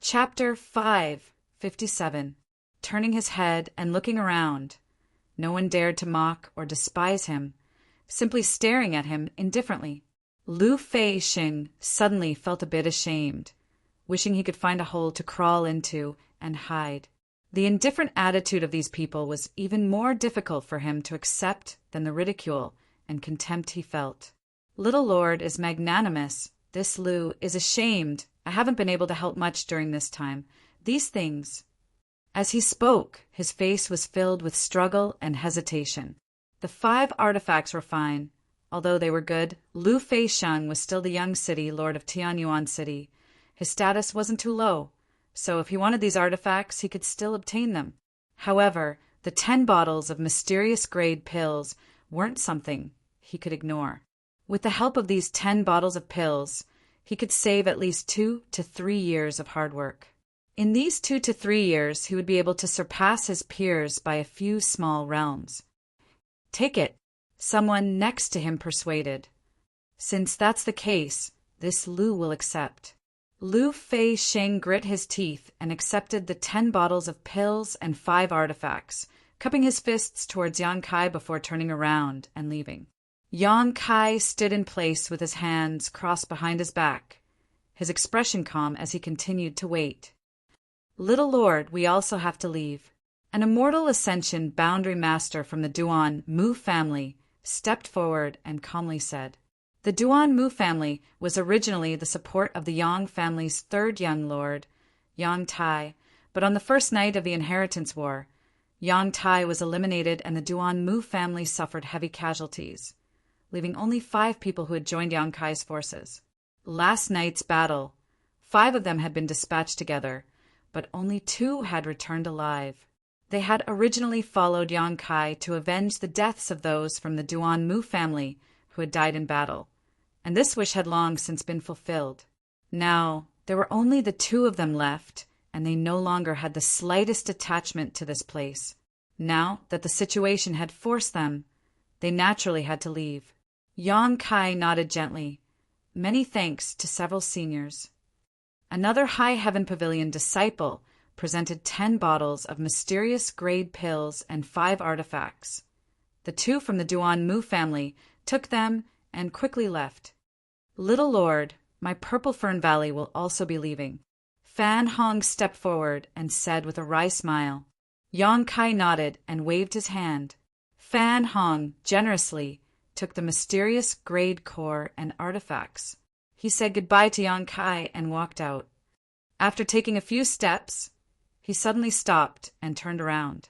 Chapter 5:57. Turning his head and looking around. No one dared to mock or despise him, simply staring at him indifferently. Lu Fei-sheng suddenly felt a bit ashamed, wishing he could find a hole to crawl into and hide. The indifferent attitude of these people was even more difficult for him to accept than the ridicule and contempt he felt. Little Lord is magnanimous. This Lu is ashamed. I haven't been able to help much during this time. These things. As he spoke, his face was filled with struggle and hesitation. The 5 artifacts were fine. Although they were good, Lu Fei-sheng was still the young city lord of Tianyuan City. His status wasn't too low, so if he wanted these artifacts, he could still obtain them. However, the 10 bottles of mysterious grade pills weren't something he could ignore. With the help of these 10 bottles of pills, he could save at least 2 to 3 years of hard work. In these 2 to 3 years, he would be able to surpass his peers by a few small realms. Take it, someone next to him persuaded. Since that's the case, this Lu will accept. Lu Fei-sheng grit his teeth and accepted the 10 bottles of pills and 5 artifacts, cupping his fists towards Yang Kai before turning around and leaving. Yang Kai stood in place with his hands crossed behind his back, his expression calm as he continued to wait. Little Lord, we also have to leave. An immortal Ascension boundary master from the Duan Mu family stepped forward and calmly said, "The Duan Mu family was originally the support of the Yang family's 3rd young lord, Yang Tai, but on the first night of the Inheritance War, Yang Tai was eliminated and the Duan Mu family suffered heavy casualties, leaving only 5 people who had joined Yang Kai's forces. Last night's battle, 5 of them had been dispatched together, but only 2 had returned alive. They had originally followed Yang Kai to avenge the deaths of those from the Duan Mu family who had died in battle, and this wish had long since been fulfilled. Now, there were only the 2 of them left, and they no longer had the slightest attachment to this place. Now that the situation had forced them, they naturally had to leave." Yang Kai nodded gently. Many thanks to several seniors. Another High Heaven Pavilion disciple presented 10 bottles of mysterious grade pills and 5 artifacts. The 2 from the Duan Mu family took them and quickly left. "Little Lord, my Purple Fern Valley will also be leaving." Fan Hong stepped forward and said with a wry smile. Yang Kai nodded and waved his hand. Fan Hong generously took the mysterious grade core and artifacts. He said goodbye to Yang Kai and walked out. After taking a few steps, he suddenly stopped and turned around.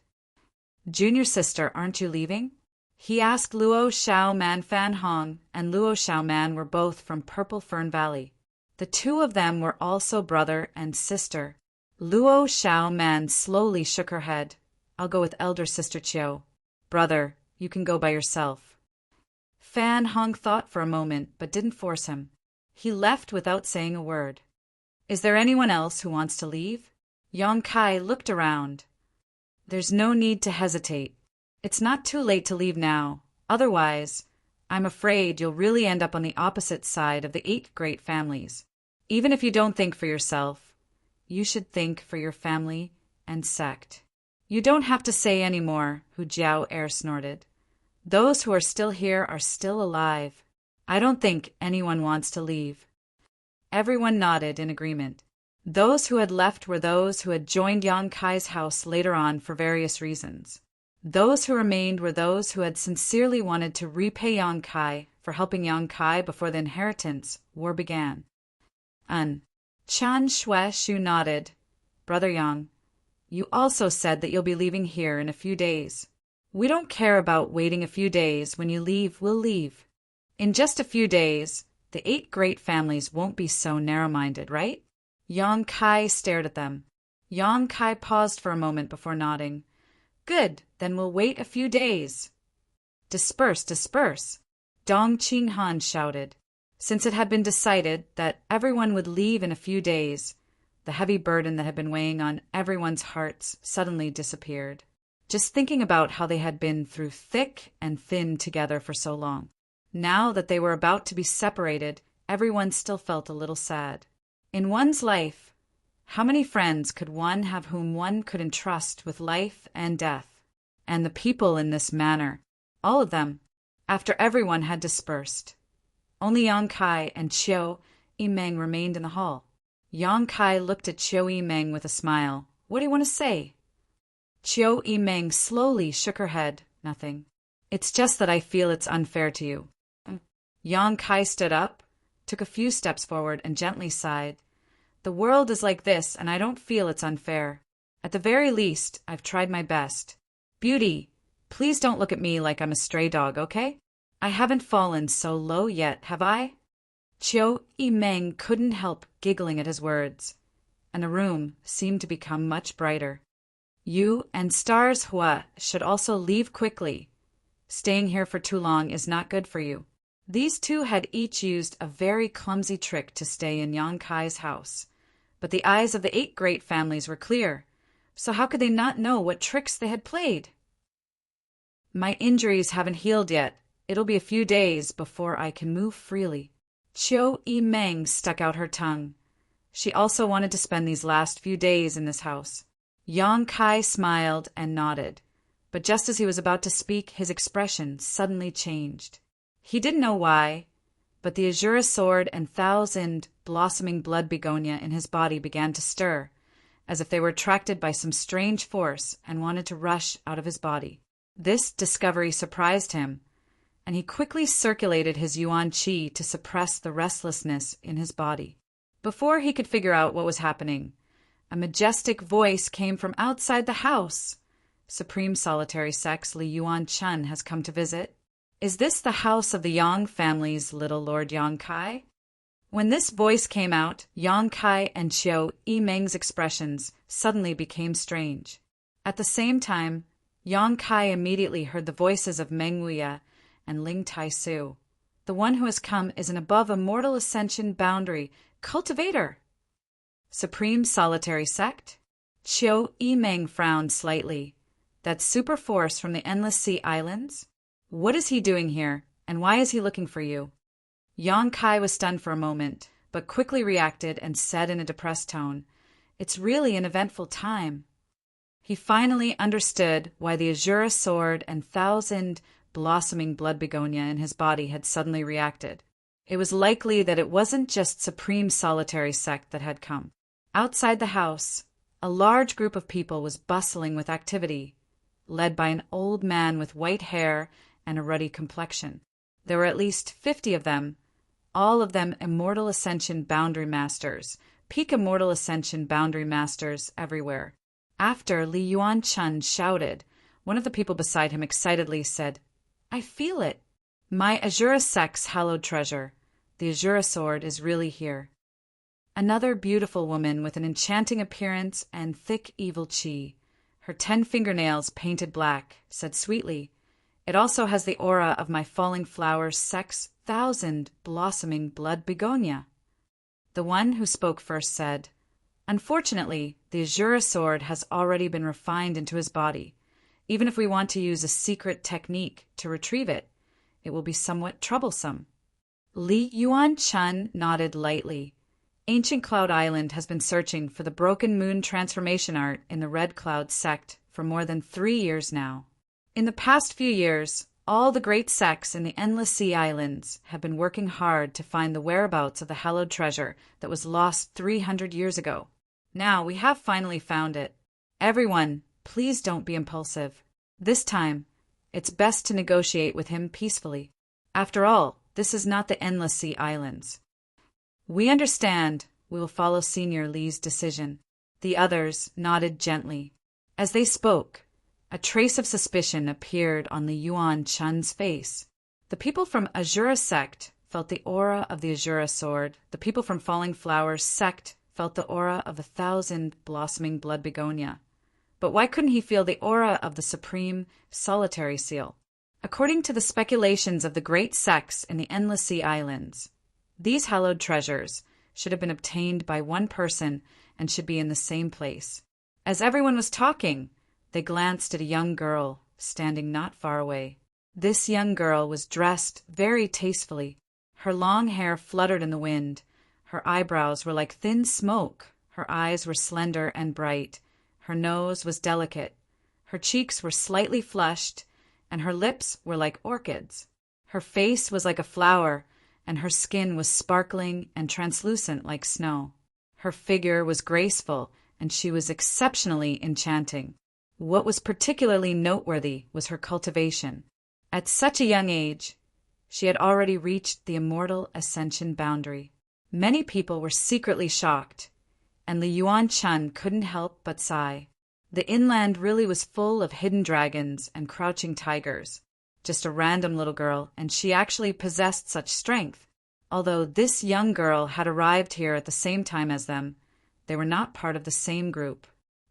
"Junior sister, aren't you leaving?" He asked. Luo Xiao Man Fan Hong and Luo Xiao Man were both from Purple Fern Valley. The 2 of them were also brother and sister. Luo Xiao Man slowly shook her head. "I'll go with elder sister Chiao. Brother, you can go by yourself." Fan Hong thought for a moment but didn't force him. He left without saying a word. "Is there anyone else who wants to leave?" Yang Kai looked around. "There's no need to hesitate. It's not too late to leave now. Otherwise, I'm afraid you'll really end up on the opposite side of the 8 great families. Even if you don't think for yourself, you should think for your family and sect." "You don't have to say any more," Hu Jiao air snorted. "Those who are still here are still alive. I don't think anyone wants to leave." Everyone nodded in agreement. Those who had left were those who had joined Yang Kai's house later on for various reasons. Those who remained were those who had sincerely wanted to repay Yang Kai for helping Yang Kai before the Inheritance War began. Chan Shui Shu nodded. "Brother Yang, you also said that you'll be leaving here in a few days. We don't care about waiting a few days. When you leave, we'll leave. In just a few days, the 8 great families won't be so narrow-minded, right?" Yang Kai stared at them. Yang Kai paused for a moment before nodding. "Good, then we'll wait a few days." "Disperse, disperse," Dong Qing Han shouted. Since it had been decided that everyone would leave in a few days, the heavy burden that had been weighing on everyone's hearts suddenly disappeared. Just thinking about how they had been through thick and thin together for so long. Now that they were about to be separated, everyone still felt a little sad. In one's life, How many friends could one have whom one could entrust with life and death? And the people in this manner, all of them, after everyone had dispersed. Only Yang Kai and Chiu Yimeng remained in the hall. Yang Kai looked at Chiu Yimeng with a smile. What do you want to say? Chiu Yimeng slowly shook her head. Nothing. It's just that I feel it's unfair to you. Yang Kai stood up, took a few steps forward, and gently sighed. The world is like this, and I don't feel it's unfair. At the very least, I've tried my best. Beauty, please don't look at me like I'm a stray dog, okay? I haven't fallen so low yet, have I? Chiu Yimeng couldn't help giggling at his words, and the room seemed to become much brighter. You and Stars Hua should also leave quickly. Staying here for too long is not good for you. These two had each used a very clumsy trick to stay in Yang Kai's house, but the eyes of the 8 great families were clear, so how could they not know what tricks they had played? My injuries haven't healed yet. It'll be a few days before I can move freely. Chiu Yimeng stuck out her tongue. She also wanted to spend these last few days in this house. Yang Kai smiled and nodded, but just as he was about to speak, his expression suddenly changed. He didn't know why, but the azure sword and 1,000 blossoming blood begonia in his body began to stir, as if they were attracted by some strange force and wanted to rush out of his body. This discovery surprised him, and he quickly circulated his yuan qi to suppress the restlessness in his body. Before he could figure out what was happening, a majestic voice came from outside the house. Supreme Solitary Sex Li Yuan Chun has come to visit. Is this the house of the Yang family's little Lord Yang Kai? When this voice came out, Yang Kai and Chiu Yimeng's expressions suddenly became strange. At the same time, Yang Kai immediately heard the voices of Meng Wuya and Ling Tai Su. The one who has come is an above immortal ascension boundary cultivator. Supreme Solitary Sect? Chiu Yimeng frowned slightly. That super force from the Endless Sea Islands? What is he doing here, and why is he looking for you? Yang Kai was stunned for a moment, but quickly reacted and said in a depressed tone, It's really an eventful time. He finally understood why the azure sword and 1,000 blossoming blood begonia in his body had suddenly reacted. It was likely that it wasn't just Supreme Solitary Sect that had come. Outside the house, a large group of people was bustling with activity, led by an old man with white hair and a ruddy complexion. There were at least 50 of them, all of them Immortal Ascension Boundary Masters, peak Immortal Ascension Boundary Masters everywhere. After Li Yuan Chun shouted, one of the people beside him excitedly said, I feel it. My Azura Sex hallowed treasure, the Azura sword, is really here. Another beautiful woman with an enchanting appearance and thick evil chi, her 10 fingernails painted black, said sweetly, It also has the aura of my falling flower's sex 1,000 blossoming blood begonia. The one who spoke first said, Unfortunately, the Azura sword has already been refined into his body. Even if we want to use a secret technique to retrieve it, it will be somewhat troublesome. Li Yuan Chun nodded lightly. Ancient Cloud Island has been searching for the broken moon transformation art in the Red Cloud sect for more than 3 years now. In the past few years, all the great sects in the Endless Sea Islands have been working hard to find the whereabouts of the hallowed treasure that was lost 300 years ago. Now we have finally found it. Everyone, please don't be impulsive. This time, it's best to negotiate with him peacefully. After all, this is not the Endless Sea Islands. We understand. We will follow Senior Li's decision. The others nodded gently. As they spoke, a trace of suspicion appeared on Li Yuan Chun's face. The people from Azura Sect felt the aura of the Azura sword. The people from Falling Flowers Sect felt the aura of 1,000 blossoming blood begonia. But why couldn't he feel the aura of the Supreme Solitary Seal? According to the speculations of the great sects in the Endless Sea Islands, these hallowed treasures should have been obtained by one person and should be in the same place. As everyone was talking, they glanced at a young girl standing not far away. This young girl was dressed very tastefully. Her long hair fluttered in the wind. Her eyebrows were like thin smoke, Her eyes were slender and bright. Her nose was delicate. Her cheeks were slightly flushed, and her lips were like orchids. Her face was like a flower, and her skin was sparkling and translucent like snow. Her figure was graceful, and she was exceptionally enchanting. What was particularly noteworthy was her cultivation. At such a young age, she had already reached the immortal ascension boundary. Many people were secretly shocked, and Li Yuan-chun couldn't help but sigh. The inland really was full of hidden dragons and crouching tigers. Just a random little girl, and she actually possessed such strength. Although this young girl had arrived here at the same time as them, they were not part of the same group.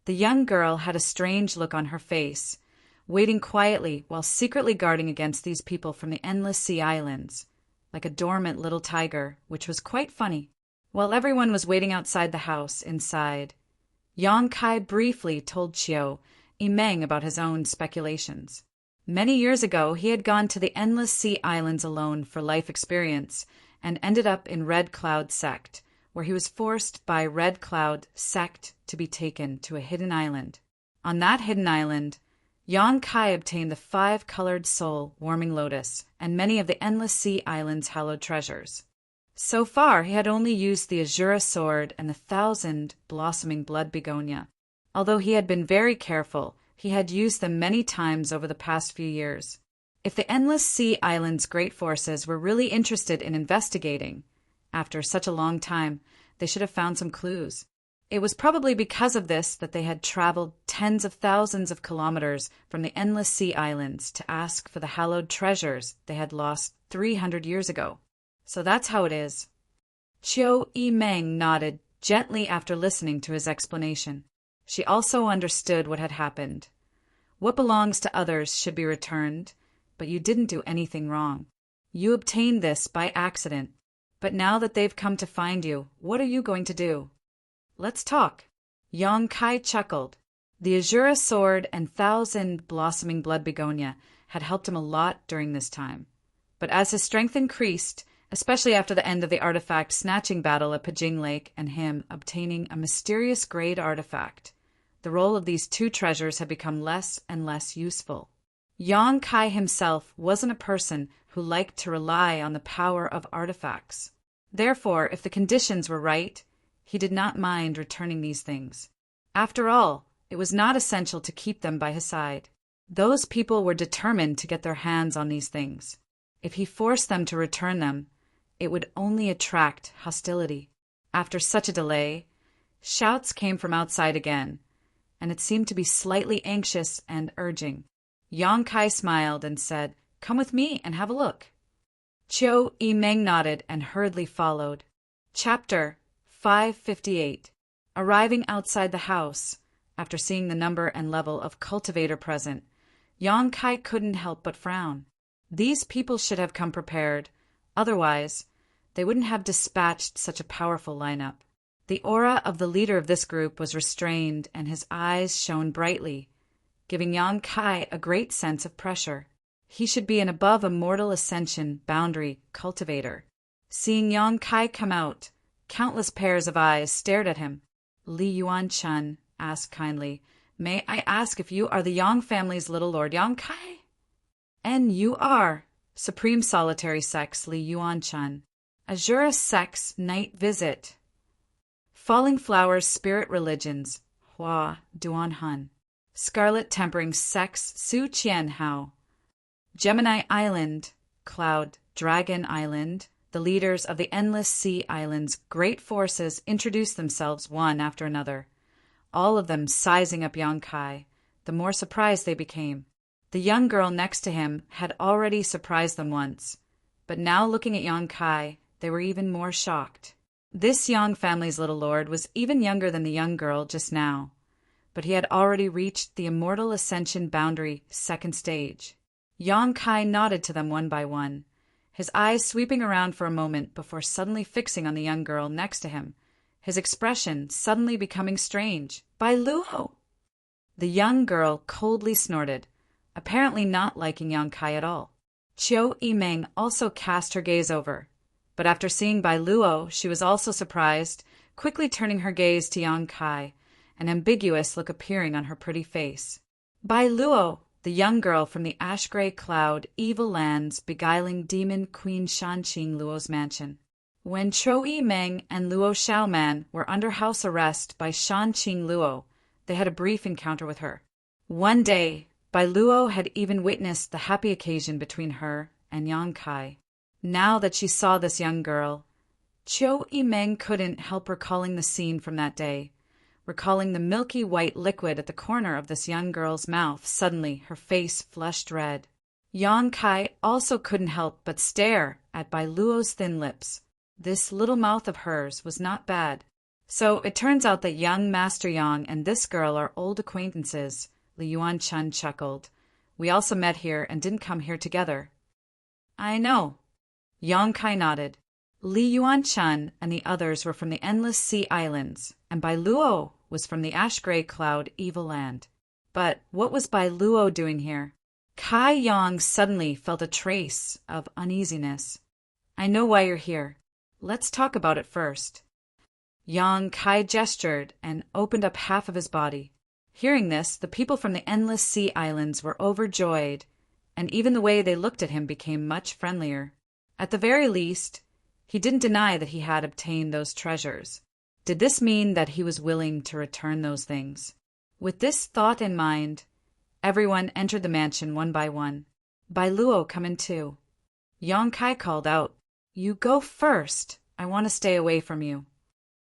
The young girl had a strange look on her face, waiting quietly while secretly guarding against these people from the endless sea islands, like a dormant little tiger, which was quite funny. While everyone was waiting outside the house, inside, Yang Kai briefly told Chiu Yimeng about his own speculations. Many years ago, he had gone to the endless sea islands alone for life experience and ended up in Red Cloud Sect, where he was forced by Red Cloud Sect to be taken to a hidden island. On that hidden island, Yang Kai obtained the 5-colored soul warming lotus and many of the endless sea islands' hallowed treasures. So far, he had only used the Azura sword and the 1,000 blossoming blood begonia. Although he had been very careful, he had used them many times over the past few years. If the endless sea islands' great forces were really interested in investigating, after such a long time, they should have found some clues. It was probably because of this that they had traveled tens of thousands of kilometers from the endless sea islands to ask for the hallowed treasures they had lost 300 years ago. So that's how it is. Chiu Yimeng nodded gently after listening to his explanation. She also understood what had happened. What belongs to others should be returned, but you didn't do anything wrong. You obtained this by accident. But now that they've come to find you, what are you going to do? Let's talk. Yang Kai chuckled. The Azura sword and 1,000 blossoming blood begonia had helped him a lot during this time. But as his strength increased, especially after the end of the artifact snatching battle at Pajing Lake and him obtaining a mysterious grade artifact, the role of these two treasures had become less and less useful. Yang Kai himself wasn't a person who liked to rely on the power of artifacts. Therefore, if the conditions were right, he did not mind returning these things. After all, it was not essential to keep them by his side. Those people were determined to get their hands on these things. If he forced them to return them, it would only attract hostility. After such a delay, shouts came from outside again, and it seemed to be slightly anxious and urging. Yang Kai smiled and said, "Come with me and have a look." Chiu Yimeng nodded and hurriedly followed. Chapter 558. Arriving outside the house, after seeing the number and level of cultivator present, Yang Kai couldn't help but frown. These people should have come prepared, otherwise they wouldn't have dispatched such a powerful lineup. The aura of the leader of this group was restrained and his eyes shone brightly, giving Yang Kai a great sense of pressure. He should be an above immortal ascension boundary cultivator. Seeing Yang Kai come out, countless pairs of eyes stared at him. Li Yuan-chun asked kindly, "May I ask if you are the Yang family's little Lord Yang Kai?" "And you are, Supreme Solitary Sex Li Yuan-chun. Azura Sex Night Visit. Falling Flowers Spirit Religions, Hua Duan-hun. Scarlet Tempering Sex Su Qian-hao. Gemini Island, Cloud Dragon Island. The leaders of the Endless Sea Islands' great forces introduced themselves one after another, all of them sizing up Yang Kai. The more surprised they became. The young girl next to him had already surprised them once, but now looking at Yang Kai, they were even more shocked. This Yang family's little lord was even younger than the young girl just now, but he had already reached the immortal ascension boundary second stage. Yang Kai nodded to them one by one, his eyes sweeping around for a moment before suddenly fixing on the young girl next to him, his expression suddenly becoming strange. "By Luo!" The young girl coldly snorted, apparently not liking Yang Kai at all. Chiu Yimeng also cast her gaze over, but after seeing Bai Luo, she was also surprised, quickly turning her gaze to Yang Kai, an ambiguous look appearing on her pretty face. Bai Luo, the young girl from the ash-gray cloud, evil lands, beguiling demon Queen Shanqing Luo's mansion. When Chou Yi-meng and Luo Xiaoman were under house arrest by Shanqing Luo, they had a brief encounter with her. One day, Bai Luo had even witnessed the happy occasion between her and Yang Kai. Now that she saw this young girl, Chou Yi-meng couldn't help recalling the scene from that day. Recalling the milky white liquid at the corner of this young girl's mouth, suddenly her face flushed red. Yang Kai also couldn't help but stare at Bai Luo's thin lips. This little mouth of hers was not bad. So it turns out that young Master Yang and this girl are old acquaintances, Li Yuan-chun chuckled. We also met here and didn't come here together. I know. Yang Kai nodded. Li Yuan-chun and the others were from the Endless Sea Islands, and Bai Luo was from the ash-gray cloud Evil Land. But what was Bai Luo doing here? Kai Yang suddenly felt a trace of uneasiness. I know why you're here. Let's talk about it first. Yang Kai gestured and opened up half of his body. Hearing this, the people from the Endless Sea Islands were overjoyed, and even the way they looked at him became much friendlier. At the very least, he didn't deny that he had obtained those treasures. Did this mean that he was willing to return those things? With this thought in mind, everyone entered the mansion one by one. Bai Luo, come in too. Yang Kai called out, You go first. I want to stay away from you.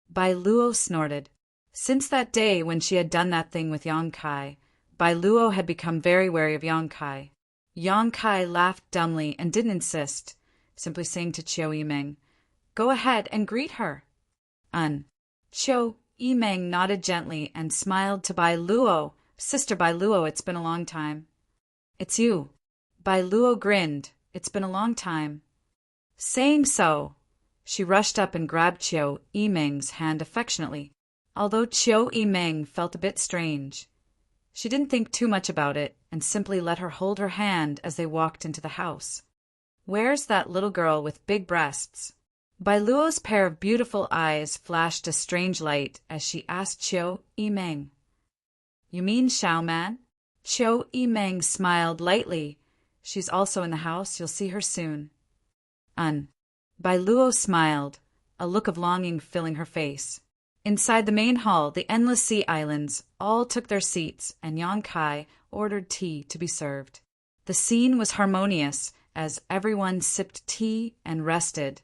Bai Luo snorted. Since that day when she had done that thing with Yang Kai, Bai Luo had become very wary of Yang Kai. Yang Kai laughed dumbly and didn't insist, simply saying to Chou Yi-meng, Go ahead and greet her. Chou Yi-meng nodded gently and smiled to Bai Luo. Sister Bai Luo, it's been a long time. It's you. Bai Luo grinned. It's been a long time. Saying so, she rushed up and grabbed Chou Yi-meng's hand affectionately. Although Chou Yi-meng felt a bit strange, she didn't think too much about it and simply let her hold her hand as they walked into the house. Where's that little girl with big breasts? Bai Luo's pair of beautiful eyes flashed a strange light as she asked Chou Yi-meng. You mean Xiaoman? Chou Yi-meng smiled lightly. She's also in the house. You'll see her soon. Bai Luo smiled, a look of longing filling her face. Inside the main hall, the Endless Sea Islands all took their seats, and Yang Kai ordered tea to be served. The scene was harmonious as everyone sipped tea and rested,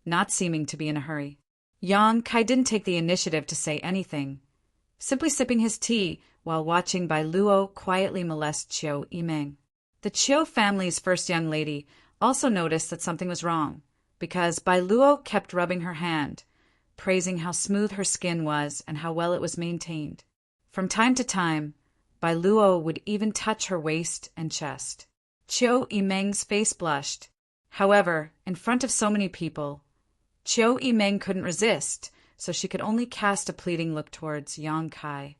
not seeming to be in a hurry. Yang Kai didn't take the initiative to say anything, simply sipping his tea while watching Bai Luo quietly molest Chou Yi-meng. The Chou family's first young lady also noticed that something was wrong, because Bai Luo kept rubbing her hand, praising how smooth her skin was and how well it was maintained. From time to time, Bai Luo would even touch her waist and chest. Chou Yi-meng's face blushed. However, in front of so many people, Chou Yi-meng couldn't resist, so she could only cast a pleading look towards Yang Kai.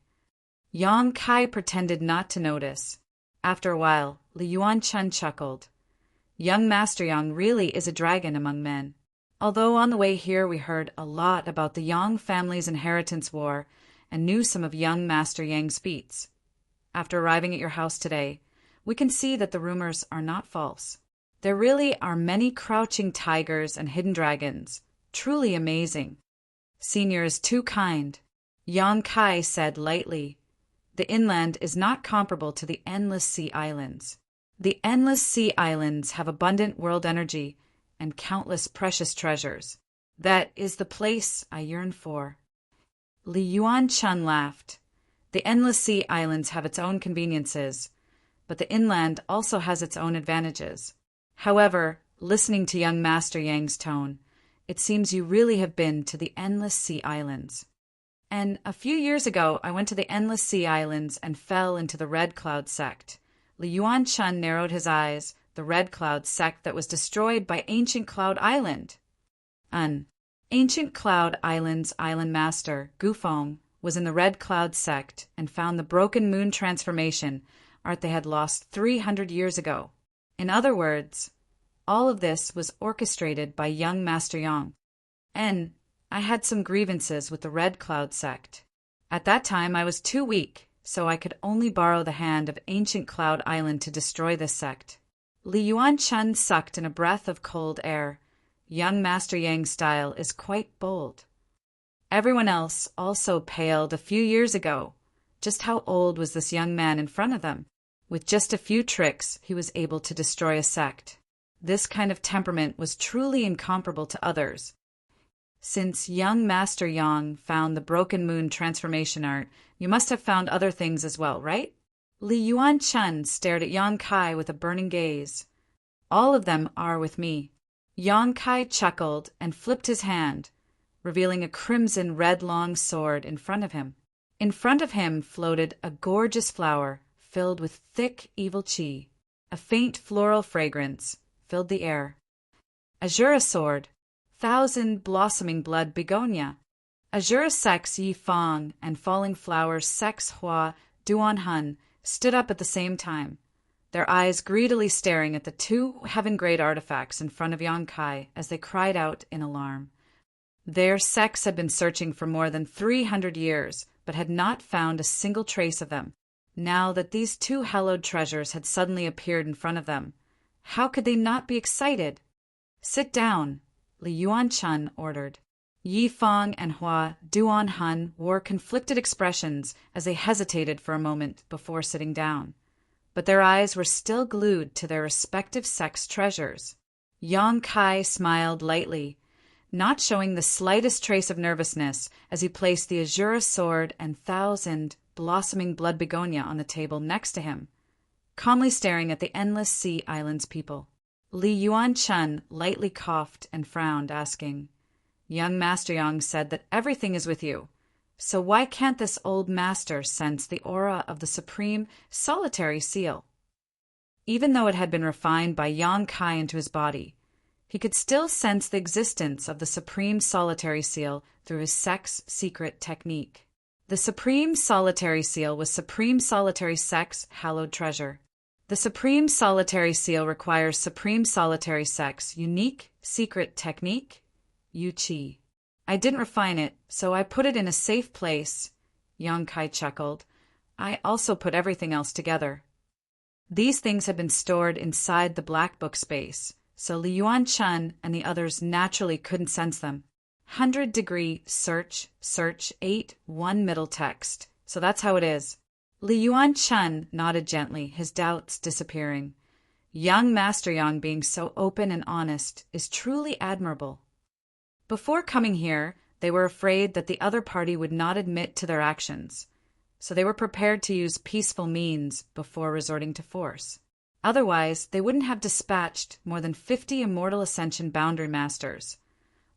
Yang Kai pretended not to notice. After a while, Li Yuan-chun chuckled. Young Master Yang really is a dragon among men. Although on the way here we heard a lot about the Yang family's inheritance war and knew some of young Master Yang's feats. After arriving at your house today, we can see that the rumors are not false. There really are many crouching tigers and hidden dragons. Truly amazing. Senior is too kind. Yang Kai said lightly. The inland is not comparable to the Endless Sea Islands. The Endless Sea Islands have abundant world energy and countless precious treasures. That is the place I yearn for. Li Yuan-chun laughed. The Endless Sea Islands have its own conveniences, but the inland also has its own advantages. However, listening to young Master Yang's tone, it seems you really have been to the Endless Sea Islands. And a few years ago, I went to the Endless Sea Islands and fell into the Red Cloud sect. Li Yuan-chun narrowed his eyes. The Red Cloud sect that was destroyed by Ancient Cloud Island. Ancient Cloud Island's island master, Gufeng, was in the Red Cloud sect and found the broken moon transformation, art they had lost 300 years ago. In other words, all of this was orchestrated by young Master Yang. And I had some grievances with the Red Cloud sect. At that time I was too weak, so I could only borrow the hand of ancient Cloud Island to destroy this sect. Li Yuan-chun sucked in a breath of cold air. Young Master Yang's style is quite bold. Everyone else also paled a few years ago. Just how old was this young man in front of them? With just a few tricks, he was able to destroy a sect. This kind of temperament was truly incomparable to others. Since young Master Yang found the Broken Moon transformation art, you must have found other things as well, right? Li Yuan-chun stared at Yang Kai with a burning gaze. All of them are with me. Yang Kai chuckled and flipped his hand, revealing a crimson red long sword in front of him. In front of him floated a gorgeous flower filled with thick evil qi. A faint floral fragrance filled the air. Azura sword, 1,000 blossoming blood begonia. Azura sex Yi Fang and falling flowers sex Hua Duan Hun stood up at the same time, their eyes greedily staring at the two heaven-grade artifacts in front of Yang Kai as they cried out in alarm. Their sects had been searching for more than 300 years, but had not found a single trace of them. Now that these two hallowed treasures had suddenly appeared in front of them, how could they not be excited? "Sit down," Li Yuan-chun ordered. Yi Fang and Hua Duan Hun wore conflicted expressions as they hesitated for a moment before sitting down, but their eyes were still glued to their respective sects' treasures. Yang Kai smiled lightly, not showing the slightest trace of nervousness as he placed the Azura sword and 1,000 blossoming blood begonia on the table next to him, calmly staring at the Endless Sea Island's people. Li Yuan-chun lightly coughed and frowned, asking, "Young Master Yang said that everything is with you, so why can't this old master sense the aura of the supreme solitary seal?" Even though it had been refined by Yang Kai into his body, he could still sense the existence of the supreme solitary seal through his sect's secret technique. The supreme solitary seal was supreme solitary sect's hallowed treasure. The supreme solitary seal requires supreme solitary sect's unique secret technique, Yu Qi. I didn't refine it, so I put it in a safe place. Yang Kai chuckled. I also put everything else together. These things had been stored inside the black book space, so Li Yuan-chun and the others naturally couldn't sense them. 100-degree search, 8, 1 middle text. So that's how it is. Li Yuan-chun nodded gently, his doubts disappearing. Young Master Yang being so open and honest is truly admirable. Before coming here, they were afraid that the other party would not admit to their actions, so they were prepared to use peaceful means before resorting to force. Otherwise, they wouldn't have dispatched more than 50 Immortal Ascension Boundary Masters,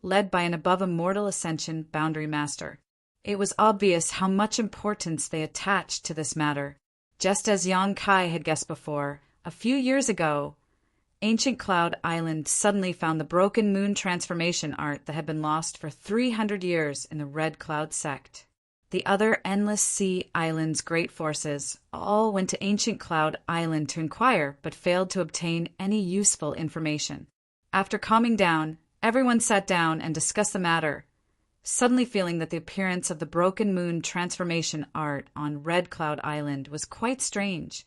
led by an above Immortal Ascension Boundary Master. It was obvious how much importance they attached to this matter. Just as Yang Kai had guessed before, a few years ago, Ancient Cloud Island suddenly found the Broken Moon transformation art that had been lost for 300 years in the Red Cloud sect. The other Endless Sea Island's great forces all went to Ancient Cloud Island to inquire, but failed to obtain any useful information. After calming down, everyone sat down and discussed the matter, suddenly feeling that the appearance of the Broken Moon transformation art on Red Cloud Island was quite strange,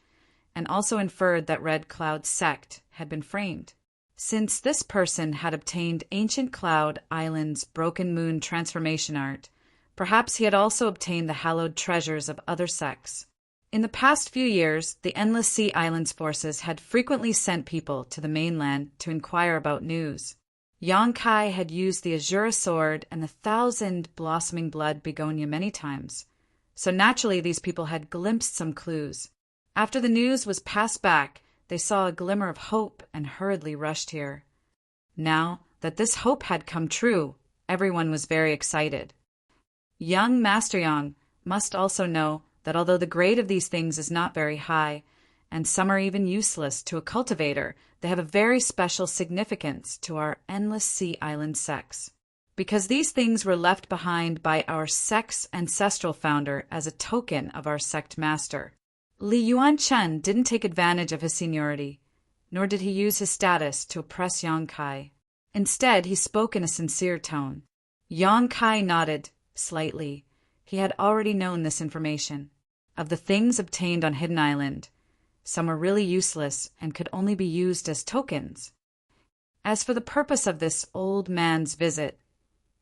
and also inferred that Red Cloud sect had been framed. Since this person had obtained Ancient Cloud Island's Broken Moon transformation art, perhaps he had also obtained the hallowed treasures of other sects. In the past few years, the Endless Sea Island's forces had frequently sent people to the mainland to inquire about news. Yang Kai had used the Azura sword and the 1,000 blossoming blood begonia many times, so naturally these people had glimpsed some clues. After the news was passed back, they saw a glimmer of hope and hurriedly rushed here. Now that this hope had come true, everyone was very excited. Young Master Yang must also know that although the grade of these things is not very high, and some are even useless to a cultivator, they have a very special significance to our Endless Sea Island sects. Because these things were left behind by our sect's ancestral founder as a token of our sect master. Li Yuan-chun didn't take advantage of his seniority, nor did he use his status to oppress Yang Kai. Instead, he spoke in a sincere tone. Yang Kai nodded slightly. He had already known this information. Of the things obtained on Hidden Island, some were really useless and could only be used as tokens. As for the purpose of this old man's visit,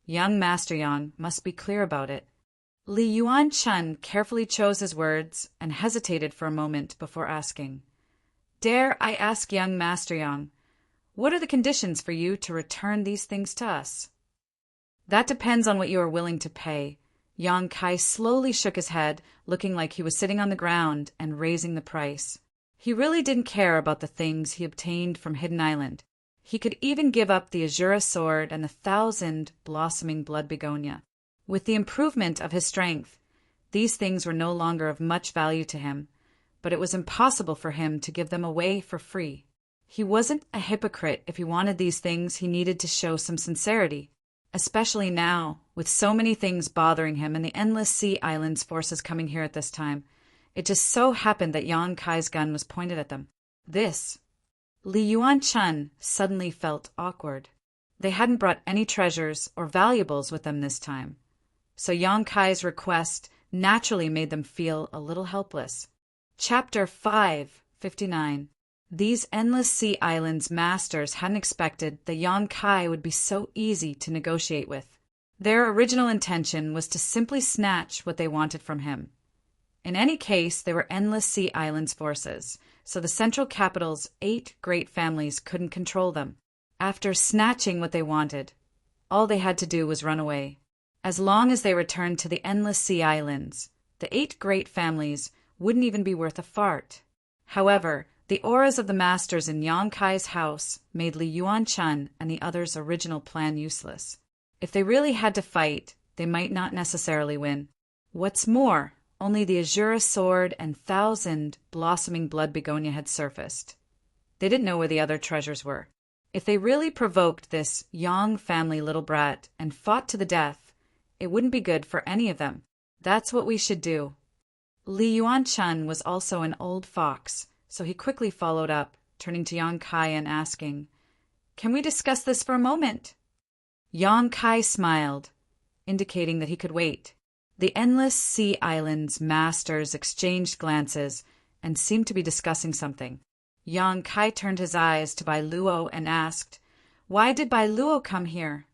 young Master Yang must be clear about it. Li Yuan Chun carefully chose his words and hesitated for a moment before asking, "Dare I ask young Master Yang, what are the conditions for you to return these things to us?" "That depends on what you are willing to pay." Yang Kai slowly shook his head, looking like he was sitting on the ground and raising the price. He really didn't care about the things he obtained from Hidden Island. He could even give up the Azura sword and the 1,000 blossoming blood begonia. With the improvement of his strength, these things were no longer of much value to him, but it was impossible for him to give them away for free. He wasn't a hypocrite. If he wanted these things, he needed to show some sincerity, especially now, with so many things bothering him and the Endless Sea Islands forces coming here at this time. It just so happened that Yang Kai's gun was pointed at them. Li Yuan Chun suddenly felt awkward. They hadn't brought any treasures or valuables with them this time, so Yang Kai's request naturally made them feel a little helpless. Chapter 559. These Endless Sea Islands masters hadn't expected that Yang Kai would be so easy to negotiate with. Their original intention was to simply snatch what they wanted from him. In any case, they were Endless Sea Islands forces, so the central capital's 8 great families couldn't control them. After snatching what they wanted, all they had to do was run away. As long as they returned to the Endless Sea Islands, the 8 great families wouldn't even be worth a fart. However, the auras of the masters in Yang Kai's house made Li Yuan Chun and the others' original plan useless. If they really had to fight, they might not necessarily win. What's more, only the Azura sword and 1,000 blossoming blood begonia had surfaced. They didn't know where the other treasures were. If they really provoked this Yang family little brat and fought to the death, it wouldn't be good for any of them. That's what we should do. Li Yuan Chun was also an old fox, so he quickly followed up, turning to Yang Kai and asking, "Can we discuss this for a moment?" Yang Kai smiled, indicating that he could wait. The Endless Sea Islands masters exchanged glances and seemed to be discussing something. Yang Kai turned his eyes to Bai Luo and asked, "Why did Bai Luo come here?"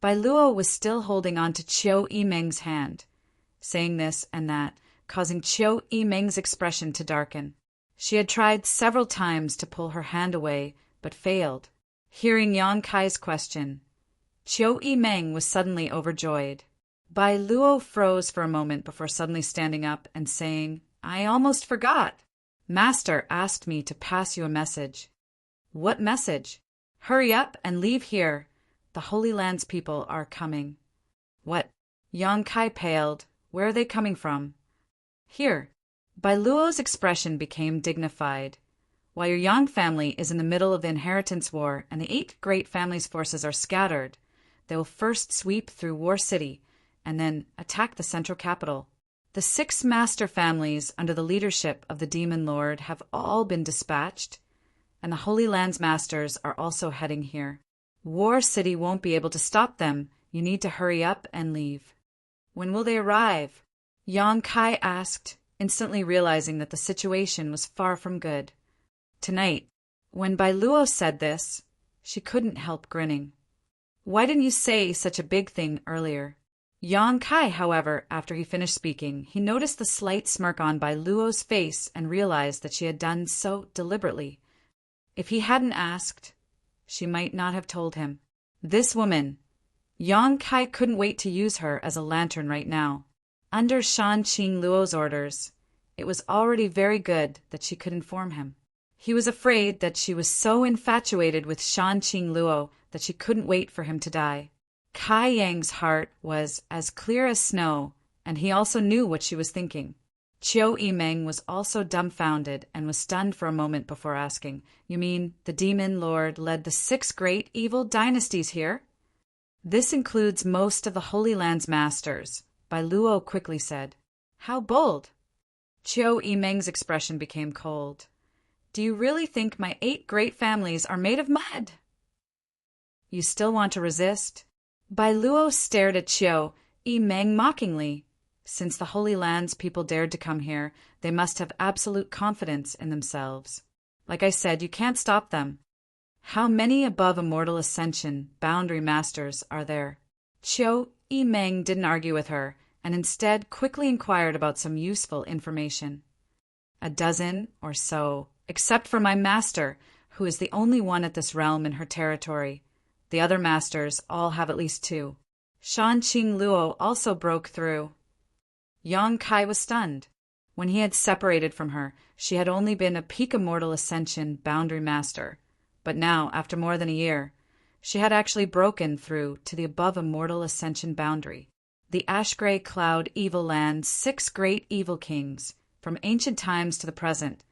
Bai Luo was still holding on to Chiu Yimeng's hand, saying this and that, causing Chiu Yimeng's expression to darken. She had tried several times to pull her hand away, but failed. Hearing Yang Kai's question, Chiu Yimeng was suddenly overjoyed. Bai Luo froze for a moment before suddenly standing up and saying, "I almost forgot. Master asked me to pass you a message." "What message?" "Hurry up and leave here. The Holy Land's people are coming." "What?" Yang Kai paled. "Where are they coming from?" "Here." Bai Luo's expression became dignified. "While your Yang family is in the middle of the inheritance war and the 8 great families' forces are scattered, they will first sweep through War City and then attack the central capital. The 6 master families under the leadership of the Demon Lord have all been dispatched, and the Holy Land's masters are also heading here. War City won't be able to stop them. You need to hurry up and leave." "When will they arrive?" Yang Kai asked, instantly realizing that the situation was far from good. "Tonight." When Bai Luo said this, she couldn't help grinning. "Why didn't you say such a big thing earlier?" Yang Kai, however, after he finished speaking, he noticed the slight smirk on Bai Luo's face and realized that she had done so deliberately. If he hadn't asked, she might not have told him. This woman, Yang Kai couldn't wait to use her as a lantern right now. Under Shan Qing Luo's orders, it was already very good that she could inform him. He was afraid that she was so infatuated with Shan Qing Luo that she couldn't wait for him to die. Kai Yang's heart was as clear as snow, and he also knew what she was thinking. Chiu Yimeng was also dumbfounded and was stunned for a moment before asking, "You mean the Demon Lord led the 6 great evil dynasties here?" "This includes most of the Holy Land's masters," Bai Luo quickly said. "How bold!" Chiu Yimeng's expression became cold. "Do you really think my 8 great families are made of mud?" "You still want to resist?" Bai Luo stared at Chiu Yimeng mockingly. Since the Holy Land's people dared to come here, they must have absolute confidence in themselves. Like I said, you can't stop them. How many above immortal ascension boundary masters are there? Chiu Yimeng didn't argue with her, and instead quickly inquired about some useful information. A dozen or so, except for my master, who is the only one at this realm in her territory. The other masters all have at least 2. Shan Qing Luo also broke through. Yang Kai was stunned. When he had separated from her, she had only been a peak immortal ascension boundary master. But now, after more than a year, she had actually broken through to the above immortal ascension boundary. The ash-gray cloud evil land's 6 great evil kings, from ancient times to the present,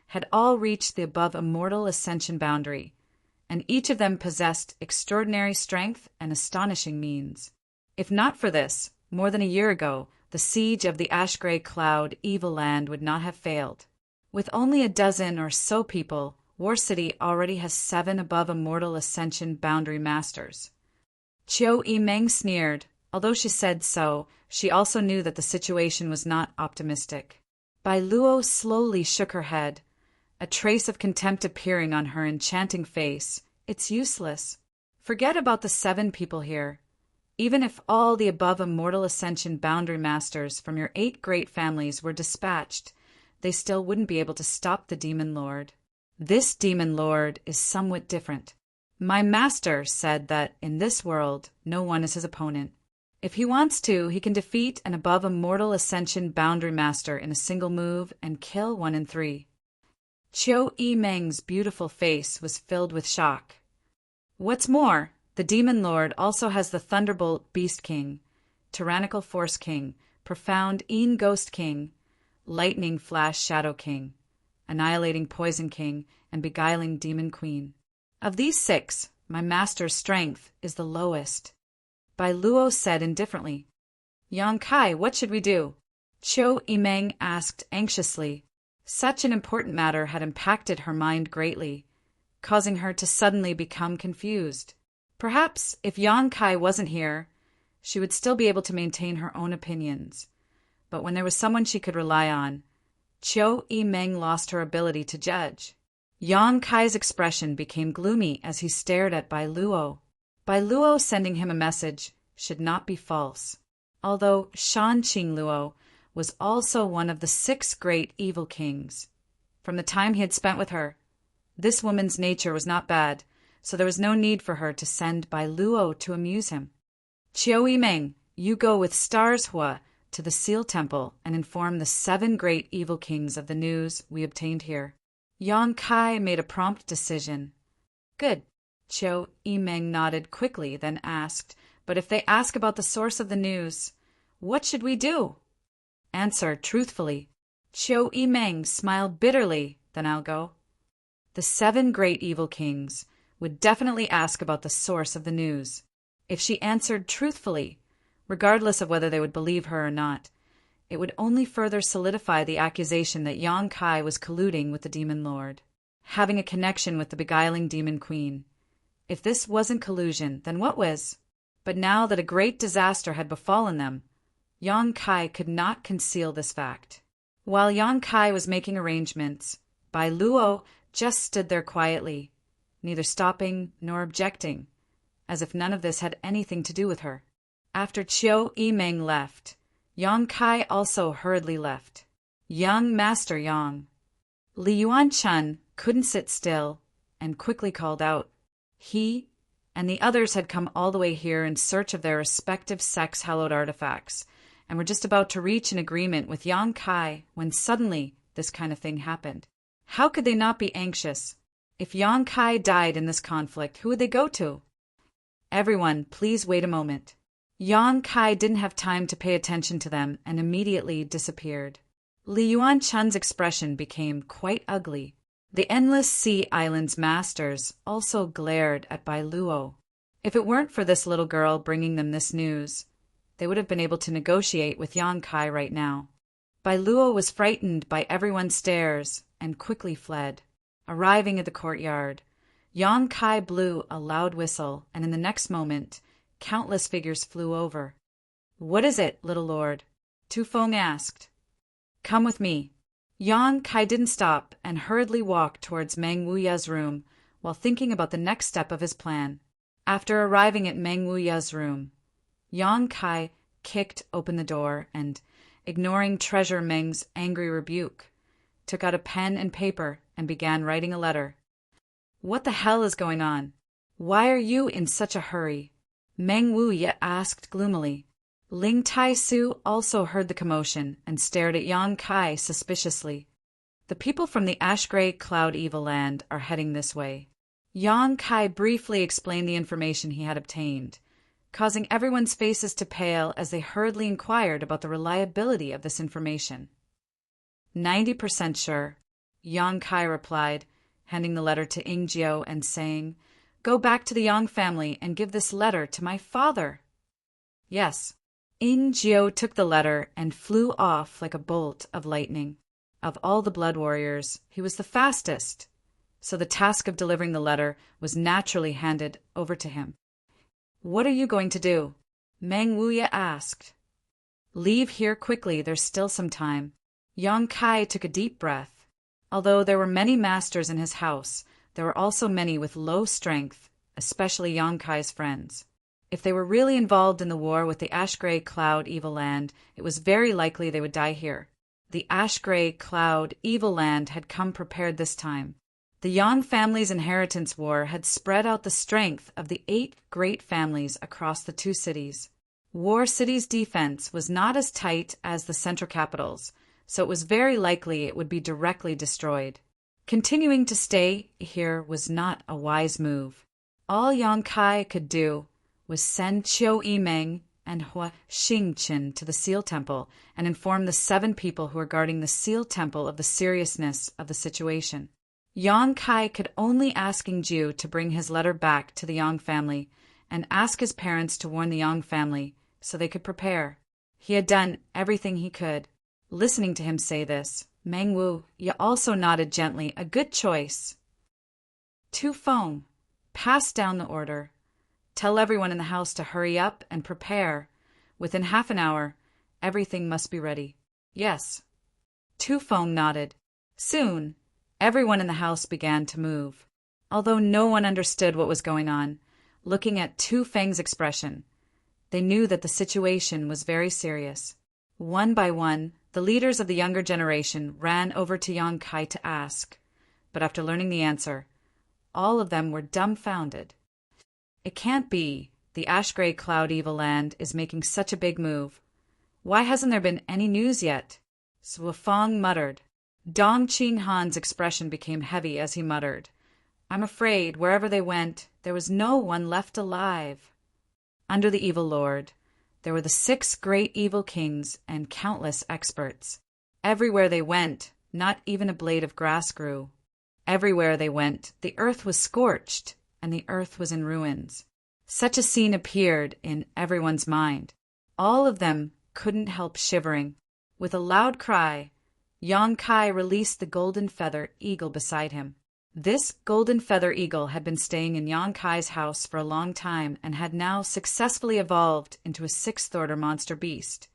had all reached the above immortal ascension boundary, and each of them possessed extraordinary strength and astonishing means. If not for this, more than a year ago, the siege of the ash-gray cloud evil land would not have failed. With only a dozen or so people, War City already has 7 above immortal ascension boundary masters. Chiu Yimeng sneered. Although she said so, she also knew that the situation was not optimistic. Bai Luo slowly shook her head, a trace of contempt appearing on her enchanting face. It's useless. Forget about the 7 people here. Even if all the above immortal ascension boundary masters from your 8 great families were dispatched, they still wouldn't be able to stop the demon lord. This demon lord is somewhat different. My master said that in this world, no one is his opponent. If he wants to, he can defeat an above immortal ascension boundary master in a single move and kill 1 in 3. Chiu Yimeng's beautiful face was filled with shock. What's more, the demon lord also has the Thunderbolt Beast King, Tyrannical Force King, Profound Een Ghost King, Lightning Flash Shadow King, Annihilating Poison King, and Beguiling Demon Queen. Of these 6, my master's strength is the lowest. Bai Luo said indifferently. Yang Kai, what should we do? Chiu Yimeng asked anxiously. Such an important matter had impacted her mind greatly, causing her to suddenly become confused. Perhaps if Yang Kai wasn't here, she would still be able to maintain her own opinions. But when there was someone she could rely on, Chiu Yimeng lost her ability to judge. Yang Kai's expression became gloomy as he stared at Bai Luo. Bai Luo sending him a message should not be false. Although Shan Qing Luo was also one of the 6 great evil kings. From the time he had spent with her, this woman's nature was not bad, so there was no need for her to send Bai Luo to amuse him. Chiu Yimeng, you go with Stars Hua to the Seal Temple and inform the 7 great evil kings of the news we obtained here. Yang Kai made a prompt decision. Good. Chiu Yimeng nodded quickly, then asked, but if they ask about the source of the news, what should we do? Answer truthfully. Chiu Yimeng smiled bitterly, then I'll go. The 7 great evil kings would definitely ask about the source of the news. If she answered truthfully, regardless of whether they would believe her or not, it would only further solidify the accusation that Yang Kai was colluding with the demon lord, having a connection with the beguiling demon queen. If this wasn't collusion, then what was? But now that a great disaster had befallen them, Yang Kai could not conceal this fact. While Yang Kai was making arrangements, Bai Luo just stood there quietly, neither stopping nor objecting, as if none of this had anything to do with her. After Chiu Yimeng left, Yang Kai also hurriedly left. Young Master Yang. Li Yuan-chun couldn't sit still and quickly called out. He and the others had come all the way here in search of their respective sex-hallowed artifacts, and were just about to reach an agreement with Yang Kai when suddenly this kind of thing happened. How could they not be anxious? If Yang Kai died in this conflict, who would they go to? Everyone, please wait a moment. Yang Kai didn't have time to pay attention to them and immediately disappeared. Li Yuan-chun's expression became quite ugly. The Endless Sea Island's masters also glared at Bai Luo. If it weren't for this little girl bringing them this news, they would have been able to negotiate with Yang Kai right now. Bai Luo was frightened by everyone's stares and quickly fled. Arriving at the courtyard, Yang Kai blew a loud whistle, and in the next moment countless figures flew over. "What is it, little lord?" Tu Feng asked. "Come with me." Yang Kai didn't stop and hurriedly walked towards Meng Wuya's room while thinking about the next step of his plan. After arriving at Meng Wuya's room, Yang Kai kicked open the door and, ignoring Treasure Meng's angry rebuke, took out a pen and paper and began writing a letter. "What the hell is going on? Why are you in such a hurry?" Meng Wuya asked gloomily. Ling Tai Su also heard the commotion and stared at Yang Kai suspiciously. "The people from the Ash-Gray Cloud Evil Land are heading this way." Yang Kai briefly explained the information he had obtained, causing everyone's faces to pale as they hurriedly inquired about the reliability of this information. 90% sure, Yang Kai replied, handing the letter to Ing Jiao and saying, "Go back to the Yang family and give this letter to my father." Yes. Ing Jiao took the letter and flew off like a bolt of lightning. Of all the blood warriors, he was the fastest, so the task of delivering the letter was naturally handed over to him. "What are you going to do?" Meng Wuya asked. "Leave here quickly, there's still some time." Yang Kai took a deep breath. Although there were many masters in his house, there were also many with low strength, especially Yang Kai's friends. If they were really involved in the war with the Ash-Gray Cloud Evil Land, it was very likely they would die here. The Ash-Gray Cloud Evil Land had come prepared this time. The Yang family's inheritance war had spread out the strength of the 8 great families across the 2 cities. War City's defense was not as tight as the central capital's, so it was very likely it would be directly destroyed. Continuing to stay here was not a wise move. All Yang Kai could do was send Qiu Yimeng and Hua Xingqin to the Seal Temple and inform the 7 people who were guarding the Seal Temple of the seriousness of the situation. Yang Kai could only ask Ing Jiao to bring his letter back to the Yang family and ask his parents to warn the Yang family so they could prepare. He had done everything he could. Listening to him say this, Meng Wuya also nodded gently, a good choice. Tu Feng passed down the order. "Tell everyone in the house to hurry up and prepare. Within half an hour, everything must be ready." "Yes." Tu Feng nodded. Soon, everyone in the house began to move. Although no one understood what was going on, looking at Tu Feng's expression, they knew that the situation was very serious. One by one, the leaders of the younger generation ran over to Yang Kai to ask, but after learning the answer, all of them were dumbfounded. "It can't be. The Ash-Gray Cloud Evil Land is making such a big move. Why hasn't there been any news yet?" Sui Feng muttered. Dong Qing Han's expression became heavy as he muttered, "I'm afraid wherever they went, there was no one left alive." Under the evil lord, there were the 6 great evil kings and countless experts. Everywhere they went, not even a blade of grass grew. Everywhere they went, the earth was scorched, and the earth was in ruins. Such a scene appeared in everyone's mind. All of them couldn't help shivering. With a loud cry, Yang Kai released the golden feather eagle beside him. This golden feather eagle had been staying in Yang Kai's house for a long time and had now successfully evolved into a 6th-order monster beast.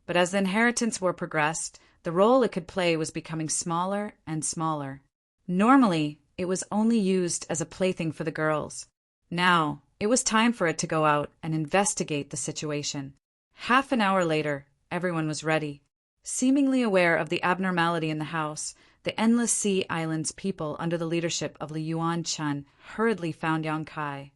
But as the inheritance war progressed, the role it could play was becoming smaller and smaller. Normally, it was only used as a plaything for the girls. Now, it was time for it to go out and investigate the situation. Half an hour later, everyone was ready. Seemingly aware of the abnormality in the house, the Endless Sea Islands people under the leadership of Li Yuan-Chun hurriedly found Yang Kai.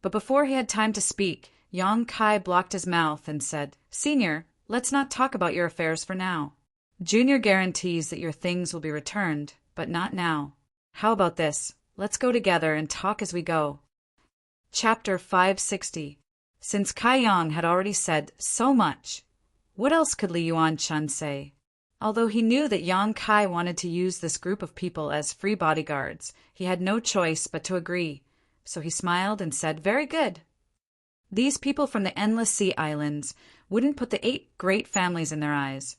But before he had time to speak, Yang Kai blocked his mouth and said, "Senior, let's not talk about your affairs for now. Junior guarantees that your things will be returned, but not now. How about this? Let's go together and talk as we go." Chapter 560. Since Kai Yang had already said so much, what else could Li Yuan-Chun say? Although he knew that Yang Kai wanted to use this group of people as free bodyguards, he had no choice but to agree, so he smiled and said, "Very good." These people from the Endless Sea Islands wouldn't put the 8 great families in their eyes,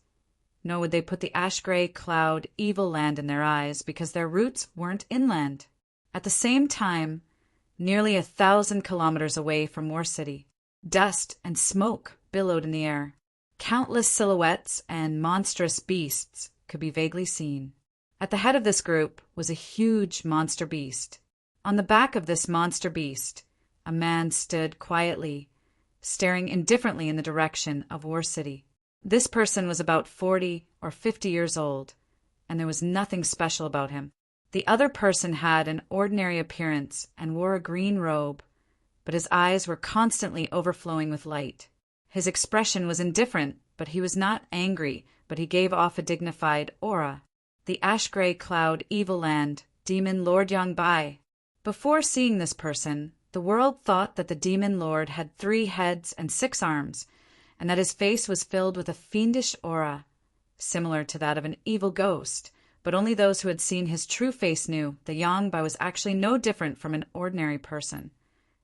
nor would they put the Ash-Gray Cloud Evil Land in their eyes because their roots weren't inland. At the same time, nearly 1,000 kilometers away from War City, Dust and smoke billowed in the air. Countless silhouettes and monstrous beasts could be vaguely seen. At the head of this group was a huge monster beast. On the back of this monster beast, a man stood quietly, staring indifferently in the direction of War City. This person was about 40 or 50 years old, and there was nothing special about him. The other person had an ordinary appearance and wore a green robe, but his eyes were constantly overflowing with light. His expression was indifferent, but he was not angry, but he gave off a dignified aura. The ash-gray cloud evil land, demon Lord Yangbai. Before seeing this person, the world thought that the demon lord had 3 heads and 6 arms, and that his face was filled with a fiendish aura, similar to that of an evil ghost, but only those who had seen his true face knew that Yangbai was actually no different from an ordinary person,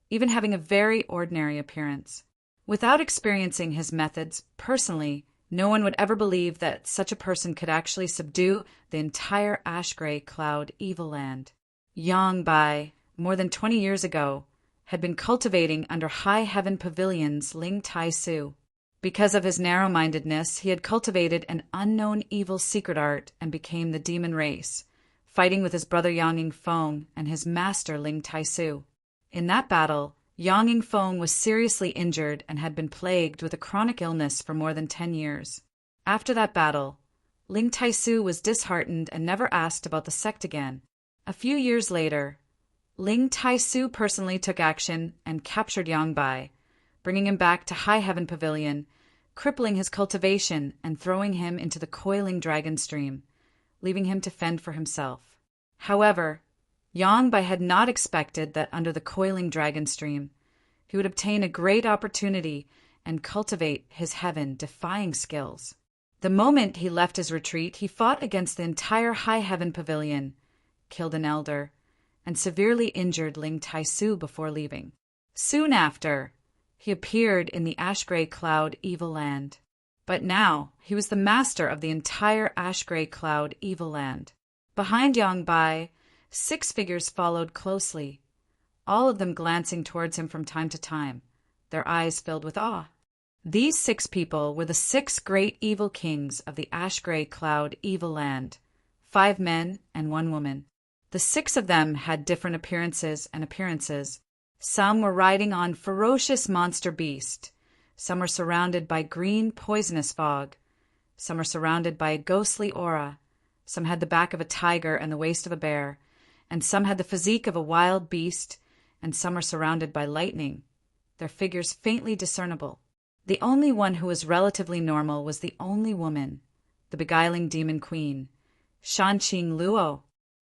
even having a very ordinary appearance. Without experiencing his methods personally, no one would ever believe that such a person could actually subdue the entire ash-gray cloud evil land. Yangbai, more than 20 years ago, had been cultivating under High Heaven Pavilion's Ling Tai Su. Because of his narrow-mindedness, he had cultivated an unknown evil secret art and became the demon race, fighting with his brother Yang Feng and his master Ling Tai Su. In that battle, Yang Feng was seriously injured and had been plagued with a chronic illness for more than 10 years. After that battle, Ling Tai Su was disheartened and never asked about the sect again. A few years later, Ling Tai Su personally took action and captured Yangbai, bringing him back to High Heaven Pavilion, crippling his cultivation and throwing him into the coiling dragon stream, leaving him to fend for himself. However, Yangbai had not expected that under the coiling dragon stream, he would obtain a great opportunity and cultivate his heaven-defying skills. The moment he left his retreat, he fought against the entire High Heaven Pavilion, killed an elder, and severely injured Ling Tai Su before leaving. Soon after, he appeared in the ash-gray cloud evil land. But now, he was the master of the entire ash-gray cloud evil land. Behind Yangbai, 6 figures followed closely, all of them glancing towards him from time to time, their eyes filled with awe. These 6 people were the 6 great evil kings of the ash-gray cloud evil land, 5 men and 1 woman. The 6 of them had different appearances. Some were riding on ferocious monster beast, some were surrounded by green poisonous fog, some were surrounded by a ghostly aura, some had the back of a tiger and the waist of a bear, and some had the physique of a wild beast, and some were surrounded by lightning, their figures faintly discernible. The only one who was relatively normal was the only woman, the beguiling demon queen, Shanqing Luo.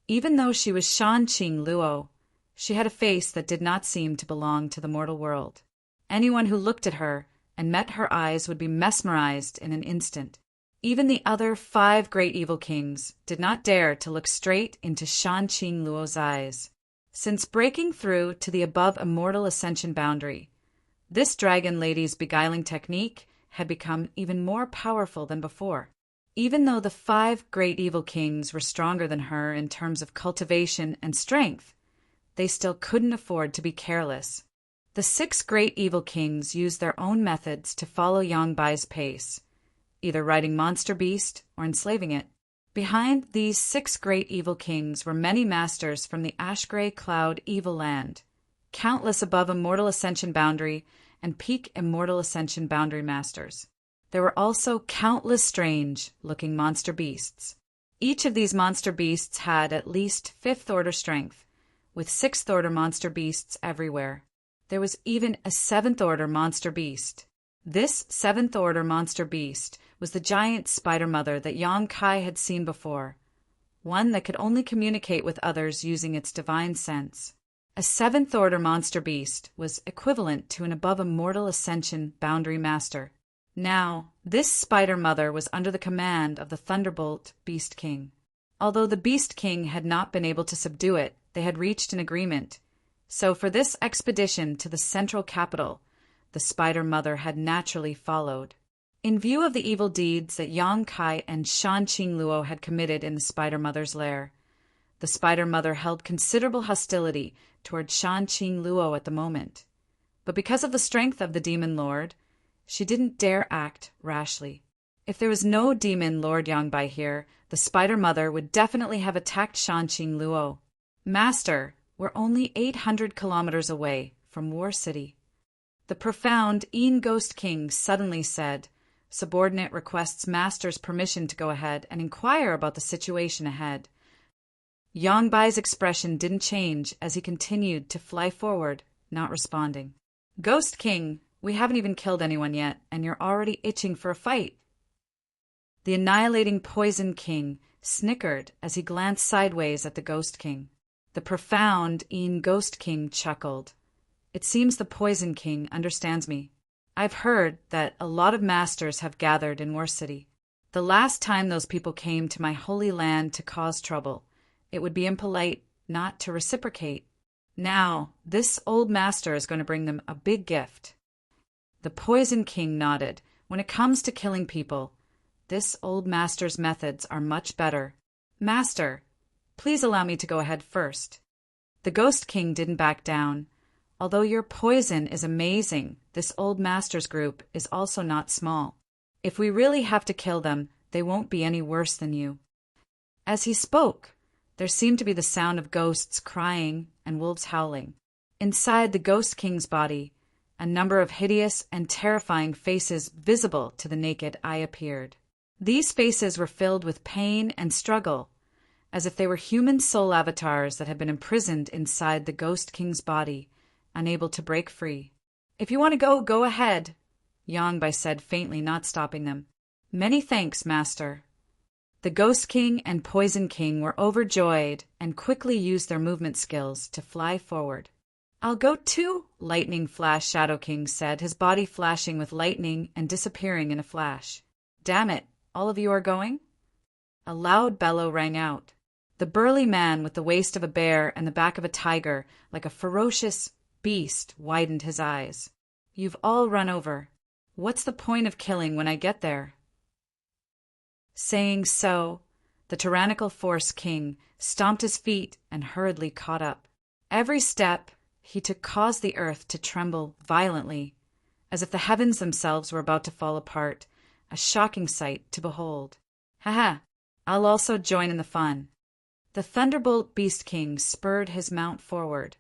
Even though she was Shanqing Luo, she had a face that did not seem to belong to the mortal world. Anyone who looked at her and met her eyes would be mesmerized in an instant. Even the other 5 great evil kings did not dare to look straight into Shanqing Luo's eyes. Since breaking through to the above immortal ascension boundary, this dragon lady's beguiling technique had become even more powerful than before. Even though the 5 great evil kings were stronger than her in terms of cultivation and strength, they still couldn't afford to be careless. The 6 great evil kings used their own methods to follow Yangbai's pace, either riding monster beast or enslaving it. Behind these 6 great evil kings were many masters from the ash-gray cloud evil land, countless above immortal ascension boundary and peak immortal ascension boundary masters. There were also countless strange-looking monster beasts. Each of these monster beasts had at least 5th-order strength, with 6th-order monster beasts everywhere. There was even a 7th-order monster beast. This 7th-order monster beast was the giant spider mother that Yang Kai had seen before, one that could only communicate with others using its divine sense. A 7th-order monster beast was equivalent to an above immortal ascension boundary master. Now, this spider mother was under the command of the Thunderbolt Beast King. Although the Beast King had not been able to subdue it, they had reached an agreement. So for this expedition to the central capital, the spider mother had naturally followed. In view of the evil deeds that Yang Kai and Shanqing Luo had committed in the spider mother's lair, the spider mother held considerable hostility toward Shanqing Luo at the moment. But because of the strength of the demon lord, she didn't dare act rashly. If there was no demon Lord Yangbai here, the Spider Mother would definitely have attacked Shanqing Luo. Master, we're only 800 kilometers away from War City. The profound Yin Ghost King suddenly said. Subordinate requests Master's permission to go ahead and inquire about the situation ahead. Yangbai's expression didn't change as he continued to fly forward, not responding. Ghost King, we haven't even killed anyone yet, and you're already itching for a fight. The annihilating Poison King snickered as he glanced sideways at the Ghost King. The profound Yin Ghost King chuckled. It seems the Poison King understands me. I've heard that a lot of masters have gathered in War City. The last time those people came to my holy land to cause trouble, it would be impolite not to reciprocate. Now, this old master is going to bring them a big gift. The Poison King nodded. When it comes to killing people, this old master's methods are much better. Master, please allow me to go ahead first. The Ghost King didn't back down. Although your poison is amazing, this old master's group is also not small. If we really have to kill them, they won't be any worse than you. As he spoke, there seemed to be the sound of ghosts crying and wolves howling. Inside the Ghost King's body, a number of hideous and terrifying faces visible to the naked eye appeared. These faces were filled with pain and struggle, as if they were human soul avatars that had been imprisoned inside the Ghost King's body, unable to break free. If you want to go ahead, Yangbai said faintly, not stopping them. Many thanks, Master. The Ghost King and Poison King were overjoyed and quickly used their movement skills to fly forward. I'll go too, Lightning Flash Shadow King said, his body flashing with lightning and disappearing in a flash. Damn it, all of you are going? A loud bellow rang out. The burly man with the waist of a bear and the back of a tiger, like a ferocious beast, widened his eyes. You've all run over. What's the point of killing when I get there? Saying so, the tyrannical Force King stomped his feet and hurriedly caught up. Every step he took caused the earth to tremble violently, as if the heavens themselves were about to fall apart, a shocking sight to behold. Haha, I'll also join in the fun. The Thunderbolt Beast King spurred his mount forward,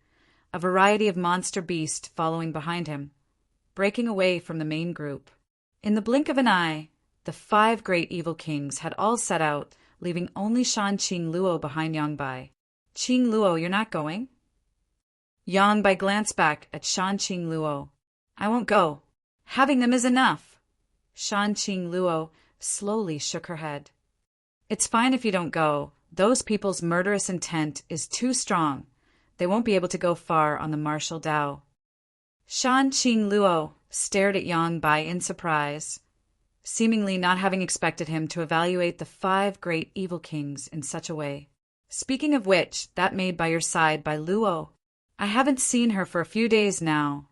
a variety of monster beasts following behind him, breaking away from the main group. In the blink of an eye, the 5 great evil kings had all set out, leaving only Shanqing Luo behind Yangbai. Qing Luo, you're not going? Yangbai glanced back at Shanqing Luo. I won't go. Having them is enough. Shanqing Luo slowly shook her head. It's fine if you don't go. Those people's murderous intent is too strong. They won't be able to go far on the martial Dao. Shanqing Luo stared at Yangbai in surprise, seemingly not having expected him to evaluate the 5 great evil kings in such a way. Speaking of which, that maid by your side by Luo, I haven't seen her for a few days now,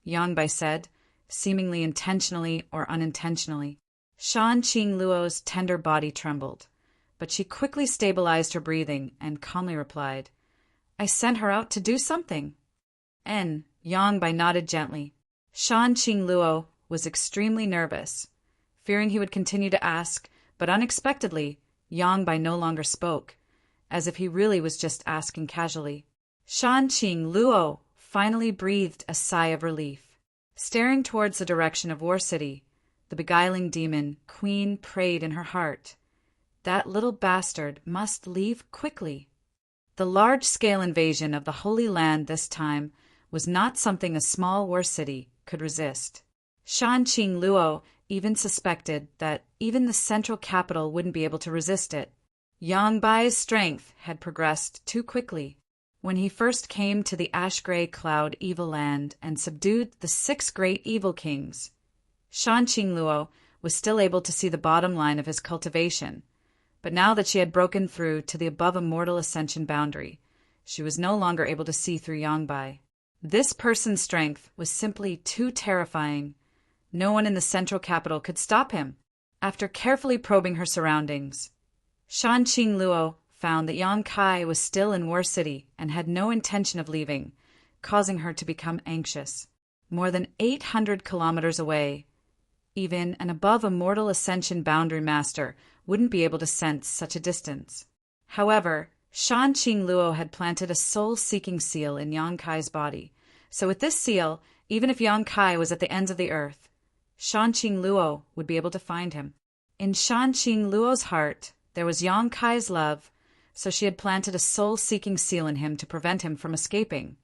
Yangbai said, seemingly intentionally or unintentionally. Shanqing Luo's tender body trembled, but she quickly stabilized her breathing and calmly replied, I sent her out to do something. Yangbai nodded gently. Shanqing Luo was extremely nervous, fearing he would continue to ask, but unexpectedly, Yangbai no longer spoke, as if he really was just asking casually. Shanqing Luo finally breathed a sigh of relief. Staring towards the direction of War City, the beguiling demon queen prayed in her heart. That little bastard must leave quickly. The large-scale invasion of the Holy Land this time was not something a small War City could resist. Shanqing Luo even suspected that even the central capital wouldn't be able to resist it. Yangbai's strength had progressed too quickly. When he first came to the ash-gray cloud evil land and subdued the 6 great evil kings, Shanqing Luo was still able to see the bottom line of his cultivation, but now that she had broken through to the above immortal ascension boundary, she was no longer able to see through Yangbai. This person's strength was simply too terrifying. No one in the central capital could stop him. After carefully probing her surroundings, Shanqing Luo found that Yang Kai was still in War City and had no intention of leaving, causing her to become anxious. more than 800 kilometers away. Even an above immortal ascension boundary master wouldn't be able to sense such a distance. However, Shan Qing Luo had planted a soul-seeking seal in Yang Kai's body, so with this seal, even if Yang Kai was at the ends of the earth, Shan Qing Luo would be able to find him. In Shan Qing Luo's heart, there was Yang Kai's love, so she had planted a soul-seeking seal in him to prevent him from escaping.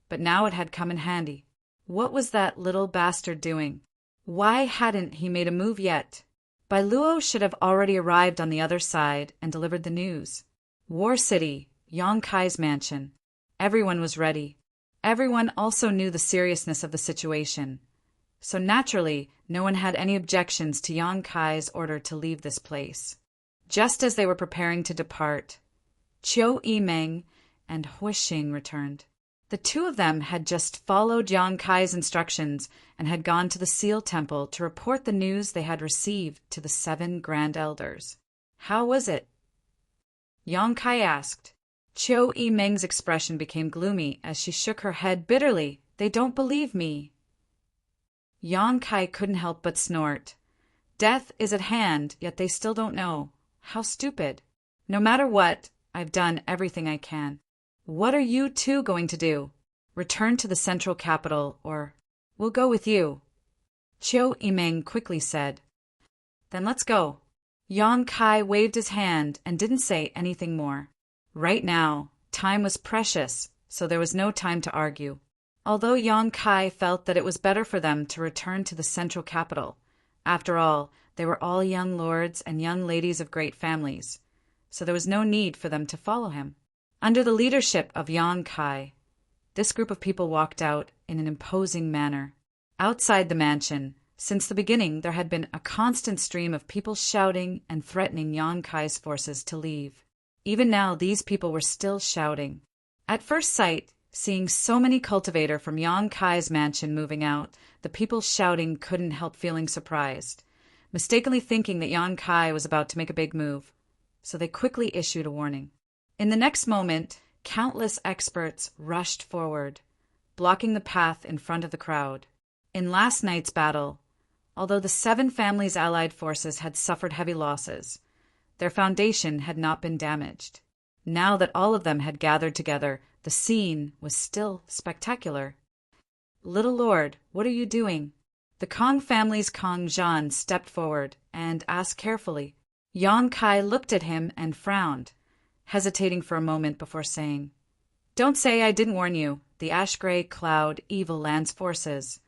But now it had come in handy. What was that little bastard doing? Why hadn't he made a move yet? Bai Luo should have already arrived on the other side and delivered the news. War City, Yang Kai's mansion. Everyone was ready. Everyone also knew the seriousness of the situation. So naturally, no one had any objections to Yang Kai's order to leave this place. Just as they were preparing to depart, Qiu Yimeng and Hui Xing returned. The two of them had just followed Yang Kai's instructions and had gone to the Seal Temple to report the news they had received to the 7 Grand Elders. How was it? Yang Kai asked. Qiu Yimeng's expression became gloomy as she shook her head bitterly. They don't believe me. Yang Kai couldn't help but snort. Death is at hand, yet they still don't know. How stupid. No matter what, I've done everything I can. What are you two going to do? Return to the central capital, or we'll go with you. Qiu Yimeng quickly said. Then let's go. Yang Kai waved his hand and didn't say anything more. Right now, time was precious, so there was no time to argue. Although Yang Kai felt that it was better for them to return to the central capital. After all, they were all young lords and young ladies of great families, so there was no need for them to follow him. Under the leadership of Yang Kai, this group of people walked out in an imposing manner. Outside the mansion, since the beginning there had been a constant stream of people shouting and threatening Yang Kai's forces to leave. Even now these people were still shouting. At first sight, seeing so many cultivator from Yang Kai's mansion moving out, the people shouting couldn't help feeling surprised, mistakenly thinking that Yang Kai was about to make a big move, so they quickly issued a warning. In the next moment, countless experts rushed forward, blocking the path in front of the crowd. In last night's battle, although the 7 families' allied forces had suffered heavy losses, their foundation had not been damaged. Now that all of them had gathered together, the scene was still spectacular. Little Lord, what are you doing? The Kong family's Kong Zhan stepped forward and asked carefully. Yang Kai looked at him and frowned, hesitating for a moment before saying, Don't say I didn't warn you. The Ash-Gray Cloud Evil Land's forces,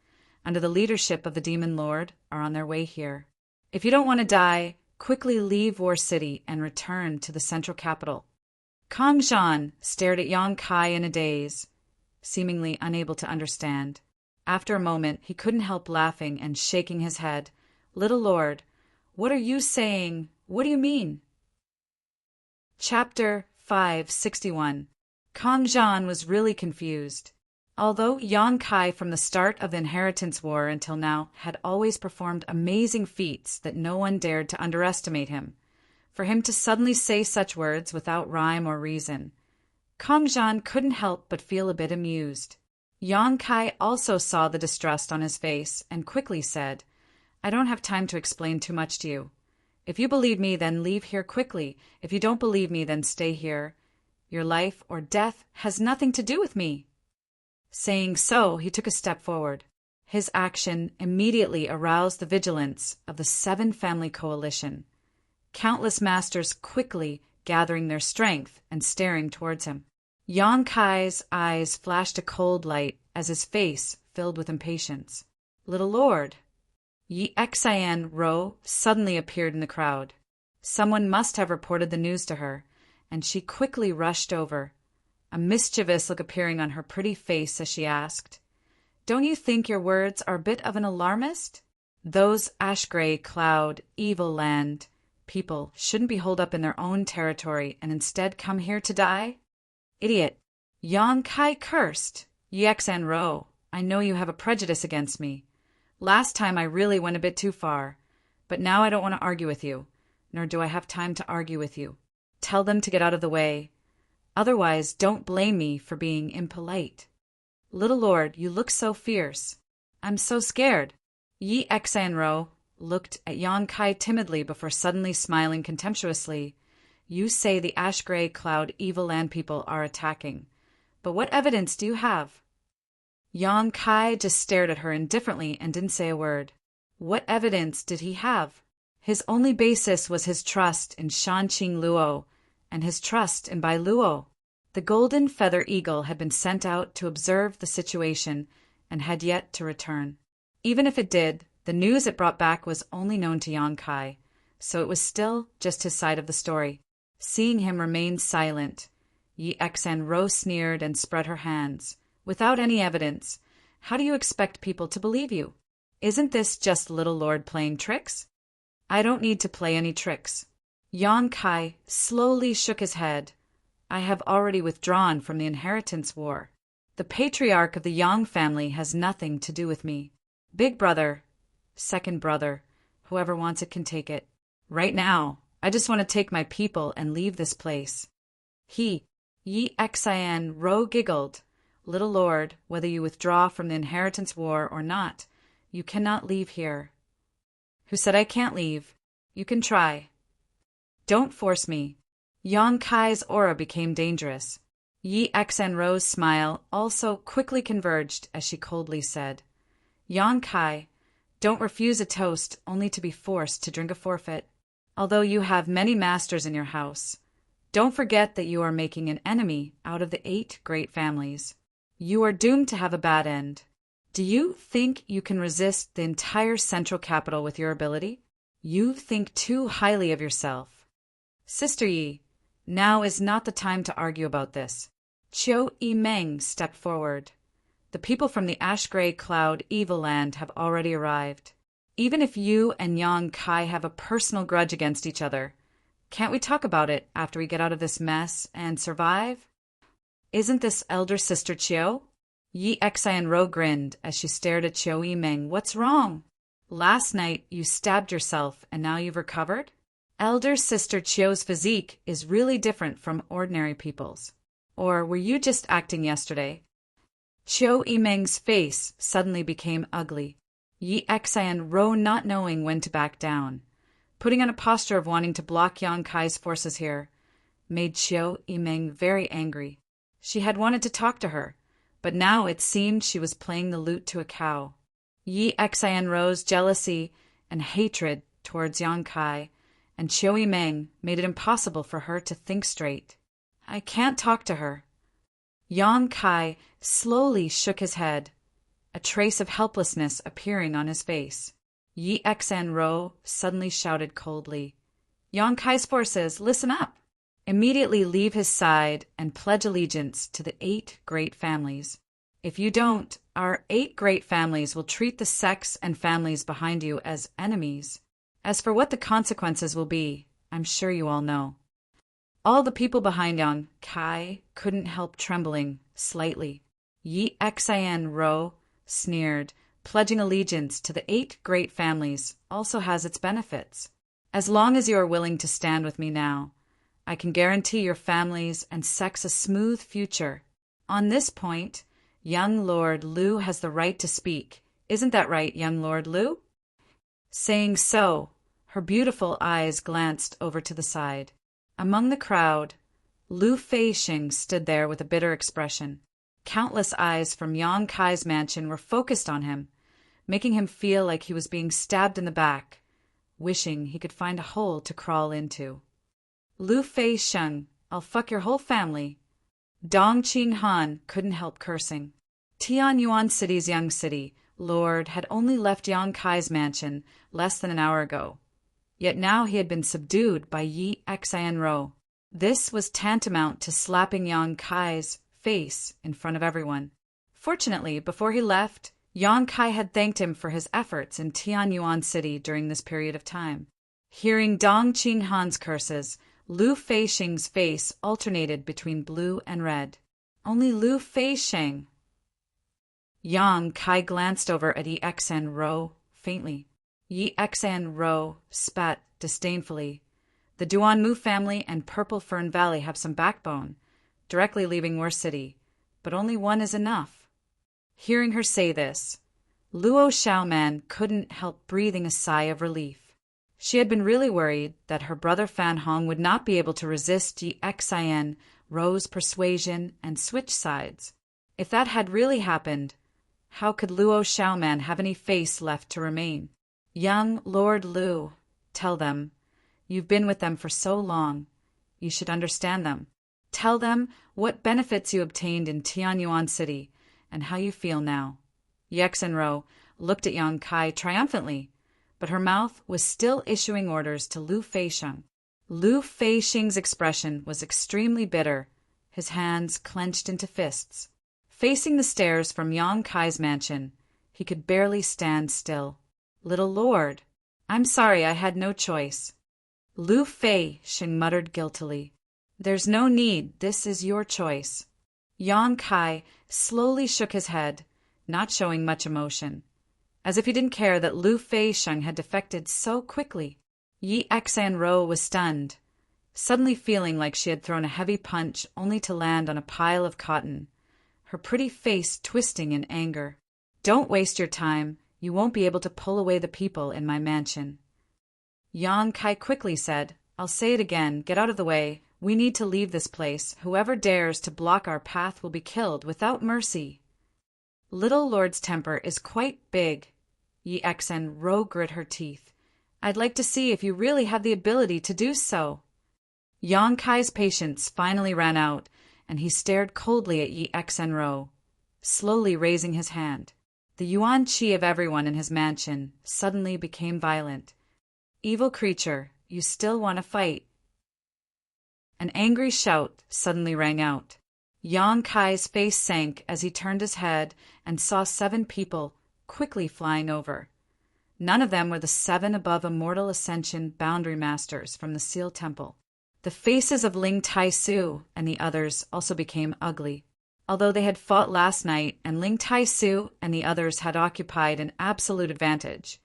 under the leadership of the Demon Lord, are on their way here. If you don't want to die, quickly leave War City and return to the central capital. Kong Zhan stared at Yang Kai in a daze, seemingly unable to understand. After a moment, he couldn't help laughing and shaking his head. Little Lord, what are you saying? What do you mean? Chapter 561. Kong Zhan was really confused. Although Yang Kai from the start of the Inheritance War until now had always performed amazing feats that no one dared to underestimate him, for him to suddenly say such words without rhyme or reason, Kong Zhan couldn't help but feel a bit amused. Yang Kai also saw the distrust on his face and quickly said, I don't have time to explain too much to you. If you believe me, then leave here quickly. If you don't believe me, then stay here. Your life or death has nothing to do with me. Saying so, he took a step forward. His action immediately aroused the vigilance of the 7 family coalition, countless masters quickly gathering their strength and staring towards him. Yang Kai's eyes flashed a cold light as his face filled with impatience. Little Lord. Yi Xian Ro suddenly appeared in the crowd. Someone must have reported the news to her, and she quickly rushed over, a mischievous look appearing on her pretty face as she asked, Don't you think your words are a bit of an alarmist? Those Ash-Gray Cloud Evil Land people shouldn't be holed up in their own territory and instead come here to die? Idiot. Yang Kai cursed. Yi Xian Ro, I know you have a prejudice against me. Last time I really went a bit too far, but now I don't want to argue with you, nor do I have time to argue with you. Tell them to get out of the way. Otherwise, don't blame me for being impolite. Little Lord, you look so fierce. I'm so scared. Yi Xanro looked at Yang Kai timidly before suddenly smiling contemptuously. You say the ash-gray cloud evil land people are attacking. But what evidence do you have? Yang Kai just stared at her indifferently and didn't say a word. What evidence did he have? His only basis was his trust in Shanqing Luo and his trust in Bai Luo. The golden feather eagle had been sent out to observe the situation and had yet to return. Even if it did, the news it brought back was only known to Yang Kai, so it was still just his side of the story. Seeing him remain silent, Yi Xanro sneered and spread her hands. Without any evidence, how do you expect people to believe you? Isn't this just little Lord playing tricks? I don't need to play any tricks. Yang Kai slowly shook his head. I have already withdrawn from the inheritance war. The patriarch of the Yang family has nothing to do with me. Big brother, second brother, whoever wants it can take it. Right now, I just want to take my people and leave this place. Yi Xanro giggled. Little Lord, whether you withdraw from the inheritance war or not, you cannot leave here. Who said I can't leave? You can try. Don't force me. Yang Kai's aura became dangerous. Yi Xanro's smile also quickly converged as she coldly said, Yang Kai, don't refuse a toast only to be forced to drink a forfeit. Although you have many masters in your house, don't forget that you are making an enemy out of the 8 great families. You are doomed to have a bad end. Do you think you can resist the entire central capital with your ability? You think too highly of yourself. Sister Yi, now is not the time to argue about this. Qiu Yimeng stepped forward. The people from the ash-gray cloud evil land have already arrived. Even if you and Yang Kai have a personal grudge against each other, can't we talk about it after we get out of this mess and survive? Isn't this elder sister Qiu? Yi Xanro grinned as she stared at Qiu Yimeng. What's wrong? Last night you stabbed yourself and now you've recovered? Elder sister Qiu's physique is really different from ordinary people's. Or were you just acting yesterday? Qiu Yimeng's face suddenly became ugly. Yi Xanro not knowing when to back down, putting on a posture of wanting to block Yang Kai's forces here, made Qiu Yimeng very angry. She had wanted to talk to her, but now it seemed she was playing the lute to a cow. Yi Xanro's jealousy and hatred towards Yang Kai and Qiu Yimeng made it impossible for her to think straight. I can't talk to her. Yang Kai slowly shook his head, a trace of helplessness appearing on his face. Yi Xanro suddenly shouted coldly, Yang Kai's forces, listen up! Immediately leave his side and pledge allegiance to the 8 great families. If you don't, our 8 great families will treat the sects and families behind you as enemies. As for what the consequences will be, I'm sure you all know. All the people behind Yang Kai couldn't help trembling slightly. Yi Xanro sneered, pledging allegiance to the 8 great families also has its benefits. As long as you are willing to stand with me now, I can guarantee your families and sects a smooth future. On this point, young Lord Lu has the right to speak. Isn't that right, young Lord Lu? Saying so, her beautiful eyes glanced over to the side. Among the crowd, Lu Feixing stood there with a bitter expression. Countless eyes from Yang Kai's mansion were focused on him, making him feel like he was being stabbed in the back, wishing he could find a hole to crawl into. Lu Feixing, I'll fuck your whole family. Dong Qinghan couldn't help cursing. Tianyuan City's young city lord had only left Yang Kai's mansion less than an hour ago. Yet now he had been subdued by Yi Xanro. This was tantamount to slapping Yang Kai's face in front of everyone. Fortunately, before he left, Yang Kai had thanked him for his efforts in Tianyuan City during this period of time. Hearing Dong Qinghan's curses, Lu Feixing's face alternated between blue and red. Only Lu Feixing. Yang Kai glanced over at Yi Xanro faintly. Yi Xanro spat disdainfully. The Duanmu family and Purple Fern Valley have some backbone, directly leaving War City, but only one is enough. Hearing her say this, Luo Xiaoman couldn't help breathing a sigh of relief. She had been really worried that her brother Fan Hong would not be able to resist Yi Xian Ro's persuasion and switch sides. If that had really happened, how could Luo Xiaoman have any face left to remain? Young Lord Lu, tell them. You've been with them for so long. You should understand them. Tell them what benefits you obtained in Tianyuan City and how you feel now. Yi Xian looked at Yang Kai triumphantly, but her mouth was still issuing orders to Lu Feixiang. Lu Feixiang's expression was extremely bitter, his hands clenched into fists. Facing the stairs from Yang Kai's mansion, he could barely stand still. Little lord, I'm sorry I had no choice. Lu Feixiang muttered guiltily. There's no need, this is your choice. Yang Kai slowly shook his head, not showing much emotion, as if he didn't care that Lu Feixiang had defected so quickly. Yi Xian was stunned, suddenly feeling like she had thrown a heavy punch only to land on a pile of cotton, her pretty face twisting in anger. Don't waste your time, you won't be able to pull away the people in my mansion. Yang Kai quickly said, I'll say it again, get out of the way, we need to leave this place, whoever dares to block our path will be killed without mercy. Little Lord's temper is quite big. Yi Xian grit her teeth. I'd like to see if you really have the ability to do so. Yang Kai's patience finally ran out, and he stared coldly at Yi Xian, slowly raising his hand. The yuan qi of everyone in his mansion suddenly became violent. Evil creature, you still want to fight? An angry shout suddenly rang out. Yang Kai's face sank as he turned his head and saw 7 people quickly flying over. None of them were the 7 above immortal ascension boundary masters from the Seal Temple. The faces of Ling Tai-su and the others also became ugly. Although they had fought last night and Ling Tai-su and the others had occupied an absolute advantage,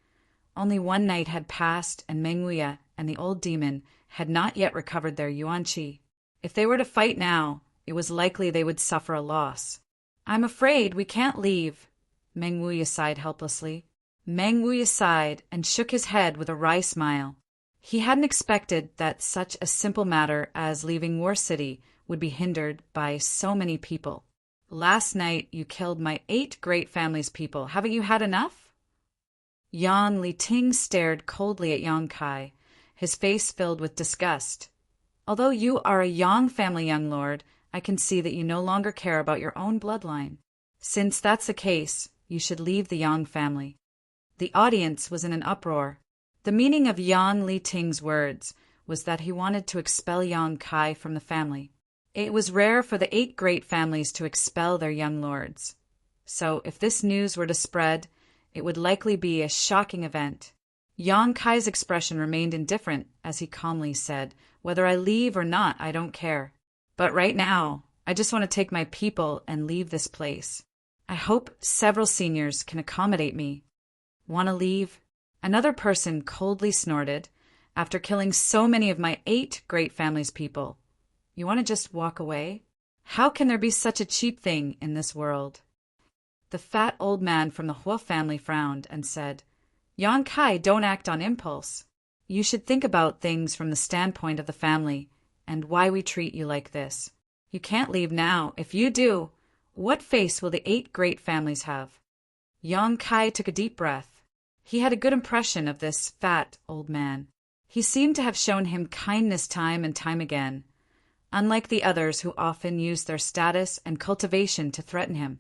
only one night had passed and Meng Wuya and the old demon had not yet recovered their yuan qi. If they were to fight now, it was likely they would suffer a loss. I'm afraid we can't leave, Meng Wuya sighed helplessly. Meng Wuya sighed and shook his head with a wry smile. He hadn't expected that such a simple matter as leaving War City would be hindered by so many people. Last night you killed my 8 great family's people. Haven't you had enough? Yan Liting stared coldly at Yang Kai, his face filled with disgust. Although you are a Yang family, young lord, I can see that you no longer care about your own bloodline. Since that's the case, you should leave the Yang family. The audience was in an uproar. The meaning of Yan Liting's words was that he wanted to expel Yang Kai from the family. It was rare for the 8 great families to expel their young lords. So if this news were to spread, it would likely be a shocking event. Yang Kai's expression remained indifferent as he calmly said, whether I leave or not, I don't care. But right now, I just want to take my people and leave this place. I hope several seniors can accommodate me. Want to leave? Another person coldly snorted, after killing so many of my 8 great family's people. You want to just walk away? How can there be such a cheap thing in this world? The fat old man from the Hua family frowned and said, Yang Kai, don't act on impulse. You should think about things from the standpoint of the family and why we treat you like this. You can't leave now. If you do, what face will the 8 great families have? Yang Kai took a deep breath. He had a good impression of this fat old man. He seemed to have shown him kindness time and time again, unlike the others who often used their status and cultivation to threaten him.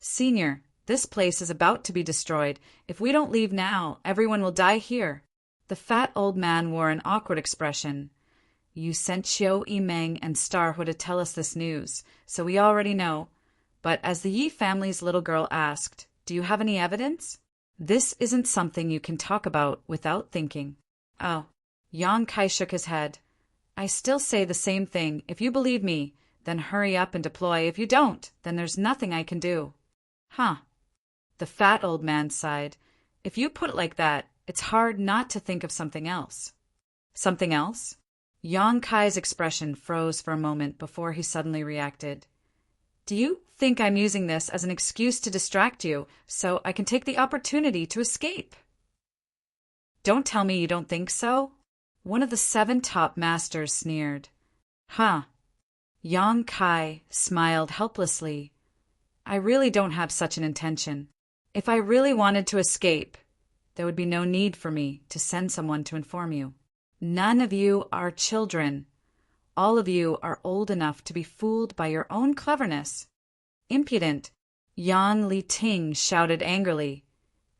Senior, this place is about to be destroyed. If we don't leave now, everyone will die here. The fat old man wore an awkward expression. You sent Xiao Yimeng and Starhua to tell us this news, so we already know. But as the Yi family's little girl asked, do you have any evidence? This isn't something you can talk about without thinking. Oh, Yang Kai shook his head. I still say the same thing. If you believe me, then hurry up and deploy. If you don't, then there's nothing I can do. Huh. The fat old man sighed. If you put it like that, it's hard not to think of something else. Something else? Yang Kai's expression froze for a moment before he suddenly reacted. Do you think I'm using this as an excuse to distract you so I can take the opportunity to escape? Don't tell me you don't think so. One of the 7 top masters sneered. Huh. Yang Kai smiled helplessly. I really don't have such an intention. If I really wanted to escape, there would be no need for me to send someone to inform you. None of you are children. All of you are old enough to be fooled by your own cleverness. Impudent! Yan Li Ting shouted angrily.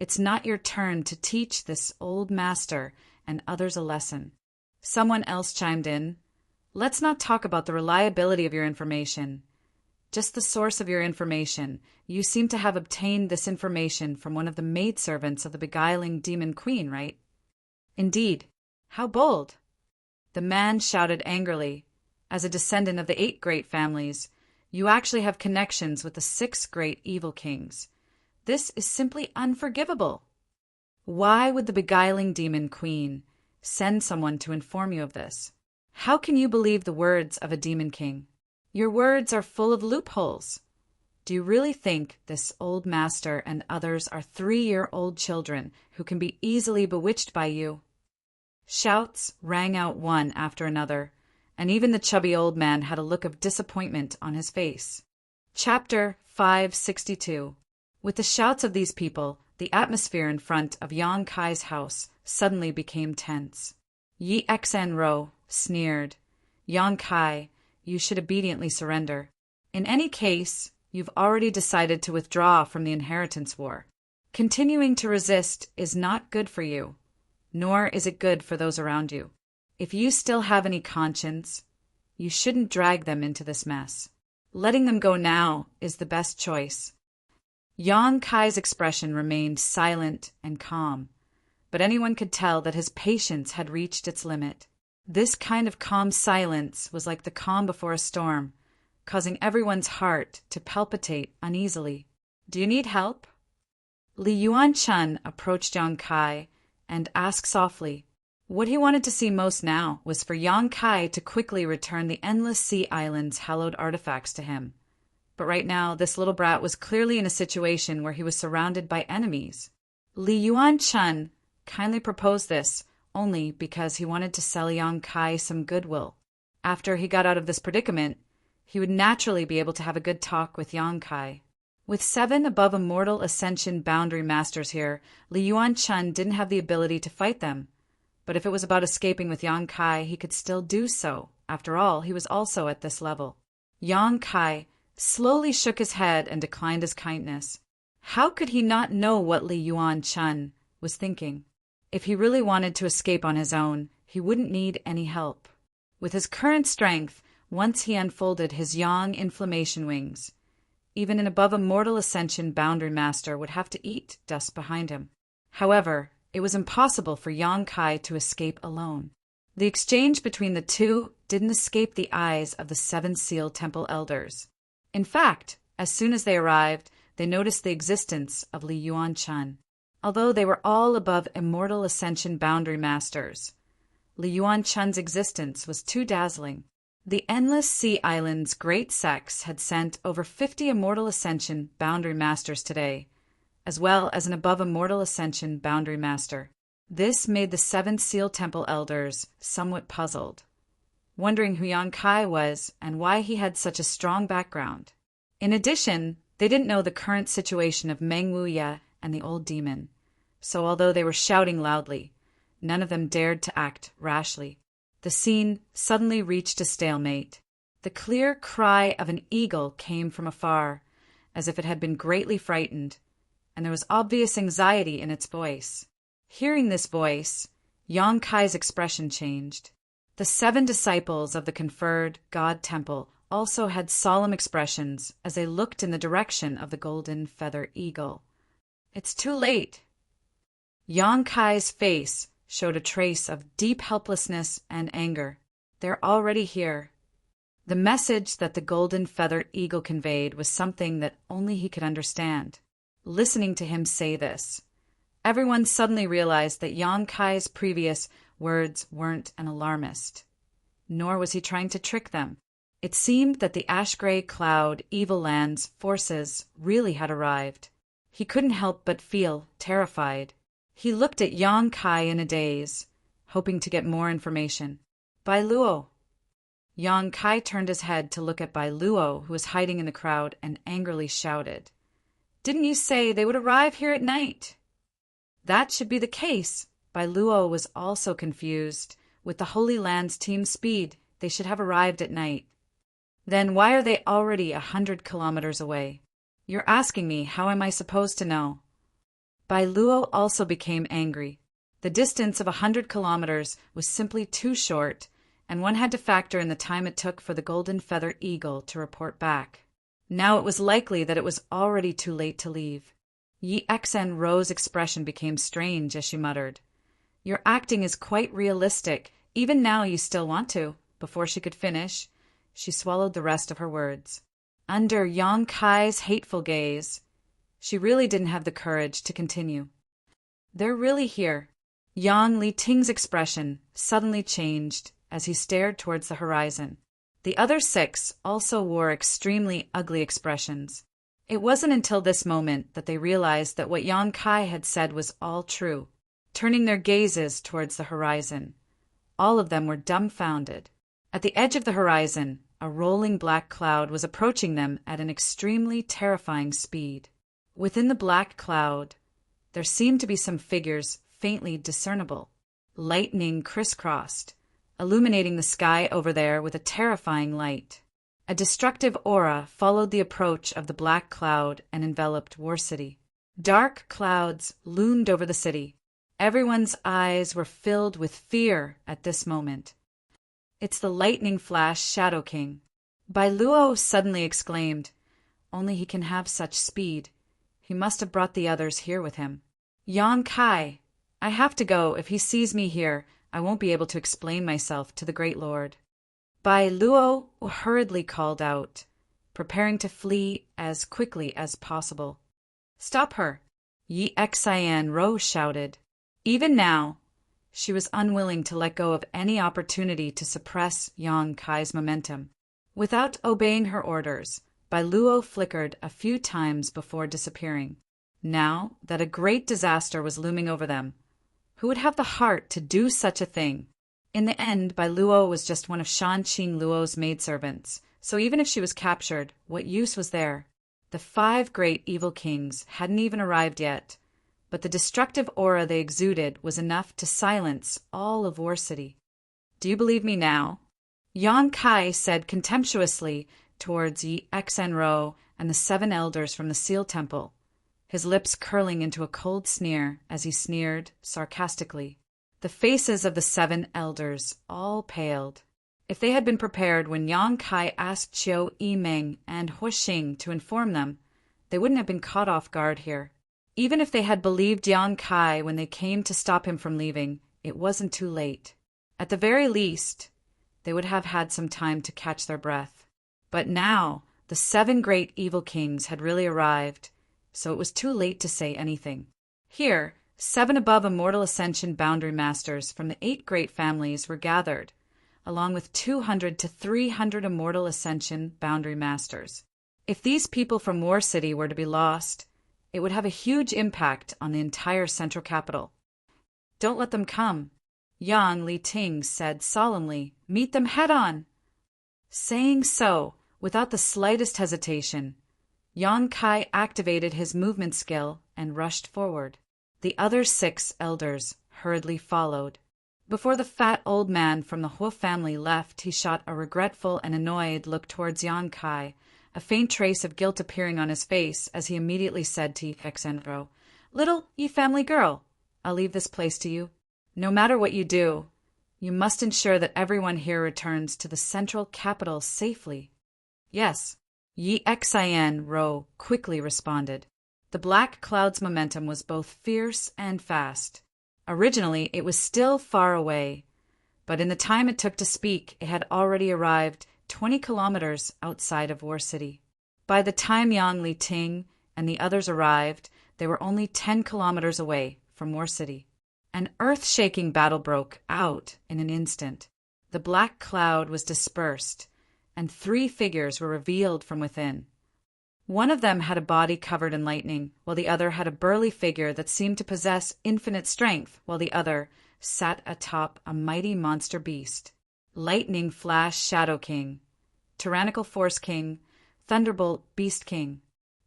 It's not your turn to teach this old master and others a lesson. Someone else chimed in. Let's not talk about the reliability of your information. Just the source of your information. You seem to have obtained this information from one of the maidservants of the beguiling demon queen, right? Indeed. How bold! The man shouted angrily. As a descendant of the 8 great families, you actually have connections with the 6 great evil kings. This is simply unforgivable. Why would the beguiling demon queen send someone to inform you of this? How can you believe the words of a demon king? Your words are full of loopholes. Do you really think this old master and others are 3-year-old children who can be easily bewitched by you? Shouts rang out one after another, and even the chubby old man had a look of disappointment on his face. Chapter 562. With the shouts of these people, the atmosphere in front of Yang Kai's house suddenly became tense. Yi Xen sneered. Yang Kai, you should obediently surrender. In any case, you've already decided to withdraw from the inheritance war. Continuing to resist is not good for you, nor is it good for those around you. If you still have any conscience, you shouldn't drag them into this mess. Letting them go now is the best choice. Yang Kai's expression remained silent and calm, but anyone could tell that his patience had reached its limit. This kind of calm silence was like the calm before a storm, causing everyone's heart to palpitate uneasily. Do you need help? Li Yuan-chun approached Yang Kai and asked softly. What he wanted to see most now was for Yang Kai to quickly return the Endless Sea Island's hallowed artifacts to him. But right now, this little brat was clearly in a situation where he was surrounded by enemies. Li Yuan-chun kindly proposed this only because he wanted to sell Yang Kai some goodwill. After he got out of this predicament, he would naturally be able to have a good talk with Yang Kai. With 7 above immortal ascension boundary masters here, Li Yuan-chun didn't have the ability to fight them. But if it was about escaping with Yang Kai, he could still do so. After all, he was also at this level. Yang Kai slowly shook his head and declined his kindness. How could he not know what Li Yuan-chun was thinking? If he really wanted to escape on his own, he wouldn't need any help. With his current strength, once he unfolded his yang inflammation wings, even an above immortal ascension boundary master would have to eat dust behind him. However, it was impossible for Yang Kai to escape alone. The exchange between the two didn't escape the eyes of the 7 Seal Temple elders. In fact, as soon as they arrived, they noticed the existence of Li Yuan-chun. Although they were all above immortal ascension boundary masters, Li Yuan-chun's existence was too dazzling. The Endless Sea Island's great sex had sent over 50 immortal ascension boundary masters today, as well as an above immortal ascension boundary master. This made the 7 Seal Temple elders somewhat puzzled, wondering who Yang Kai was and why he had such a strong background. In addition, they didn't know the current situation of Meng Wuye and the old demon, so although they were shouting loudly, none of them dared to act rashly. The scene suddenly reached a stalemate. The clear cry of an eagle came from afar, as if it had been greatly frightened, and there was obvious anxiety in its voice. Hearing this voice, Yang Kai's expression changed. The 7 disciples of the conferred God Temple also had solemn expressions as they looked in the direction of the golden feather eagle. It's too late. Yang Kai's face showed a trace of deep helplessness and anger. They're already here. The message that the golden feather eagle conveyed was something that only he could understand. Listening to him say this, everyone suddenly realized that Yang Kai's previous words weren't an alarmist, nor was he trying to trick them. It seemed that the ash-gray cloud Evil Land's forces really had arrived. He couldn't help but feel terrified. He looked at Yang Kai in a daze, hoping to get more information. Bai Luo. Yang Kai turned his head to look at Bai Luo, who was hiding in the crowd, and angrily shouted, "Didn't you say they would arrive here at night?" That should be the case. Bai Luo was also confused. With the Holy Land's team speed, they should have arrived at night. Then why are they already 100 kilometers away? You're asking me, how am I supposed to know? Bai Luo also became angry. The distance of 100 kilometers was simply too short, and one had to factor in the time it took for the Golden Feather Eagle to report back. Now it was likely that it was already too late to leave. Yi Xen Ro's expression became strange as she muttered, "Your acting is quite realistic. Even now you still want to." Before she could finish, she swallowed the rest of her words. Under Yang Kai's hateful gaze, she really didn't have the courage to continue. "They're really here." Yang Li Ting's expression suddenly changed as he stared towards the horizon. The other 6 also wore extremely ugly expressions. It wasn't until this moment that they realized that what Yang Kai had said was all true. Turning their gazes towards the horizon, all of them were dumbfounded. At the edge of the horizon, a rolling black cloud was approaching them at an extremely terrifying speed. Within the black cloud, there seemed to be some figures faintly discernible. Lightning crisscrossed, illuminating the sky over there with a terrifying light. A destructive aura followed the approach of the black cloud and enveloped War City. Dark clouds loomed over the city. Everyone's eyes were filled with fear at this moment. "It's the Lightning Flash Shadow King." Bai Luo suddenly exclaimed, "Only he can have such speed. He must have brought the others here with him." "Yang Kai, I have to go. If he sees me here, I won't be able to explain myself to the Great Lord." Bai Luo hurriedly called out, preparing to flee as quickly as possible. "Stop her!" Yi Xen Ro shouted. Even now, she was unwilling to let go of any opportunity to suppress Yang Kai's momentum. Without obeying her orders, Bai Luo flickered a few times before disappearing. Now that a great disaster was looming over them, who would have the heart to do such a thing? In the end, Bai Luo was just one of Shan Qing Luo's maidservants, so even if she was captured, what use was there? The 5 great evil kings hadn't even arrived yet, but the destructive aura they exuded was enough to silence all of War City. "Do you believe me now?" Yang Kai said contemptuously towards Yi Xen Ro and the 7 elders from the Seal Temple, his lips curling into a cold sneer as he sneered sarcastically. The faces of the 7 elders all paled. If they had been prepared when Yang Kai asked Qiu Yimeng and Hu Xing to inform them, they wouldn't have been caught off guard here. Even if they had believed Yang Kai when they came to stop him from leaving, it wasn't too late. At the very least, they would have had some time to catch their breath. But now, the 7 great evil kings had really arrived, so it was too late to say anything. Here, 7 above Immortal Ascension Boundary Masters from the 8 great families were gathered, along with 200 to 300 Immortal Ascension Boundary Masters. If these people from War City were to be lost, it would have a huge impact on the entire central capital. "Don't let them come," Yang Li Ting said solemnly. "Meet them head-on." Saying so, without the slightest hesitation, Yang Kai activated his movement skill and rushed forward. The other 6 elders hurriedly followed. Before the fat old man from the Hu family left, he shot a regretful and annoyed look towards Yang Kai, a faint trace of guilt appearing on his face as he immediately said to Yi Xen Ro, "Little Yi family girl, I'll leave this place to you. No matter what you do, you must ensure that everyone here returns to the central capital safely." "Yes," Yi Xen Ro quickly responded. The black cloud's momentum was both fierce and fast. Originally, it was still far away, but in the time it took to speak, it had already arrived 20 kilometers outside of War City. By the time Yang Li Ting and the others arrived, they were only 10 kilometers away from War City. An earth-shaking battle broke out in an instant. The black cloud was dispersed, and 3 figures were revealed from within. One of them had a body covered in lightning, while the other had a burly figure that seemed to possess infinite strength, while the other sat atop a mighty monster beast. Lightning Flash Shadow King, Tyrannical Force King, Thunderbolt Beast King.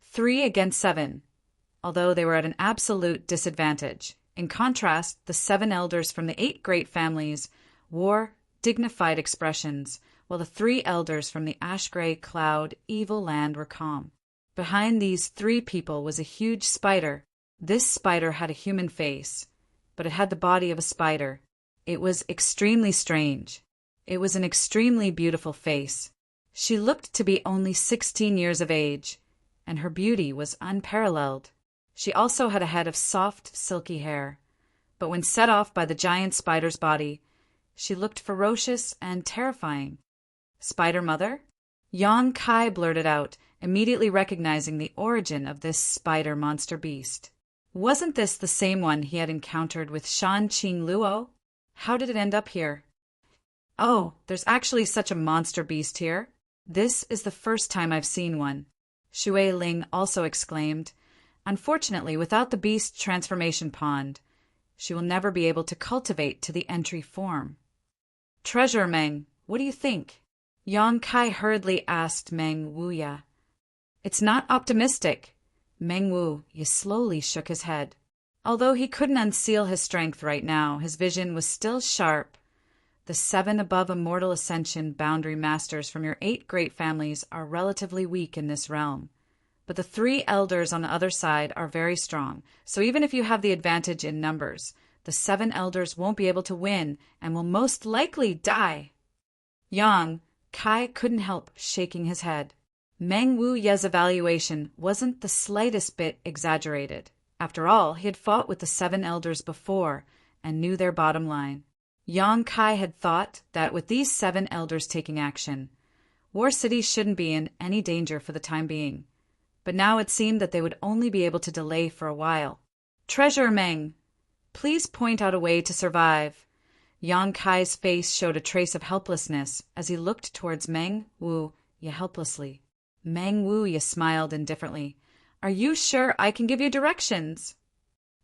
3 against 7, although they were at an absolute disadvantage. In contrast, the 7 elders from the 8 great families wore dignified expressions, while the 3 elders from the ash-gray cloud evil land were calm. Behind these 3 people was a huge spider. This spider had a human face, but it had the body of a spider. It was extremely strange. It was an extremely beautiful face. She looked to be only 16 years of age, and her beauty was unparalleled. She also had a head of soft, silky hair, but when set off by the giant spider's body, she looked ferocious and terrifying. Spider Mother? Yang Kai blurted out, immediately recognizing the origin of this spider monster beast. Wasn't this the same one he had encountered with Shan Qing Luo? How did it end up here? Oh, there's actually such a monster beast here. This is the first time I've seen one, Shui Ling also exclaimed. Unfortunately, without the beast transformation pond, she will never be able to cultivate to the entry form. Treasurer Meng, what do you think? Yang Kai hurriedly asked Meng Wuya. It's not optimistic. Meng Wuya slowly shook his head. Although he couldn't unseal his strength right now, his vision was still sharp. The 7 above immortal ascension boundary masters from your 8 great families are relatively weak in this realm. But the 3 elders on the other side are very strong, so even if you have the advantage in numbers, the 7 elders won't be able to win and will most likely die. Yang Kai couldn't help shaking his head. Meng Wuya's evaluation wasn't the slightest bit exaggerated. After all, he had fought with the 7 elders before and knew their bottom line. Yang Kai had thought that with these 7 elders taking action, War City shouldn't be in any danger for the time being. But now it seemed that they would only be able to delay for a while. Treasurer Meng, please point out a way to survive. Yang Kai's face showed a trace of helplessness as he looked towards Meng Wuya helplessly. Meng Wuya smiled indifferently. Are you sure I can give you directions?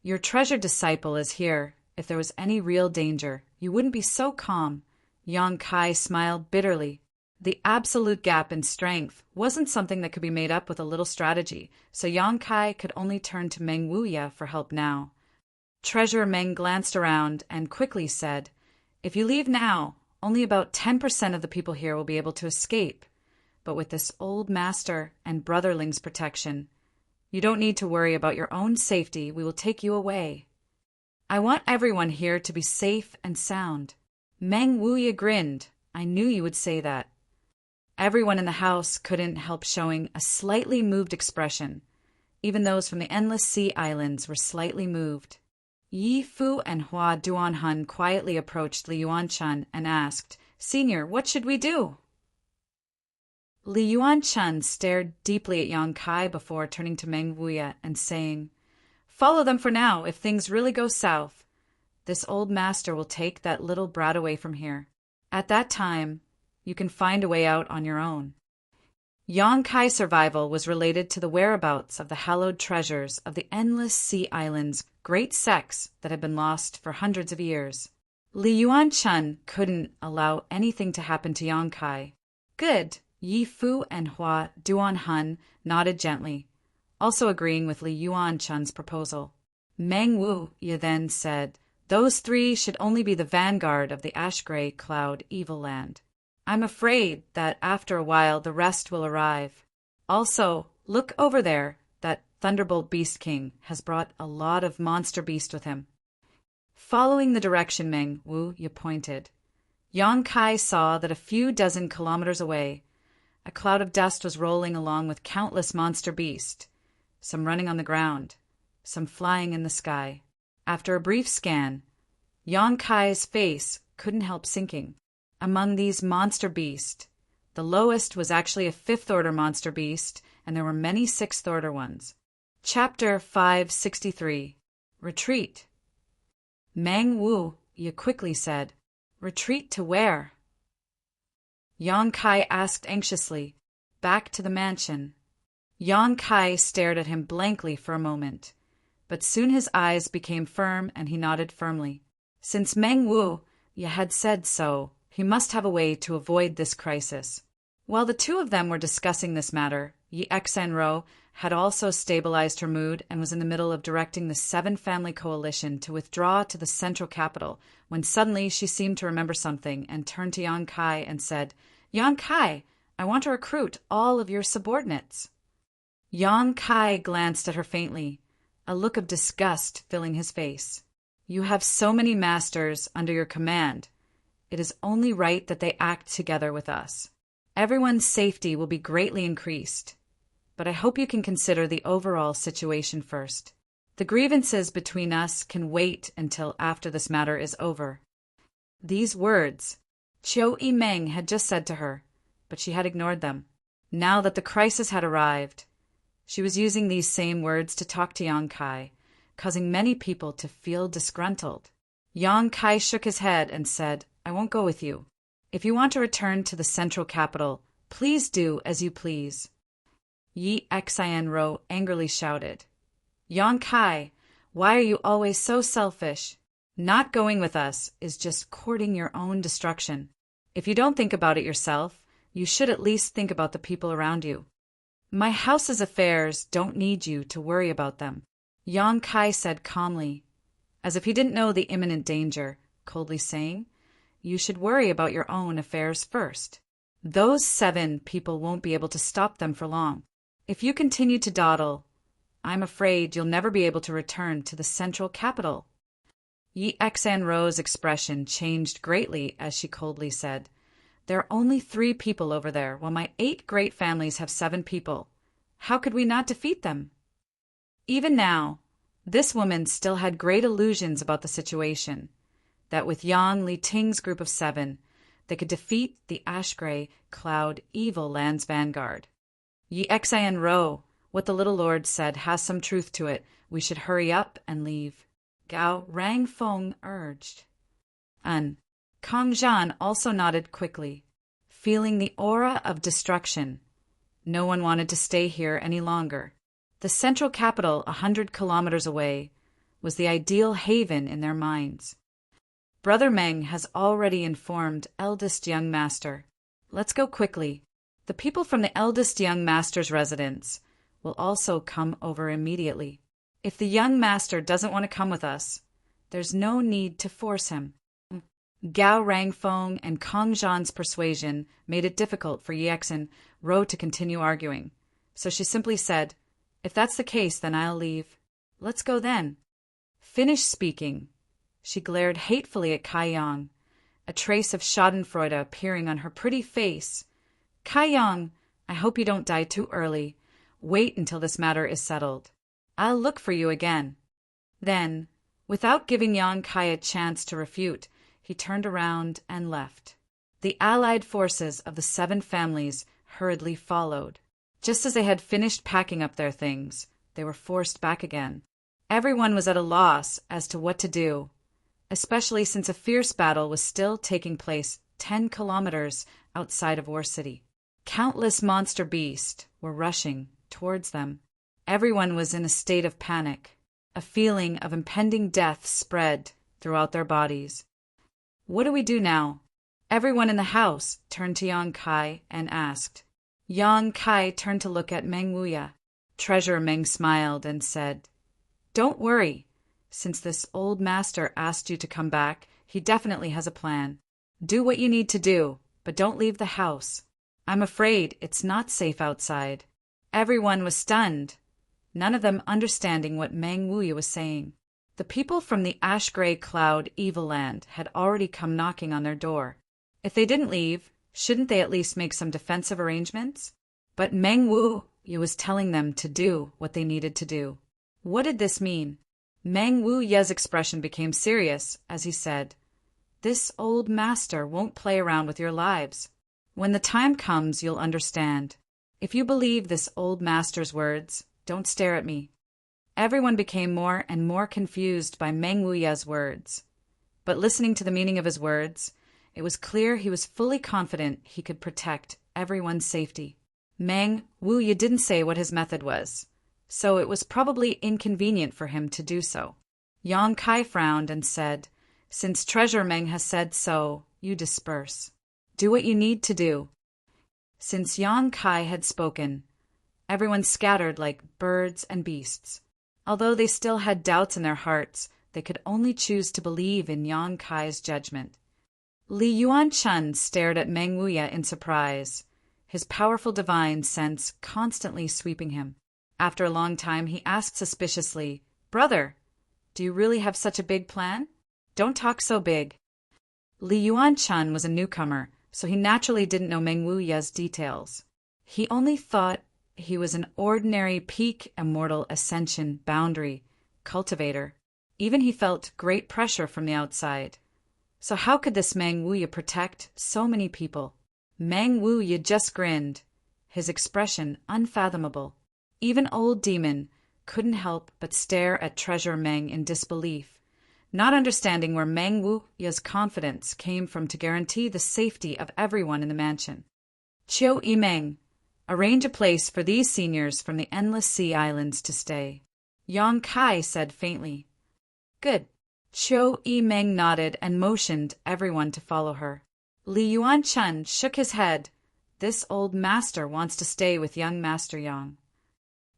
Your treasured disciple is here. If there was any real danger, you wouldn't be so calm. Yang Kai smiled bitterly. The absolute gap in strength wasn't something that could be made up with a little strategy, so Yang Kai could only turn to Meng Wuya for help now. Treasurer Meng glanced around and quickly said, If you leave now, only about 10% of the people here will be able to escape. But with this old master and brotherling's protection, you don't need to worry about your own safety. We will take you away. I want everyone here to be safe and sound. Meng Wuya grinned. I knew you would say that. Everyone in the house couldn't help showing a slightly moved expression. Even those from the Endless Sea Islands were slightly moved. Yi Fu and Hua Duanhun quietly approached Li Yuanchun and asked, Senior, what should we do? Li Yuanchun stared deeply at Yang Kai before turning to Meng Wuya and saying, Follow them for now. If things really go south, this old master will take that little brat away from here. At that time, you can find a way out on your own. Yang Kai's survival was related to the whereabouts of the hallowed treasures of the Endless Sea Islands, great sects that had been lost for hundreds of years. Li Yuanchun couldn't allow anything to happen to Yang Kai. Good. Yi Fu and Hua Duanhun nodded gently, also agreeing with Li Yuanchun's proposal. Meng Wuya then said, Those 3 should only be the vanguard of the ash-gray cloud evil land. I'm afraid that after a while the rest will arrive. Also, look over there. That Thunderbolt Beast King has brought a lot of monster beast with him. Following the direction Meng Wuya pointed, Yang Kai saw that a few dozen kilometers away, a cloud of dust was rolling along with countless monster beasts, some running on the ground, some flying in the sky. After a brief scan, Yang Kai's face couldn't help sinking. Among these monster beasts, the lowest was actually a 5th-order monster beast, and there were many 6th-order ones. Chapter 563. Retreat. Meng Wuya quickly said, Retreat to where? Yang Kai asked anxiously. Back to the mansion. Yang Kai stared at him blankly for a moment, but soon his eyes became firm and he nodded firmly. Since Meng Wu ya had said so, he must have a way to avoid this crisis. While the two of them were discussing this matter, Yi Xanro had also stabilized her mood and was in the middle of directing the seven-family coalition to withdraw to the central capital, when suddenly she seemed to remember something and turned to Yang Kai and said, Yang Kai, I want to recruit all of your subordinates. Yang Kai glanced at her faintly, a look of disgust filling his face. You have so many masters under your command. It is only right that they act together with us. Everyone's safety will be greatly increased. But I hope you can consider the overall situation first. The grievances between us can wait until after this matter is over. These words Qiu Yimeng had just said to her, but she had ignored them. Now that the crisis had arrived, she was using these same words to talk to Yang Kai, causing many people to feel disgruntled. Yang Kai shook his head and said, I won't go with you. If you want to return to the central capital, please do as you please. Yi Xanro angrily shouted. Yang Kai, why are you always so selfish? Not going with us is just courting your own destruction. If you don't think about it yourself, you should at least think about the people around you. My house's affairs don't need you to worry about them, Yang Kai said calmly, as if he didn't know the imminent danger, coldly saying, You should worry about your own affairs first. Those 7 people won't be able to stop them for long. If you continue to dawdle, I'm afraid you'll never be able to return to the central capital. Yi Xanro's expression changed greatly as she coldly said, There are only 3 people over there, while my 8 great families have 7 people. How could we not defeat them? Even now, this woman still had great illusions about the situation, that with Yang Li Ting's group of 7, they could defeat the ash-gray cloud evil land's vanguard. Yi Xanro, what the little lord said has some truth to it. We should hurry up and leave. Gao Rangfeng urged. Kang Zhan also nodded quickly, feeling the aura of destruction. No one wanted to stay here any longer. The central capital, 100 kilometers away, was the ideal haven in their minds. Brother Meng has already informed eldest young master. Let's go quickly. The people from the eldest young master's residence will also come over immediately. If the young master doesn't want to come with us, there's no need to force him. Gao Rangfeng and Kang Zhan's persuasion made it difficult for Yi Xanro to continue arguing, so she simply said, If that's the case, then I'll leave. Let's go then. Finished speaking, she glared hatefully at Kai Yang, a trace of schadenfreude appearing on her pretty face. Kai Yang, I hope you don't die too early. Wait until this matter is settled. I'll look for you again. Then, without giving Yang Kai a chance to refute, he turned around and left. The allied forces of the 7 families hurriedly followed. Just as they had finished packing up their things, they were forced back again. Everyone was at a loss as to what to do, especially since a fierce battle was still taking place 10 kilometers outside of War City. Countless monster beasts were rushing towards them. Everyone was in a state of panic. A feeling of impending death spread throughout their bodies. What do we do now? Everyone in the house turned to Yang Kai and asked. Yang Kai turned to look at Meng Wuya. Treasurer Meng smiled and said, Don't worry. Since this old master asked you to come back, he definitely has a plan. Do what you need to do, but don't leave the house. I'm afraid it's not safe outside. Everyone was stunned, none of them understanding what Meng Wuya was saying. The people from the ash-gray cloud evil land had already come knocking on their door. If they didn't leave, shouldn't they at least make some defensive arrangements? But Meng Wuya was telling them to do what they needed to do. What did this mean? Meng Wuya's expression became serious as he said, This old master won't play around with your lives. When the time comes, you'll understand. If you believe this old master's words, don't stare at me. Everyone became more and more confused by Meng Wuya's words. But listening to the meaning of his words, It was clear he was fully confident he could protect everyone's safety. Meng Wuya didn't say what his method was, so it was probably inconvenient for him to do so. Yang Kai frowned and said, "Since Treasure Meng has said so, you disperse. Do what you need to do." Since Yang Kai had spoken, everyone scattered like birds and beasts. Although they still had doubts in their hearts, they could only choose to believe in Yang Kai's judgment. Li Yuanchun stared at Meng Wuya in surprise, his powerful divine sense constantly sweeping him. After a long time, he asked suspiciously, "Brother, do you really have such a big plan? Don't talk so big." Li Yuanchun was a newcomer, so he naturally didn't know Meng Wuya's details. He only thought he was an ordinary peak immortal ascension boundary cultivator. Even he felt great pressure from the outside. So how could this Meng Wuya protect so many people? Meng Wuya just grinned, his expression unfathomable. Even old Demon couldn't help but stare at Treasure Meng in disbelief, not understanding where Meng Wuya's confidence came from to guarantee the safety of everyone in the mansion. "Chiu Yimeng, arrange a place for these seniors from the Endless Sea Islands to stay," Yang Kai said faintly. "Good." Chiu Yimeng nodded and motioned everyone to follow her. Li Yuanchun shook his head. This old master wants to stay with young Master Yang.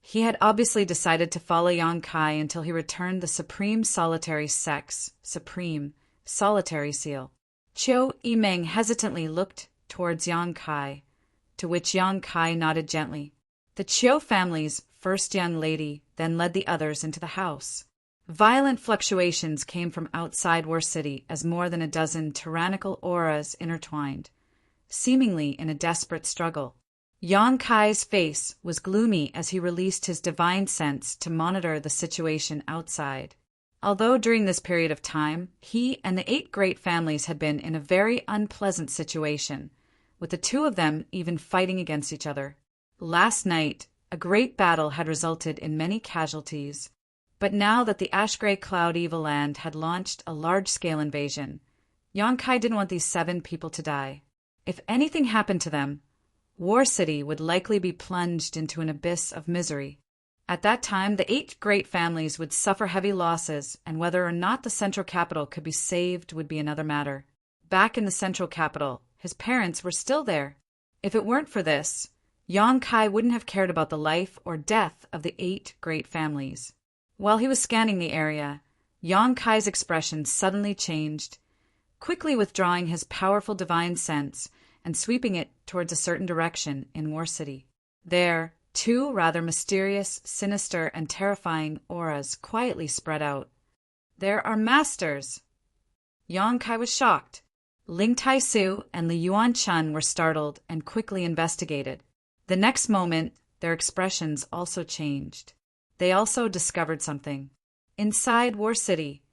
He had obviously decided to follow Yang Kai until he returned the Supreme Solitary Supreme Solitary Seal. Chiu Yimeng hesitantly looked towards Yang Kai, to which Yang Kai nodded gently. The Chiu family's first young lady then led the others into the house. Violent fluctuations came from outside War City as more than a dozen tyrannical auras intertwined, seemingly in a desperate struggle. Yang Kai's face was gloomy as he released his divine sense to monitor the situation outside. Although during this period of time, he and the 8 great families had been in a very unpleasant situation, with the 2 of them even fighting against each other. Last night, a great battle had resulted in many casualties, but now that the Ash-Gray Cloud Evil Land had launched a large-scale invasion, Yang Kai didn't want these 7 people to die. If anything happened to them, War City would likely be plunged into an abyss of misery. At that time, the 8 great families would suffer heavy losses, and whether or not the central capital could be saved would be another matter. Back in the central capital, his parents were still there. If it weren't for this, Yang Kai wouldn't have cared about the life or death of the 8 great families. While he was scanning the area, Yang Kai's expression suddenly changed, quickly withdrawing his powerful divine sense and sweeping it towards a certain direction in War City. There, 2 rather mysterious, sinister, and terrifying auras quietly spread out. "There are masters!" Yang Kai was shocked. Ling Tai-su and Li Yuanchun were startled and quickly investigated. The next moment, their expressions also changed. They also discovered something. Inside War City,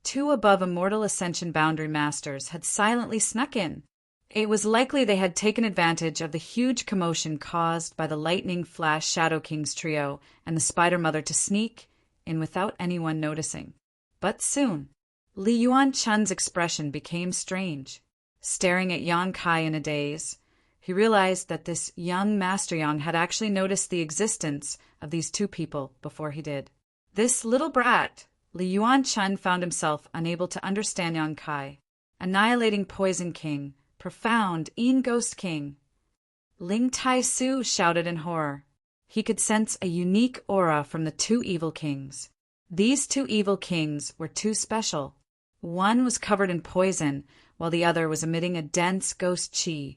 2 above Immortal Ascension Boundary Masters had silently snuck in. It was likely they had taken advantage of the huge commotion caused by the Lightning Flash Shadow Kings trio and the Spider Mother to sneak in without anyone noticing. But soon, Li Yuanchun's expression became strange. Staring at Yang Kai in a daze, he realized that this young Master Yang had actually noticed the existence of these 2 people before he did. This little brat, Li Yuanchun found himself unable to understand Yang Kai. Annihilating Poison King, profound Een Ghost King. Ling Tai-su shouted in horror. He could sense a unique aura from the 2 evil kings. These 2 evil kings were too special. One was covered in poison, while the other was emitting a dense ghost chi.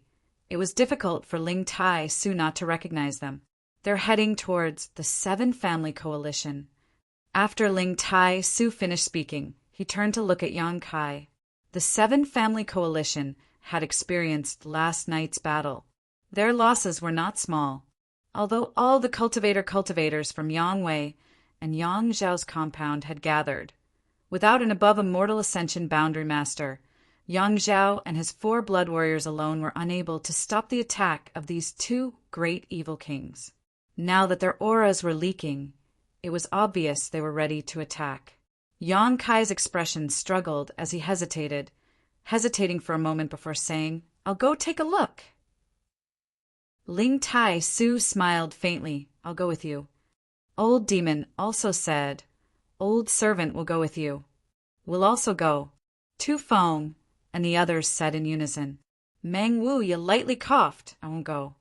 It was difficult for Ling Tai-su not to recognize them. They're heading towards the 7 Family Coalition. After Ling Tai-su finished speaking, he turned to look at Yang Kai. The 7 Family Coalition had experienced last night's battle. Their losses were not small. Although all the cultivators from Yangwei and Yang Zhao's compound had gathered, without an above Immortal Ascension Boundary Master, Yang Zhao and his 4 blood warriors alone were unable to stop the attack of these 2 great evil kings. Now that their auras were leaking, it was obvious they were ready to attack. Yang Kai's expression struggled as he hesitated, hesitating for a moment before saying, "I'll go take a look." Ling Tai Su smiled faintly. "I'll go with you." Old Demon also said, "Old Servant will go with you." "We'll also go." Tu Feng and the others said in unison. Mang Wu lightly coughed. "I won't go."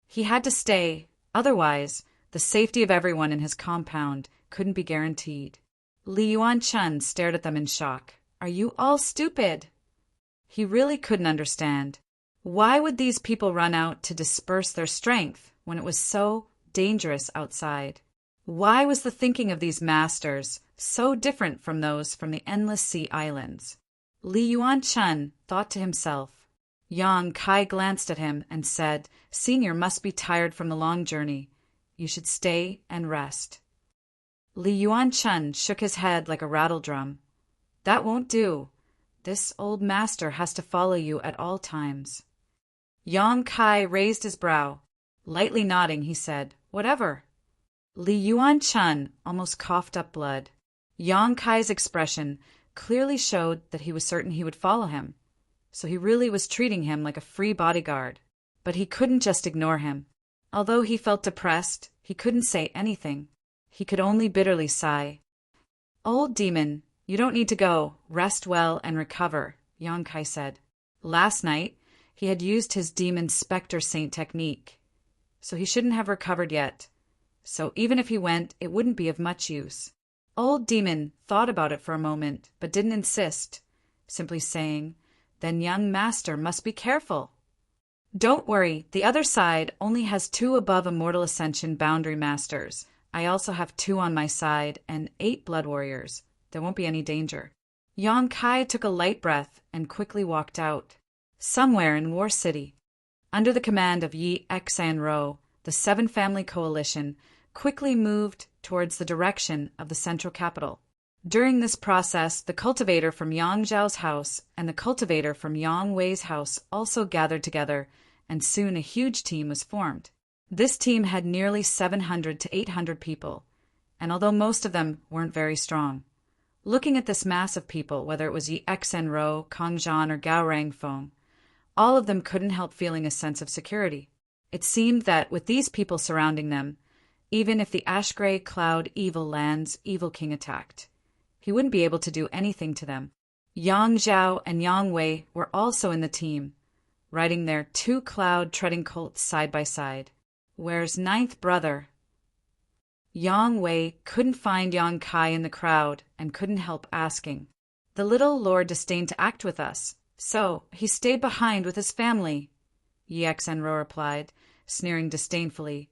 He had to stay, otherwise the safety of everyone in his compound couldn't be guaranteed. Li Yuan-chun stared at them in shock. "Are you all stupid?" He really couldn't understand. Why would these people run out to disperse their strength when it was so dangerous outside? Why was the thinking of these masters so different from those from the Endless Sea Islands? Li Yuan-chun thought to himself. Yang Kai glanced at him and said, "Senior must be tired from the long journey. You should stay and rest." Li Yuan-chun shook his head like a rattledrum. "That won't do. This old master has to follow you at all times." Yang Kai raised his brow. Lightly nodding, he said, "Whatever." Li Yuan-chun almost coughed up blood. Yang Kai's expression clearly showed that he was certain he would follow him, so he really was treating him like a free bodyguard. But he couldn't just ignore him. Although he felt depressed, he couldn't say anything. He could only bitterly sigh. "Old Demon, you don't need to go. Rest well and recover," Yang Kai said. Last night, he had used his Demon Spectre Saint technique, so he shouldn't have recovered yet. So even if he went, it wouldn't be of much use. Old Demon thought about it for a moment, but didn't insist, simply saying, "Then young master must be careful." "Don't worry, the other side only has 2 above Immortal Ascension boundary masters. I also have 2 on my side and 8 blood warriors. There won't be any danger." Yang Kai took a light breath and quickly walked out. Somewhere in War City, under the command of Yi Xan-ro, the 7-family coalition quickly moved towards the direction of the central capital. During this process, the cultivator from Yang Zhao's house and the cultivator from Yang Wei's house also gathered together, and soon a huge team was formed. This team had nearly 700 to 800 people, and although most of them weren't very strong. Looking at this mass of people, whether it was Yi Xen-ro, Kang Zhan, or Gao Rangfeng, all of them couldn't help feeling a sense of security. It seemed that with these people surrounding them, even if the ash-gray cloud Evil Land's Evil King attacked, he wouldn't be able to do anything to them. Yang Zhao and Yang Wei were also in the team, riding their 2 cloud-treading colts side by side. "Where's 9th brother?" Yang Wei couldn't find Yang Kai in the crowd and couldn't help asking. "The little lord disdained to act with us, so he stayed behind with his family," Yi Xen-ro replied, sneering disdainfully.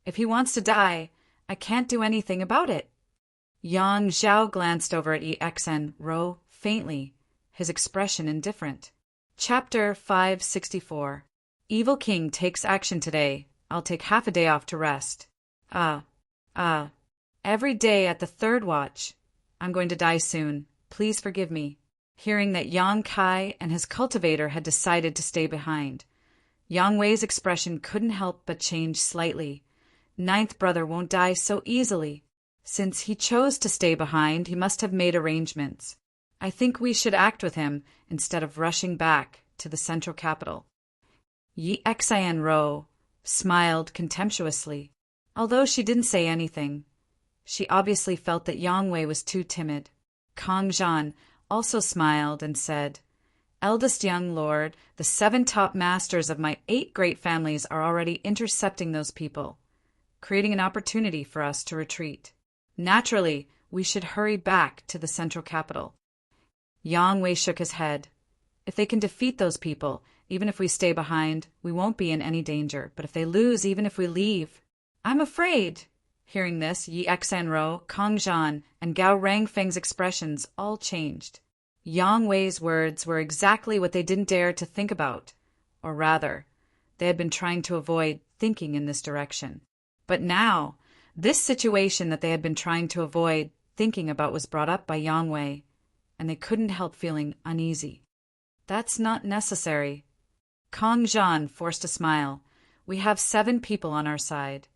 "If he wants to die, I can't do anything about it." Yang Zhao glanced over at Yi Xen-ro faintly, his expression indifferent. Chapter 564. Evil King takes action today. I'll take half a day off to rest. Every day at the 3rd watch. I'm going to die soon. Please forgive me. Hearing that Yang Kai and his cultivator had decided to stay behind, Yang Wei's expression couldn't help but change slightly. 9th brother won't die so easily. Since he chose to stay behind, he must have made arrangements. I think we should act with him instead of rushing back to the central capital. Yi Xan-ro smiled contemptuously. Although she didn't say anything, she obviously felt that Yang Wei was too timid. Kang Zhan also smiled and said, "Eldest young lord, the 7 top masters of my 8 great families are already intercepting those people, creating an opportunity for us to retreat. Naturally, we should hurry back to the central capital." Yang Wei shook his head. "If they can defeat those people, even if we stay behind, we won't be in any danger. But if they lose, even if we leave, I'm afraid." Hearing this, Yi Xen-ro, Kang Zhan, and Gao Rangfeng's expressions all changed. Yang Wei's words were exactly what they didn't dare to think about, or rather, they had been trying to avoid thinking in this direction. But now, this situation that they had been trying to avoid thinking about was brought up by Yang Wei, and they couldn't help feeling uneasy. "That's not necessary." Kang Zhan forced a smile. "We have 7 people on our side."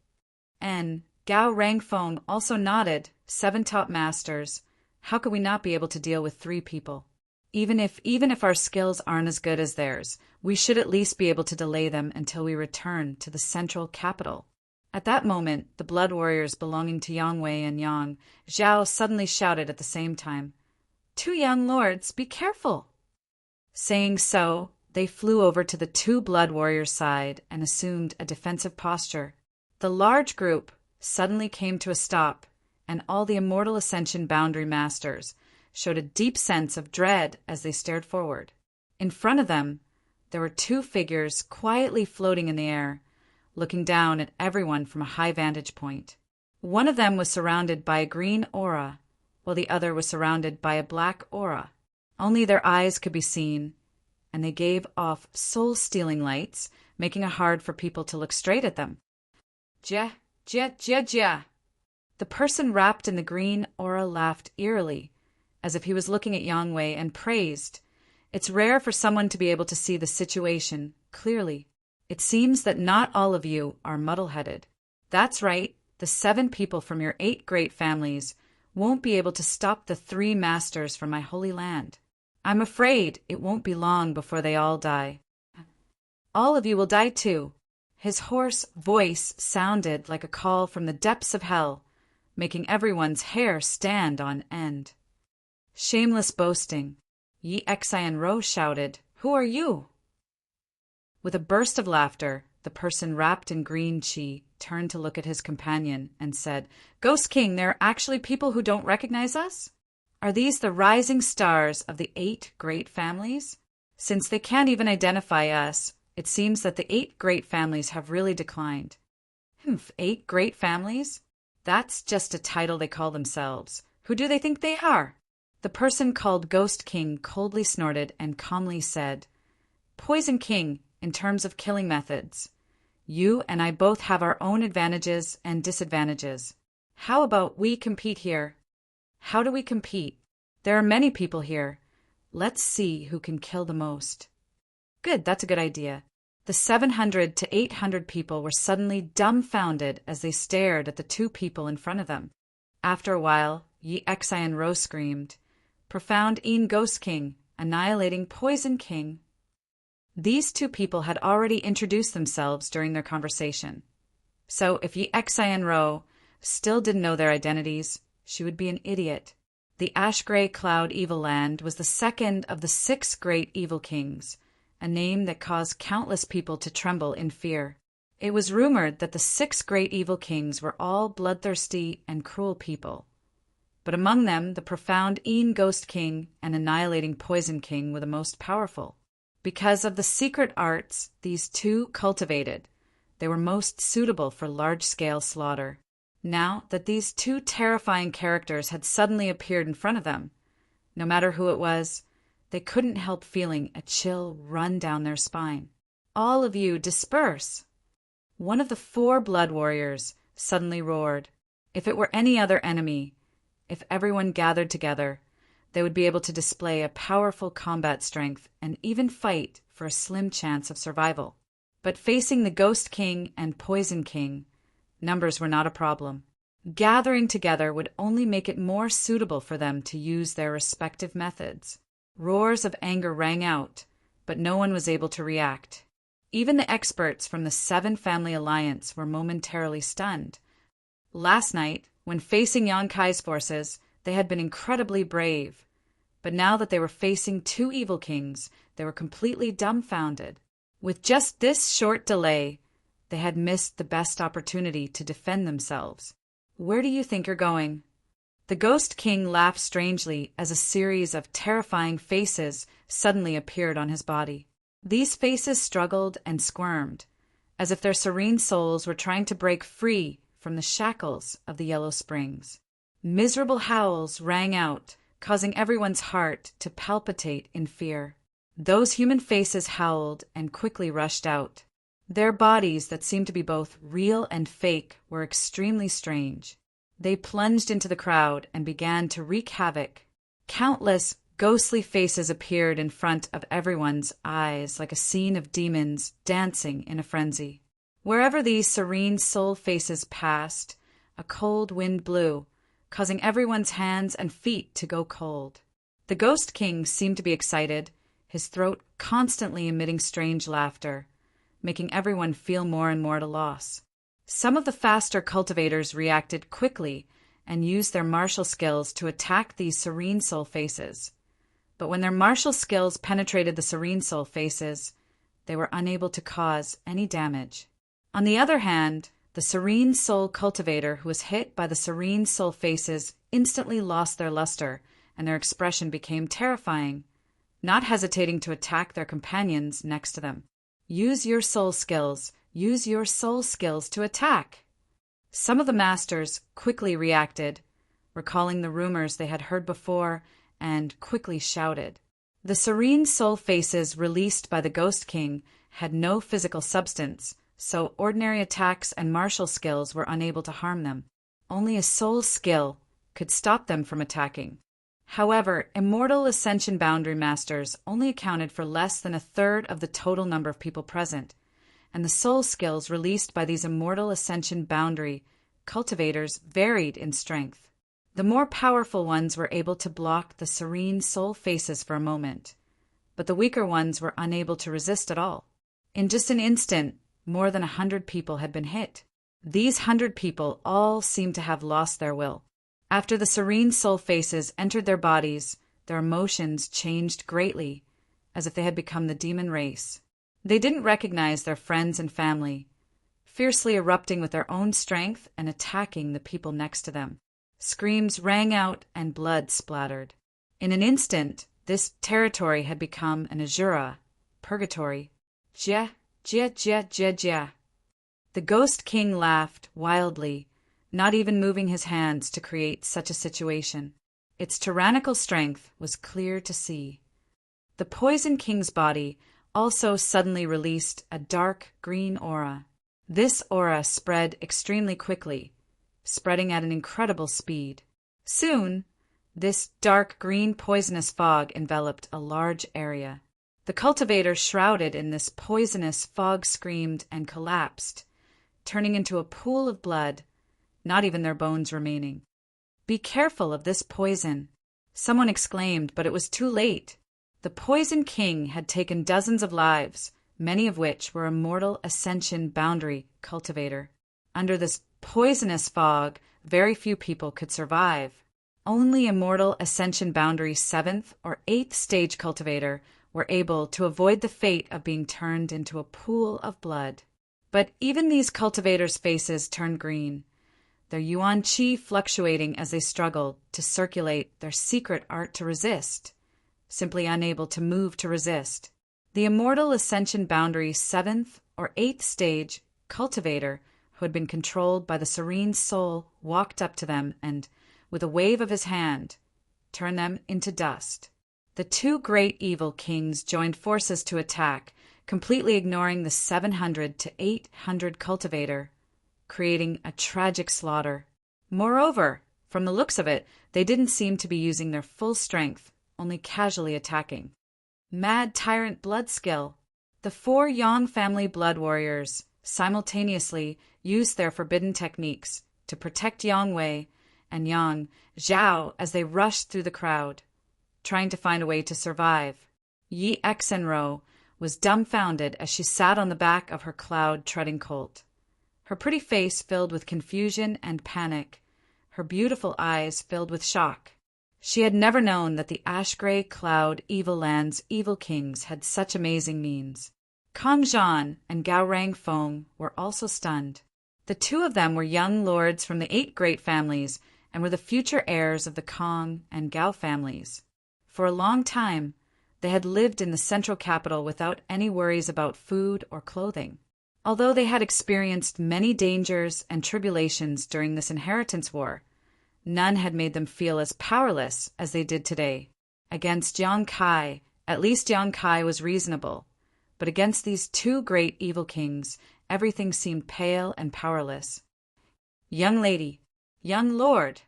And Gao Rangfeng also nodded. 7 top masters. How could we not be able to deal with 3 people? Even if our skills aren't as good as theirs, we should at least be able to delay them until we return to the central capital." At that moment, the blood warriors belonging to Yang Wei and Yang Zhao suddenly shouted at the same time, "Two young lords, be careful!" Saying so, they flew over to the two blood warriors' side and assumed a defensive posture. The large group suddenly came to a stop, and all the Immortal Ascension Boundary Masters showed a deep sense of dread as they stared forward. In front of them, there were two figures quietly floating in the air, looking down at everyone from a high vantage point. One of them was surrounded by a green aura, while the other was surrounded by a black aura. Only their eyes could be seen, and they gave off soul-stealing lights, making it hard for people to look straight at them. "Jia, jia, jia, jia." The person wrapped in the green aura laughed eerily, as if he was looking at Yang Wei, and praised, "It's rare for someone to be able to see the situation clearly. It seems that not all of you are muddle-headed. That's right, the 7 people from your 8 great families won't be able to stop the 3 masters from my holy land. I'm afraid it won't be long before they all die. All of you will die too." His hoarse voice sounded like a call from the depths of hell, making everyone's hair stand on end. "Shameless boasting," Yi Xian Ro shouted. "Who are you?" With a burst of laughter, the person wrapped in green chi turned to look at his companion and said, "Ghost King, there are actually people who don't recognize us? Are these the rising stars of the 8 great families? Since they can't even identify us, it seems that the 8 great families have really declined." 8 great families? That's just a title they call themselves. Who do they think they are? The person called Ghost King coldly snorted and calmly said, "Poison King, in terms of killing methods. You and I both have our own advantages and disadvantages. How about we compete here?" "How do we compete?" "There are many people here. Let's see who can kill the most." "Good, that's a good idea." The 700 to 800 people were suddenly dumbfounded as they stared at the 2 people in front of them. After a while, Yi Xian Ro screamed, "Profound Een Ghost King, annihilating Poison King." These 2 people had already introduced themselves during their conversation. So if Yi Xian Ro still didn't know their identities, she would be an idiot. The Ash Gray Cloud Evil Land was the second of the 6 great evil kings, a name that caused countless people to tremble in fear. It was rumored that the 6 great evil kings were all bloodthirsty and cruel people. But among them, the profound Een Ghost King and annihilating Poison King were the most powerful. Because of the secret arts these 2 cultivated, they were most suitable for large-scale slaughter. Now that these 2 terrifying characters had suddenly appeared in front of them, no matter who it was, they couldn't help feeling a chill run down their spine. "All of you disperse!" One of the 4 blood warriors suddenly roared. If it were any other enemy, if everyone gathered together, they would be able to display a powerful combat strength and even fight for a slim chance of survival. But facing the Ghost King and Poison King, numbers were not a problem. Gathering together would only make it more suitable for them to use their respective methods. Roars of anger rang out, but no one was able to react. Even the experts from the 7 Family Alliance were momentarily stunned. Last night, when facing Yang Kai's forces, they had been incredibly brave. But now that they were facing 2 evil kings, they were completely dumbfounded. With just this short delay, they had missed the best opportunity to defend themselves. "Where do you think you're going?" The Ghost King laughed strangely as a series of terrifying faces suddenly appeared on his body. These faces struggled and squirmed, as if their serene souls were trying to break free from the shackles of the Yellow Springs. Miserable howls rang out, causing everyone's heart to palpitate in fear. Those human faces howled and quickly rushed out. Their bodies, that seemed to be both real and fake, were extremely strange. They plunged into the crowd and began to wreak havoc. Countless ghostly faces appeared in front of everyone's eyes like a scene of demons dancing in a frenzy. Wherever these serene soul faces passed, a cold wind blew, causing everyone's hands and feet to go cold. The Ghost King seemed to be excited, his throat constantly emitting strange laughter, making everyone feel more and more at a loss. Some of the faster cultivators reacted quickly and used their martial skills to attack these Serene Soul Faces. But when their martial skills penetrated the Serene Soul Faces, they were unable to cause any damage. On the other hand, the Serene Soul Cultivator who was hit by the Serene Soul Faces instantly lost their luster, and their expression became terrifying, not hesitating to attack their companions next to them. Use your soul skills. Use your soul skills to attack. Some of the masters quickly reacted, recalling the rumors they had heard before, and quickly shouted. The Serene Soul Faces released by the Ghost King had no physical substance, so ordinary attacks and martial skills were unable to harm them. Only a soul skill could stop them from attacking. However, Immortal Ascension Boundary Masters only accounted for less than a third of the total number of people present, and the soul skills released by these Immortal Ascension Boundary cultivators varied in strength. The more powerful ones were able to block the Serene Soul Faces for a moment, but the weaker ones were unable to resist at all. In just an instant, more than 100 people had been hit. These 100 people all seemed to have lost their will. After the Serene Soul Faces entered their bodies, their emotions changed greatly, as if they had become the demon race. They didn't recognize their friends and family, fiercely erupting with their own strength and attacking the people next to them. Screams rang out and blood splattered. In an instant, this territory had become an Azura, purgatory. Jia, jia, jia, jia, jia. The Ghost King laughed wildly, not even moving his hands to create such a situation. Its tyrannical strength was clear to see. The Poison King's body also suddenly released a dark green aura. This aura spread extremely quickly, spreading at an incredible speed. Soon, this dark green poisonous fog enveloped a large area. The cultivators shrouded in this poisonous fog screamed and collapsed, turning into a pool of blood, not even their bones remaining. "Be careful of this poison," someone exclaimed, but it was too late. The Poison King had taken dozens of lives, many of which were Immortal Ascension Boundary Cultivator. Under this poisonous fog, very few people could survive. Only Immortal Ascension Boundary 7th or 8th stage cultivator were able to avoid the fate of being turned into a pool of blood. But even these cultivators' faces turned green, their yuan qi fluctuating as they struggled to circulate their secret art to resist, simply unable to move to resist. The Immortal Ascension Boundary 7th or 8th stage cultivator who had been controlled by the Serene Soul walked up to them and, with a wave of his hand, turned them into dust. The two great evil kings joined forces to attack, completely ignoring the 700 to 800 cultivator, creating a tragic slaughter. Moreover, from the looks of it, they didn't seem to be using their full strength, only casually attacking. Mad Tyrant Blood Skill. The 4 Yang family blood warriors simultaneously used their forbidden techniques to protect Yang Wei and Yang Zhao as they rushed through the crowd, trying to find a way to survive. Yi Exenro was dumbfounded as she sat on the back of her cloud-treading colt, her pretty face filled with confusion and panic, her beautiful eyes filled with shock. She had never known that the ash-gray cloud Evil Land's evil kings had such amazing means. Kong Zhan and Gao Rangfeng were also stunned. The two of them were young lords from the 8 great families and were the future heirs of the Kong and Gao families. For a long time, they had lived in the central capital without any worries about food or clothing. Although they had experienced many dangers and tribulations during this inheritance war, none had made them feel as powerless as they did today. Against Yang Kai, at least Yang Kai was reasonable, but against these 2 great evil kings, everything seemed pale and powerless. "Young lady, young lord!"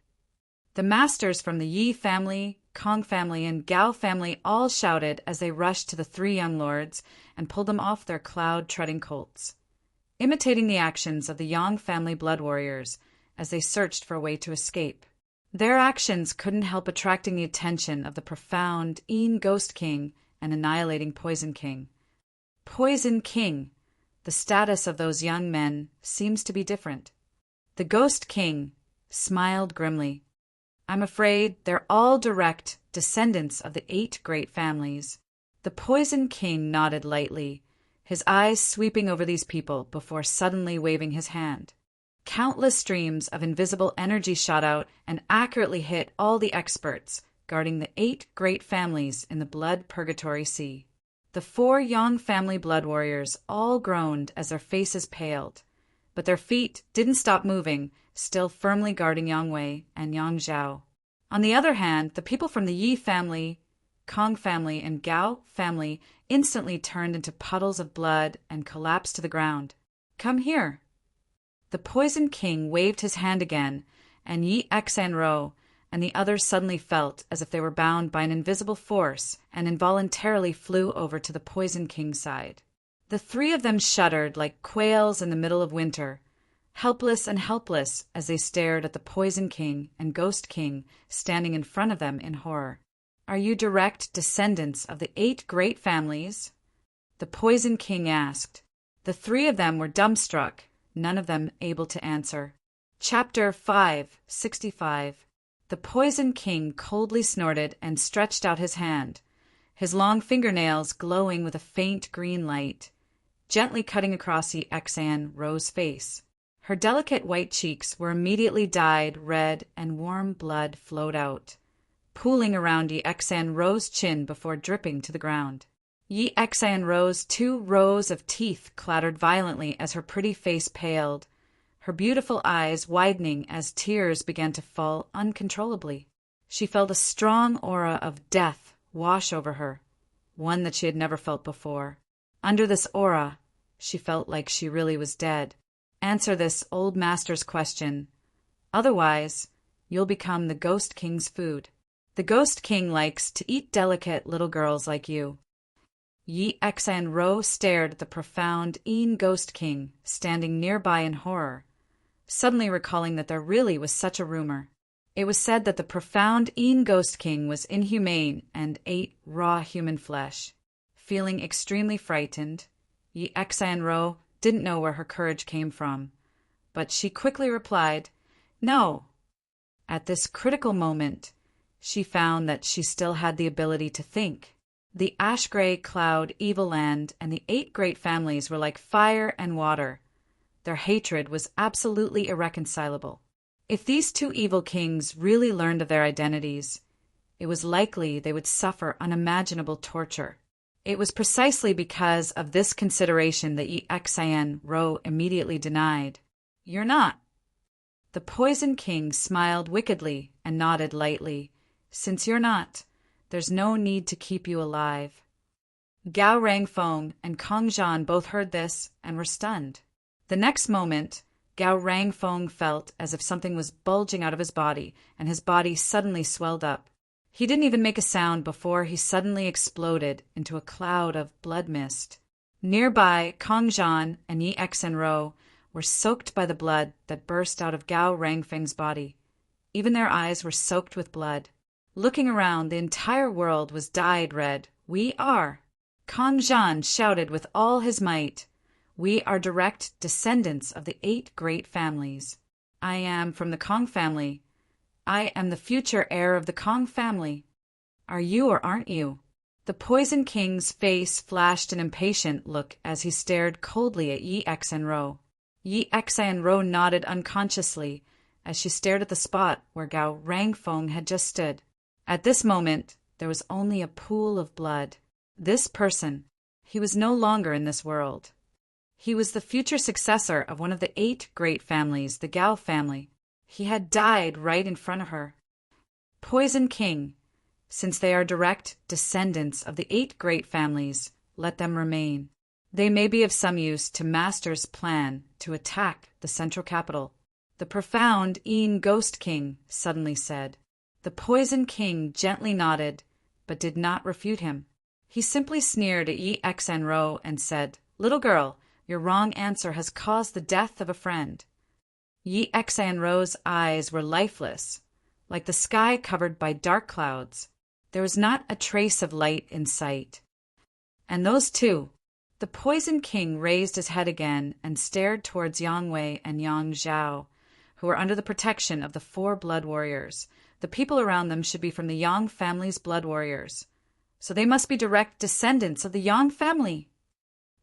The masters from the Yi family, Kong family, and Gao family all shouted as they rushed to the 3 young lords and pulled them off their cloud-treading colts, imitating the actions of the Yang family blood warriors as they searched for a way to escape. Their actions couldn't help attracting the attention of the profound Ghost King and annihilating Poison King. Poison King, the status of those young men seems to be different. The Ghost King smiled grimly. I'm afraid they're all direct descendants of the 8 great families. The Poison King nodded lightly, his eyes sweeping over these people before suddenly waving his hand. Countless streams of invisible energy shot out and accurately hit all the experts guarding the 8 great families in the blood purgatory sea. The 4 Yang family blood warriors all groaned as their faces paled, but their feet didn't stop moving, still firmly guarding Yang Wei and Yang Zhao. On the other hand, the people from the Yi family, Kong family, and Gao family instantly turned into puddles of blood and collapsed to the ground. Come here. The Poison King waved his hand again, and Yi Xanro and the others suddenly felt as if they were bound by an invisible force and involuntarily flew over to the Poison King's side. The 3 of them shuddered like quails in the middle of winter, helpless as they stared at the Poison King and Ghost King standing in front of them in horror. Are you direct descendants of the 8 great families? The Poison King asked. The 3 of them were dumbstruck, none of them able to answer. Chapter 565. The Poison King coldly snorted and stretched out his hand, his long fingernails glowing with a faint green light, gently cutting across Yi Xanro's face. Her delicate white cheeks were immediately dyed red and warm blood flowed out, pooling around Yi Xanro's chin before dripping to the ground. Yi Xanro's 2 rows of teeth clattered violently as her pretty face paled, her beautiful eyes widening as tears began to fall uncontrollably. She felt a strong aura of death wash over her, one that she had never felt before. Under this aura, she felt like she really was dead. Answer this old master's question. Otherwise, you'll become the Ghost King's food. The Ghost King likes to eat delicate little girls like you. Yi Xanro stared at the profound Ghost King standing nearby in horror, suddenly recalling that there really was such a rumor. It was said that the profound Ghost King was inhumane and ate raw human flesh. Feeling extremely frightened, Yi Xanro didn't know where her courage came from, but she quickly replied, "No." At this critical moment, she found that she still had the ability to think. The ash-gray cloud evil land and the 8 great families were like fire and water. Their hatred was absolutely irreconcilable. If these 2 evil kings really learned of their identities, it was likely they would suffer unimaginable torture. It was precisely because of this consideration that Yi Xanro immediately denied. You're not. The Poison King smiled wickedly and nodded lightly. Since you're not, there's no need to keep you alive. Gao Rangfeng and Kong Zhan both heard this and were stunned. The next moment, Gao Rangfeng felt as if something was bulging out of his body, and his body suddenly swelled up. He didn't even make a sound before he suddenly exploded into a cloud of blood mist. Nearby, Kong Zhan and Yi Xanro were soaked by the blood that burst out of Gao Rangfeng's body. Even their eyes were soaked with blood. Looking around, the entire world was dyed red. We are. Kong Zhan shouted with all his might. We are direct descendants of the 8 great families. I am from the Kong family. I am the future heir of the Kong family. Are you or aren't you? The Poison King's face flashed an impatient look as he stared coldly at Yi Xanro. Yi Xanro nodded unconsciously as she stared at the spot where Gao Rangfeng had just stood. At this moment, there was only a pool of blood. This person, he was no longer in this world. He was the future successor of one of the 8 great families, the Gao family. He had died right in front of her. Poison King, since they are direct descendants of the 8 great families, let them remain. They may be of some use to Master's plan to attack the central capital. The profound Ghost King suddenly said. The Poison King gently nodded, but did not refute him. He simply sneered at Yi Xanro and said, "Little girl, your wrong answer has caused the death of a friend." Yi Xanro's eyes were lifeless, like the sky covered by dark clouds. There was not a trace of light in sight. And those two, the Poison King raised his head again and stared towards Yang Wei and Yang Zhao, who were under the protection of the 4 blood warriors. The people around them should be from the Yang family's blood warriors. So they must be direct descendants of the Yang family.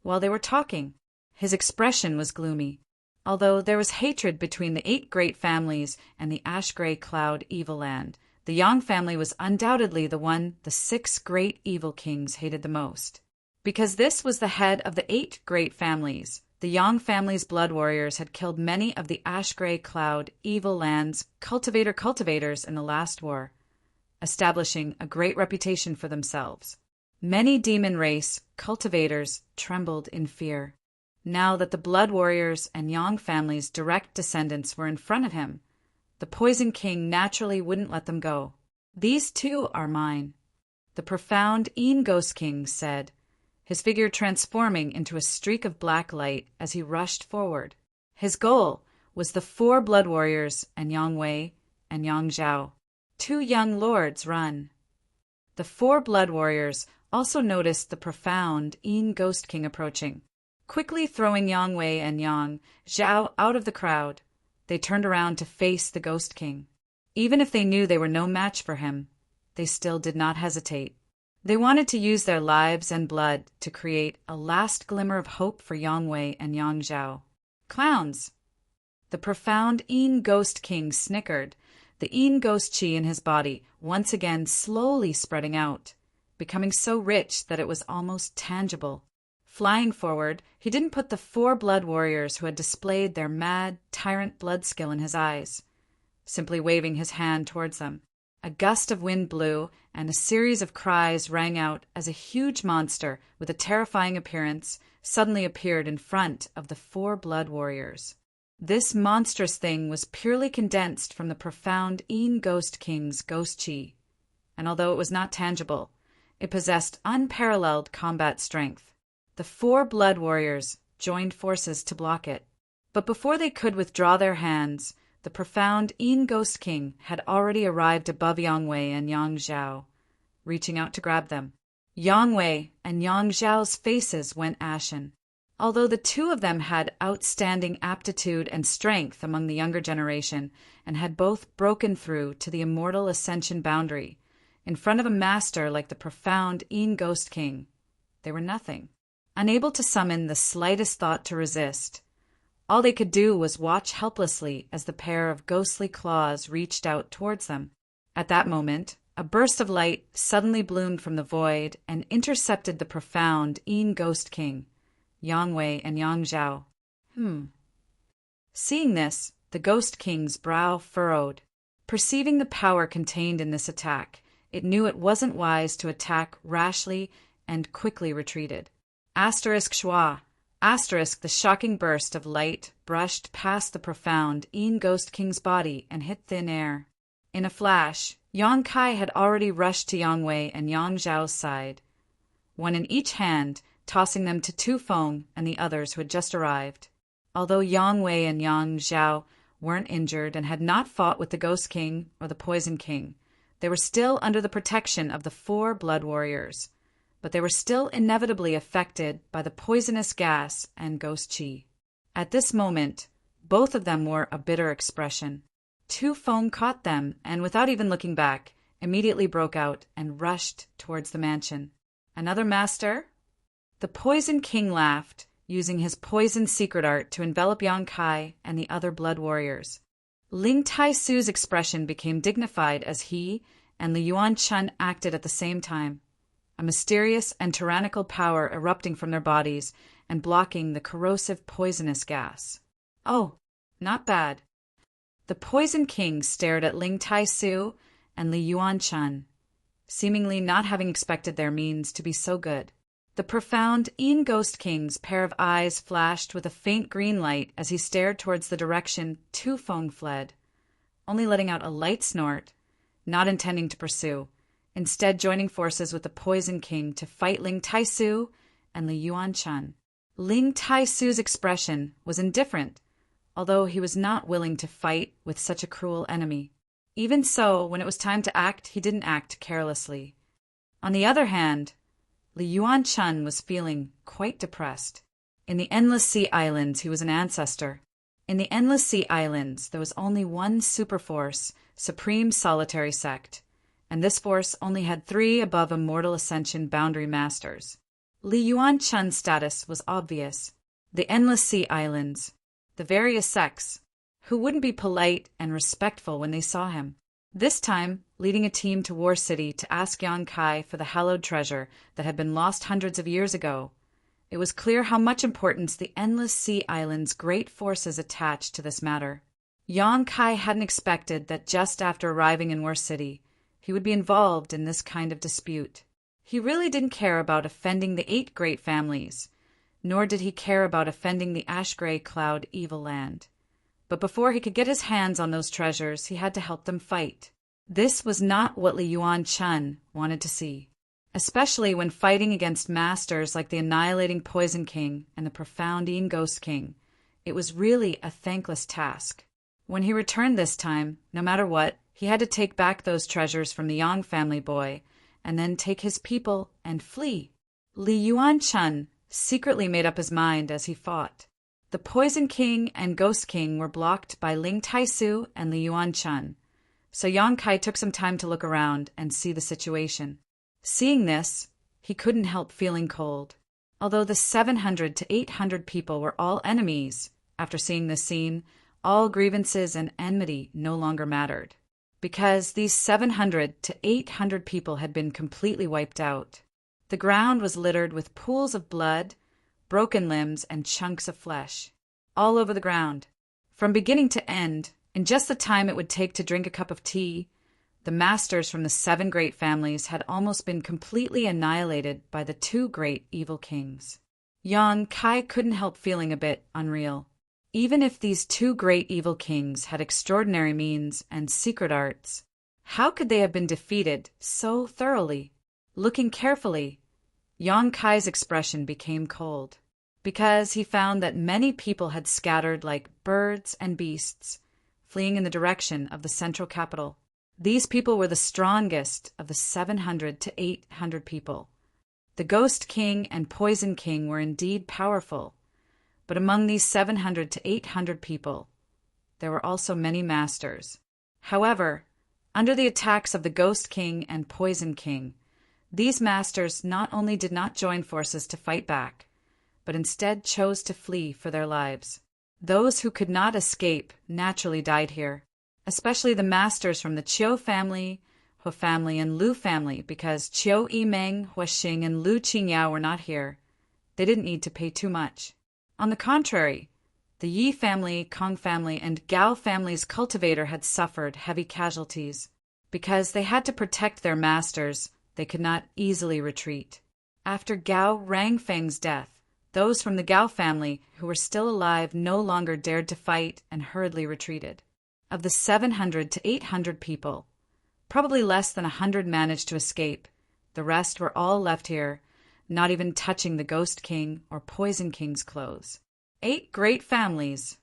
While they were talking, his expression was gloomy. Although there was hatred between the 8 great families and the ash-gray cloud evil land, the Yang family was undoubtedly the one the 6 great evil kings hated the most. Because this was the head of the 8 great families, the Yang family's blood warriors had killed many of the ash-gray cloud evil land's cultivators in the last war, establishing a great reputation for themselves. Many demon race cultivators trembled in fear. Now that the blood warriors and Yang family's direct descendants were in front of him, the Poison King naturally wouldn't let them go. "These too are mine," the profound Een Ghost King said, his figure transforming into a streak of black light as he rushed forward. His goal was the 4 blood warriors and Yang Wei and Yang Zhao. 2 young lords run. The 4 blood warriors also noticed the profound Een Ghost King approaching. Quickly throwing Yang Wei and Yang Zhao out of the crowd, they turned around to face the Ghost King. Even if they knew they were no match for him, they still did not hesitate. They wanted to use their lives and blood to create a last glimmer of hope for Yang Wei and Yang Zhao. "Clowns!" The profound Een Ghost King snickered, the Een Ghost Chi in his body once again slowly spreading out, becoming so rich that it was almost tangible. Flying forward, he didn't put the 4 blood warriors who had displayed their mad, tyrant blood skill in his eyes, simply waving his hand towards them. A gust of wind blew, and a series of cries rang out as a huge monster with a terrifying appearance suddenly appeared in front of the 4 blood warriors. This monstrous thing was purely condensed from the profound Een Ghost King's ghost chi, and although it was not tangible, it possessed unparalleled combat strength. The 4 blood warriors joined forces to block it, but before they could withdraw their hands, the profound Een Ghost King had already arrived above Yang Wei and Yang Zhao, reaching out to grab them. Yang Wei and Yang Zhao's faces went ashen. Although the 2 of them had outstanding aptitude and strength among the younger generation and had both broken through to the immortal ascension boundary, in front of a master like the profound Een Ghost King, they were nothing, unable to summon the slightest thought to resist. All they could do was watch helplessly as the pair of ghostly claws reached out towards them. At that moment, a burst of light suddenly bloomed from the void and intercepted the profound Een Ghost King, Yang Wei and Yang Zhao. Seeing this, the Ghost King's brow furrowed. Perceiving the power contained in this attack, it knew it wasn't wise to attack rashly and quickly retreated. *schwa. The shocking burst of light brushed past the profound Een Ghost King's body and hit thin air. In a flash, Yang Kai had already rushed to Yang Wei and Yang Zhao's side, one in each hand, tossing them to Tu Feng and the others who had just arrived. Although Yang Wei and Yang Zhao weren't injured and had not fought with the Ghost King or the Poison King, they were still under the protection of the 4 blood warriors. But they were still inevitably affected by the poisonous gas and ghost chi. At this moment, both of them wore a bitter expression. Tu Feng caught them and, without even looking back, immediately broke out and rushed towards the mansion. "Another master?" The Poison King laughed, using his poison secret art to envelop Yang Kai and the other blood warriors. Ling Tai Su's expression became dignified as he and Li Yuan Chun acted at the same time, a mysterious and tyrannical power erupting from their bodies and blocking the corrosive poisonous gas. "Oh, not bad." The Poison King stared at Ling Tai Su and Li Yuan Chun, seemingly not having expected their means to be so good. The profound Een Ghost King's pair of eyes flashed with a faint green light as he stared towards the direction Tu Feng fled, only letting out a light snort, not intending to pursue, instead joining forces with the Poison King to fight Ling Tai Su and Li Yuan Chun. Ling Tai Su's expression was indifferent, although he was not willing to fight with such a cruel enemy. Even so, when it was time to act, he didn't act carelessly. On the other hand, Li Yuanchun was feeling quite depressed. In the Endless Sea Islands, he was an ancestor. In the Endless Sea Islands, there was only one superforce, Supreme Solitary Sect, and this force only had 3 above Immortal Ascension boundary masters. Li Yuanchun's status was obvious. The Endless Sea Islands, the various sects, who wouldn't be polite and respectful when they saw him. This time, leading a team to War City to ask Yang Kai for the hallowed treasure that had been lost hundreds of years ago, it was clear how much importance the Endless Sea Islands' great forces attached to this matter. Yang Kai hadn't expected that just after arriving in War City, he would be involved in this kind of dispute. He really didn't care about offending the 8 great families, nor did he care about offending the Ash-Gray Cloud Evil Land. But before he could get his hands on those treasures, he had to help them fight. This was not what Li Yuanchun wanted to see, especially when fighting against masters like the Annihilating Poison King and the Profounding Ghost King. It was really a thankless task. When he returned this time, no matter what, he had to take back those treasures from the Yang family boy, and then take his people and flee. Li Yuanchun secretly made up his mind as he fought. The Poison King and Ghost King were blocked by Ling Taisu and Li Yuanchun, so Yang Kai took some time to look around and see the situation. Seeing this, he couldn't help feeling cold. Although the 700 to 800 people were all enemies, after seeing this scene, all grievances and enmity no longer mattered, because these 700 to 800 people had been completely wiped out. The ground was littered with pools of blood, broken limbs, and chunks of flesh, all over the ground. From beginning to end, in just the time it would take to drink a cup of tea, the masters from the 7 great families had almost been completely annihilated by the 2 great evil kings. Yang Kai couldn't help feeling a bit unreal. Even if these 2 great evil kings had extraordinary means and secret arts, how could they have been defeated so thoroughly? Looking carefully, Yang Kai's expression became cold, because he found that many people had scattered like birds and beasts, fleeing in the direction of the central capital. These people were the strongest of the 700 to 800 people. The Ghost King and Poison King were indeed powerful, but among these 700 to 800 people, there were also many masters. However, under the attacks of the Ghost King and Poison King, these masters not only did not join forces to fight back, but instead chose to flee for their lives. Those who could not escape naturally died here, especially the masters from the Chiu family, He family, and Lu family, because Chiu Yimeng, Huaxing, and Lu Qingyao were not here. They didn't need to pay too much. On the contrary, the Yi family, Kong family, and Gao family's cultivator had suffered heavy casualties. Because they had to protect their masters, they could not easily retreat. After Gao Rangfeng's death, those from the Gao family who were still alive no longer dared to fight and hurriedly retreated. Of the 700 to 800 people, probably less than 100 managed to escape. The rest were all left here, not even touching the Ghost King or Poison King's clothes. 8 great families.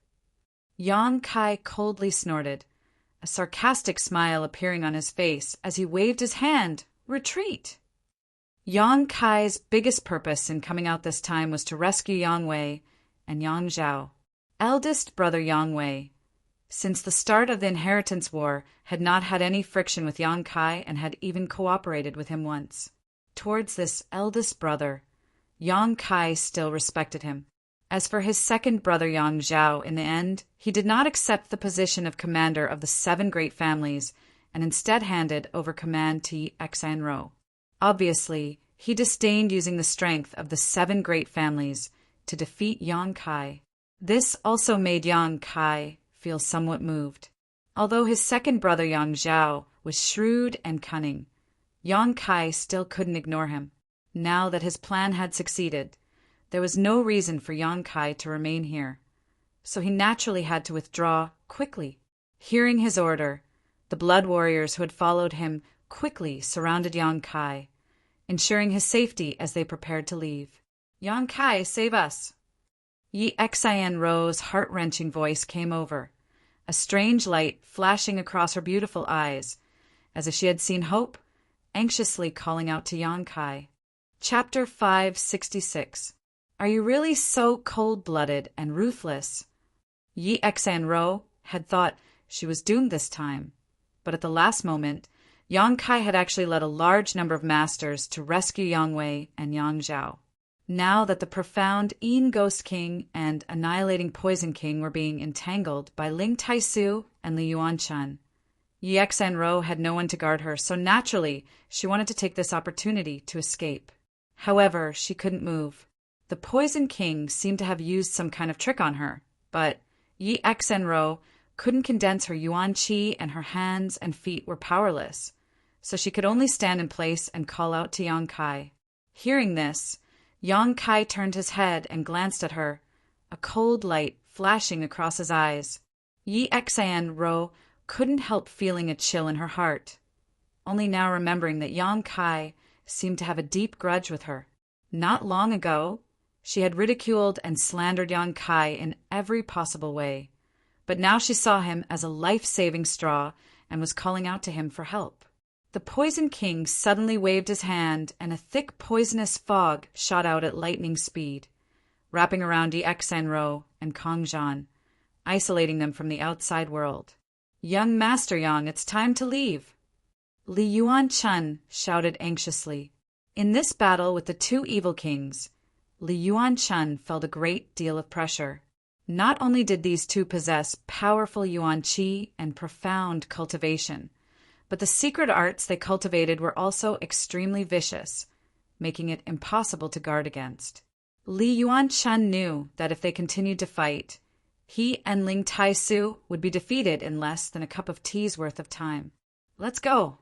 Yang Kai coldly snorted, a sarcastic smile appearing on his face as he waved his hand. Retreat! Yang Kai's biggest purpose in coming out this time was to rescue Yang Wei and Yang Zhao. Eldest brother Yang Wei, since the start of the Inheritance War, had not had any friction with Yang Kai and had even cooperated with him once. Towards this eldest brother, Yang Kai still respected him. As for his second brother Yang Zhao, in the end, he did not accept the position of commander of the 7 great families and instead handed over command to Yi Xanro. Obviously, he disdained using the strength of the 7 great families to defeat Yang Kai. This also made Yang Kai feel somewhat moved. Although his second brother Yang Zhao was shrewd and cunning, Yang Kai still couldn't ignore him. Now that his plan had succeeded, there was no reason for Yang Kai to remain here, so he naturally had to withdraw quickly. Hearing his order, the blood warriors who had followed him quickly surrounded Yang Kai, ensuring his safety as they prepared to leave. Yang Kai, save us! Yi Xianro's heart-wrenching voice came over, a strange light flashing across her beautiful eyes, as if she had seen hope, anxiously calling out to Yang Kai. Chapter 566. Are you really so cold-blooded and ruthless? Yi Xanro had thought she was doomed this time, but at the last moment, Yang Kai had actually led a large number of masters to rescue Yang Wei and Yang Zhao. Now that the profound Yin Ghost King and annihilating Poison King were being entangled by Ling Taisu and Li Yuanchun, Yi Xanro had no one to guard her, so naturally she wanted to take this opportunity to escape. However, she couldn't move. The Poison King seemed to have used some kind of trick on her, but Yi Xanro couldn't condense her yuan qi and her hands and feet were powerless, so she could only stand in place and call out to Yang Kai. Hearing this, Yang Kai turned his head and glanced at her, a cold light flashing across his eyes. Yi Xanro couldn't help feeling a chill in her heart, only now remembering that Yang Kai seemed to have a deep grudge with her. Not long ago, she had ridiculed and slandered Yang Kai in every possible way, but now she saw him as a life-saving straw and was calling out to him for help. The Poison King suddenly waved his hand, and a thick poisonous fog shot out at lightning speed, wrapping around Yi Xanro and Kong Zhan, isolating them from the outside world. Young Master Yang, it's time to leave. Li Yuanchun shouted anxiously. In this battle with the two evil kings, Li Yuanchun felt a great deal of pressure. Not only did these two possess powerful yuan qi and profound cultivation, but the secret arts they cultivated were also extremely vicious, making it impossible to guard against. Li Yuanchun knew that if they continued to fight, he and Ling Taisu would be defeated in less than a cup of tea's worth of time. Let's go!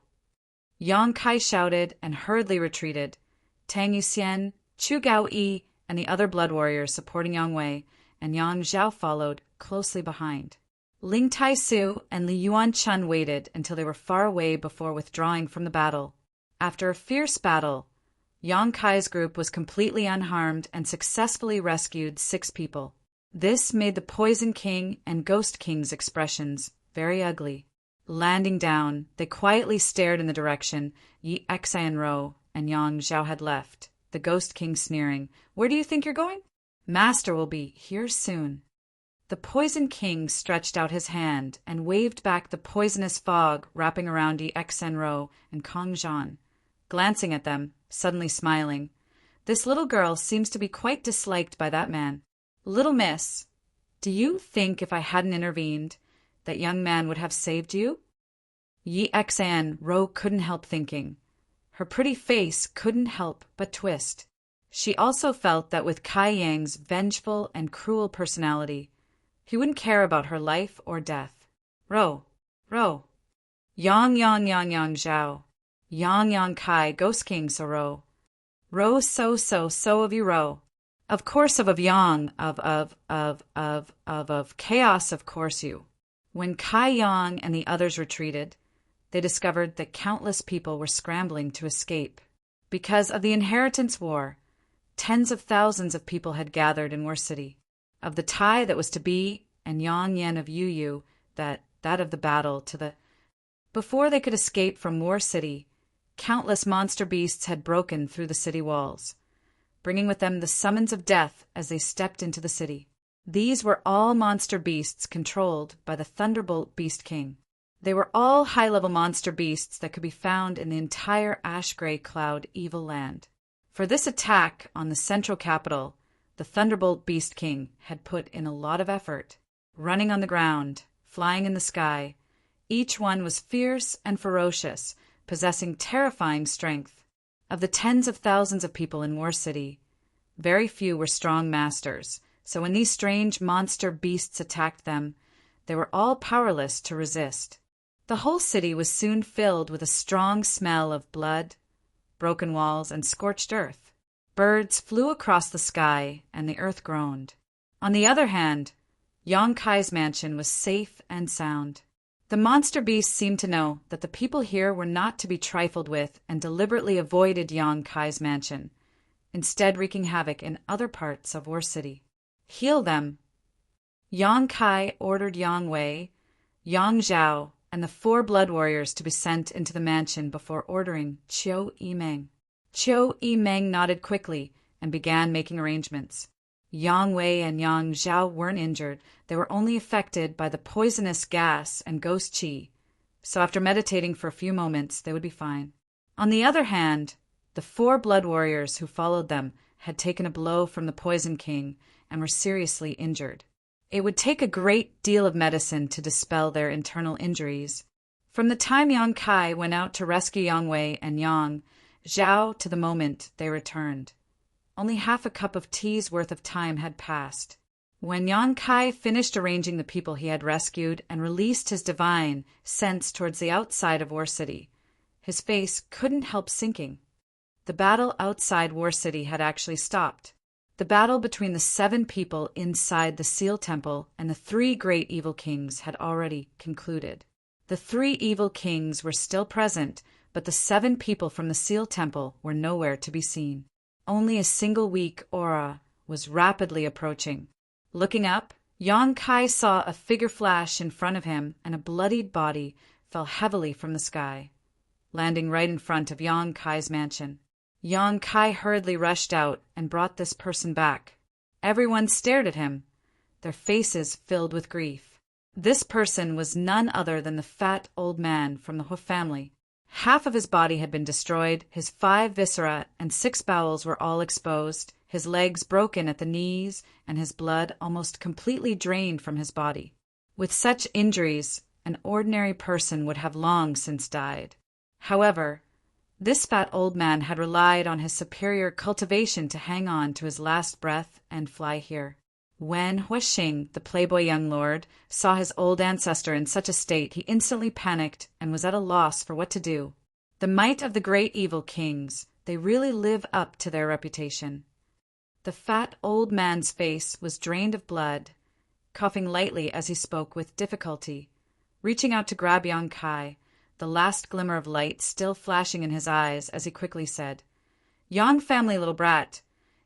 Yang Kai shouted and hurriedly retreated. Tang Yuxian, Chu Gao-yi, and the other blood warriors supporting Yang Wei and Yang Zhao followed closely behind. Ling Taisu and Li Yuanchun waited until they were far away before withdrawing from the battle. After a fierce battle, Yang Kai's group was completely unharmed and successfully rescued 6 people. This made the Poison King and Ghost King's expressions very ugly. Landing down, they quietly stared in the direction Yi Xanro and Yang Zhao had left, the Ghost King sneering, "Where do you think you're going?" "Master will be here soon." The Poison King stretched out his hand and waved back the poisonous fog wrapping around Yi Xanro and Kong Zhan, glancing at them, suddenly smiling. "This little girl seems to be quite disliked by that man. Little miss, do you think if I hadn't intervened, that young man would have saved you?" Yi Xanro couldn't help thinking. Her pretty face couldn't help but twist. She also felt that with Kai Yang's vengeful and cruel personality, he wouldn't care about her life or death. Row, row. Yang Zhao. Yang Kai, Ghost King, so row. Row so of you row. Of course of Yang, of chaos of course you. When Kai Yang and the others retreated, they discovered that countless people were scrambling to escape. Because of the inheritance war, tens of thousands of people had gathered in War City. Of the Tai that was to be, and Yang Yan of Yu Yu, that of the battle, to the... Before they could escape from War City, countless monster beasts had broken through the city walls, bringing with them the summons of death as they stepped into the city. These were all monster beasts controlled by the Thunderbolt Beast King. They were all high-level monster beasts that could be found in the entire ash-gray cloud evil land. For this attack on the central capital, the Thunderbolt Beast King had put in a lot of effort. Running on the ground, flying in the sky, each one was fierce and ferocious, possessing terrifying strength. Of the tens of thousands of people in War City, very few were strong masters, so when these strange monster beasts attacked them, they were all powerless to resist. The whole city was soon filled with a strong smell of blood, broken walls, and scorched earth. Birds flew across the sky, and the earth groaned. On the other hand, Yang Kai's mansion was safe and sound. The monster beasts seemed to know that the people here were not to be trifled with and deliberately avoided Yang Kai's mansion, instead wreaking havoc in other parts of War City. Heal them. Yang Kai ordered Yang Wei, Yang Zhao, and the 4 blood warriors to be sent into the mansion before ordering Qiu Yimeng. Qiu Yimeng nodded quickly and began making arrangements. Yang Wei and Yang Zhao weren't injured. They were only affected by the poisonous gas and ghost qi, so after meditating for a few moments, they would be fine. On the other hand, the 4 blood warriors who followed them had taken a blow from the Poison King and were seriously injured. It would take a great deal of medicine to dispel their internal injuries. From the time Yang Kai went out to rescue Yang Wei and Yang Zhao to the moment they returned, only half a cup of tea's worth of time had passed. When Yang Kai finished arranging the people he had rescued and released his divine sense towards the outside of War City, his face couldn't help sinking. The battle outside War City had actually stopped. The battle between the 7 people inside the Seal Temple and the 3 great evil kings had already concluded. The 3 evil kings were still present, but the 7 people from the Seal Temple were nowhere to be seen. Only a single weak aura was rapidly approaching. Looking up, Yang Kai saw a figure flash in front of him, and a bloodied body fell heavily from the sky, landing right in front of Yang Kai's mansion. Yang Kai hurriedly rushed out and brought this person back. Everyone stared at him, their faces filled with grief. This person was none other than the fat old man from the Hoof family. Half of his body had been destroyed, his 5 viscera and 6 bowels were all exposed, his legs broken at the knees, and his blood almost completely drained from his body. With such injuries, an ordinary person would have long since died. However, this fat old man had relied on his superior cultivation to hang on to his last breath and fly here. When Huixing, the playboy young lord, saw his old ancestor in such a state, he instantly panicked and was at a loss for what to do. The might of the great evil kings, they really live up to their reputation. The fat old man's face was drained of blood, coughing lightly as he spoke with difficulty, reaching out to grab Yang Kai, the last glimmer of light still flashing in his eyes as he quickly said, "Yang family, little brat,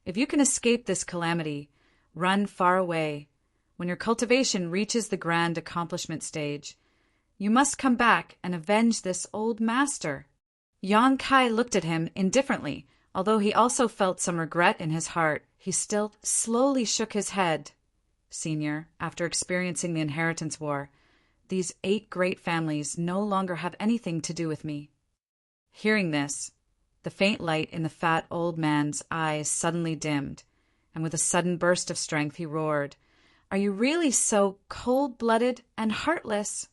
if you can escape this calamity, run far away. When your cultivation reaches the grand accomplishment stage, you must come back and avenge this old master." Yang Kai looked at him indifferently. Although he also felt some regret in his heart, he still slowly shook his head. "Senior, after experiencing the inheritance war, these 8 great families no longer have anything to do with me." Hearing this, the faint light in the fat old man's eyes suddenly dimmed, and with a sudden burst of strength he roared, "Are you really so cold-blooded and heartless?"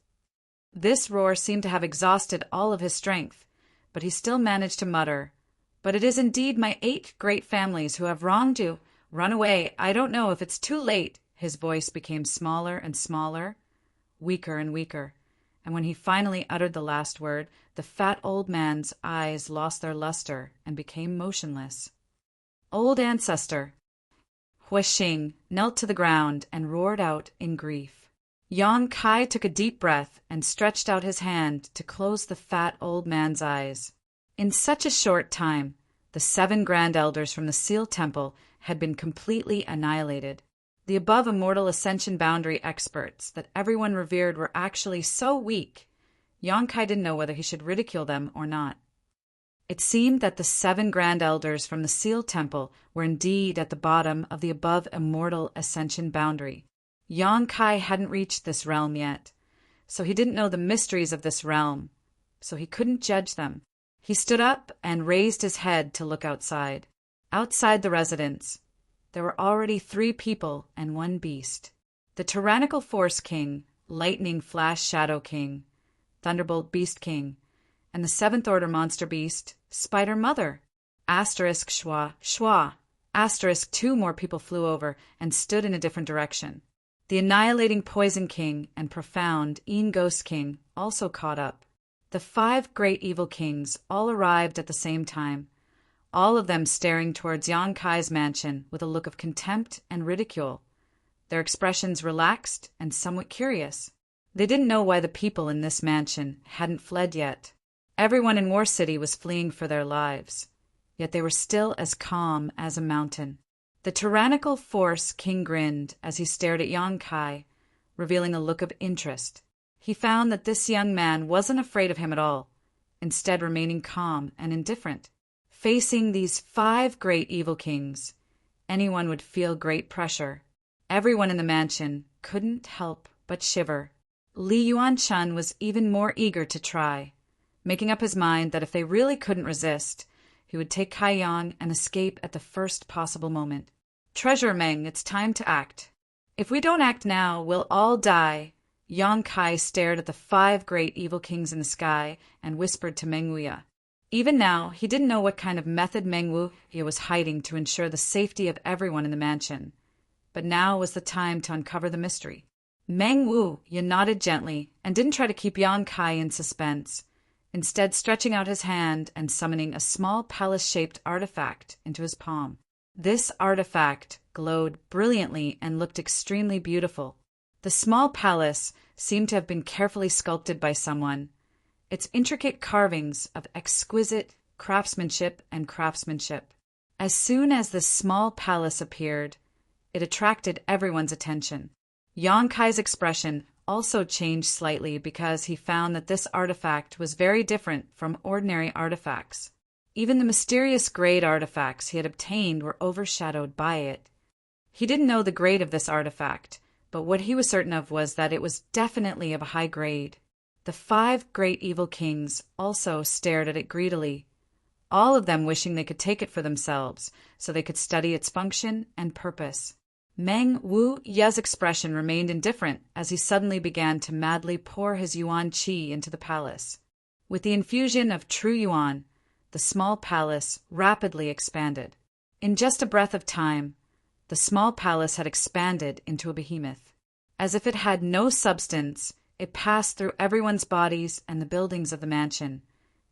This roar seemed to have exhausted all of his strength, but he still managed to mutter, "But it is indeed my 8 great families who have wronged you. Run away, I don't know if it's too late." His voice became smaller and smaller, weaker and weaker, and when he finally uttered the last word, the fat old man's eyes lost their luster and became motionless. "Old ancestor!" Huixing knelt to the ground and roared out in grief. Yang Kai took a deep breath and stretched out his hand to close the fat old man's eyes. In such a short time, the 7 grand elders from the Seal Temple had been completely annihilated. The above immortal ascension boundary experts that everyone revered were actually so weak, Yang Kai didn't know whether he should ridicule them or not. It seemed that the 7 grand elders from the Seal Temple were indeed at the bottom of the above immortal ascension boundary. Yang Kai hadn't reached this realm yet, so he didn't know the mysteries of this realm, so he couldn't judge them. He stood up and raised his head to look outside. Outside the residence, there were already 3 people and 1 beast. The Tyrannical Force King, Lightning Flash Shadow King, Thunderbolt Beast King, and the 7th Order Monster Beast, Spider Mother. Asterisk schwa, schwa. Asterisk 2 more people flew over and stood in a different direction. The Annihilating Poison King and Profound Een Ghost King also caught up. The 5 great evil kings all arrived at the same time, all of them staring towards Yang Kai's mansion with a look of contempt and ridicule, their expressions relaxed and somewhat curious. They didn't know why the people in this mansion hadn't fled yet. Everyone in War City was fleeing for their lives, yet they were still as calm as a mountain. The Tyrannical Force King grinned as he stared at Yang Kai, revealing a look of interest. He found that this young man wasn't afraid of him at all, instead remaining calm and indifferent. Facing these 5 great evil kings, anyone would feel great pressure. Everyone in the mansion couldn't help but shiver. Li Yuanchun was even more eager to try, making up his mind that if they really couldn't resist, he would take Kai Yang and escape at the first possible moment. Treasurer Meng, it's time to act. If we don't act now, we'll all die. Yang Kai stared at the 5 great evil kings in the sky and whispered to Meng Wuya. Even now, he didn't know what kind of method Meng Wuya was hiding to ensure the safety of everyone in the mansion. But now was the time to uncover the mystery. Meng Wuya nodded gently and didn't try to keep Yang Kai in suspense, instead stretching out his hand and summoning a small palace-shaped artifact into his palm. This artifact glowed brilliantly and looked extremely beautiful. The small palace seemed to have been carefully sculpted by someone, its intricate carvings of exquisite craftsmanship. As soon as this small palace appeared, it attracted everyone's attention. Yang Kai's expression also changed slightly because he found that this artifact was very different from ordinary artifacts. Even the mysterious grade artifacts he had obtained were overshadowed by it. He didn't know the grade of this artifact, but what he was certain of was that it was definitely of a high grade. The 5 great evil kings also stared at it greedily, all of them wishing they could take it for themselves so they could study its function and purpose. Meng Wuya's expression remained indifferent as he suddenly began to madly pour his yuan qi into the palace. With the infusion of true yuan, the small palace rapidly expanded. In just a breath of time, the small palace had expanded into a behemoth. As if it had no substance, it passed through everyone's bodies and the buildings of the mansion,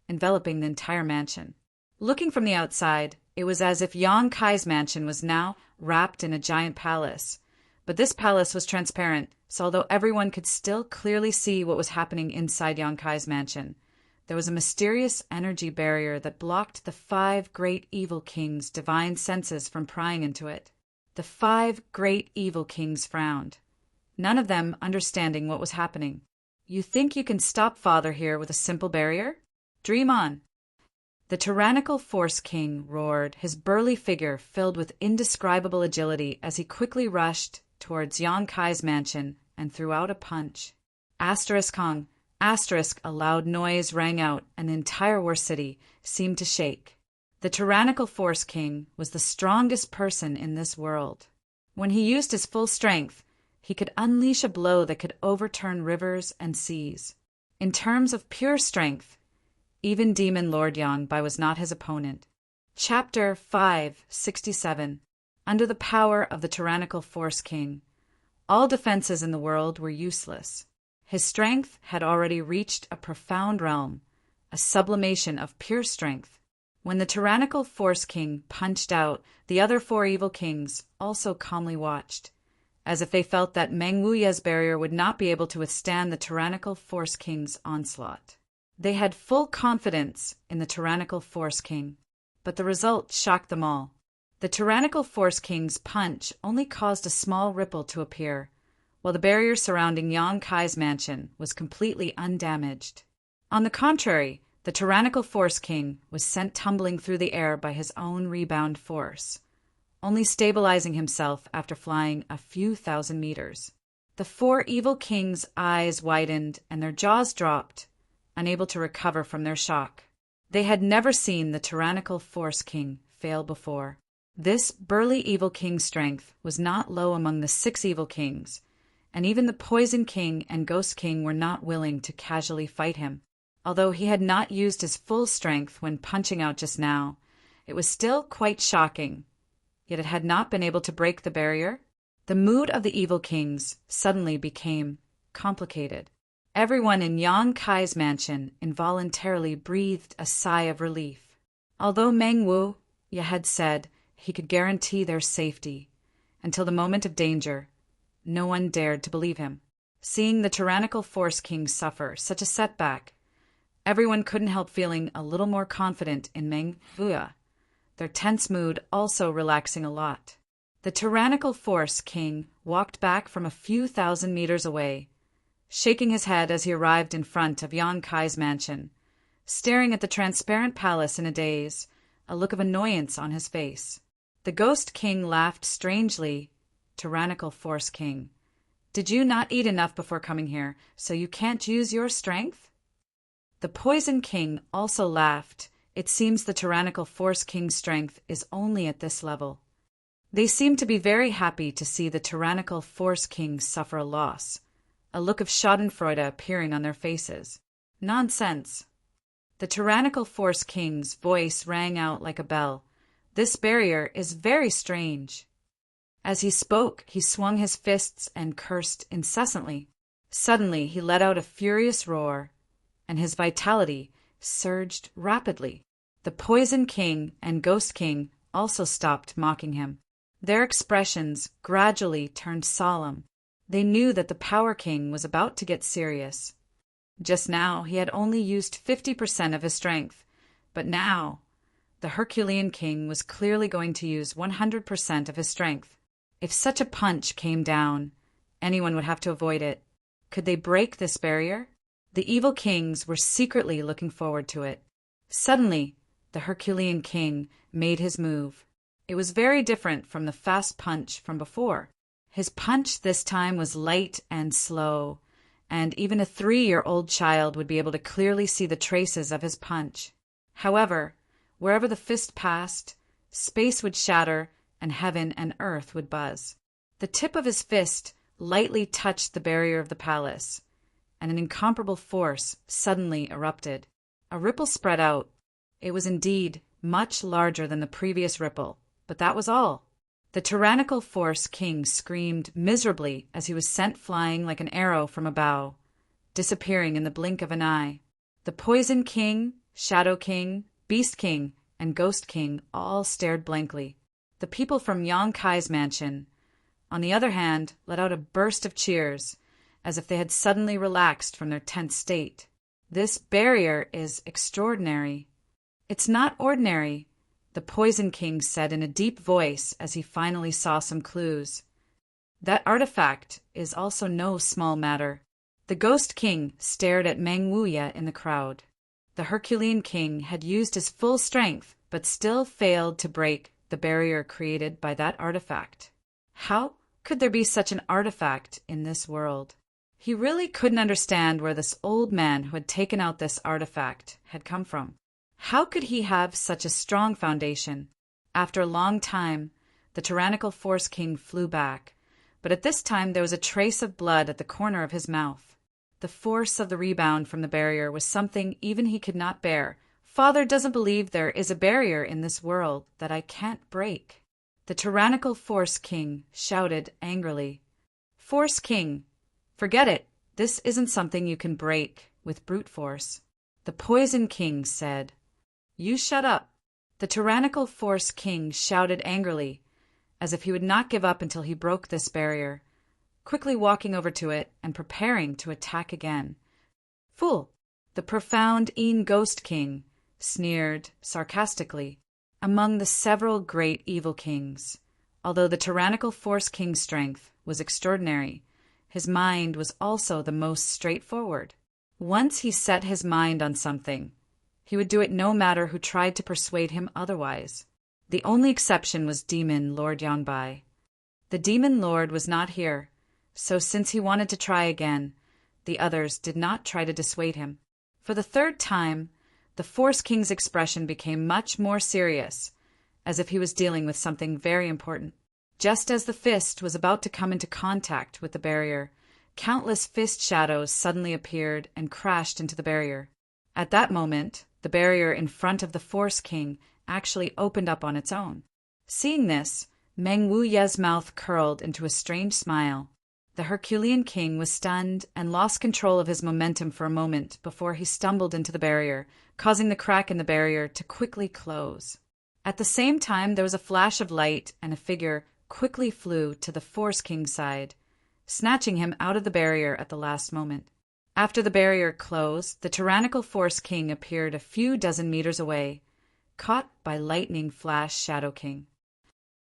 enveloping the entire mansion. Looking from the outside, it was as if Yang Kai's mansion was now wrapped in a giant palace. But this palace was transparent, so although everyone could still clearly see what was happening inside Yang Kai's mansion, there was a mysterious energy barrier that blocked the 5 great evil kings' divine senses from prying into it. The 5 great evil kings frowned, none of them understanding what was happening. You think you can stop Father here with a simple barrier? Dream on. The tyrannical Force King roared, his burly figure filled with indescribable agility as he quickly rushed towards Yang Kai's mansion and threw out a punch. Asterisk Hong, asterisk, a loud noise rang out and the entire War City seemed to shake. The tyrannical Force King was the strongest person in this world. When he used his full strength, he could unleash a blow that could overturn rivers and seas. In terms of pure strength, even Demon Lord Yang Bai was not his opponent. Chapter 567. Under the power of the tyrannical Force King, all defenses in the world were useless. His strength had already reached a profound realm, a sublimation of pure strength. When the tyrannical Force King punched out, the other 4 evil kings also calmly watched, as if they felt that Meng Wuya's barrier would not be able to withstand the tyrannical Force King's onslaught. They had full confidence in the tyrannical Force King, but the result shocked them all. The tyrannical Force King's punch only caused a small ripple to appear, while the barrier surrounding Yang Kai's mansion was completely undamaged. On the contrary, the tyrannical Force King was sent tumbling through the air by his own rebound force, only stabilizing himself after flying a few thousand meters. The 4 evil kings' eyes widened and their jaws dropped, unable to recover from their shock. They had never seen the tyrannical Force King fail before. This burly evil king's strength was not low among the 6 evil kings, and even the Poison King and Ghost King were not willing to casually fight him. Although he had not used his full strength when punching out just now, it was still quite shocking. Yet it had not been able to break the barrier. The mood of the evil kings suddenly became complicated. Everyone in Yang Kai's mansion involuntarily breathed a sigh of relief. Although Meng Wuya had said he could guarantee their safety until the moment of danger, no one dared to believe him. Seeing the tyrannical Force King suffer such a setback, everyone couldn't help feeling a little more confident in Meng Wuya, their tense mood also relaxing a lot. The tyrannical Force King walked back from a few thousand meters away, shaking his head as he arrived in front of Yang Kai's mansion, staring at the transparent palace in a daze, a look of annoyance on his face. The Ghost King laughed strangely. Tyrannical Force King, did you not eat enough before coming here, so you can't use your strength? The Poison King also laughed. It seems the Tyrannical Force King's strength is only at this level. They seemed to be very happy to see the Tyrannical Force King suffer a loss, a look of schadenfreude appearing on their faces. Nonsense. The Tyrannical Force King's voice rang out like a bell. This barrier is very strange. As he spoke, he swung his fists and cursed incessantly. Suddenly, he let out a furious roar, and his vitality surged rapidly. The Poison King and Ghost King also stopped mocking him. Their expressions gradually turned solemn. They knew that the Power King was about to get serious. Just now, he had only used 50% of his strength, but now, the Herculean King was clearly going to use 100% of his strength. If such a punch came down, anyone would have to avoid it. Could they break this barrier? The evil kings were secretly looking forward to it. Suddenly, the Herculean King made his move. It was very different from the fast punch from before. His punch this time was light and slow, and even a 3-year-old child would be able to clearly see the traces of his punch. However, wherever the fist passed, space would shatter and heaven and earth would buzz. The tip of his fist lightly touched the barrier of the palace, and an incomparable force suddenly erupted. A ripple spread out. It was indeed much larger than the previous ripple, but that was all. The Tyrannical Force King screamed miserably as he was sent flying like an arrow from a bow, disappearing in the blink of an eye. The Poison King, Shadow King, Beast King, and Ghost King all stared blankly. The people from Yang Kai's mansion, on the other hand, let out a burst of cheers, as if they had suddenly relaxed from their tense state. This barrier is extraordinary. It's not ordinary, the Poison King said in a deep voice as he finally saw some clues. That artifact is also no small matter. The Ghost King stared at Meng Wuye in the crowd. The Herculean King had used his full strength, but still failed to break the barrier created by that artifact. How could there be such an artifact in this world? He really couldn't understand where this old man who had taken out this artifact had come from. How could he have such a strong foundation? After a long time, the Tyrannical Force King flew back, but at this time there was a trace of blood at the corner of his mouth. The force of the rebound from the barrier was something even he could not bear. Father doesn't believe there is a barrier in this world that I can't break. The Tyrannical Force King shouted angrily. Force King, forget it. This isn't something you can break with brute force. The Poison King said, You shut up. The Tyrannical Force King shouted angrily, as if he would not give up until he broke this barrier, quickly walking over to it and preparing to attack again. Fool! The profound Ghost King sneered sarcastically. Among the several great evil kings, although the Tyrannical Force King's strength was extraordinary, his mind was also the most straightforward. Once he set his mind on something, he would do it no matter who tried to persuade him otherwise. The only exception was Demon Lord Yanbai. The Demon Lord was not here, so since he wanted to try again, the others did not try to dissuade him. For the third time, the Force King's expression became much more serious, as if he was dealing with something very important. Just as the fist was about to come into contact with the barrier, countless fist shadows suddenly appeared and crashed into the barrier. At that moment, the barrier in front of the Force King actually opened up on its own. Seeing this, Meng Wuye's mouth curled into a strange smile. The Herculean King was stunned and lost control of his momentum for a moment before he stumbled into the barrier, causing the crack in the barrier to quickly close. At the same time, there was a flash of light, and a figure quickly flew to the Force King's side, snatching him out of the barrier at the last moment. After the barrier closed, the Tyrannical Force King appeared a few dozen meters away, caught by lightning flash Shadow King.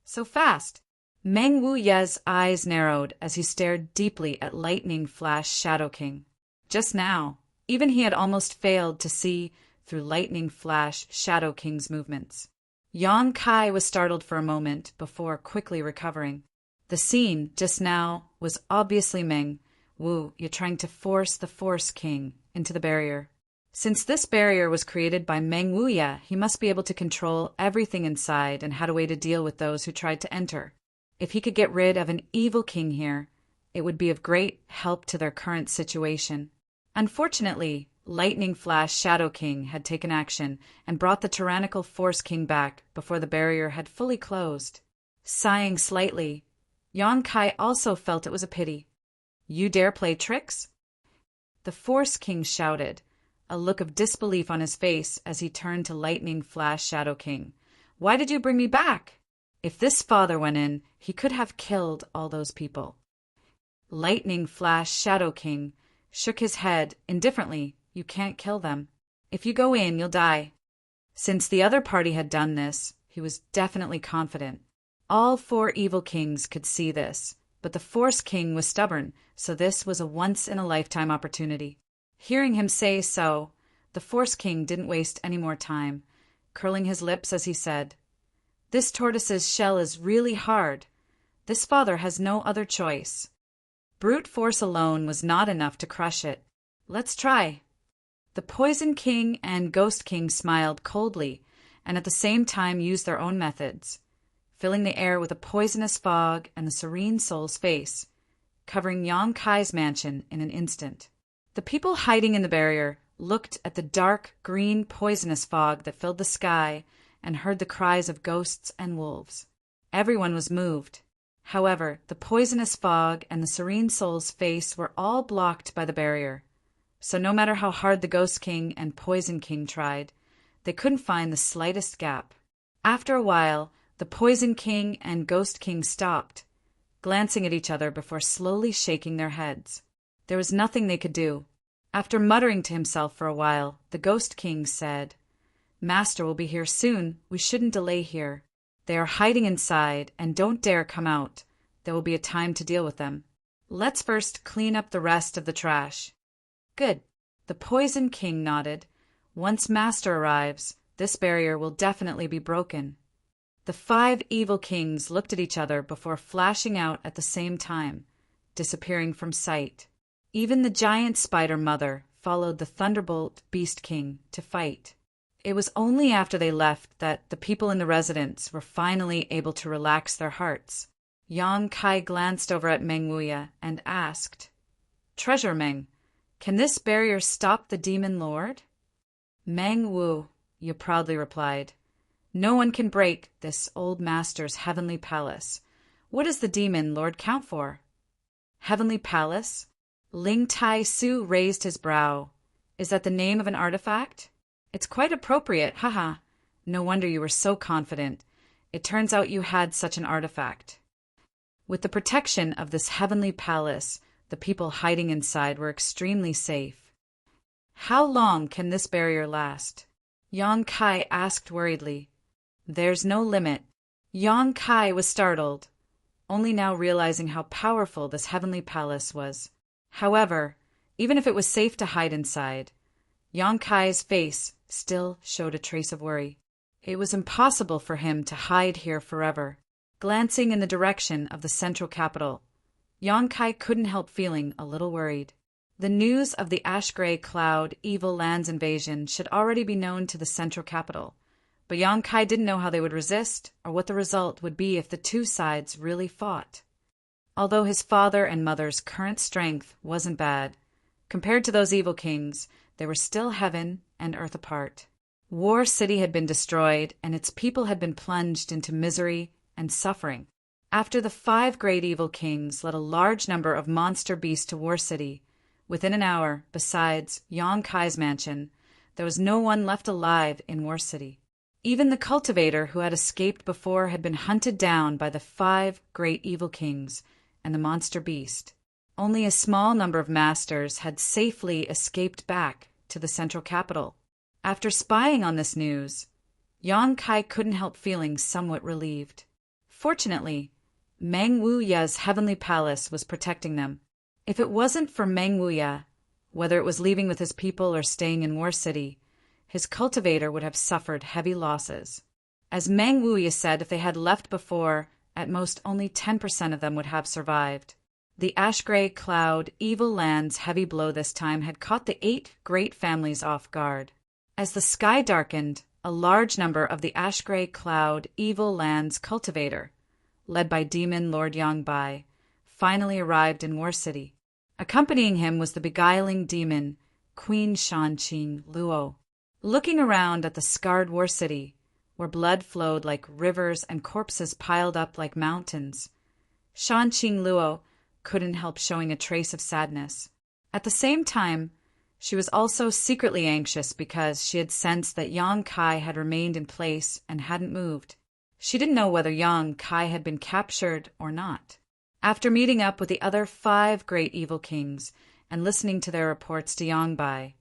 So fast! Meng Wuye's eyes narrowed as he stared deeply at Lightning Flash Shadow King. Just now, even he had almost failed to see through Lightning Flash Shadow King's movements. Yang Kai was startled for a moment before quickly recovering. The scene just now was obviously Meng Wu trying to force the Force King into the barrier. Since this barrier was created by Meng Wuye, he must be able to control everything inside and had a way to deal with those who tried to enter. If he could get rid of an evil king here, it would be of great help to their current situation. Unfortunately, Lightning Flash Shadow King had taken action and brought the tyrannical Force King back before the barrier had fully closed. Sighing slightly, Yang Kai also felt it was a pity. "You dare play tricks?" The Force King shouted, a look of disbelief on his face as he turned to Lightning Flash Shadow King. "Why did you bring me back? If this father went in, he could have killed all those people." Lightning Flash Shadow King shook his head indifferently. "You can't kill them. If you go in, you'll die." Since the other party had done this, he was definitely confident. All 4 evil kings could see this, but the Force King was stubborn, so this was a once-in-a-lifetime opportunity. Hearing him say so, the Force King didn't waste any more time, curling his lips as he said, "This tortoise's shell is really hard. This father has no other choice. Brute force alone was not enough to crush it. Let's try." The Poison King and Ghost King smiled coldly and at the same time used their own methods, filling the air with a poisonous fog and the Serene Soul's face, covering Yang Kai's mansion in an instant. The people hiding in the barrier looked at the dark green poisonous fog that filled the sky and heard the cries of ghosts and wolves. Everyone was moved. However, the poisonous fog and the Serene Soul's face were all blocked by the barrier, so no matter how hard the Ghost King and Poison King tried, they couldn't find the slightest gap. After a while, the Poison King and Ghost King stopped, glancing at each other before slowly shaking their heads. There was nothing they could do. After muttering to himself for a while, the Ghost King said, "Master will be here soon. We shouldn't delay here. They are hiding inside and don't dare come out. There will be a time to deal with them. Let's first clean up the rest of the trash." "Good." The Poison King nodded. "Once Master arrives, this barrier will definitely be broken." The 5 evil kings looked at each other before flashing out at the same time, disappearing from sight. Even the giant spider mother followed the Thunderbolt Beast King to fight. It was only after they left that the people in the residence were finally able to relax their hearts. Yang Kai glanced over at Meng Wuye and asked, "Treasure Meng, can this barrier stop the Demon Lord?" "Meng Wu," you proudly replied, "no one can break this old master's heavenly palace. What does the Demon Lord count for?" "Heavenly Palace?" Ling Tai Su raised his brow. "Is that the name of an artifact?" "It's quite appropriate, haha. No wonder you were so confident. It turns out you had such an artifact." With the protection of this heavenly palace, the people hiding inside were extremely safe. "How long can this barrier last?" Yang Kai asked worriedly. "There's no limit." Yang Kai was startled, only now realizing how powerful this heavenly palace was. However, even if it was safe to hide inside, Yang Kai's face still showed a trace of worry. It was impossible for him to hide here forever. Glancing in the direction of the central capital, Yang Kai couldn't help feeling a little worried. The news of the Ash-Gray Cloud Evil Lands invasion should already be known to the central capital, but Yang Kai didn't know how they would resist or what the result would be if the 2 sides really fought. Although his father and mother's current strength wasn't bad, compared to those evil kings, they were still heaven and earth apart. War City had been destroyed, and its people had been plunged into misery and suffering. After the 5 great evil kings led a large number of monster beasts to War City, within an hour, besides Yang Kai's mansion, there was no one left alive in War City. Even the cultivator who had escaped before had been hunted down by the 5 great evil kings and the monster beast. Only a small number of masters had safely escaped back to the central capital. After spying on this news, Yang Kai couldn't help feeling somewhat relieved. Fortunately, Mang Wuya's heavenly palace was protecting them. If it wasn't for Mang Wuya, whether it was leaving with his people or staying in War City, his cultivator would have suffered heavy losses. As Mang Wuya said, if they had left before, at most only 10% of them would have survived. The ash-gray cloud, evil land's heavy blow this time had caught the 8 great families off guard. As the sky darkened, a large number of the ash-gray cloud, evil land's cultivator, led by Demon Lord Yangbai, finally arrived in War City. Accompanying him was the beguiling demon, Queen Shanqing Luo. Looking around at the scarred War City, where blood flowed like rivers and corpses piled up like mountains, Shanqing Luo couldn't help showing a trace of sadness. At the same time, she was also secretly anxious because she had sensed that Yang Kai had remained in place and hadn't moved. She didn't know whether Yang Kai had been captured or not. After meeting up with the other 5 great evil kings and listening to their reports to Yangbai,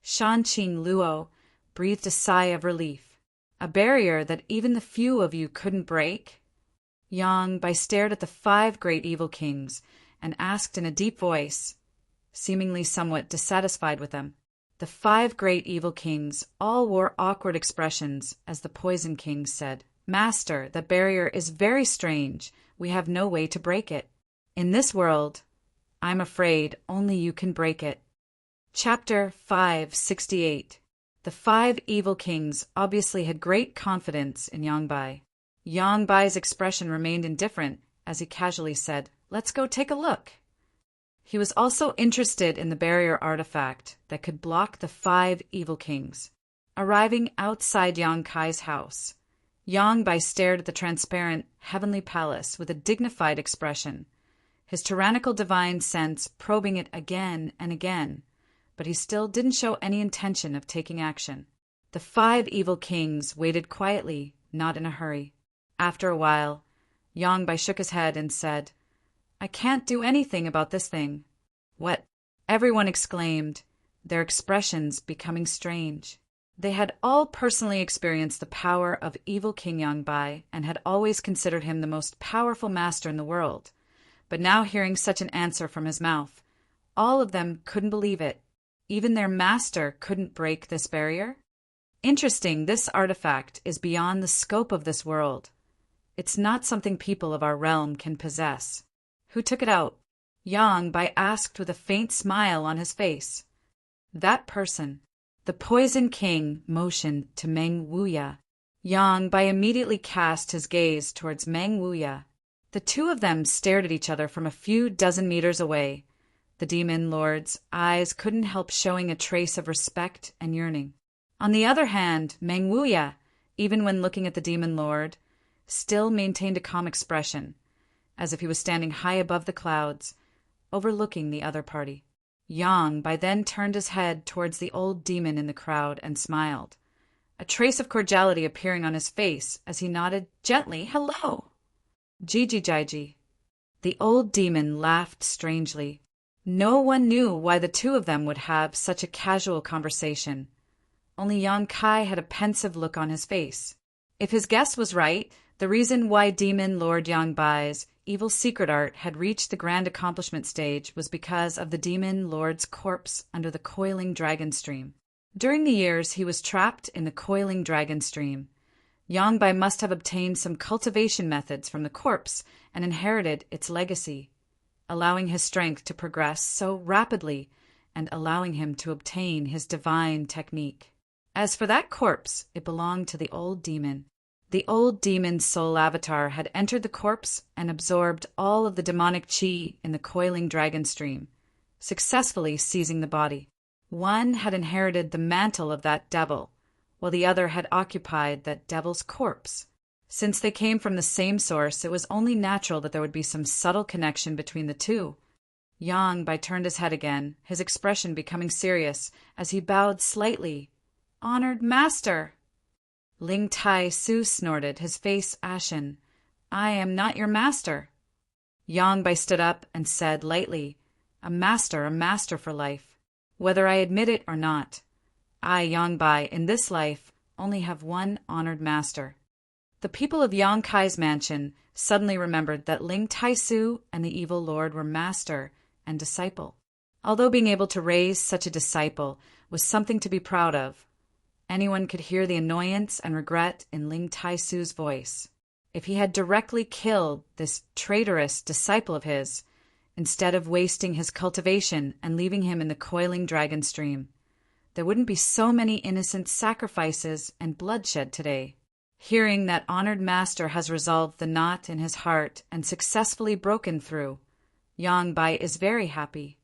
Shanqing Luo breathed a sigh of relief. A barrier that even the few of you couldn't break? Yangbai stared at the 5 great evil kings and asked in a deep voice, seemingly somewhat dissatisfied with them. The 5 great evil kings all wore awkward expressions as the Poison King said, "Master, the barrier is very strange. We have no way to break it. In this world, I'm afraid only you can break it." Chapter 568. The 5 evil kings obviously had great confidence in Yangbai. Yangbai's expression remained indifferent as he casually said, "Let's go take a look." He was also interested in the barrier artifact that could block the 5 evil kings. Arriving outside Yang Kai's house, Yangbai stared at the transparent heavenly palace with a dignified expression, his tyrannical divine sense probing it again and again, but he still didn't show any intention of taking action. The 5 evil kings waited quietly, not in a hurry. After a while, Yangbai shook his head and said, "I can't do anything about this thing." "What?" everyone exclaimed, their expressions becoming strange. They had all personally experienced the power of evil King Yangbai and had always considered him the most powerful master in the world. But now hearing such an answer from his mouth, all of them couldn't believe it. Even their master couldn't break this barrier? Interesting, this artifact is beyond the scope of this world. It's not something people of our realm can possess. Who took it out? Yangbai asked with a faint smile on his face. That person. The Poison King motioned to Mang Wuya. Yangbai immediately cast his gaze towards Mang Wuya. The two of them stared at each other from a few dozen meters away. The demon lord's eyes couldn't help showing a trace of respect and yearning. On the other hand, Mang Wuya, even when looking at the demon lord, still maintained a calm expression, as if he was standing high above the clouds, overlooking the other party. Yangbai then turned his head towards the old demon in the crowd and smiled, a trace of cordiality appearing on his face as he nodded gently, "Hello." Jiji. The old demon laughed strangely. No one knew why the two of them would have such a casual conversation. Only Yang Kai had a pensive look on his face. If his guess was right, the reason why Demon Lord Yangbai's evil secret art had reached the grand accomplishment stage was because of the Demon Lord's corpse under the coiling dragon stream. During the years he was trapped in the coiling dragon stream, Yangbai must have obtained some cultivation methods from the corpse and inherited its legacy, allowing his strength to progress so rapidly and allowing him to obtain his divine technique. As for that corpse, it belonged to the old demon. The old demon's soul avatar had entered the corpse and absorbed all of the demonic chi in the coiling dragon stream, successfully seizing the body. One had inherited the mantle of that devil, while the other had occupied that devil's corpse. Since they came from the same source, it was only natural that there would be some subtle connection between the two. Yangbai turned his head again, his expression becoming serious, as he bowed slightly. "Honored master!" Ling Tai Su snorted, his face ashen. "I am not your master." Yangbai stood up and said lightly, a master for life. Whether I admit it or not, I, Yangbai, in this life, only have one honored master. The people of Yang Kai's mansion suddenly remembered that Ling Tai-su and the evil lord were master and disciple. Although being able to raise such a disciple was something to be proud of, anyone could hear the annoyance and regret in Ling Tai-su's voice. If he had directly killed this traitorous disciple of his, instead of wasting his cultivation and leaving him in the coiling dragon stream, there wouldn't be so many innocent sacrifices and bloodshed today. Hearing that honored master has resolved the knot in his heart and successfully broken through, Yang Bai is very happy.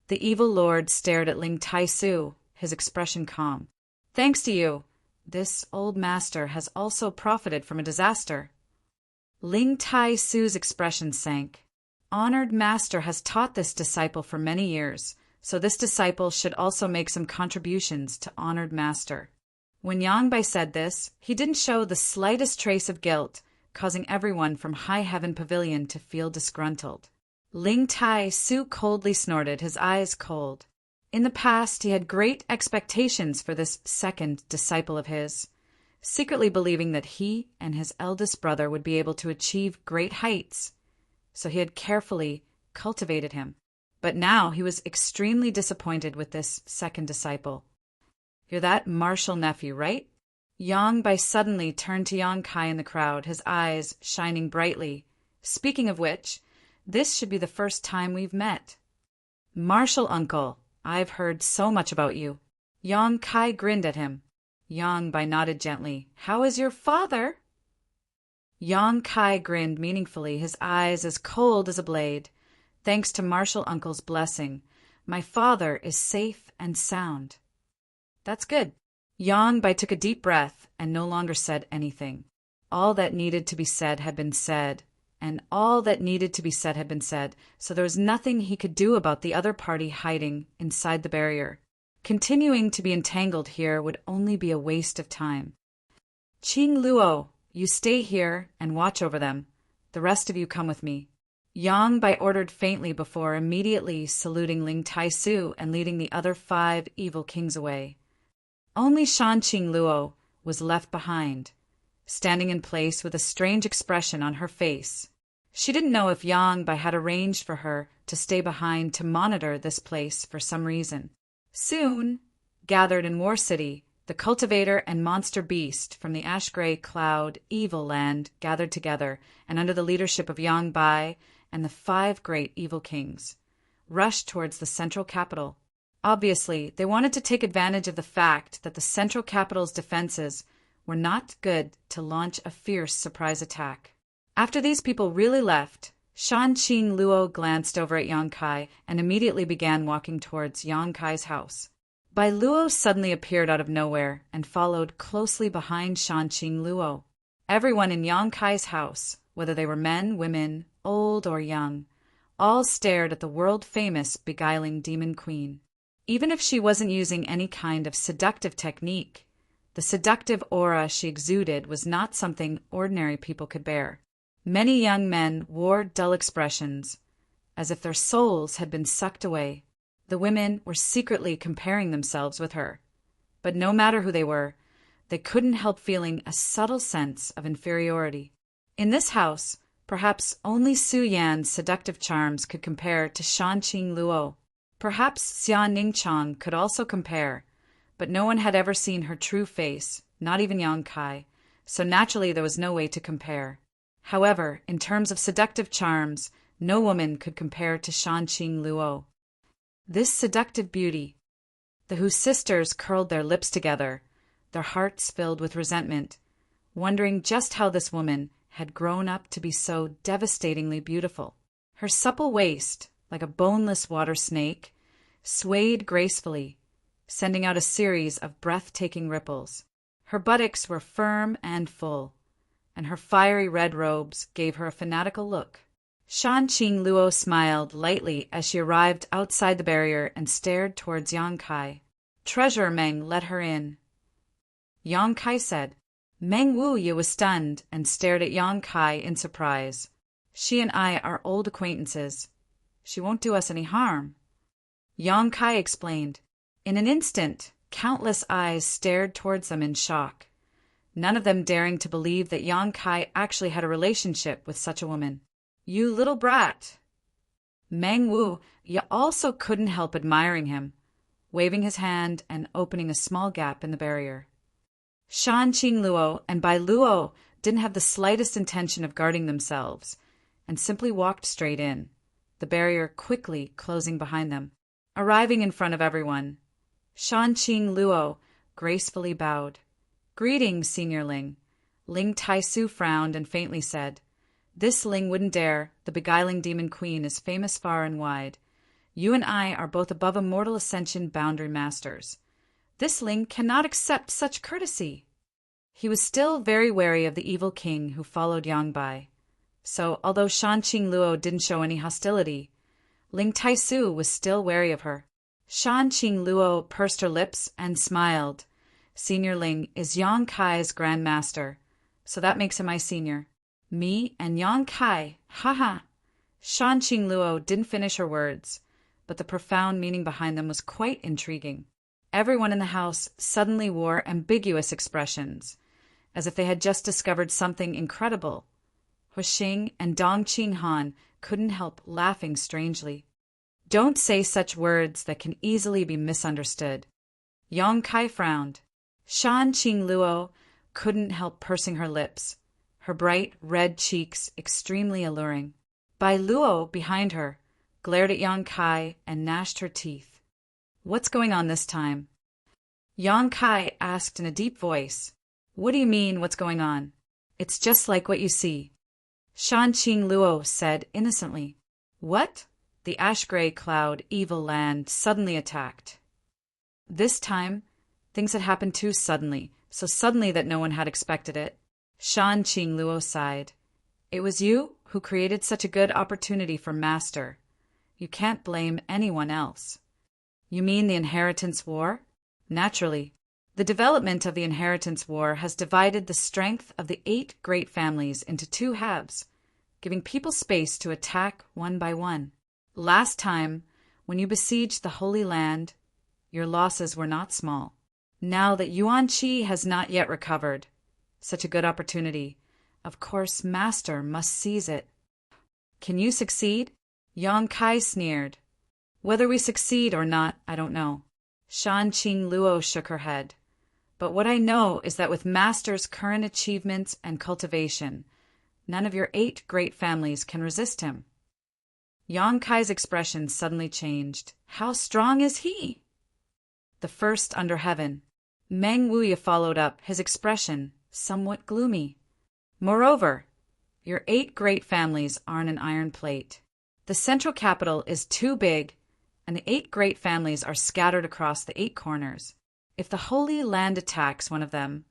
The evil lord stared at Ling Tai-su, his expression calm. Thanks to you, this old master has also profited from a disaster. Ling Tai-su's expression sank. Honored master has taught this disciple for many years, so this disciple should also make some contributions to honored master. When Yang Bai said this, he didn't show the slightest trace of guilt, causing everyone from High Heaven Pavilion to feel disgruntled. Ling Tai-su coldly snorted, his eyes cold. In the past, he had great expectations for this second disciple of his, secretly believing that he and his eldest brother would be able to achieve great heights, so he had carefully cultivated him. But now he was extremely disappointed with this second disciple. You're that martial nephew, right? Yang Bai suddenly turned to Yang Kai in the crowd, his eyes shining brightly. Speaking of which, this should be the first time we've met. Martial uncle, I've heard so much about you. Yang Kai grinned at him. Yang Bai nodded gently. How is your father? Yang Kai grinned meaningfully, his eyes as cold as a blade. Thanks to martial uncle's blessing, my father is safe and sound. That's good. Yang Bai took a deep breath and no longer said anything. All that needed to be said had been said, and all that needed to be said had been said, so there was nothing he could do about the other party hiding inside the barrier. Continuing to be entangled here would only be a waste of time. Qing Luo, you stay here and watch over them. The rest of you come with me. Yang Bai ordered faintly before immediately saluting Ling Tai-su and leading the other 5 evil kings away. Only Shan Qing Luo was left behind, standing in place with a strange expression on her face. She didn't know if Yang Bai had arranged for her to stay behind to monitor this place for some reason. Soon, gathered in War City, the cultivator and monster beast from the ash-gray cloud evil land gathered together and under the leadership of Yang Bai and the 5 great evil kings, rushed towards the central capital. Obviously, they wanted to take advantage of the fact that the central capital's defenses were not good to launch a fierce surprise attack. After these people really left, Shan Qing Luo glanced over at Yang Kai and immediately began walking towards Yang Kai's house. Bai Luo suddenly appeared out of nowhere and followed closely behind Shan Qing Luo. Everyone in Yang Kai's house, whether they were men, women, old or young, all stared at the world-famous beguiling demon queen. Even if she wasn't using any kind of seductive technique, the seductive aura she exuded was not something ordinary people could bear. Many young men wore dull expressions, as if their souls had been sucked away. The women were secretly comparing themselves with her. But no matter who they couldn't help feeling a subtle sense of inferiority. In this house, perhaps only Su Yan's seductive charms could compare to Shan Qing Luo. Perhaps Xia Ningchang could also compare, but no one had ever seen her true face, not even Yang Kai, so naturally there was no way to compare. However, in terms of seductive charms, no woman could compare to Shan Qing Luo. This seductive beauty, the whose sisters curled their lips together, their hearts filled with resentment, wondering just how this woman had grown up to be so devastatingly beautiful. Her supple waist, like a boneless water snake, swayed gracefully, sending out a series of breathtaking ripples. Her buttocks were firm and full, and her fiery red robes gave her a fanatical look. Shan Qing Luo smiled lightly as she arrived outside the barrier and stared towards Yang Kai. Treasurer Meng let her in. Yang Kai said. Meng Wuye was stunned and stared at Yang Kai in surprise. She and I are old acquaintances. She won't do us any harm. Yang Kai explained. In an instant, countless eyes stared towards them in shock. none of them daring to believe that Yang Kai actually had a relationship with such a woman. "You little brat!" Meng Wu also couldn't help admiring him, waving his hand and opening a small gap in the barrier. Shan Qing Luo and Bai Luo didn't have the slightest intention of guarding themselves, and simply walked straight in, the barrier quickly closing behind them. Arriving in front of everyone, Shan Qing Luo gracefully bowed. "Greetings, Senior Ling." Ling Taisu frowned and faintly said, "This Ling wouldn't dare. The beguiling demon queen is famous far and wide. You and I are both above a mortal ascension boundary masters. This Ling cannot accept such courtesy." He was still very wary of the evil king who followed Yang Bai. So, although Shan Qing Luo didn't show any hostility, Ling Taisu was still wary of her. Shan Qing Luo pursed her lips and smiled. "Senior Ling is Yang Kai's Grand Master, so that makes him my senior. Me and Yang Kai, haha." Shan Qing Luo didn't finish her words, but the profound meaning behind them was quite intriguing. Everyone in the house suddenly wore ambiguous expressions, as if they had just discovered something incredible. Huixing and Dong Qing Han couldn't help laughing strangely. "Don't say such words that can easily be misunderstood." Yang Kai frowned. Shan Qing Luo couldn't help pursing her lips, her bright red cheeks extremely alluring. Bai Luo, behind her, glared at Yang Kai and gnashed her teeth. "What's going on this time?" Yang Kai asked in a deep voice. "What do you mean, what's going on? It's just like what you see." Shan Qing Luo said innocently. "What?" The ash-gray cloud evil land suddenly attacked. This time, things had happened too suddenly, so suddenly that no one had expected it. Shan Qing Luo sighed. "It was you who created such a good opportunity for Master. You can't blame anyone else." "You mean the Inheritance War?" "Naturally. The development of the Inheritance War has divided the strength of the 8 great families into 2 halves, giving people space to attack one by one. Last time, when you besieged the Holy Land, your losses were not small. Now that Yuan Qi has not yet recovered, such a good opportunity, of course Master must seize it." "Can you succeed?" Yang Kai sneered. "Whether we succeed or not, I don't know." Shan Qing Luo shook her head. "But what I know is that with Master's current achievements and cultivation, none of your 8 great families can resist him." Yang Kai's expression suddenly changed. "How strong is he?" "The first under heaven." Meng Wuya followed up, his expression somewhat gloomy. "Moreover, your 8 great families are on an iron plate. The central capital is too big, and the 8 great families are scattered across the 8 corners. If the Holy Land attacks one of them,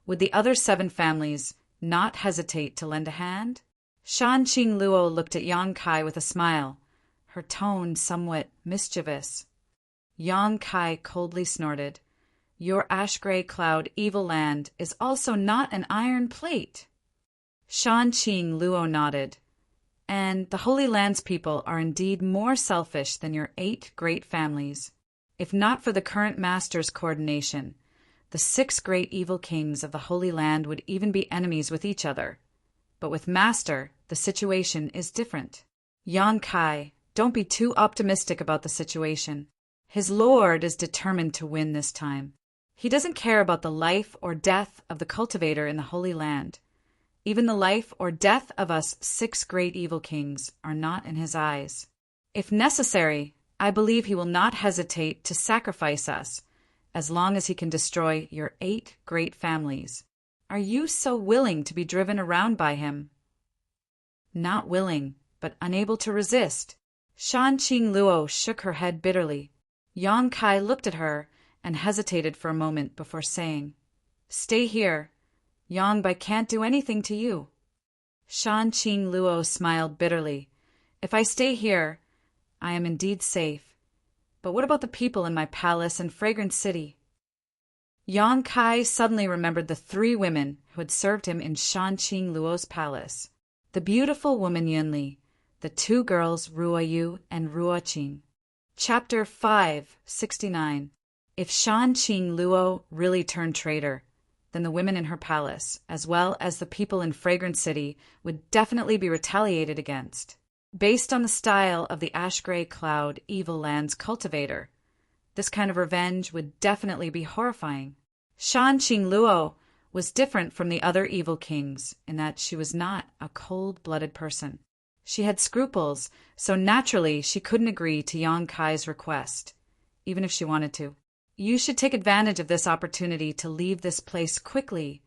would the other 7 families not hesitate to lend a hand?" Shan Qing Luo looked at Yang Kai with a smile, her tone somewhat mischievous. Yang Kai coldly snorted. "Your ash-gray cloud evil land is also not an iron plate." Shan Qing Luo nodded. "And the Holy Land's people are indeed more selfish than your 8 great families. If not for the current Master's coordination, the 6 great evil kings of the Holy Land would even be enemies with each other. But with Master, the situation is different." "Yang Kai, don't be too optimistic about the situation. His lord is determined to win this time. He doesn't care about the life or death of the cultivator in the Holy Land. Even the life or death of us 6 great evil kings are not in his eyes. If necessary, I believe he will not hesitate to sacrifice us, as long as he can destroy your 8 great families. Are you so willing to be driven around by him?" "Not willing, but unable to resist." Shan Qing Luo shook her head bitterly. Yang Kai looked at her and hesitated for a moment before saying, "Stay here. Yang Bai can't do anything to you." Shan Qing Luo smiled bitterly. "If I stay here, I am indeed safe. But what about the people in my palace and fragrant city?" Yang Kai suddenly remembered the 3 women who had served him in Shan Qing Luo's palace. The beautiful woman Yunli, the 2 girls Ruo Yu and Ruo Qing. Chapter 5, 69. If Shan Qing Luo really turned traitor, then the women in her palace, as well as the people in Fragrant City, would definitely be retaliated against. Based on the style of the ash-gray cloud Evil Land's cultivator, this kind of revenge would definitely be horrifying. Shan Qingluo was different from the other evil kings in that she was not a cold-blooded person. She had scruples, so naturally she couldn't agree to Yang Kai's request, even if she wanted to. You should take advantage of this opportunity to leave this place quickly,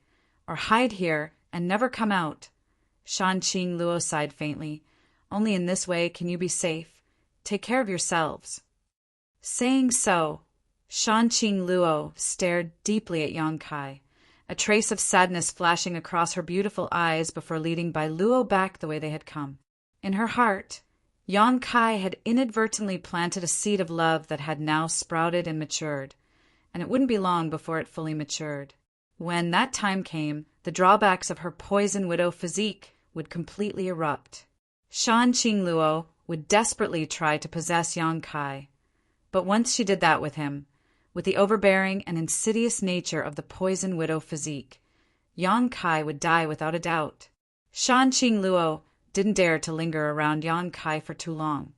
or hide here and never come out. Shan Qingluo sighed faintly. Only in this way can you be safe. Take care of yourselves. Saying so, Shan Qingluo stared deeply at Yang Kai, a trace of sadness flashing across her beautiful eyes before leading Bai Luo back the way they had come. In her heart, Yang Kai had inadvertently planted a seed of love that had now sprouted and matured, and it wouldn't be long before it fully matured. When that time came, the drawbacks of her poison widow physique would completely erupt. Shan Qingluo would desperately try to possess Yang Kai, but once she did that with him, with the overbearing and insidious nature of the poison widow physique, Yang Kai would die without a doubt. Shan Qingluo didn't dare to linger around Yang Kai for too long,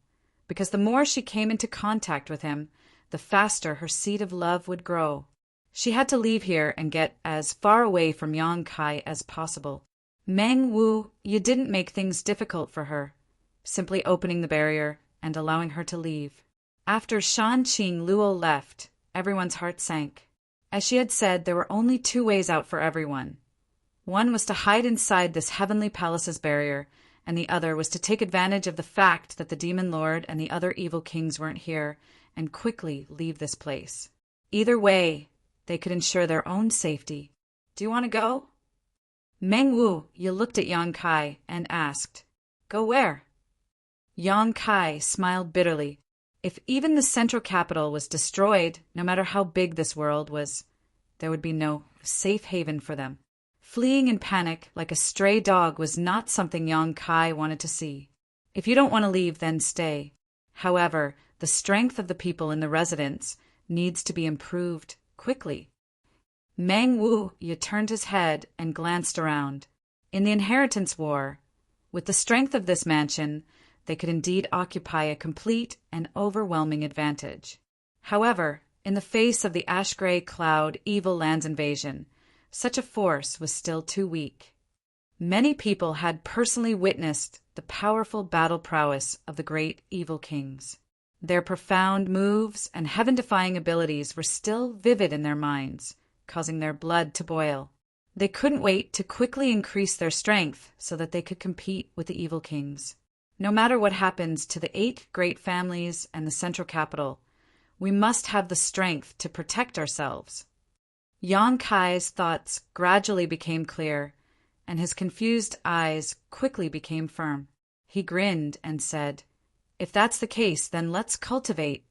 because the more she came into contact with him, the faster her seed of love would grow. She had to leave here and get as far away from Yang Kai as possible. Meng Wu, you didn't make things difficult for her, simply opening the barrier and allowing her to leave. After Shan Qingluo left, everyone's heart sank. As she had said, there were only two ways out for everyone. One was to hide inside this heavenly palace's barrier, and the other was to take advantage of the fact that the Demon Lord and the other evil kings weren't here and quickly leave this place. Either way, they could ensure their own safety. Do you want to go? Meng Wu, you looked at Yang Kai and asked, Go where? Yang Kai smiled bitterly. If even the central capital was destroyed, no matter how big this world was, there would be no safe haven for them. Fleeing in panic like a stray dog was not something Yang Kai wanted to see. If you don't want to leave, then stay. However, the strength of the people in the residence needs to be improved quickly. Meng Wu turned his head and glanced around. In the inheritance war, with the strength of this mansion, they could indeed occupy a complete and overwhelming advantage. However, in the face of the ash-gray cloud Evil Land's invasion, such a force was still too weak. Many people had personally witnessed the powerful battle prowess of the great evil kings. Their profound moves and heaven-defying abilities were still vivid in their minds, causing their blood to boil. They couldn't wait to quickly increase their strength so that they could compete with the evil kings. No matter what happens to the 8 great families and the central capital, we must have the strength to protect ourselves. Yang Kai's thoughts gradually became clear, and his confused eyes quickly became firm. He grinned and said, If that's the case, then let's cultivate.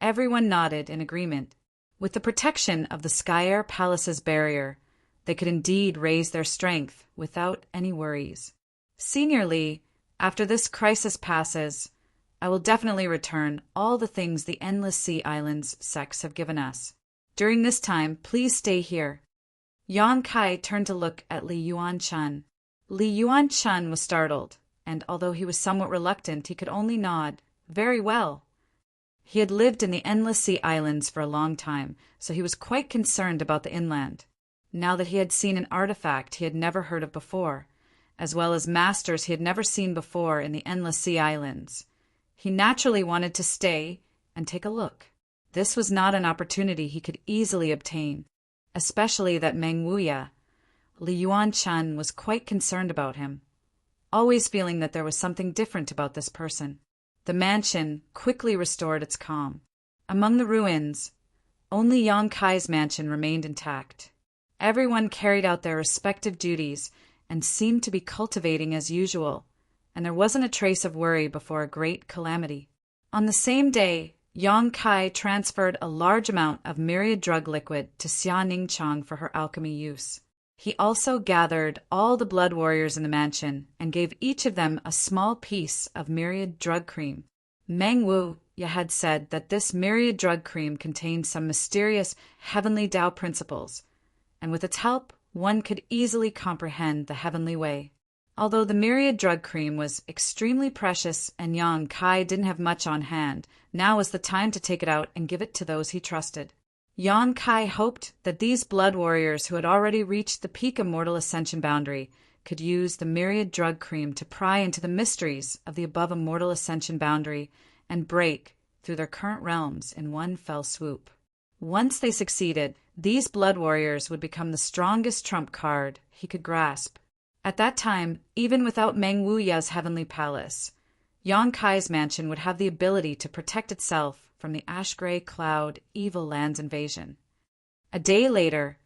Everyone nodded in agreement. With the protection of the Skyair Palace's barrier, they could indeed raise their strength without any worries. Senior Li, after this crisis passes, I will definitely return all the things the Endless Sea Islands sects have given us. During this time, please stay here. Yang Kai turned to look at Li Yuan-chun. Li Yuan-chun was startled, and although he was somewhat reluctant, he could only nod. Very well. He had lived in the Endless Sea Islands for a long time, so he was quite concerned about the inland. Now that he had seen an artifact he had never heard of before, as well as masters he had never seen before in the Endless Sea Islands, he naturally wanted to stay and take a look. This was not an opportunity he could easily obtain, especially that Meng Wuya, Li Yuan-chun, was quite concerned about him, always feeling that there was something different about this person. The mansion quickly restored its calm. Among the ruins, only Yang Kai's mansion remained intact. Everyone carried out their respective duties and seemed to be cultivating as usual, and there wasn't a trace of worry before a great calamity. On the same day, Yang Kai transferred a large amount of myriad drug liquid to Xia Ningchang for her alchemy use. He also gathered all the blood warriors in the mansion and gave each of them a small piece of myriad drug cream. Meng Wu had said that this myriad drug cream contained some mysterious heavenly Tao principles, and with its help, one could easily comprehend the heavenly way. Although the myriad drug cream was extremely precious and Yang Kai didn't have much on hand, now was the time to take it out and give it to those he trusted. Yang Kai hoped that these blood warriors who had already reached the peak of mortal ascension boundary could use the myriad drug cream to pry into the mysteries of the above immortal ascension boundary and break through their current realms in one fell swoop. Once they succeeded, these blood warriors would become the strongest trump card he could grasp. At that time, even without Meng Wuya's heavenly palace, Yang Kai's mansion would have the ability to protect itself from the ash-gray cloud evil land's invasion. A day later,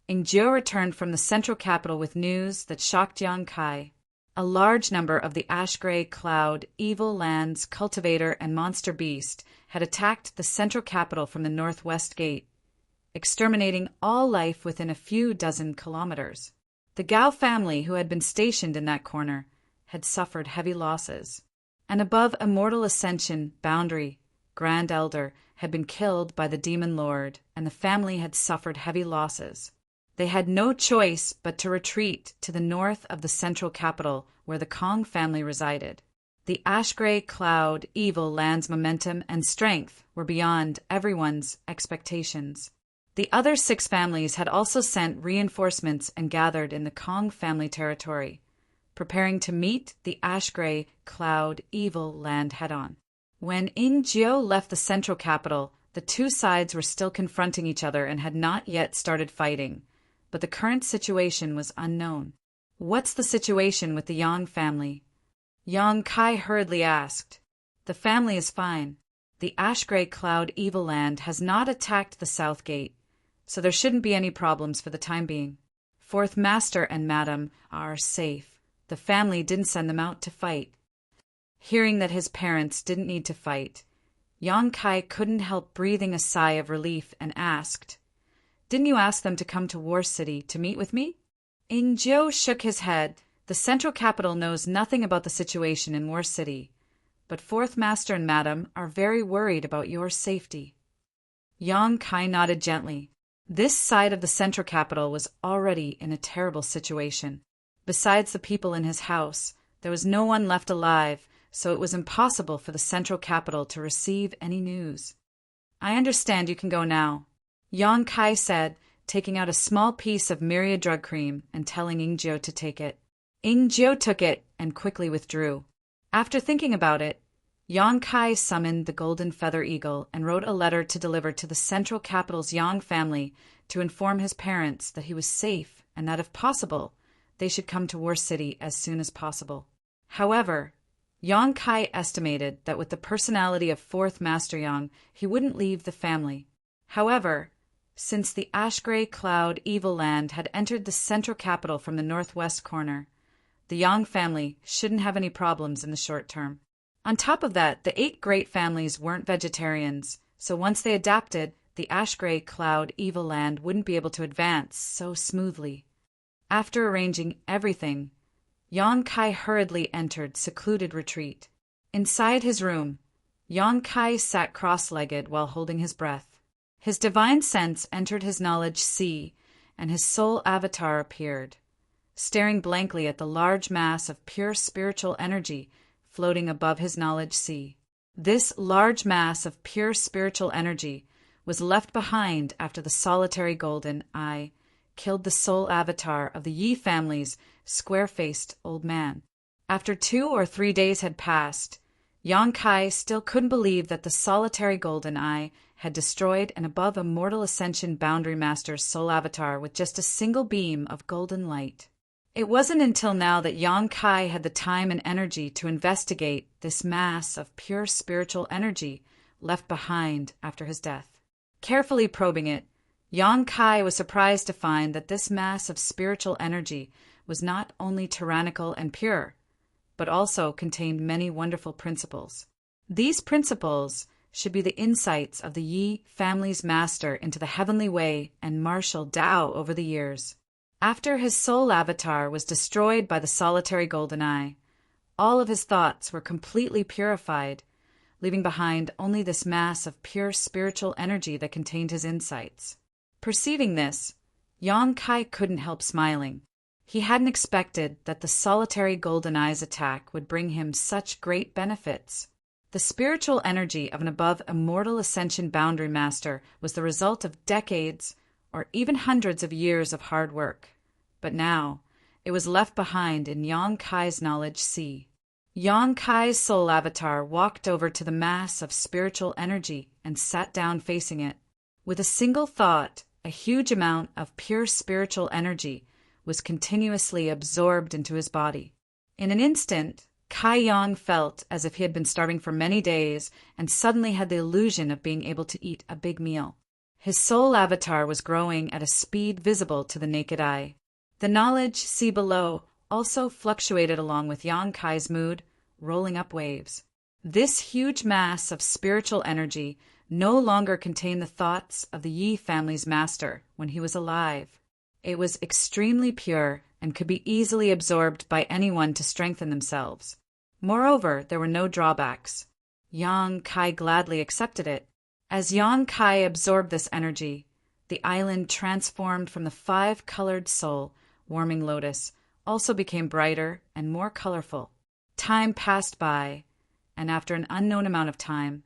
Ingjiu returned from the central capital with news that shocked Yang Kai. A large number of the ash-gray cloud evil land's cultivator and monster beast had attacked the central capital from the northwest gate, exterminating all life within a few dozen kilometers. The Gao family, who had been stationed in that corner, had suffered heavy losses. And above immortal ascension boundary, Grand Elder had been killed by the Demon Lord, and the family had suffered heavy losses. They had no choice but to retreat to the north of the central capital where the Kong family resided. The ash-gray cloud evil land's momentum and strength were beyond everyone's expectations. The other 6 families had also sent reinforcements and gathered in the Kong family territory, preparing to meet the ash-gray cloud evil land head-on. When Ingjiu left the central capital, the two sides were still confronting each other and had not yet started fighting, but the current situation was unknown. "What's the situation with the Yang family?" Yang Kai hurriedly asked. "The family is fine. The ash-gray cloud evil land has not attacked the south gate, so there shouldn't be any problems for the time being. Fourth Master and Madam are safe. The family didn't send them out to fight." Hearing that his parents didn't need to fight, Yang Kai couldn't help breathing a sigh of relief and asked, "Didn't you ask them to come to War City to meet with me?" Ingjiu shook his head. "The central capital knows nothing about the situation in War City, but Fourth Master and Madam are very worried about your safety." Yang Kai nodded gently. This side of the central capital was already in a terrible situation. Besides the people in his house, there was no one left alive, so it was impossible for the central capital to receive any news. "I understand you can go now," Yang Kai said, taking out a small piece of myriad drug cream and telling Ingjiu to take it. Ingjiu took it and quickly withdrew. After thinking about it, Yang Kai summoned the golden feather eagle and wrote a letter to deliver to the central capital's Yang family to inform his parents that he was safe and that if possible, they should come to War City as soon as possible. However, Yang Kai estimated that with the personality of Fourth Master Yang, he wouldn't leave the family. However, since the ash-gray cloud evil land had entered the central capital from the northwest corner, the Yang family shouldn't have any problems in the short term. On top of that, the 8 great families weren't vegetarians, so once they adapted, the ash-gray cloud evil land wouldn't be able to advance so smoothly. After arranging everything, Yang Kai hurriedly entered secluded retreat. Inside his room, Yang Kai sat cross-legged while holding his breath. His divine sense entered his knowledge sea, and his soul avatar appeared, staring blankly at the large mass of pure spiritual energy floating above his knowledge sea. This large mass of pure spiritual energy was left behind after the solitary golden eye killed the soul avatar of the Yi family's square-faced old man. After 2 or 3 days had passed, Yang Kai still couldn't believe that the solitary golden eye had destroyed an above immortal ascension boundary master's soul avatar with just a single beam of golden light. It wasn't until now that Yang Kai had the time and energy to investigate this mass of pure spiritual energy left behind after his death. Carefully probing it, Yang Kai was surprised to find that this mass of spiritual energy was not only tyrannical and pure, but also contained many wonderful principles. These principles should be the insights of the Yi family's master into the heavenly way and martial Tao over the years. After his soul avatar was destroyed by the solitary golden eye, all of his thoughts were completely purified, leaving behind only this mass of pure spiritual energy that contained his insights. Perceiving this, Yang Kai couldn't help smiling. He hadn't expected that the solitary golden eyes attack would bring him such great benefits. The spiritual energy of an above immortal ascension boundary master was the result of decades or even hundreds of years of hard work. But now, it was left behind in Yang Kai's knowledge sea. Yang Kai's soul avatar walked over to the mass of spiritual energy and sat down facing it. With a single thought, a huge amount of pure spiritual energy was continuously absorbed into his body. In an instant, Kai Yang felt as if he had been starving for many days and suddenly had the illusion of being able to eat a big meal. His soul avatar was growing at a speed visible to the naked eye. The knowledge sea below also fluctuated along with Yang Kai's mood, rolling up waves. This huge mass of spiritual energy no longer contained the thoughts of the Yi family's master when he was alive. It was extremely pure and could be easily absorbed by anyone to strengthen themselves. Moreover, there were no drawbacks. Yang Kai gladly accepted it. As Yang Kai absorbed this energy, the island transformed from the 5-colored soul, warming lotus, also became brighter and more colorful. Time passed by, and after an unknown amount of time,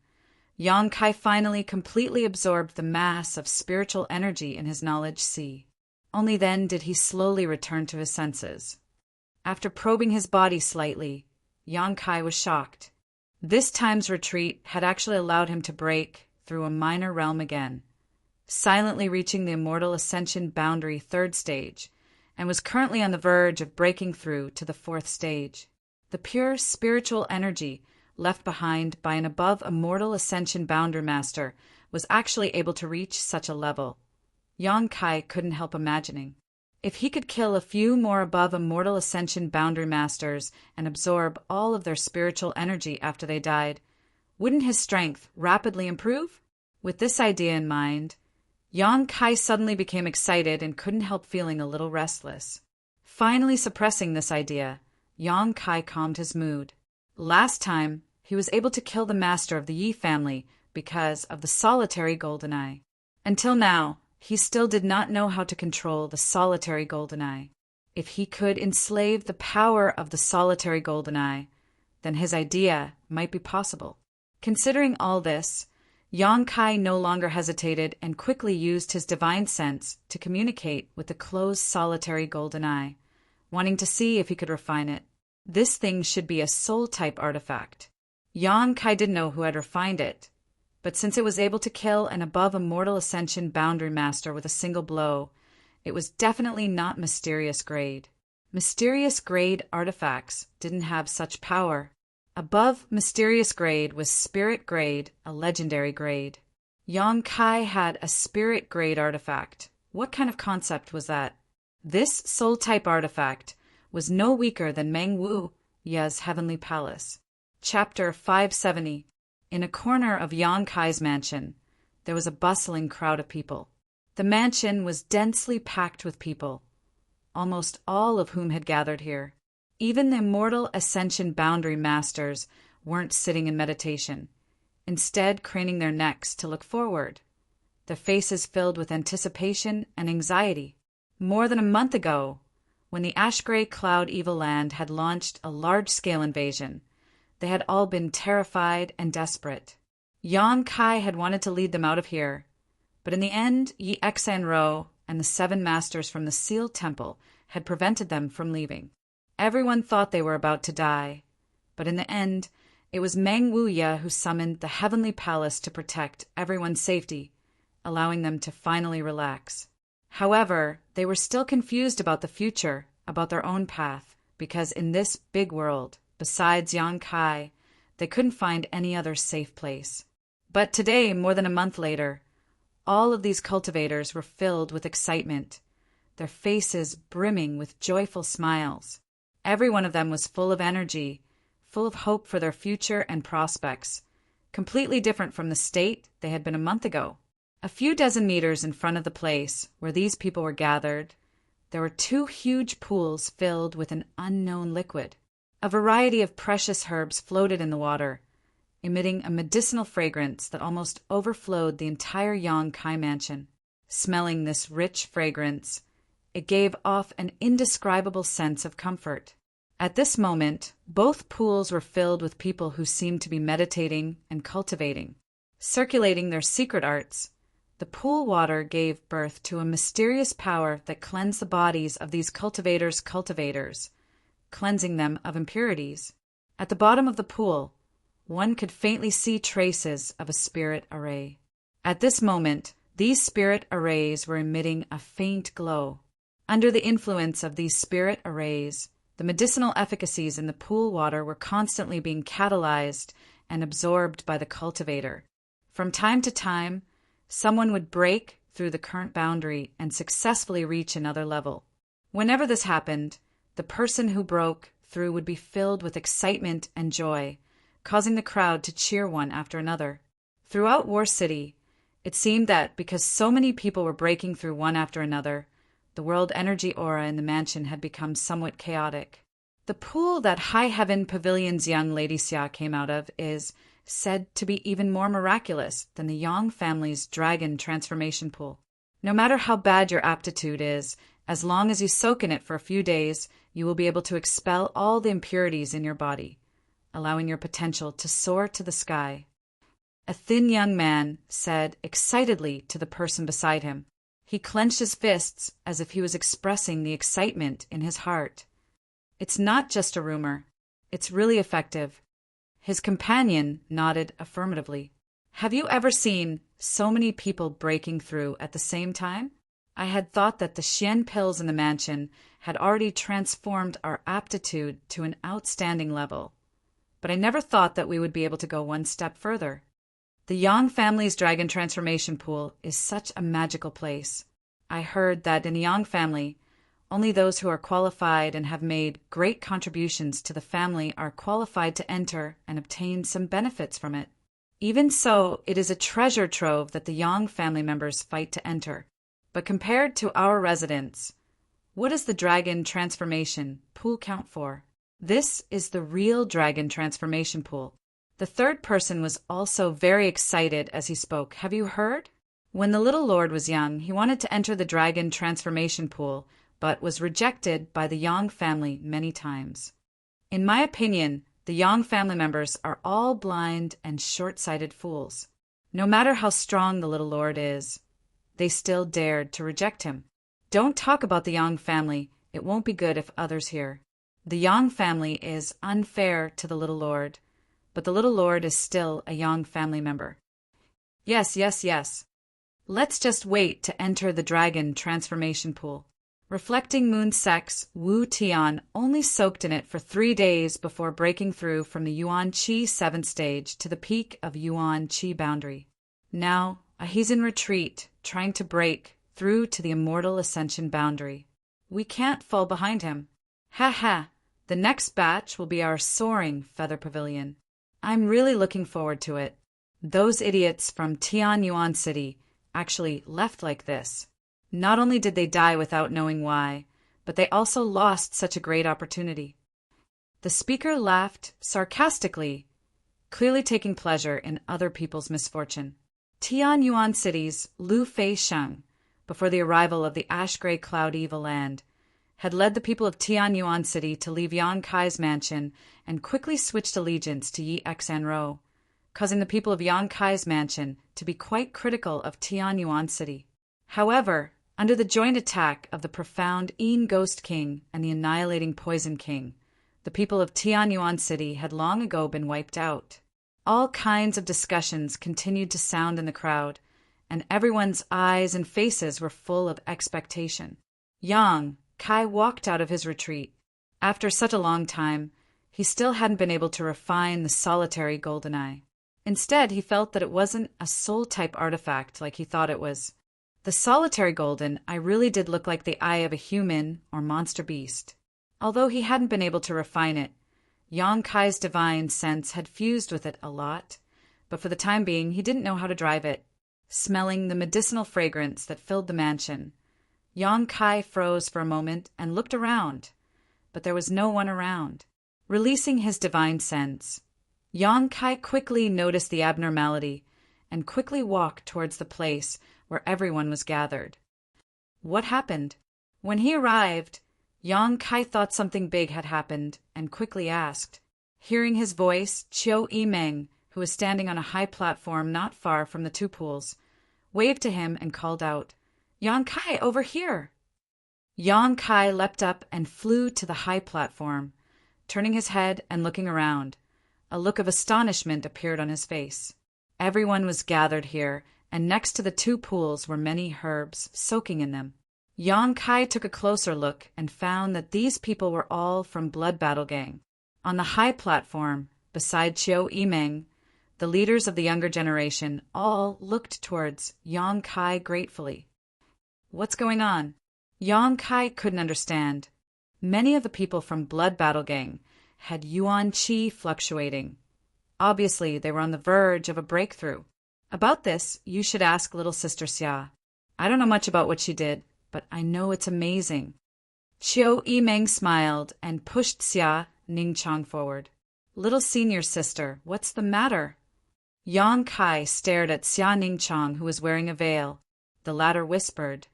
Yang Kai finally completely absorbed the mass of spiritual energy in his knowledge sea. Only then did he slowly return to his senses. After probing his body slightly, Yang Kai was shocked. This time's retreat had actually allowed him to break through a minor realm again, silently reaching the immortal ascension boundary 3rd stage, and was currently on the verge of breaking through to the 4th stage. The pure spiritual energy left behind by an above immortal ascension boundary master was actually able to reach such a level. Yang Kai couldn't help imagining. If he could kill a few more above immortal ascension boundary masters and absorb all of their spiritual energy after they died, wouldn't his strength rapidly improve? With this idea in mind, Yang Kai suddenly became excited and couldn't help feeling a little restless. Finally suppressing this idea, Yang Kai calmed his mood. Last time, he was able to kill the master of the Yi family because of the solitary golden eye. Until now, he still did not know how to control the solitary golden eye. If he could enslave the power of the solitary golden eye, then his idea might be possible. Considering all this, Yang Kai no longer hesitated and quickly used his divine sense to communicate with the closed solitary golden eye, wanting to see if he could refine it. This thing should be a soul-type artifact. Yang Kai didn't know who had refined it, but since it was able to kill an above immortal ascension boundary master with a single blow, it was definitely not mysterious grade. Mysterious grade artifacts didn't have such power. Above mysterious grade was spirit grade, a legendary grade. Yang Kai had a spirit grade artifact. What kind of concept was that? This soul-type artifact was no weaker than Meng Wu Ya's heavenly palace. Chapter 570. In a corner of Yang Kai's mansion, there was a bustling crowd of people. The mansion was densely packed with people, almost all of whom had gathered here. Even the immortal ascension boundary masters weren't sitting in meditation, instead craning their necks to look forward, their faces filled with anticipation and anxiety. More than a month ago, when the ash-gray cloud evil land had launched a large-scale invasion, they had all been terrified and desperate. Yang Kai had wanted to lead them out of here, but in the end, Yi Xanro and the 7 masters from the sealed temple had prevented them from leaving. Everyone thought they were about to die, but in the end, it was Meng Wuya who summoned the heavenly palace to protect everyone's safety, allowing them to finally relax. However, they were still confused about the future, about their own path, because in this big world, besides Yang Kai, they couldn't find any other safe place. But today, more than a month later, all of these cultivators were filled with excitement, their faces brimming with joyful smiles. Every one of them was full of energy, full of hope for their future and prospects, completely different from the state they had been a month ago. A few dozen meters in front of the place where these people were gathered, there were 2 huge pools filled with an unknown liquid. A variety of precious herbs floated in the water, emitting a medicinal fragrance that almost overflowed the entire Yang Kai mansion. Smelling this rich fragrance, it gave off an indescribable sense of comfort. At this moment, both pools were filled with people who seemed to be meditating and cultivating, circulating their secret arts. The pool water gave birth to a mysterious power that cleansed the bodies of these cultivators' cultivators, cleansing them of impurities. At the bottom of the pool, one could faintly see traces of a spirit array. At this moment, these spirit arrays were emitting a faint glow. Under the influence of these spirit arrays, the medicinal efficacies in the pool water were constantly being catalyzed and absorbed by the cultivator. From time to time, someone would break through the current boundary and successfully reach another level. Whenever this happened, the person who broke through would be filled with excitement and joy, causing the crowd to cheer one after another. Throughout War City, it seemed that because so many people were breaking through one after another, the world energy aura in the mansion had become somewhat chaotic. The pool that High Heaven Pavilion's young Lady Xia came out of is said to be even more miraculous than the Yang family's dragon transformation pool. No matter how bad your aptitude is, as long as you soak in it for a few days, you will be able to expel all the impurities in your body, allowing your potential to soar to the sky. A thin young man said excitedly to the person beside him. He clenched his fists as if he was expressing the excitement in his heart. It's not just a rumor. It's really effective. His companion nodded affirmatively. Have you ever seen so many people breaking through at the same time? I had thought that the Xian pills in the mansion had already transformed our aptitude to an outstanding level, but I never thought that we would be able to go one step further. The Yang family's dragon transformation pool is such a magical place. I heard that in the Yang family, only those who are qualified and have made great contributions to the family are qualified to enter and obtain some benefits from it. Even so, it is a treasure trove that the Yang family members fight to enter. But compared to our residence, what does the dragon transformation pool count for? This is the real dragon transformation pool. The third person was also very excited as he spoke. Have you heard? When the little lord was young, he wanted to enter the dragon transformation pool, but was rejected by the Yang family many times. In my opinion, the Yang family members are all blind and short-sighted fools. No matter how strong the little lord is, they still dared to reject him. Don't talk about the Yang family. It won't be good if others hear. The Yang family is unfair to the little lord, but the little lord is still a Yang family member. Yes. Let's just wait to enter the dragon transformation pool. Reflecting Moon Sec's Wu Tian only soaked in it for 3 days before breaking through from the Yuan Qi 7th stage to the peak of Yuan Qi boundary. Now, he's in retreat, trying to break through to the immortal ascension boundary. We can't fall behind him. Ha! The next batch will be our soaring feather pavilion. I'm really looking forward to it. Those idiots from Tian Yuan City actually left like this. Not only did they die without knowing why, but they also lost such a great opportunity. The speaker laughed sarcastically, clearly taking pleasure in other people's misfortune. Tian Yuan City's Lu Fei Sheng, before the arrival of the ash-gray cloud evil land, had led the people of Tian Yuan City to leave Yang Kai's mansion and quickly switched allegiance to Yi Xanro, causing the people of Yang Kai's mansion to be quite critical of Tian Yuan City. However, under the joint attack of the profound Yin Ghost King and the annihilating Poison King, the people of Tian Yuan City had long ago been wiped out. All kinds of discussions continued to sound in the crowd, and everyone's eyes and faces were full of expectation. Yang Kai walked out of his retreat. After such a long time, he still hadn't been able to refine the solitary golden eye. Instead, he felt that it wasn't a soul-type artifact like he thought it was. The solitary golden eye really did look like the eye of a human or monster beast. Although he hadn't been able to refine it, Yang Kai's divine sense had fused with it a lot, but for the time being he didn't know how to drive it. Smelling the medicinal fragrance that filled the mansion, Yang Kai froze for a moment and looked around, but there was no one around. Releasing his divine sense, Yang Kai quickly noticed the abnormality and quickly walked towards the place where everyone was gathered. What happened? When he arrived, Yang Kai thought something big had happened and quickly asked. Hearing his voice, Chiu Yimeng, who was standing on a high platform not far from the two pools, waved to him and called out, "Yang Kai, over here!" Yang Kai leapt up and flew to the high platform. Turning his head and looking around, a look of astonishment appeared on his face. Everyone was gathered here, and next to the two pools were many herbs soaking in them. Yang Kai took a closer look and found that these people were all from Blood Battle Gang. On the high platform, beside Chiu Yimeng, the leaders of the younger generation all looked towards Yang Kai gratefully. What's going on? Yang Kai couldn't understand. Many of the people from Blood Battle Gang had yuan qi fluctuating. Obviously, they were on the verge of a breakthrough. About this, you should ask little sister Xia. I don't know much about what she did, but I know it's amazing. Chiu Yimeng smiled and pushed Xia Ningchang forward. Little senior sister, what's the matter? Yang Kai stared at Xia Ningchang, who was wearing a veil. The latter whispered,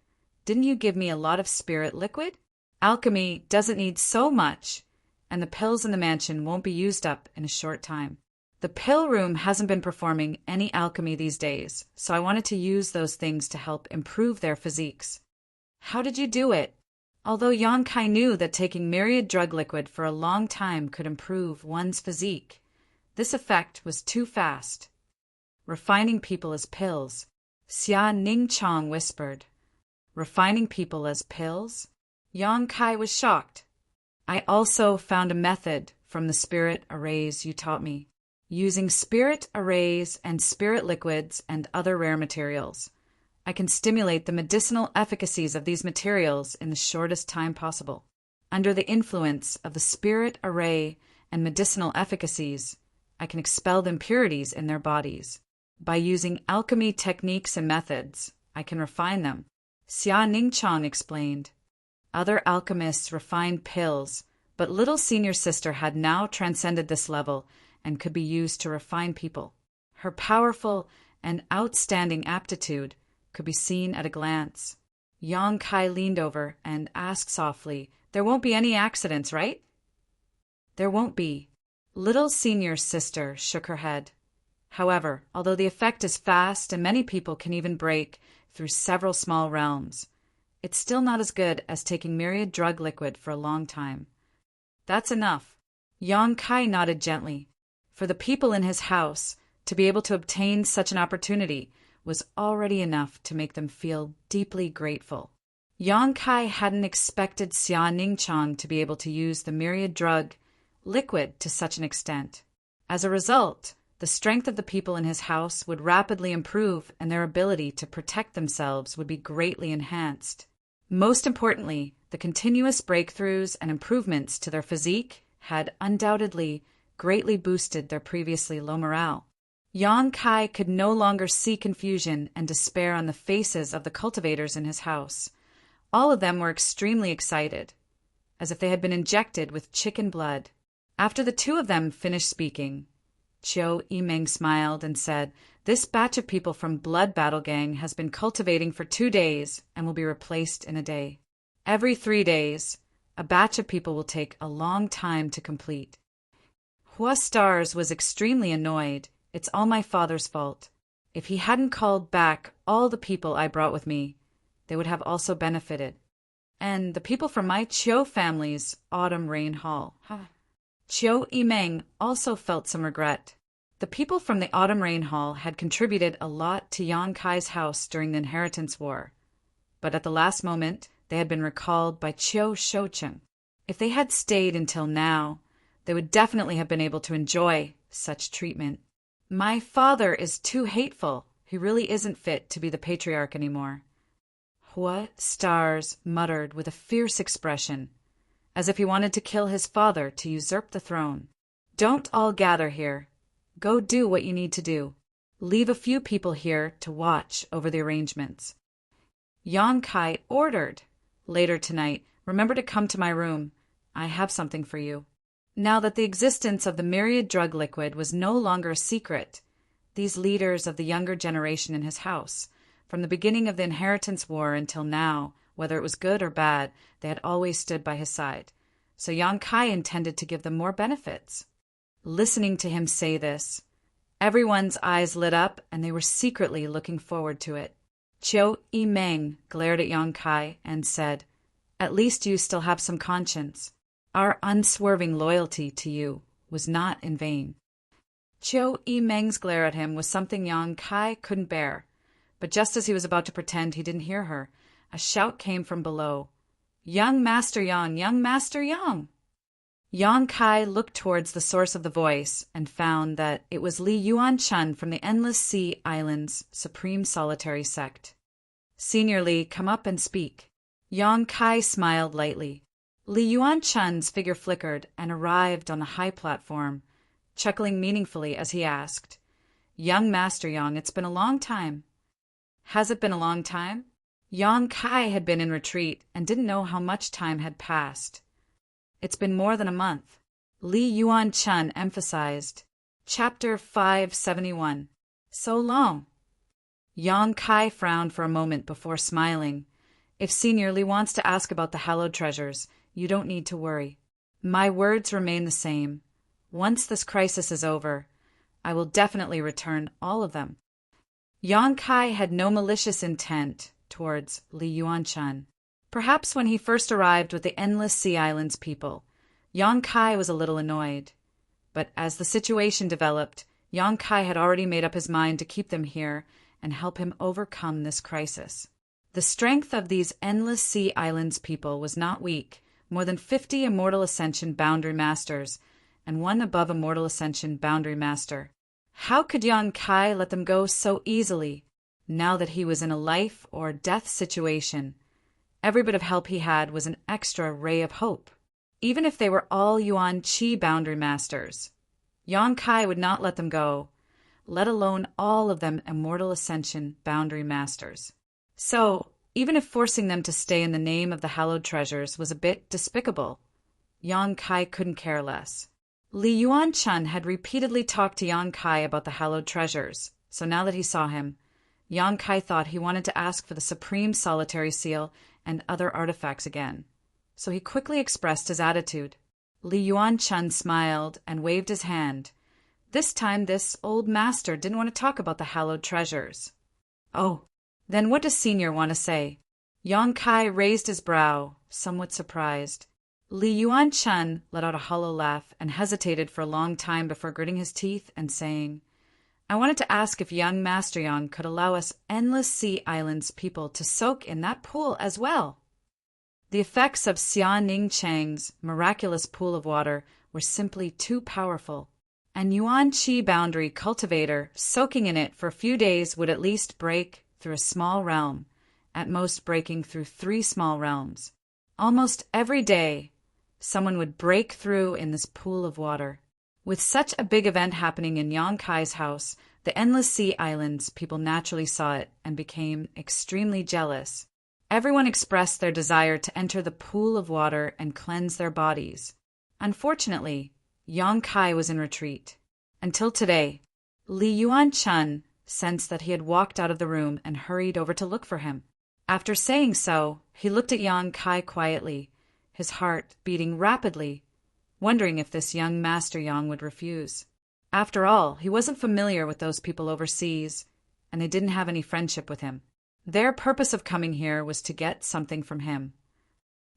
"Didn't you give me a lot of spirit liquid? Alchemy doesn't need so much, and the pills in the mansion won't be used up in a short time. The pill room hasn't been performing any alchemy these days, so I wanted to use those things to help improve their physiques." How did you do it? Although Yang Kai knew that taking myriad drug liquid for a long time could improve one's physique, this effect was too fast. Refining people as pills, Xia Ningchang whispered. Refining people as pills? Yang Kai was shocked. I also found a method from the spirit arrays you taught me, using spirit arrays and spirit liquids and other rare materials. I can stimulate the medicinal efficacies of these materials in the shortest time possible. Under the influence of the spirit array and medicinal efficacies, I can expel the impurities in their bodies. By using alchemy techniques and methods, I can refine them. Xia Ningchang explained. Other alchemists refined pills, but little senior sister had now transcended this level and could be used to refine people. Her powerful and outstanding aptitude could be seen at a glance. Yang Kai leaned over and asked softly, "There won't be any accidents, right?" "There won't be." Little senior sister shook her head. However, although the effect is fast and many people can even break through several small realms, it's still not as good as taking myriad drug liquid for a long time. That's enough. Yang Kai nodded gently. For the people in his house, to be able to obtain such an opportunity was already enough to make them feel deeply grateful. Yang Kai hadn't expected Xia Ningchang to be able to use the myriad drug liquid to such an extent. As a result, the strength of the people in his house would rapidly improve and their ability to protect themselves would be greatly enhanced. Most importantly, the continuous breakthroughs and improvements to their physique had undoubtedly greatly boosted their previously low morale. Yang Kai could no longer see confusion and despair on the faces of the cultivators in his house. All of them were extremely excited, as if they had been injected with chicken blood. After the two of them finished speaking, Chiu Yimeng smiled and said, "This batch of people from Blood Battle Gang has been cultivating for 2 days and will be replaced in a day. Every 3 days, a batch of people will take a long time to complete." Hua Stars was extremely annoyed. It's all my father's fault. If he hadn't called back all the people I brought with me, they would have also benefited. And the people from my Chiu family's Autumn Rain Hall. Chiu Yimeng also felt some regret. The people from the Autumn Rain Hall had contributed a lot to Yang Kai's house during the Inheritance War, but at the last moment they had been recalled by Chiu Shoucheng. If they had stayed until now, they would definitely have been able to enjoy such treatment. My father is too hateful. He really isn't fit to be the patriarch anymore. Hua Stars muttered with a fierce expression, as if he wanted to kill his father to usurp the throne. Don't all gather here. Go do what you need to do. Leave a few people here to watch over the arrangements. Yang Kai ordered. Later tonight, remember to come to my room. I have something for you. Now that the existence of the myriad drug liquid was no longer a secret, these leaders of the younger generation in his house From the beginning of the Inheritance War until now, whether it was good or bad, they had always stood by his side. So Yang Kai intended to give them more benefits. Listening to him say this, everyone's eyes lit up and they were secretly looking forward to it. Chiu Yimeng glared at Yang Kai and said, "At least you still have some conscience. Our unswerving loyalty to you was not in vain." Chiu Yimeng's glare at him was something Yang Kai couldn't bear. But just as he was about to pretend he didn't hear her, a shout came from below. "Young Master Yang! Young Master Yang!" Yang Kai looked towards the source of the voice and found that it was Li Yuan-chun from the Endless Sea Islands Supreme Solitary Sect. "Senior Li, come up and speak." Yang Kai smiled lightly. Li Yuan-chun's figure flickered and arrived on the high platform, chuckling meaningfully as he asked, "Young Master Yang, it's been a long time." "Has it been a long time?" Yang Kai had been in retreat and didn't know how much time had passed. "It's been more than a month," Li Yuan-chun emphasized. Chapter 571. So long. Yang Kai frowned for a moment before smiling. "If Senior Li wants to ask about the hallowed treasures, you don't need to worry. My words remain the same. Once this crisis is over, I will definitely return all of them." Yang Kai had no malicious intent towards Li Yuan-chun. Perhaps when he first arrived with the Endless Sea Islands people, Yang Kai was a little annoyed. But as the situation developed, Yang Kai had already made up his mind to keep them here and help him overcome this crisis. The strength of these Endless Sea Islands people was not weak. More than 50 Immortal Ascension Boundary Masters, and one above Immortal Ascension Boundary Master. How could Yang Kai let them go so easily, now that he was in a life or death situation? Every bit of help he had was an extra ray of hope. Even if they were all Yuan Qi Boundary Masters, Yang Kai would not let them go, let alone all of them Immortal Ascension Boundary Masters. So, even if forcing them to stay in the name of the hallowed treasures was a bit despicable, Yang Kai couldn't care less. Li Yuan-chun had repeatedly talked to Yang Kai about the hallowed treasures, so now that he saw him, Yang Kai thought he wanted to ask for the Supreme Solitary Seal and other artifacts again. So he quickly expressed his attitude. Li Yuan-chun smiled and waved his hand. This time this old master didn't want to talk about the hallowed treasures. "Oh, then what does Senior want to say?" Yang Kai raised his brow, somewhat surprised. Li Yuan-chun let out a hollow laugh and hesitated for a long time before gritting his teeth and saying, "I wanted to ask if young Master Yang could allow us Endless Sea Islands people to soak in that pool as well." The effects of Xia Ning Chang's miraculous pool of water were simply too powerful. An Yuan Qi boundary cultivator soaking in it for a few days would at least break through a small realm, at most breaking through 3 small realms. Almost every day, someone would break through in this pool of water. With such a big event happening in Yang Kai's house, the Endless Sea Islands people naturally saw it and became extremely jealous. Everyone expressed their desire to enter the pool of water and cleanse their bodies. Unfortunately, Yang Kai was in retreat. Until today, Li Yuan-chun sensed that he had walked out of the room and hurried over to look for him. After saying so, he looked at Yang Kai quietly, his heart beating rapidly, wondering if this young Master Yang would refuse. After all, he wasn't familiar with those people overseas, and they didn't have any friendship with him. Their purpose of coming here was to get something from him.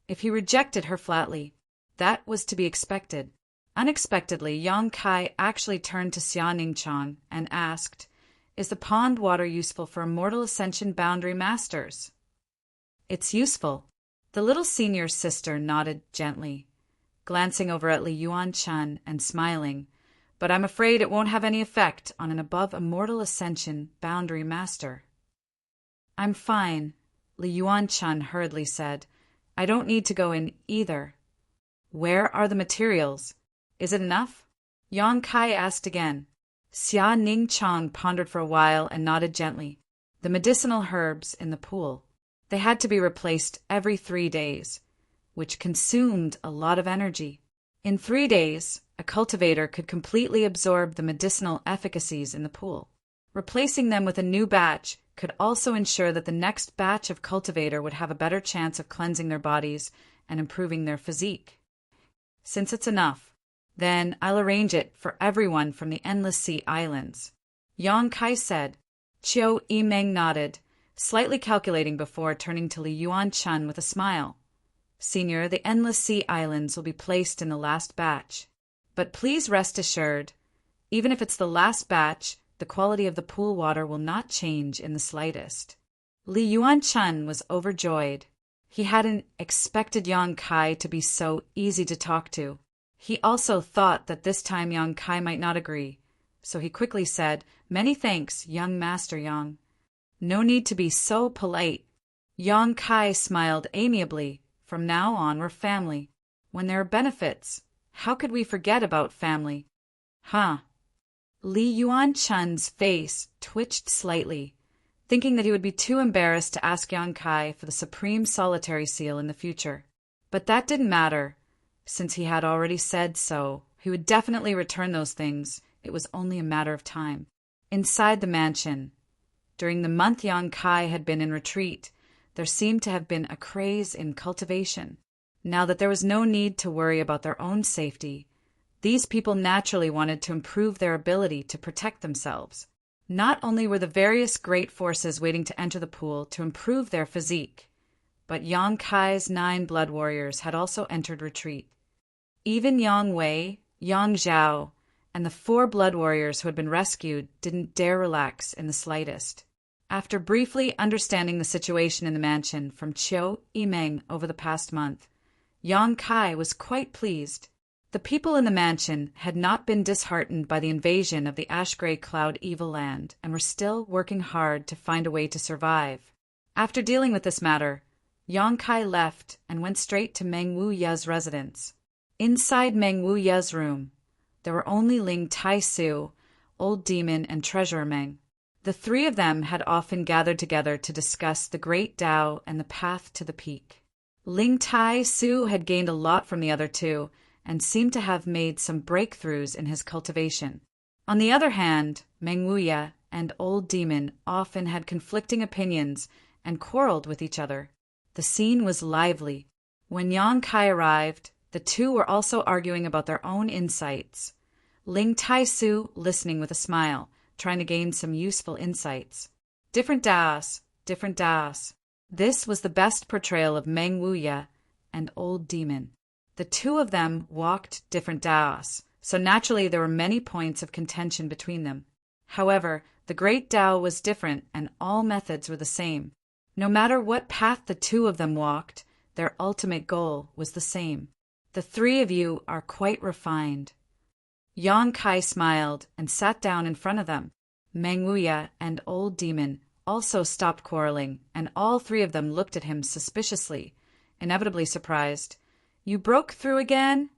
If he rejected her flatly, that was to be expected. Unexpectedly, Yang Kai actually turned to Xia Ningchang and asked, "Is the pond water useful for Immortal Ascension Boundary Masters?" "It's useful." The little senior sister nodded gently, glancing over at Li Yuan-chun and smiling, "But I'm afraid it won't have any effect on an above Immortal Ascension Boundary Master." "I'm fine," Li Yuan-chun hurriedly said. "I don't need to go in either." "Where are the materials? Is it enough?" Yang Kai asked again. Xia Ningchang pondered for a while and nodded gently. The medicinal herbs in the pool. They had to be replaced every 3 days, which consumed a lot of energy. In 3 days, a cultivator could completely absorb the medicinal efficacies in the pool. Replacing them with a new batch could also ensure that the next batch of cultivator would have a better chance of cleansing their bodies and improving their physique. Since it's enough, then I'll arrange it for everyone from the Endless Sea Islands, Yang Kai said. Chiu Yimeng nodded, slightly calculating before turning to Li Yuan-chun with a smile. Senior, the Endless Sea Islands will be placed in the last batch. But please rest assured, even if it's the last batch, the quality of the pool water will not change in the slightest. Li Yuan-chun was overjoyed. He hadn't expected Yang Kai to be so easy to talk to. He also thought that this time Yang Kai might not agree, so he quickly said, "Many thanks, young Master Yang. No need to be so polite." Yang Kai smiled amiably. From now on, we're family. When there are benefits, how could we forget about family? Huh. Li Yuan-chun's face twitched slightly, thinking that he would be too embarrassed to ask Yang Kai for the supreme solitary seal in the future. But that didn't matter. Since he had already said so, he would definitely return those things. It was only a matter of time. Inside the mansion, during the month Yang Kai had been in retreat, there seemed to have been a craze in cultivation. Now that there was no need to worry about their own safety, these people naturally wanted to improve their ability to protect themselves. Not only were the various great forces waiting to enter the pool to improve their physique, but Yang Kai's 9 blood warriors had also entered retreat. Even Yang Wei, Yang Zhao, and the 4 blood warriors who had been rescued didn't dare relax in the slightest. After briefly understanding the situation in the mansion from Chiu Yimeng over the past month, Yang Kai was quite pleased. The people in the mansion had not been disheartened by the invasion of the ash-gray cloud evil land and were still working hard to find a way to survive. After dealing with this matter, Yang Kai left and went straight to Meng Wuya's residence. Inside Meng Wuya's room, there were only Ling Tai-su, Old Demon, and Treasurer Meng. The 3 of them had often gathered together to discuss the Great Tao and the path to the peak. Ling Tai-su had gained a lot from the other 2 and seemed to have made some breakthroughs in his cultivation. On the other hand, Meng Wuya and Old Demon often had conflicting opinions and quarreled with each other. The scene was lively. When Yang Kai arrived, the 2 were also arguing about their own insights. Ling Tai-su listening with a smile, trying to gain some useful insights. Different Daos, different Daos. This was the best portrayal of Meng Wuya and Old Demon. The 2 of them walked different Daos, so naturally there were many points of contention between them. However, the Great Tao was different and all methods were the same. No matter what path the 2 of them walked, their ultimate goal was the same. The 3 of you are quite refined. Yang Kai smiled and sat down in front of them. Meng Wuya and Old Demon also stopped quarreling, and all 3 of them looked at him suspiciously, inevitably surprised. "You broke through again?"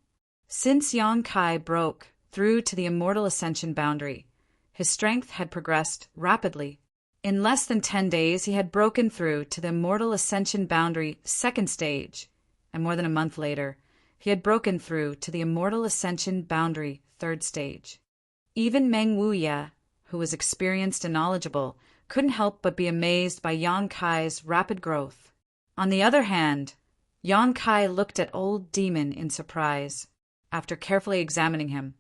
Since Yang Kai broke through to the Immortal Ascension boundary, his strength had progressed rapidly. In less than 10 days, he had broken through to the Immortal Ascension boundary 2nd stage, and more than a month later, he had broken through to the Immortal Ascension boundary 3rd stage. Even Meng Wuya, who was experienced and knowledgeable, couldn't help but be amazed by Yang Kai's rapid growth. On the other hand, Yang Kai looked at Old Demon in surprise. After carefully examining him,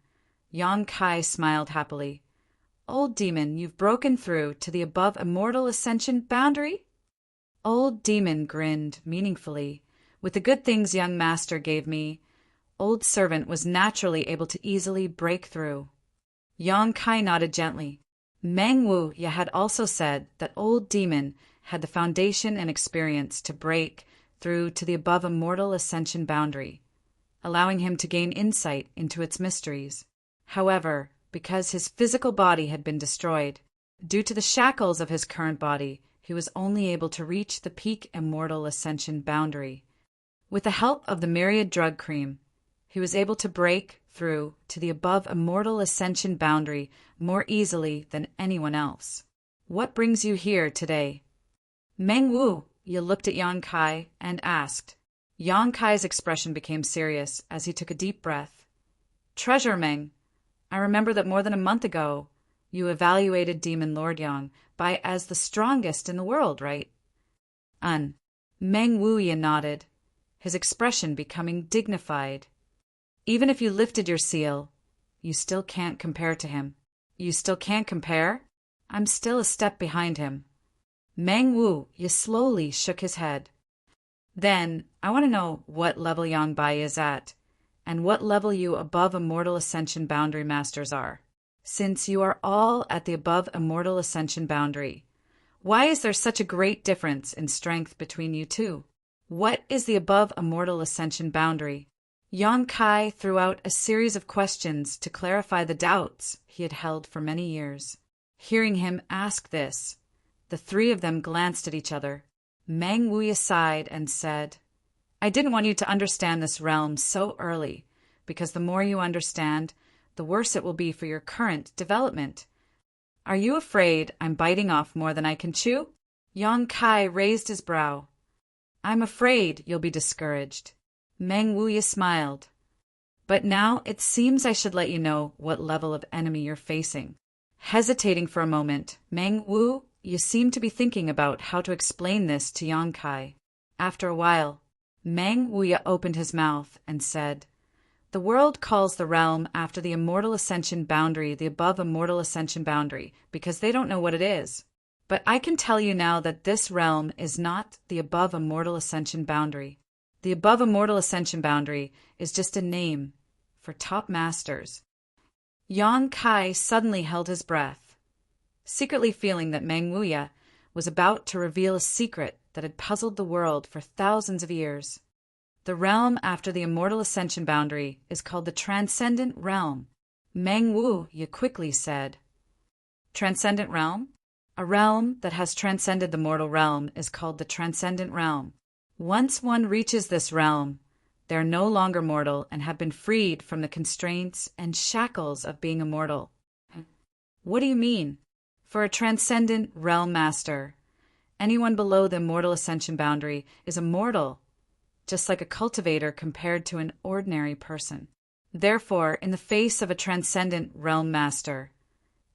Yang Kai smiled happily. "Old Demon, you've broken through to the above Immortal Ascension boundary?" Old Demon grinned meaningfully. "With the good things young master gave me, Old Servant was naturally able to easily break through." Yang Kai nodded gently. Meng Wuya had also said that Old Demon had the foundation and experience to break through to the above Immortal Ascension boundary, allowing him to gain insight into its mysteries. However, because his physical body had been destroyed, due to the shackles of his current body, he was only able to reach the peak Immortal Ascension boundary. With the help of the Myriad Drug Cream, he was able to break through to the above Immortal Ascension boundary more easily than anyone else. "What brings you here today?" Meng Wuya looked at Yang Kai and asked. Yang Kai's expression became serious as he took a deep breath. "Treasure Meng, I remember that more than a month ago, You evaluated Demon Lord Yang by as the strongest in the world, right? Meng Wuya nodded, his expression becoming dignified. Even if you lifted your seal, you still can't compare to him. You still can't compare? I'm still a step behind him. Meng Wuya slowly shook his head. Then, I want to know what level Yang Bai is at, and what level you above Immortal Ascension Boundary Masters are. Since you are all at the above Immortal Ascension Boundary, why is there such a great difference in strength between you two? What is the above Immortal Ascension Boundary? Yang Kai threw out a series of questions to clarify the doubts he had held for many years. Hearing him ask this, the three of them glanced at each other. Meng Wuya sighed and said, I didn't want you to understand this realm so early, because the more you understand, the worse it will be for your current development. Are you afraid I'm biting off more than I can chew? Yang Kai raised his brow. I'm afraid you'll be discouraged. Meng Wuya smiled. But now it seems I should let you know what level of enemy you're facing. Hesitating for a moment, Meng Wuya seemed to be thinking about how to explain this to Yang Kai. After a while, Meng Wuya opened his mouth and said, The world calls the realm after the Immortal Ascension Boundary the above Immortal Ascension Boundary because they don't know what it is. But I can tell you now that this realm is not the above Immortal Ascension Boundary. The above Immortal Ascension Boundary is just a name for top masters. Yang Kai suddenly held his breath, secretly feeling that Meng Wuya was about to reveal a secret that had puzzled the world for thousands of years. The realm after the Immortal Ascension Boundary is called the Transcendent Realm. Meng Wuya quickly said, Transcendent Realm? A realm that has transcended the mortal realm is called the Transcendent Realm. Once one reaches this realm, they are no longer mortal and have been freed from the constraints and shackles of being immortal. What do you mean? For a Transcendent Realm Master, anyone below the Immortal Ascension Boundary is immortal, just like a cultivator compared to an ordinary person. Therefore, in the face of a Transcendent Realm Master,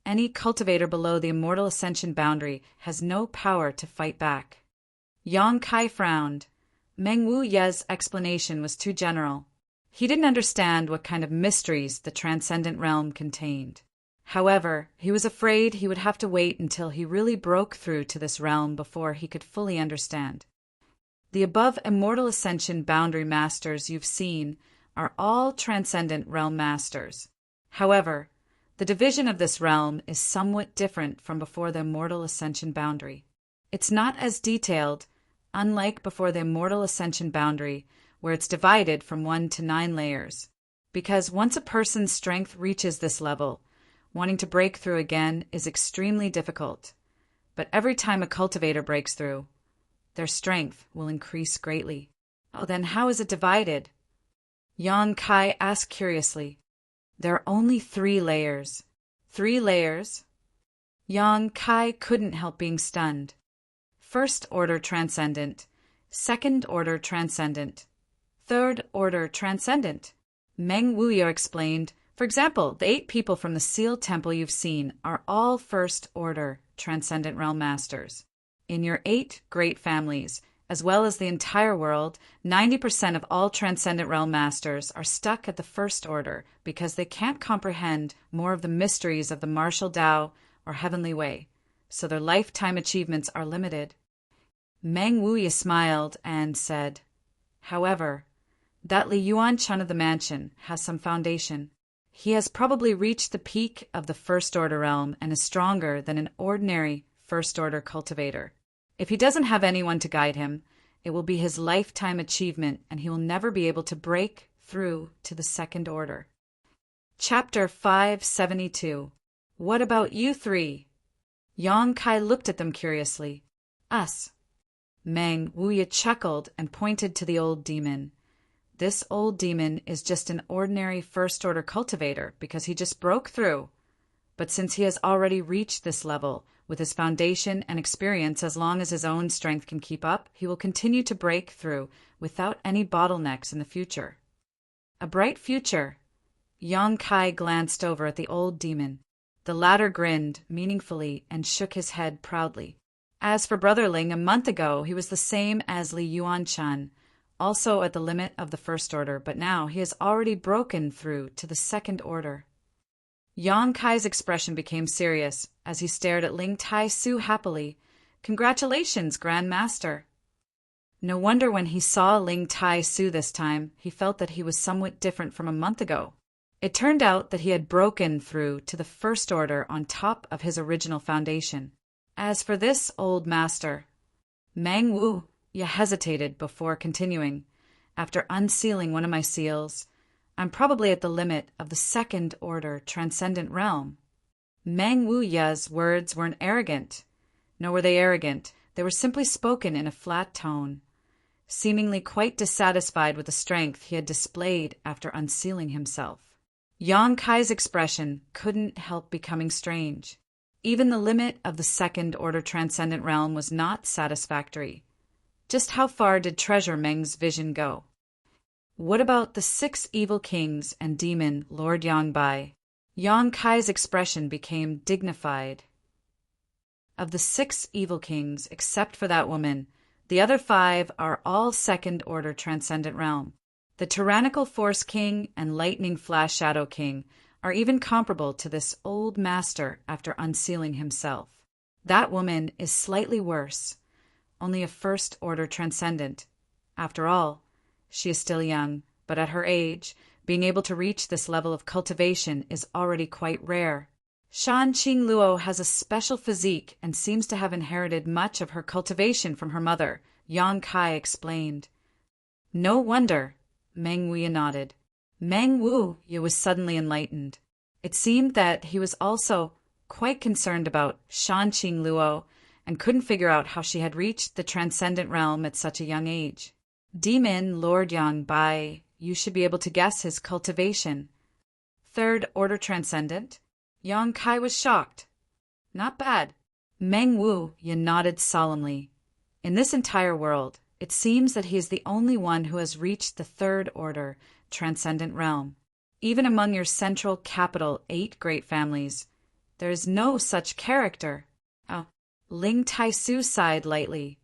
any cultivator below the Immortal Ascension Boundary has no power to fight back. Yang Kai frowned. Meng Wuya's explanation was too general. He didn't understand what kind of mysteries the Transcendent Realm contained. However, he was afraid he would have to wait until he really broke through to this realm before he could fully understand. The above Immortal Ascension Boundary Masters you've seen are all Transcendent Realm Masters. However, the division of this realm is somewhat different from before the Immortal Ascension Boundary. It's not as detailed, unlike before the Immortal Ascension Boundary, where it's divided from 1 to 9 layers. Because once a person's strength reaches this level, wanting to break through again is extremely difficult. But every time a cultivator breaks through, their strength will increase greatly. Oh, then how is it divided? Yang Kai asked curiously. There are only 3 layers. 3 layers? Yang Kai couldn't help being stunned. First Order Transcendent, Second Order Transcendent, Third Order Transcendent. Meng Wuya explained, for example, the 8 people from the Seal Temple you've seen are all First Order Transcendent Realm Masters. In your 8 great families, as well as the entire world, 90% of all Transcendent Realm Masters are stuck at the First Order because they can't comprehend more of the mysteries of the Martial Tao or Heavenly Way, so their lifetime achievements are limited. Meng Wuya smiled and said, However, that Li Yuan-chun of the mansion has some foundation. He has probably reached the peak of the First Order realm and is stronger than an ordinary First Order cultivator. If he doesn't have anyone to guide him, it will be his lifetime achievement and he will never be able to break through to the Second Order. Chapter 572. What about you 3? Yang Kai looked at them curiously. Us. Meng Wuya chuckled and pointed to the old demon. This old demon is just an ordinary First Order cultivator because he just broke through. But since he has already reached this level, with his foundation and experience as long as his own strength can keep up, he will continue to break through without any bottlenecks in the future. A bright future. Yang Kai glanced over at the old demon. The latter grinned meaningfully and shook his head proudly. As for Brother Ling, a month ago he was the same as Li Yuanshan, also at the limit of the first order, but now he has already broken through to the second order. Yang Kai's expression became serious as he stared at Ling Tai-su happily. "Congratulations, Grand Master." No wonder when he saw Ling Tai-su this time, he felt that he was somewhat different from a month ago. It turned out that he had broken through to the first order on top of his original foundation. As for this old master, Mang Wu, you hesitated before continuing. After unsealing one of my seals, I'm probably at the limit of the second order transcendent realm. Mang Wu Ye's words weren't arrogant. Nor were they arrogant. They were simply spoken in a flat tone, seemingly quite dissatisfied with the strength he had displayed after unsealing himself. Yang Kai's expression couldn't help becoming strange. Even the limit of the second-order transcendent realm was not satisfactory. Just how far did Treasure Meng's vision go? What about the 6 evil kings and demon Lord Yang Bai? Yang Kai's expression became dignified. Of the 6 evil kings, except for that woman, the other 5 are all second-order transcendent realm. The Tyrannical Force King and Lightning Flash Shadow King are even comparable to this old master after unsealing himself. That woman is slightly worse, only a first-order transcendent. After all, she is still young, but at her age, being able to reach this level of cultivation is already quite rare. Shan Qing Luo has a special physique and seems to have inherited much of her cultivation from her mother, Yang Kai explained. No wonder, Meng Wu nodded. Meng Wu was suddenly enlightened. It seemed that he was also quite concerned about Shan Qing Luo and couldn't figure out how she had reached the transcendent realm at such a young age. Demon Lord Yang Bai, you should be able to guess his cultivation. Third order transcendent? Yang Kai was shocked. Not bad. Meng Wu nodded solemnly. In this entire world, it seems that he is the only one who has reached the third order transcendent realm. Even among your central capital 8 great families, there is no such character. Oh, Ling Tai-su sighed lightly.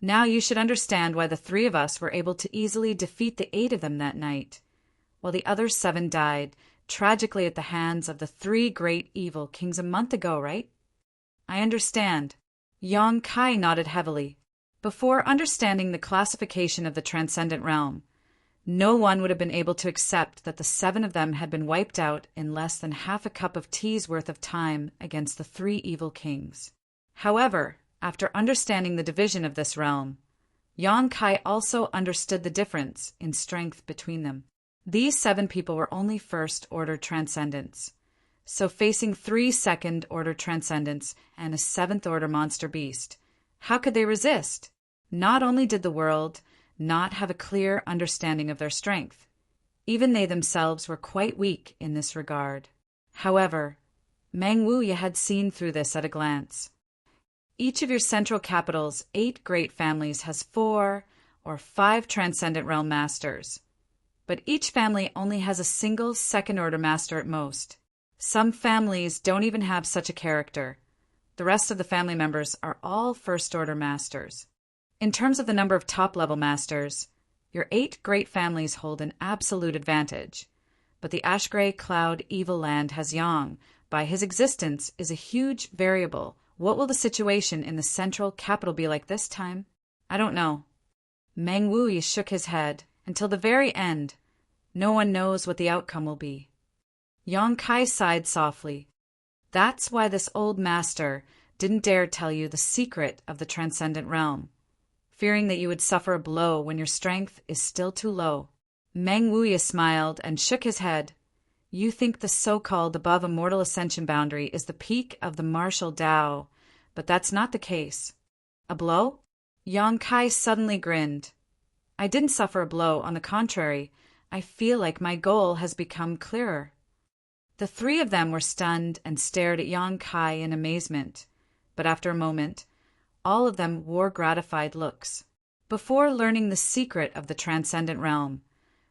Now you should understand why the 3 of us were able to easily defeat the 8 of them that night, while the other 7 died tragically at the hands of the 3 great evil kings a month ago, right? I understand. Yang Kai nodded heavily. Before understanding the classification of the transcendent realm, no one would have been able to accept that the 7 of them had been wiped out in less than half a cup of tea's worth of time against the 3 evil kings. However, after understanding the division of this realm, Yang Kai also understood the difference in strength between them. These 7 people were only first-order transcendents, so facing 3 second-order transcendents and a 7th-order monster beast, how could they resist? Not only did the world not have a clear understanding of their strength, even they themselves were quite weak in this regard. However, Meng Wu had seen through this at a glance. Each of your central capital's 8 great families has 4 or 5 transcendent realm masters, but each family only has a single second-order master at most. Some families don't even have such a character. The rest of the family members are all first-order masters. In terms of the number of top-level masters, your 8 great families hold an absolute advantage, but the Ash-Gray Cloud Evil Land has Yang. By his existence is a huge variable. What will the situation in the central capital be like this time? I don't know. Meng Wu shook his head. Until the very end, no one knows what the outcome will be. Yang Kai sighed softly. That's why this old master didn't dare tell you the secret of the transcendent realm, fearing that you would suffer a blow when your strength is still too low. Meng Wu smiled and shook his head. You think the so-called above immortal ascension boundary is the peak of the martial Tao, but that's not the case. A blow? Yang Kai suddenly grinned. I didn't suffer a blow. On the contrary, I feel like my goal has become clearer. The 3 of them were stunned and stared at Yang Kai in amazement, but after a moment, all of them wore gratified looks. Before learning the secret of the transcendent realm,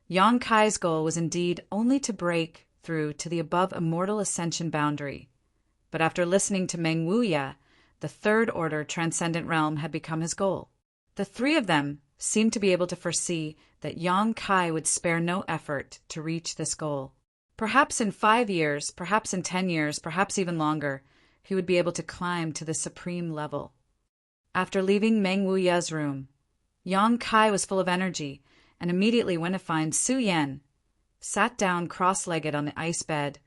Yang Kai's goal was indeed only to break through to the above immortal ascension boundary. but after listening to Meng Wuya, the third order transcendent realm had become his goal. The three of them seemed to be able to foresee that Yang Kai would spare no effort to reach this goal. Perhaps in 5 years, perhaps in 10 years, perhaps even longer, he would be able to climb to the supreme level. After leaving Meng Wuya's room, Yang Kai was full of energy and immediately went to find Su Yan, sat down cross-legged on the ice bed,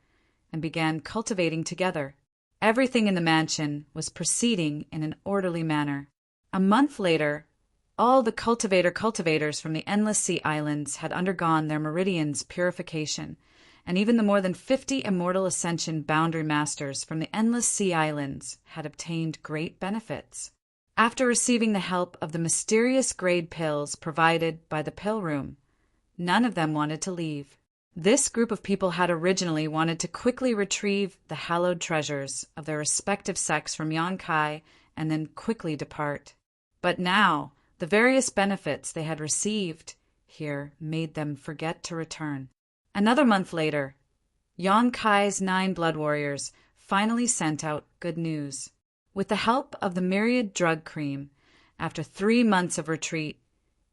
and began cultivating together. Everything in the mansion was proceeding in an orderly manner. A month later, all the cultivators from the Endless Sea Islands had undergone their meridian's purification, and even the more than 50 immortal ascension boundary masters from the Endless Sea Islands had obtained great benefits. After receiving the help of the mysterious grade pills provided by the pill room, none of them wanted to leave. This group of people had originally wanted to quickly retrieve the hallowed treasures of their respective sects from Yang Kai and then quickly depart. But now, the various benefits they had received here made them forget to return. Another month later, Yang Kai's 9 blood warriors finally sent out good news. With the help of the myriad drug cream, after 3 months of retreat,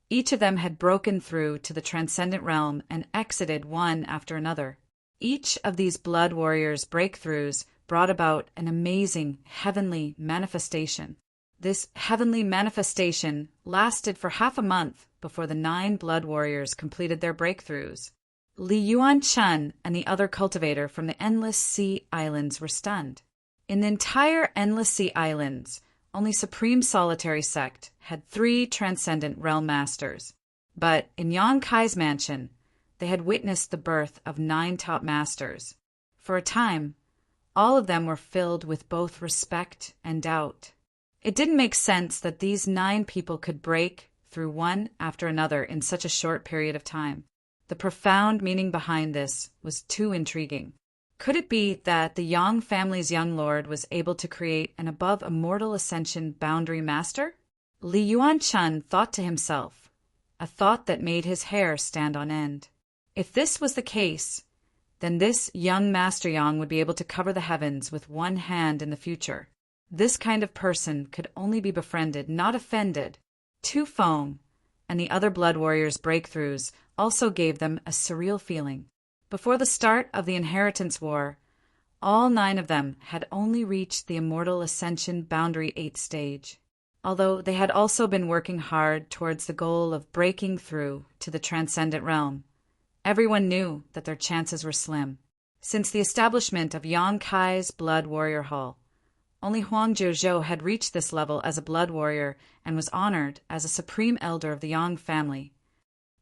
each of them had broken through to the transcendent realm and exited one after another. Each of these blood warriors' breakthroughs brought about an amazing heavenly manifestation. This heavenly manifestation lasted for half a month before the 9 blood warriors completed their breakthroughs. Li Yuan Chun and the other cultivator from the Endless Sea Islands were stunned. In the entire Endless Sea Islands, only Supreme Solitary Sect had 3 Transcendent Realm Masters. But in Yang Kai's mansion, they had witnessed the birth of 9 top masters. For a time, all of them were filled with both respect and doubt. It didn't make sense that these 9 people could break through one after another in such a short period of time. The profound meaning behind this was too intriguing. Could it be that the Yang family's young lord was able to create an above immortal ascension boundary master? Li Yuan Chun thought to himself, a thought that made his hair stand on end. If this was the case, then this young Master Yang would be able to cover the heavens with one hand in the future. This kind of person could only be befriended, not offended. Tu Feng and the other blood warriors' breakthroughs also gave them a surreal feeling. Before the start of the Inheritance War, all 9 of them had only reached the Immortal Ascension Boundary 8th stage, although they had also been working hard towards the goal of breaking through to the Transcendent Realm. Everyone knew that their chances were slim. Since the establishment of Yang Kai's Blood Warrior Hall, only Huang Jiuzhou had reached this level as a blood warrior and was honored as a supreme elder of the Yang family.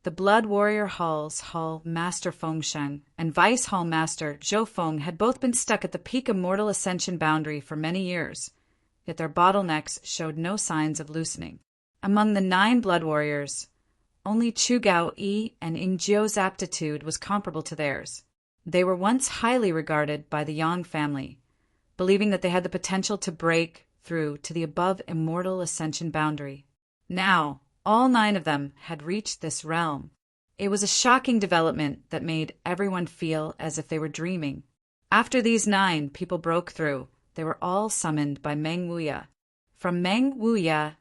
The Blood Warrior Hall's Hall Master Fengshen and Vice Hall Master Zhou Feng had both been stuck at the peak Immortal Ascension boundary for many years, yet their bottlenecks showed no signs of loosening. Among the 9 blood warriors, only Chu Gao Yi and Ing Jiu's aptitude was comparable to theirs. They were once highly regarded by the Yang family, believing that they had the potential to break through to the above Immortal Ascension boundary. Now, all 9 of them had reached this realm. It was a shocking development that made everyone feel as if they were dreaming. After these 9 people broke through, they were all summoned by Meng Wuya. From Meng Wuya,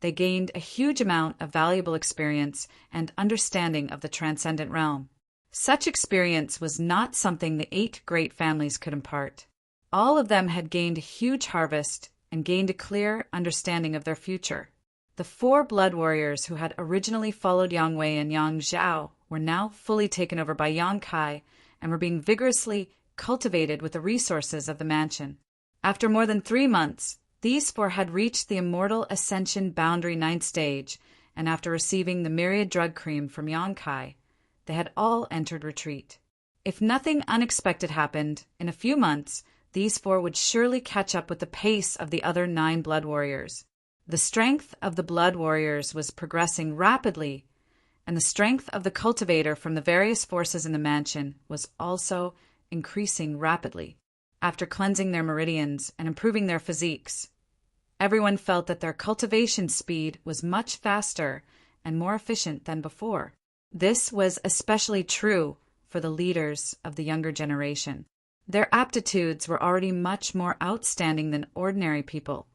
they gained a huge amount of valuable experience and understanding of the transcendent realm. Such experience was not something the 8 great families could impart. All of them had gained a huge harvest and gained a clear understanding of their future. The 4 blood warriors who had originally followed Yang Wei and Yang Zhao were now fully taken over by Yang Kai and were being vigorously cultivated with the resources of the mansion. After more than 3 months, these 4 had reached the Immortal Ascension Boundary 9th stage, and after receiving the myriad drug cream from Yang Kai, they had all entered retreat. If nothing unexpected happened, in a few months, these 4 would surely catch up with the pace of the other 9 blood warriors. The strength of the blood warriors was progressing rapidly, and the strength of the cultivator from the various forces in the mansion was also increasing rapidly. After cleansing their meridians and improving their physiques, everyone felt that their cultivation speed was much faster and more efficient than before. This was especially true for the leaders of the younger generation. Their aptitudes were already much more outstanding than ordinary people,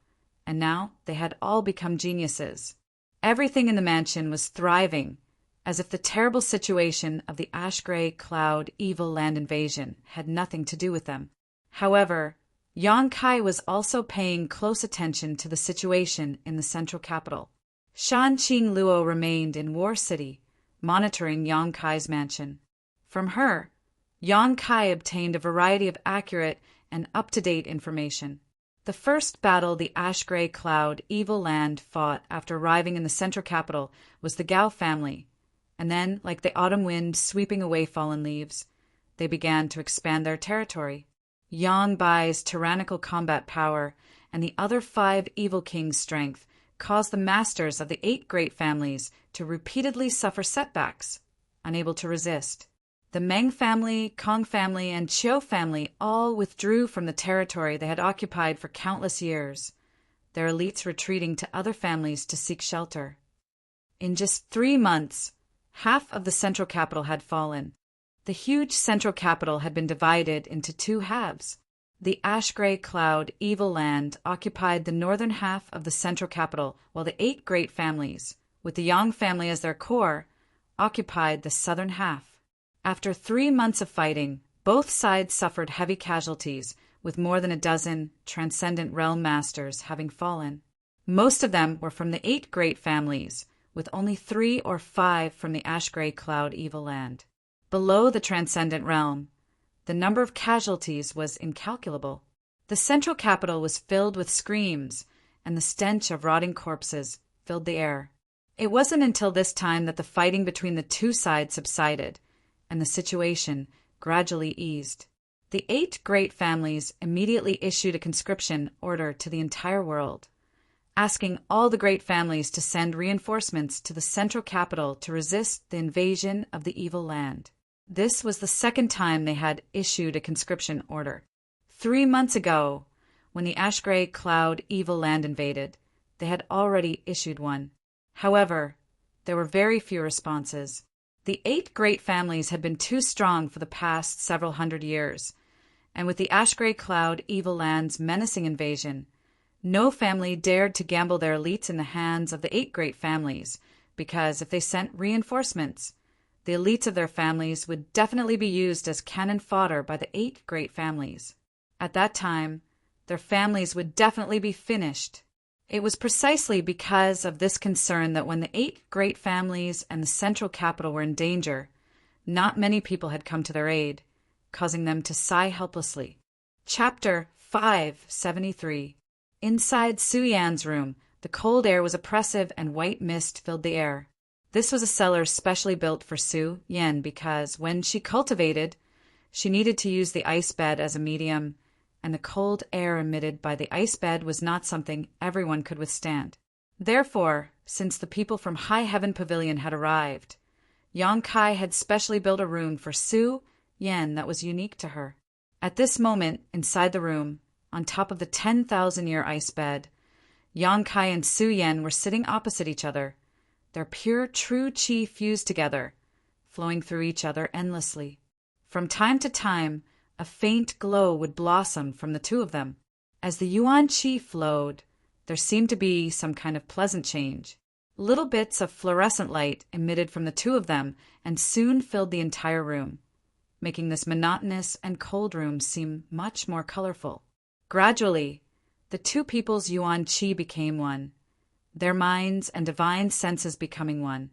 and now they had all become geniuses. Everything in the mansion was thriving, as if the terrible situation of the ash-gray cloud evil land invasion had nothing to do with them. However, Yong-kai was also paying close attention to the situation in the central capital. Shan Qing Luo remained in War City, monitoring Yong-kai's mansion. From her, Yong-kai obtained a variety of accurate and up-to-date information. The first battle the ash-gray cloud evil land fought after arriving in the central capital was the Gao family, and then, like the autumn wind sweeping away fallen leaves, they began to expand their territory. Yang Bai's tyrannical combat power and the other 5 evil kings' strength caused the masters of the 8 great families to repeatedly suffer setbacks, unable to resist. The Meng family, Kong family, and Qiu family all withdrew from the territory they had occupied for countless years, their elites retreating to other families to seek shelter. In just 3 months, half of the central capital had fallen. The huge central capital had been divided into 2 halves. The ash-gray cloud evil land occupied the northern half of the central capital, while the 8 great families, with the Yang family as their core, occupied the southern half. After 3 months of fighting, both sides suffered heavy casualties, with more than a dozen transcendent realm masters having fallen. Most of them were from the 8 great families, with only 3 or 5 from the ash-gray cloud evil land. Below the transcendent realm, the number of casualties was incalculable. The central capital was filled with screams, and the stench of rotting corpses filled the air. It wasn't until this time that the fighting between the 2 sides subsided, and the situation gradually eased. The 8 great families immediately issued a conscription order to the entire world, asking all the great families to send reinforcements to the central capital to resist the invasion of the evil land. This was the second time they had issued a conscription order. 3 months ago, when the ash-gray cloud evil land invaded, they had already issued one. However, there were very few responses. The 8 great families had been too strong for the past several hundred years, and with the ash-gray cloud evil land's menacing invasion, no family dared to gamble their elites in the hands of the 8 great families, because if they sent reinforcements, the elites of their families would definitely be used as cannon fodder by the 8 great families. At that time, their families would definitely be finished. It was precisely because of this concern that when the 8 great families and the central capital were in danger, not many people had come to their aid, causing them to sigh helplessly. Chapter 573. Inside Su Yan's room, the cold air was oppressive and white mist filled the air. This was a cellar specially built for Su Yan because, when she cultivated, she needed to use the ice bed as a medium, and the cold air emitted by the ice bed was not something everyone could withstand. Therefore, since the people from High Heaven Pavilion had arrived, Yong-kai had specially built a room for Su Yan that was unique to her. At this moment, inside the room, on top of the 10,000-year ice bed, Yong-kai and Su Yan were sitting opposite each other, their pure true qi fused together, flowing through each other endlessly. From time to time, a faint glow would blossom from the 2 of them. As the yuan qi flowed, there seemed to be some kind of pleasant change. Little bits of fluorescent light emitted from the 2 of them and soon filled the entire room, making this monotonous and cold room seem much more colorful. Gradually, the 2 people's yuan qi became one, their minds and divine senses becoming one,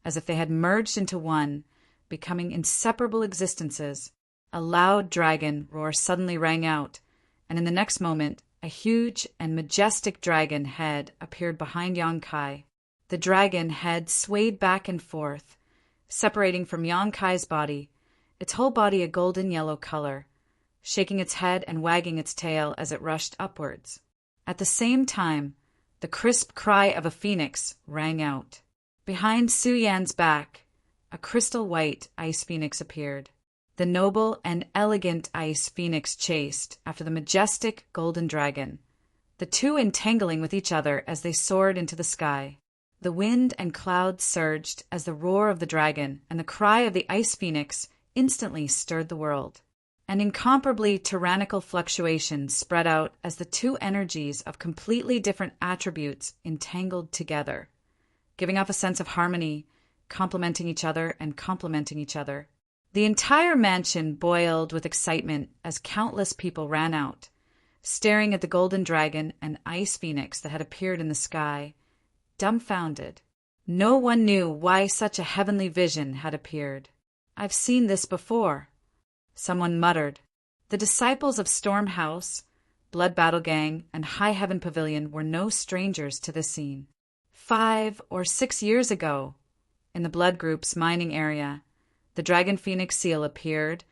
as if they had merged into one, becoming inseparable existences. A loud dragon roar suddenly rang out, and in the next moment, a huge and majestic dragon head appeared behind Yong-kai. The dragon head swayed back and forth, separating from Yong-kai's body, its whole body a golden yellow color, shaking its head and wagging its tail as it rushed upwards. At the same time, the crisp cry of a phoenix rang out. Behind Su Yan's back, a crystal-white ice phoenix appeared. The noble and elegant ice phoenix chased after the majestic golden dragon, the 2 entangling with each other as they soared into the sky. The wind and clouds surged as the roar of the dragon and the cry of the ice phoenix instantly stirred the world. An incomparably tyrannical fluctuation spread out as the two energies of completely different attributes entangled together, giving off a sense of harmony, complementing each other and complementing each other. The entire mansion boiled with excitement as countless people ran out, staring at the golden dragon and ice phoenix that had appeared in the sky, dumbfounded. No one knew why such a heavenly vision had appeared. "I've seen this before," someone muttered. The disciples of Storm House, Blood Battle Gang, and High Heaven Pavilion were no strangers to the scene. 5 or 6 years ago, in the Blood Group's mining area, the Dragon Phoenix seal appeared,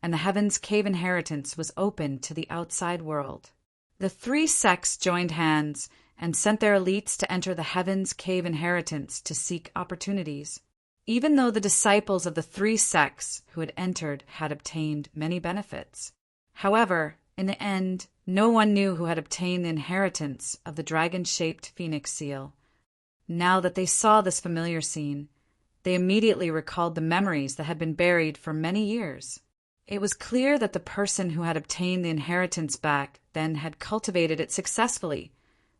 and the Heaven's Cave Inheritance was opened to the outside world. The 3 sects joined hands and sent their elites to enter the Heaven's Cave Inheritance to seek opportunities. Even though the disciples of the 3 sects who had entered had obtained many benefits. However, in the end, no one knew who had obtained the inheritance of the dragon-shaped phoenix seal. Now that they saw this familiar scene, they immediately recalled the memories that had been buried for many years. It was clear that the person who had obtained the inheritance back then had cultivated it successfully,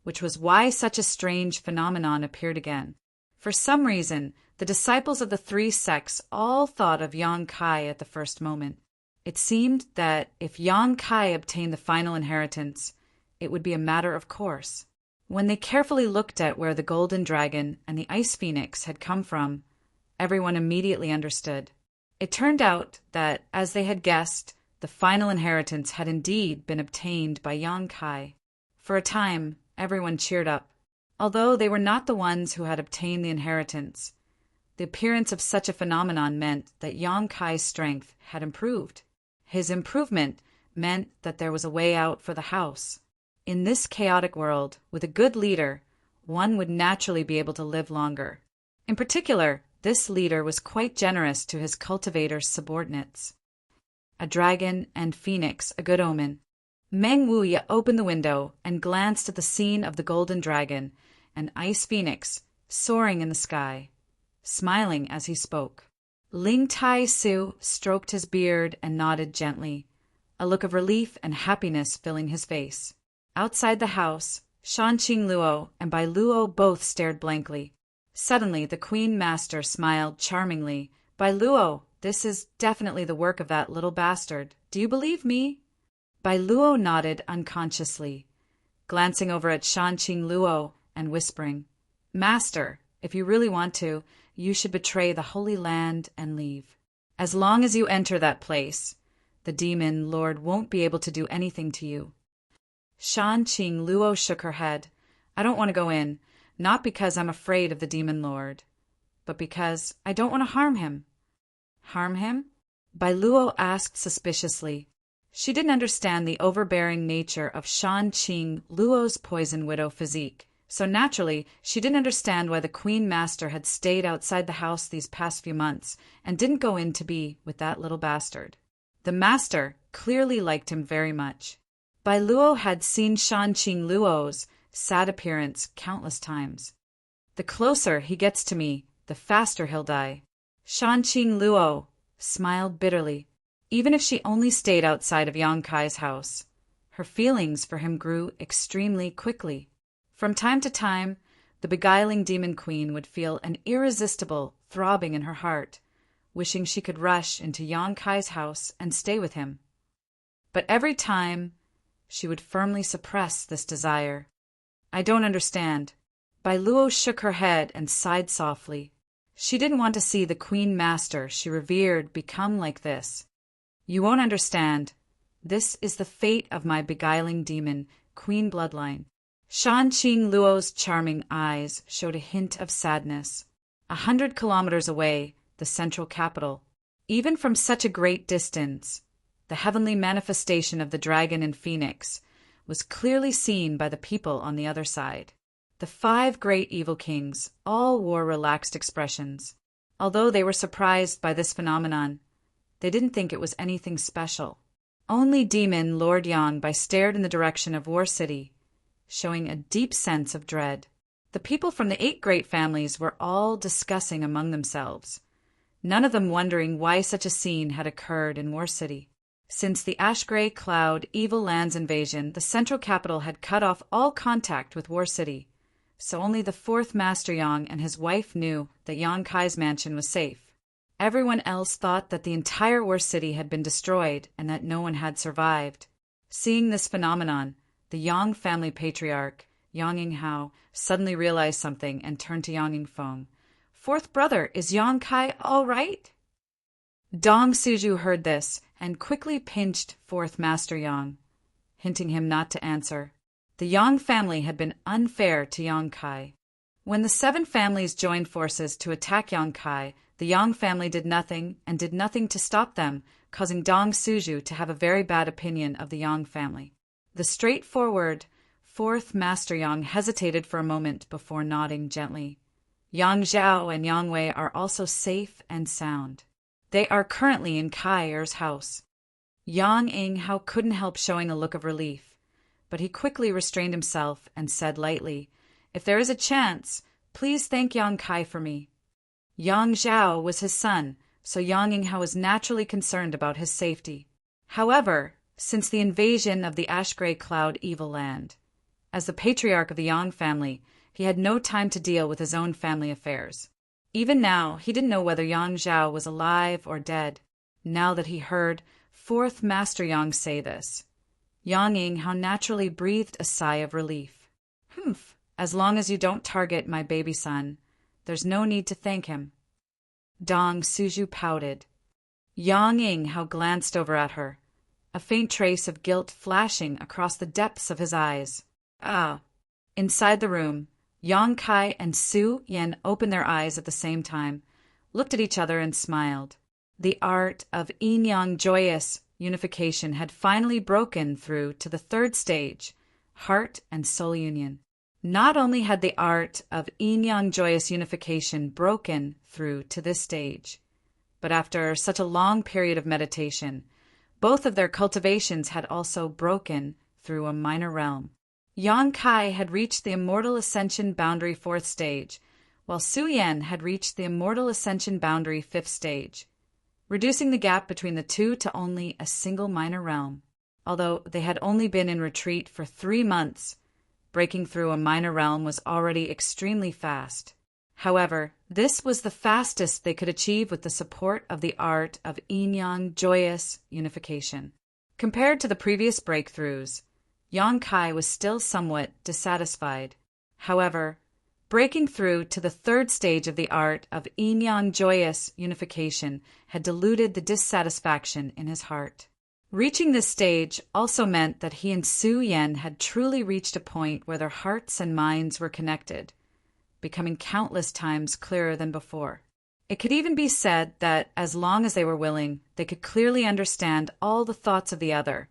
which was why such a strange phenomenon appeared again. For some reason, the disciples of the 3 sects all thought of Yang Kai at the first moment. It seemed that if Yang Kai obtained the final inheritance, it would be a matter of course. When they carefully looked at where the golden dragon and the ice phoenix had come from, everyone immediately understood. It turned out that, as they had guessed, the final inheritance had indeed been obtained by Yang Kai. For a time, everyone cheered up. Although they were not the ones who had obtained the inheritance, the appearance of such a phenomenon meant that Yang Kai's strength had improved. His improvement meant that there was a way out for the house. In this chaotic world, with a good leader, one would naturally be able to live longer. In particular, this leader was quite generous to his cultivator's subordinates. A dragon and phoenix, a good omen. Meng Wuya opened the window and glanced at the scene of the golden dragon and ice phoenix soaring in the sky, smiling as he spoke. Ling Tai Su stroked his beard and nodded gently, a look of relief and happiness filling his face. Outside the house, Shanqing Luo and Bai Luo both stared blankly. Suddenly, the Queen Master smiled charmingly. "Bai Luo, this is definitely the work of that little bastard. Do you believe me?" Bai Luo nodded unconsciously, glancing over at Shanqing Luo and whispering, "Master, if you really want to, you should betray the Holy Land and leave. As long as you enter that place, the demon lord won't be able to do anything to you." Shanqing Luo shook her head. "I don't want to go in, not because I'm afraid of the demon lord, but because I don't want to harm him." "Harm him?" Bai Luo asked suspiciously. She didn't understand the overbearing nature of Shanqing Luo's poison widow physique, so naturally she didn't understand why the Queen Master had stayed outside the house these past few months and didn't go in to be with that little bastard. The Master clearly liked him very much. Bai Luo had seen Shanqing Luo's sad appearance countless times. "The closer he gets to me, the faster he'll die." Shanqing Luo smiled bitterly. Even if she only stayed outside of Yang Kai's house, her feelings for him grew extremely quickly. From time to time, the beguiling demon queen would feel an irresistible throbbing in her heart, wishing she could rush into Yang Kai's house and stay with him. But every time, she would firmly suppress this desire. "I don't understand." Bai Luo shook her head and sighed softly. She didn't want to see the Queen Master she revered become like this. "You won't understand. This is the fate of my beguiling demon, Queen Bloodline." Shanqing Luo's charming eyes showed a hint of sadness. 100 kilometers away, the central capital. Even from such a great distance, the heavenly manifestation of the dragon and phoenix was clearly seen by the people on the other side. The 5 great evil kings all wore relaxed expressions. Although they were surprised by this phenomenon, they didn't think it was anything special. Only Demon Lord Yangbai stared in the direction of War City, showing a deep sense of dread. The people from the 8 great families were all discussing among themselves, none of them wondering why such a scene had occurred in War City. Since the ash-gray cloud evil land's invasion, the central capital had cut off all contact with War City, so only the fourth Master Yang and his wife knew that Yang Kai's mansion was safe. Everyone else thought that the entire War City had been destroyed and that no one had survived. Seeing this phenomenon, the Yang family patriarch, Yang Yinghao, suddenly realized something and turned to Yang Yingfeng. "Fourth brother, is Yang Kai all right?" Dong Suju heard this and quickly pinched fourth Master Yang, hinting him not to answer. The Yang family had been unfair to Yang Kai. When the 7 families joined forces to attack Yang Kai, the Yang family did nothing to stop them, causing Dong Suju to have a very bad opinion of the Yang family. The straightforward fourth Master Yang hesitated for a moment before nodding gently. Yang Zhao and Yang Wei are also safe and sound. They are currently in Kai Er's house. Yang Yinghao couldn't help showing a look of relief, but he quickly restrained himself and said lightly, "If there is a chance, please thank Yang Kai for me." Yang Zhao was his son, so Yang Yinghao was naturally concerned about his safety. However, since the invasion of the ash-gray cloud evil land, as the patriarch of the Yang family, he had no time to deal with his own family affairs. Even now, he didn't know whether Yang Zhao was alive or dead. Now that he heard fourth Master Yang say this, Yang Yinghao naturally breathed a sigh of relief. "Humph, as long as you don't target my baby son, there's no need to thank him." Dong Suju pouted. Yang Yinghao glanced over at her, a faint trace of guilt flashing across the depths of his eyes. "Ah." Inside the room, Yang Kai and Su Yan opened their eyes at the same time, looked at each other and smiled. The art of yin-yang joyous unification had finally broken through to the 3rd stage, heart and soul union. Not only had the art of yin-yang joyous unification broken through to this stage, but after such a long period of meditation, both of their cultivations had also broken through a minor realm. Yang Kai had reached the Immortal Ascension Boundary 4th stage, while Su Yan had reached the Immortal Ascension Boundary 5th stage, reducing the gap between the two to only a single minor realm. Although they had only been in retreat for 3 months, breaking through a minor realm was already extremely fast. However, this was the fastest they could achieve with the support of the art of yin-yang joyous unification. Compared to the previous breakthroughs, Yang Kai was still somewhat dissatisfied. However, breaking through to the 3rd stage of the art of yin-yang joyous unification had diluted the dissatisfaction in his heart. Reaching this stage also meant that he and Su Yan had truly reached a point where their hearts and minds were connected, becoming countless times clearer than before. It could even be said that as long as they were willing, they could clearly understand all the thoughts of the other,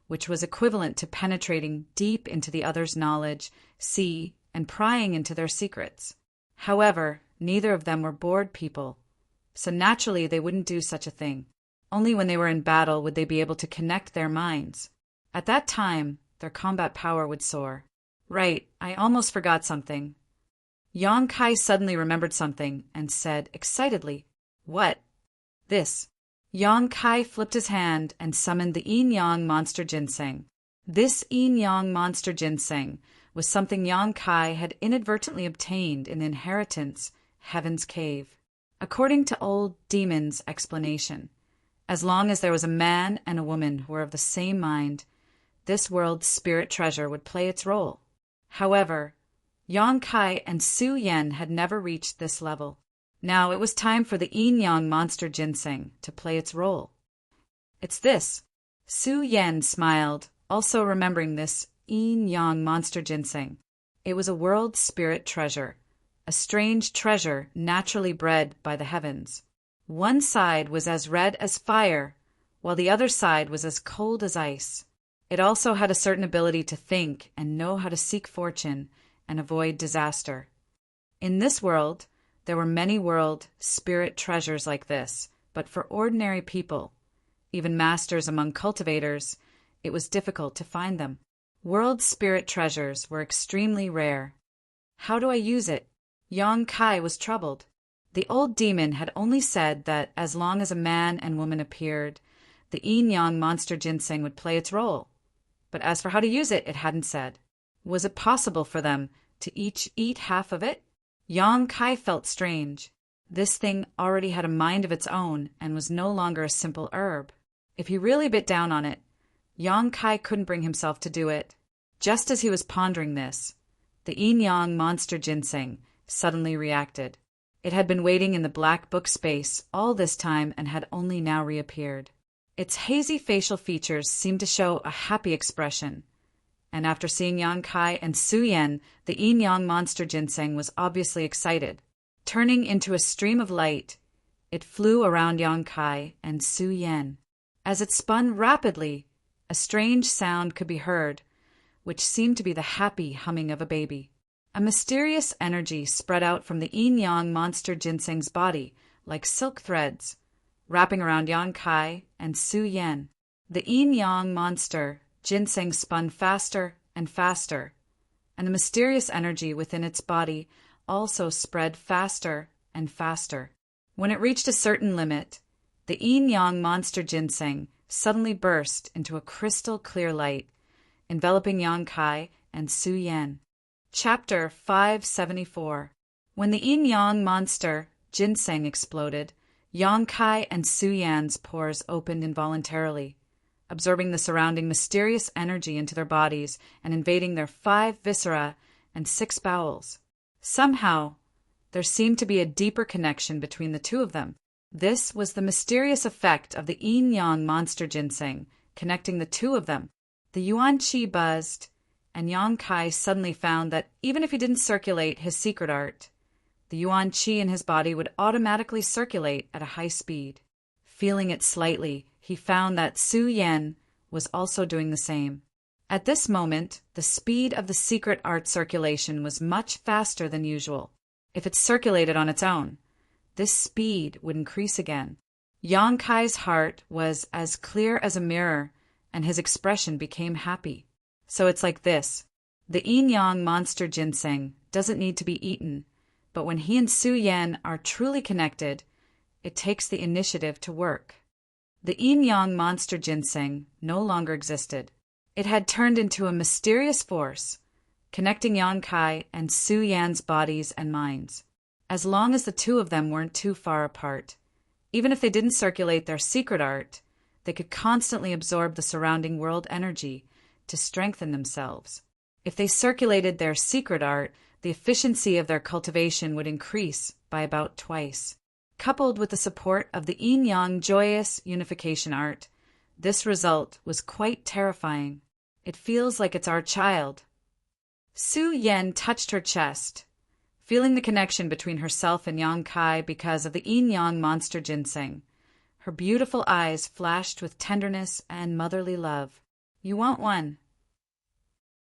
which was equivalent to penetrating deep into the other's knowledge, see, and prying into their secrets. However, neither of them were bored people, so naturally they wouldn't do such a thing. Only when they were in battle would they be able to connect their minds. At that time, their combat power would soar. Right, I almost forgot something. Yang Kai suddenly remembered something and said excitedly, "What?" "This." Yang Kai flipped his hand and summoned the yin-yang monster ginseng. This yin-yang monster ginseng was something Yang Kai had inadvertently obtained in the inheritance Heaven's Cave. According to old demon's explanation, as long as there was a man and a woman who were of the same mind, this world's spirit treasure would play its role. However, Yang Kai and Su Yan had never reached this level. Now it was time for the yin-yang monster ginseng to play its role. "It's this." Su Yan smiled, also remembering this yin-yang monster ginseng. It was a world spirit treasure, a strange treasure naturally bred by the heavens. One side was as red as fire, while the other side was as cold as ice. It also had a certain ability to think and know how to seek fortune and avoid disaster. In this world, there were many world spirit treasures like this, but for ordinary people, even masters among cultivators, it was difficult to find them. World spirit treasures were extremely rare. How do I use it? Yang Kai was troubled. The old demon had only said that as long as a man and woman appeared, the yin-yang monster ginseng would play its role. But as for how to use it, it hadn't said. Was it possible for them to each eat half of it? Yang Kai felt strange. This thing already had a mind of its own and was no longer a simple herb. If he really bit down on it, Yang Kai couldn't bring himself to do it. Just as he was pondering this, the yin-yang monster ginseng suddenly reacted. It had been waiting in the black book space all this time and had only now reappeared. Its hazy facial features seemed to show a happy expression. And after seeing Yang Kai and Su Yan, the yin-yang monster ginseng was obviously excited. Turning into a stream of light, it flew around Yang Kai and Su Yan. As it spun rapidly, a strange sound could be heard, which seemed to be the happy humming of a baby. A mysterious energy spread out from the yin-yang monster ginseng's body like silk threads, wrapping around Yang Kai and Su Yan. The yin-yang monster ginseng spun faster and faster, and the mysterious energy within its body also spread faster and faster. When it reached a certain limit, the yin-yang monster ginseng suddenly burst into a crystal-clear light, enveloping Yang Kai and Su Yan. Chapter 574. When the yin-yang monster ginseng exploded, Yang Kai and Su Yan's pores opened involuntarily, absorbing the surrounding mysterious energy into their bodies and invading their 5 viscera and 6 bowels. Somehow, there seemed to be a deeper connection between the two of them. This was the mysterious effect of the yin-yang monster ginseng, connecting the two of them. The yuan qi buzzed, and Yang Kai suddenly found that even if he didn't circulate his secret art, the yuan qi in his body would automatically circulate at a high speed. Feeling it slightly, he found that Su Yan was also doing the same. At this moment, the speed of the secret art circulation was much faster than usual. If it circulated on its own, this speed would increase again. Yang Kai's heart was as clear as a mirror, and his expression became happy. So it's like this. The yin-yang monster ginseng doesn't need to be eaten, but when he and Su Yan are truly connected, it takes the initiative to work. The yin-yang monster ginseng no longer existed. It had turned into a mysterious force, connecting Yang Kai and Su Yan's bodies and minds. As long as the two of them weren't too far apart, even if they didn't circulate their secret art, they could constantly absorb the surrounding world energy to strengthen themselves. If they circulated their secret art, the efficiency of their cultivation would increase by about twice. Coupled with the support of the yin-yang joyous unification art, this result was quite terrifying. It feels like it's our child. Su Yan touched her chest, feeling the connection between herself and Yang Kai because of the yin-yang monster ginseng. Her beautiful eyes flashed with tenderness and motherly love. You want one?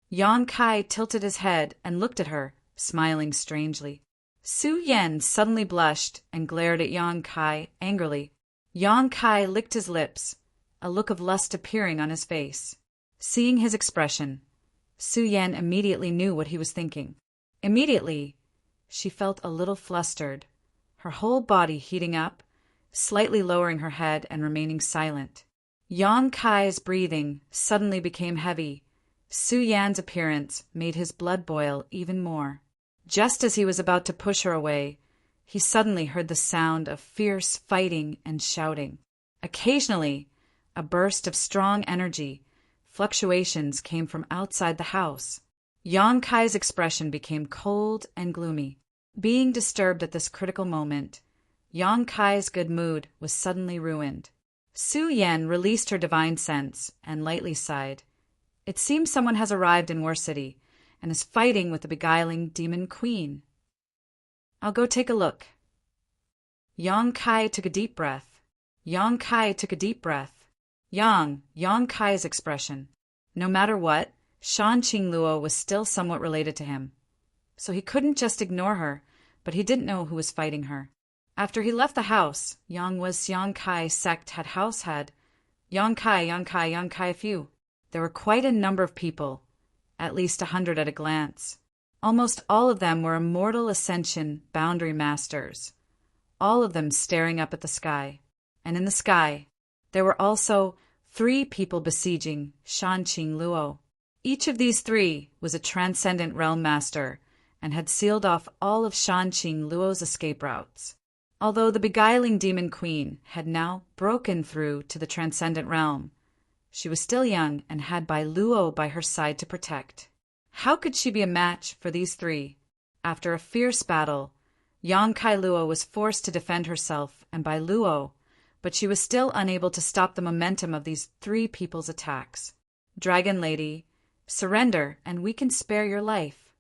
Yang Kai tilted his head and looked at her, smiling strangely. Su Yan suddenly blushed and glared at Yang Kai angrily. Yang Kai licked his lips, a look of lust appearing on his face. Seeing his expression, Su Yan immediately knew what he was thinking. Immediately, she felt a little flustered, her whole body heating up, slightly lowering her head and remaining silent. Yang Kai's breathing suddenly became heavy. Su Yan's appearance made his blood boil even more. Just as he was about to push her away, he suddenly heard the sound of fierce fighting and shouting. Occasionally, a burst of strong energy, fluctuations came from outside the house. Yang Kai's expression became cold and gloomy. Being disturbed at this critical moment, Yang Kai's good mood was suddenly ruined. Su Yan released her divine sense and lightly sighed. It seems someone has arrived in War City and is fighting with the beguiling demon queen. I'll go take a look. Yang Kai took a deep breath. Yang Kai took a deep breath. Yang Kai's expression. No matter what, Shan Qingluo was still somewhat related to him. So he couldn't just ignore her, but he didn't know who was fighting her. After he left the house, Yang Kai sect had house head. Yang Kai a few. There were quite a number of people, at least 100 at a glance. Almost all of them were immortal ascension boundary masters, all of them staring up at the sky. And in the sky, There were also 3 people besieging Shanqing Luo. Each of these 3 was a transcendent realm master and had sealed off all of Shanqing Luo's escape routes. Although the beguiling demon queen had now broken through to the transcendent realm, she was still young and had Bai Luo by her side to protect. How could she be a match for these 3? After a fierce battle, Yang Kai Luo was forced to defend herself and Bai Luo, but she was still unable to stop the momentum of these 3 people's attacks. Dragon Lady, surrender and we can spare your life.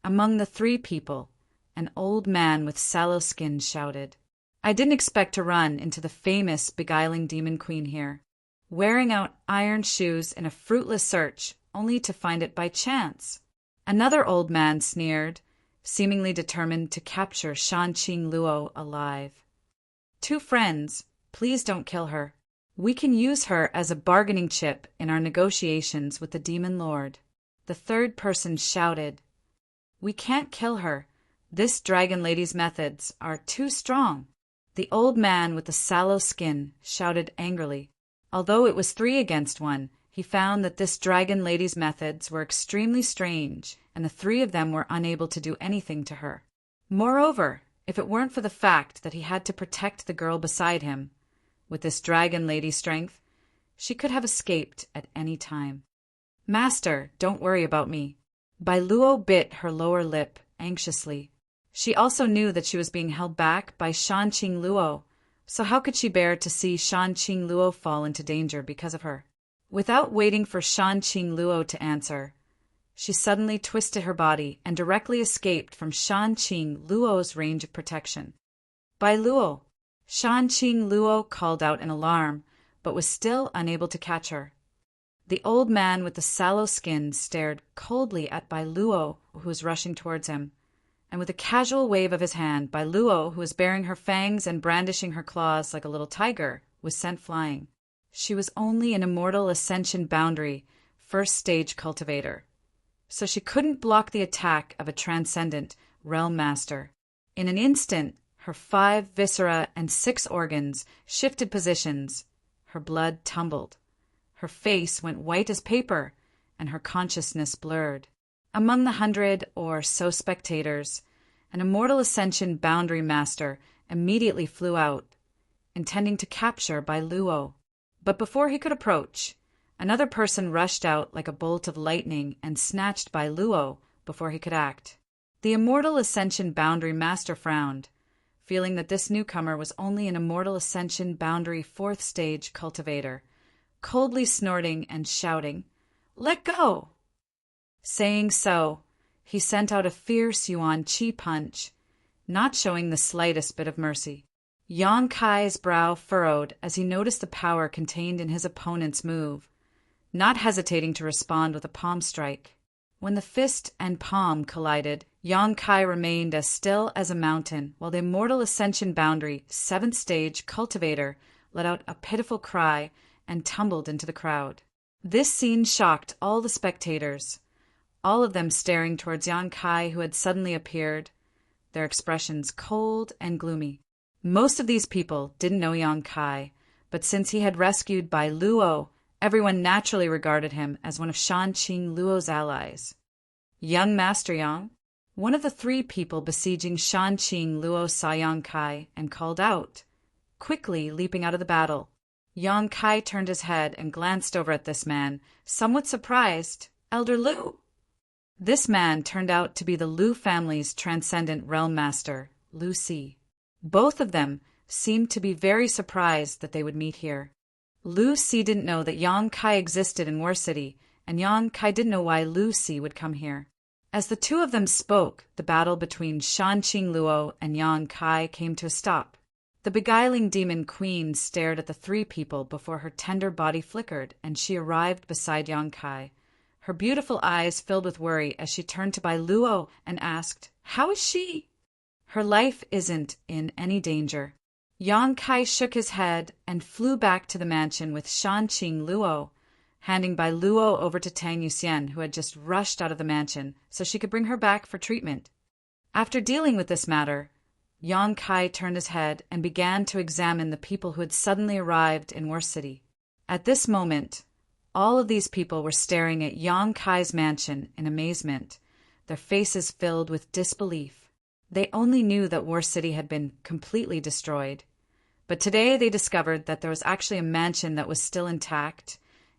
Among the 3 people, an old man with sallow skin shouted, I didn't expect to run into the famous beguiling demon queen here, wearing out iron shoes in a fruitless search, only to find it by chance. Another old man sneered, seemingly determined to capture Shanqing Luo alive. 2 friends, please don't kill her. We can use her as a bargaining chip in our negotiations with the demon lord. The 3rd person shouted, we can't kill her. This dragon lady's methods are too strong. The old man with the sallow skin shouted angrily. Although it was 3 against 1, he found that this dragon lady's methods were extremely strange, and the 3 of them were unable to do anything to her. Moreover, if it weren't for the fact that he had to protect the girl beside him, with this dragon lady's strength, she could have escaped at any time. Master, don't worry about me. Bai Luo bit her lower lip anxiously. She also knew that she was being held back by Shanqing Luo, so how could she bear to see Shanqing Luo fall into danger because of her? Without waiting for Shanqing Luo to answer, she suddenly twisted her body and directly escaped from Shanqing Luo's range of protection. Bai Luo! Shanqing Luo called out in alarm, but was still unable to catch her. The old man with the sallow skin stared coldly at Bai Luo, who was rushing towards him, and with a casual wave of his hand, Bai Luo, who was baring her fangs and brandishing her claws like a little tiger, was sent flying. She was only an immortal ascension boundary, 1st stage cultivator, so she couldn't block the attack of a transcendent realm master. In an instant, her 5 viscera and 6 organs shifted positions. Her blood tumbled. Her face went white as paper, and her consciousness blurred. Among the 100 or so spectators, an immortal ascension boundary master immediately flew out, intending to capture Bai Luo. But before he could approach, another person rushed out like a bolt of lightning and snatched Bai Luo before he could act. The immortal ascension boundary master frowned, feeling that this newcomer was only an immortal ascension boundary 4th stage cultivator, coldly snorting and shouting, "Let go!" Saying so, he sent out a fierce Yuan Qi punch, not showing the slightest bit of mercy. Yang Kai's brow furrowed as he noticed the power contained in his opponent's move, not hesitating to respond with a palm strike. When the fist and palm collided, Yang Kai remained as still as a mountain, while the immortal ascension boundary 7th stage cultivator let out a pitiful cry and tumbled into the crowd. This scene shocked all the spectators, all of them staring towards Yang Kai, who had suddenly appeared, their expressions cold and gloomy. Most of these people didn't know Yang Kai, but since he had rescued Bai Luo, everyone naturally regarded him as one of Shanqing Luo's allies. Young Master Yang? One of the 3 people besieging Shanqing Luo saw Yang Kai and called out, quickly leaping out of the battle. Yang Kai turned his head and glanced over at this man, somewhat surprised. Elder Lu! This man turned out to be the Lu family's transcendent realm master, Lu Si. Both of them seemed to be very surprised that they would meet here. Lu Si didn't know that Yang Kai existed in War City, and Yang Kai didn't know why Lu Si would come here. As the 2 of them spoke, the battle between Shanqing Luo and Yang Kai came to a stop. The beguiling demon queen stared at the 3 people before her tender body flickered, and she arrived beside Yang Kai. Her beautiful eyes filled with worry as she turned to Bai Luo and asked, "How is she?" "Her life isn't in any danger." Yang Kai shook his head and flew back to the mansion with Shanqing Luo, handing Bai Luo over to Tang Yuxian, who had just rushed out of the mansion so she could bring her back for treatment. After dealing with this matter, Yang Kai turned his head and began to examine the people who had suddenly arrived in War City. At this moment, all of these people were staring at Yang Kai's mansion in amazement, their faces filled with disbelief. They only knew that War City had been completely destroyed, but today they discovered that there was actually a mansion that was still intact,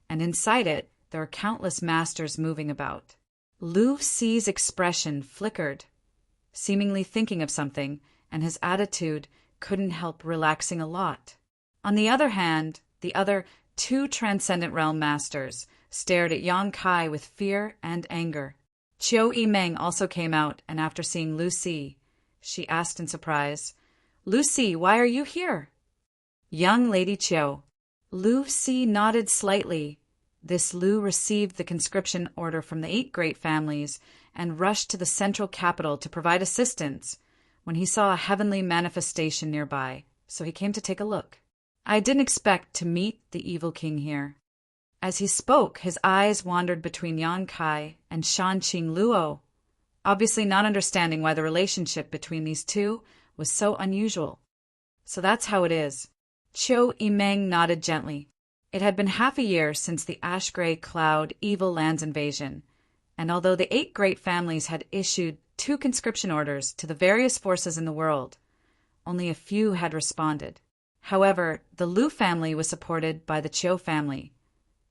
and inside it there were countless masters moving about. Lu Si's expression flickered, seemingly thinking of something, and his attitude couldn't help relaxing a lot. On the other hand, the other two Transcendent Realm Masters stared at Yang Kai with fear and anger. Qiu Yimeng also came out, and after seeing Lu Si, she asked in surprise, "Lu Si, why are you here?" "Young Lady Qiu." Lu Si nodded slightly. This Lu received the conscription order from the 8 great families and rushed to the central capital to provide assistance when he saw a heavenly manifestation nearby, so he came to take a look. "I didn't expect to meet the evil king here." As he spoke, his eyes wandered between Yang Kai and Shanqing Luo, obviously not understanding why the relationship between these two was so unusual. "So that's how it is." Qiu Yimeng nodded gently. It had been half a year since the ash-gray cloud evil lands invasion, and although the 8 great families had issued 2 conscription orders to the various forces in the world, only a few had responded. However, the Lu family was supported by the Qiu family,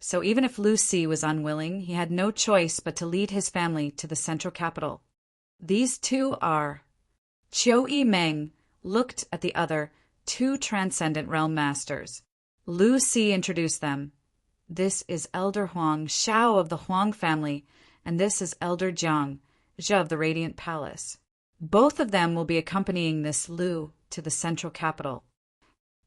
so even if Lu Si was unwilling, he had no choice but to lead his family to the central capital. "These two are..." Qiu Yimeng looked at the other 2 Transcendent Realm Masters. Lu Si introduced them. "This is Elder Huang Shao of the Huang family, and this is Elder Jiang, Zhe of the Radiant Palace. Both of them will be accompanying this Lu to the central capital."